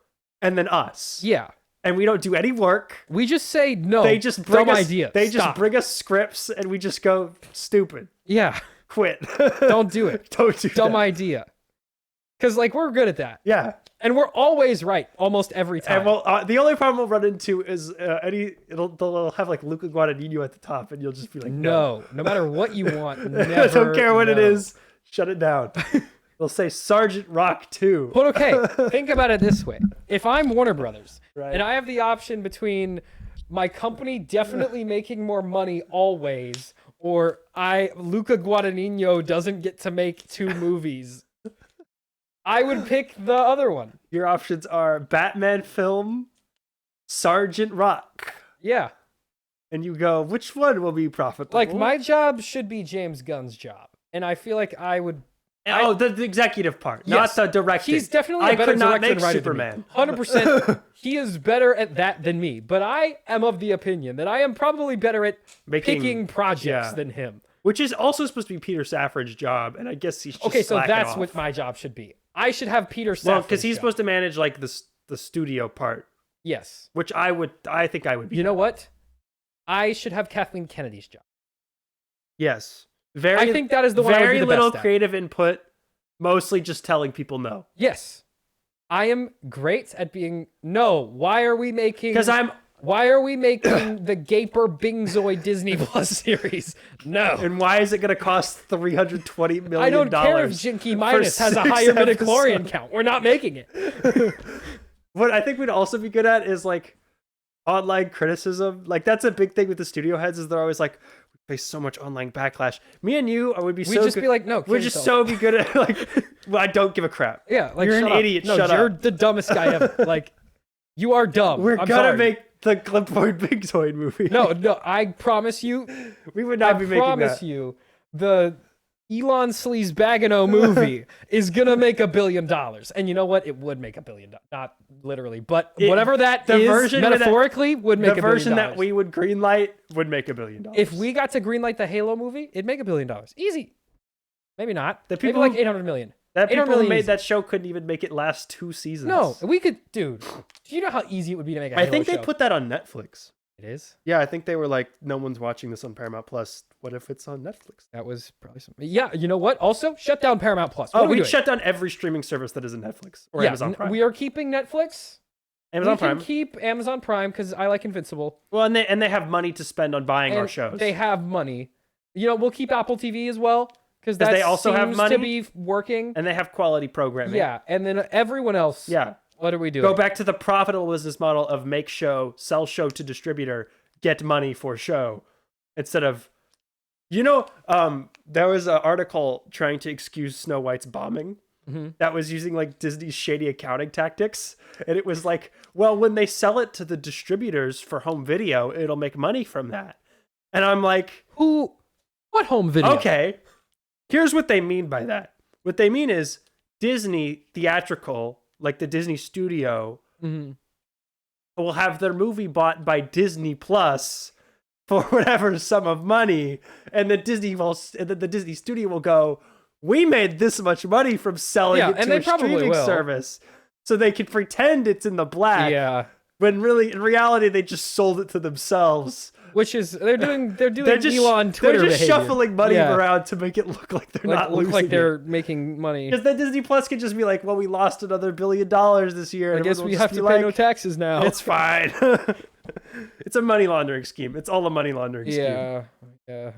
S2: and then us.
S1: Yeah.
S2: And we don't do any work.
S1: We just say no.
S2: They just bring
S1: dumb
S2: us
S1: idea.
S2: They just
S1: Stop.
S2: bring us scripts and we just go stupid.
S1: Yeah.
S2: Quit.
S1: Don't do it.
S2: Don't do
S1: Dumb
S2: that.
S1: idea. Because like we're good at that,
S2: Yeah.
S1: and we're always right almost every time.
S2: And well, the only problem we'll run into is they'll have like Luca Guadagnino at the top, and you'll just be like,
S1: no matter what you want,
S2: I
S1: never.
S2: don't care what it
S1: no.
S2: is. Shut it down. They'll say Sergeant Rock 2.
S1: But okay, think about it this way: if I'm Warner Brothers,
S2: Right.
S1: and I have the option between my company definitely making more money always, or Luca Guadagnino doesn't get to make 2 movies, I would pick the other one.
S2: Your options are Batman film, Sergeant Rock.
S1: Yeah,
S2: And you go, which one will be profitable?
S1: like my job should be James Gunn's job, and I feel like I would.
S2: Oh, the executive part,
S1: Yes.
S2: not the directing.
S1: He's definitely
S2: I
S1: a better
S2: could not
S1: director
S2: make
S1: and writer
S2: Superman.
S1: than me. 100%. He is better at that than me. But I am of the opinion that I am probably better at picking projects
S2: yeah.
S1: than him.
S2: Which is also supposed to be Peter Safran's job, and I guess he's just
S1: Okay, so
S2: slacking
S1: that's
S2: off.
S1: what my job should be. I should have Peter Safran's
S2: Well, because he's
S1: job.
S2: supposed to manage like the studio part,
S1: Yes.
S2: which I think I would be.
S1: You know what? I should have Kathleen Kennedy's job.
S2: Yes.
S1: I think that is the one I would
S2: very
S1: be the
S2: little
S1: best at.
S2: creative input, mostly just telling people no.
S1: Yes. I am great at being no. Why are we making the Gaper Bingzoid Disney Plus series? No.
S2: And why is it going to cost $320 million?
S1: I don't care if Jinky Minus has a higher midichlorian count. We're not making it.
S2: What I think we'd also be good at is like online criticism. Like that's a big thing with the studio heads is they're always like, we face so much online backlash. Me and you would be so
S1: We'd just be like, no,
S2: we'd just so be good at like, well, I don't give a crap.
S1: Yeah, like
S2: you're
S1: shut
S2: an
S1: up.
S2: idiot.
S1: No,
S2: shut
S1: you're
S2: up.
S1: the dumbest guy ever. Like, you are dumb.
S2: We're
S1: I'm
S2: gonna
S1: sorry.
S2: make the Clipboard Bigzoid movie.
S1: No, I promise you.
S2: We would not be making that.
S1: I promise you, the Elon Sleaze Bagano movie is gonna make $1 billion. And you know what? It would make $1 billion. Not literally, but whatever that
S2: the
S1: is,
S2: version
S1: metaphorically, would make $1 billion.
S2: The version that we would greenlight would make $1 billion.
S1: If we got to greenlight the Halo movie, it'd make $1 billion. Easy. Maybe not.
S2: The people
S1: Maybe like 800 million.
S2: That people who made
S1: easy.
S2: that show couldn't even make it last 2 seasons.
S1: No, we could, dude. Do you know how easy it would be to make a Halo
S2: I think they
S1: show?
S2: put that on Netflix.
S1: It is?
S2: Yeah, I think they were like, no one's watching this on Paramount Plus. What if it's on Netflix?
S1: That was probably something. Yeah, you know what? Also, shut down Paramount Plus.
S2: Oh, we'd shut down every streaming service that isn't Netflix or Amazon Prime.
S1: We are keeping Netflix.
S2: Amazon Prime.
S1: We can keep Amazon Prime because I like Invincible.
S2: Well, and they have money to spend on buying our shows.
S1: They have money. You know, we'll keep Apple TV as well because
S2: they also have money
S1: to be working.
S2: And they have quality programming.
S1: Yeah, and then everyone else.
S2: Yeah.
S1: What are we doing?
S2: Go back to the profitable business model of make show, sell show to distributor, get money for show, instead of, there was an article trying to excuse Snow White's bombing that was using like Disney's shady accounting tactics, and it was like, well, when they sell it to the distributors for home video, it'll make money from that, and I'm like,
S1: what home video?
S2: Okay, here's what they mean by that. What they mean is Disney theatrical, like the Disney studio, will have their movie bought by Disney Plus for whatever sum of money, and the Disney studio will go, we made this much money from selling it to a streaming service, so they can pretend it's in the black.
S1: Yeah.
S2: When really, in reality, they just sold it to themselves.
S1: Which is they're doing Elon Twitter
S2: They're just
S1: behavior.
S2: shuffling money around to make it look like they're not losing.
S1: Look like they're making money.
S2: Because then Disney Plus can just be like, well, we lost another $1 billion this year.
S1: I guess we have to pay no taxes now.
S2: It's fine. It's a money laundering scheme. It's all a money laundering scheme.
S1: Yeah.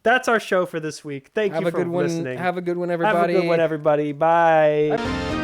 S2: That's our show for this week. Thank you for listening.
S1: Have a good one, everybody.
S2: Have a good one, everybody. Bye.
S1: Bye.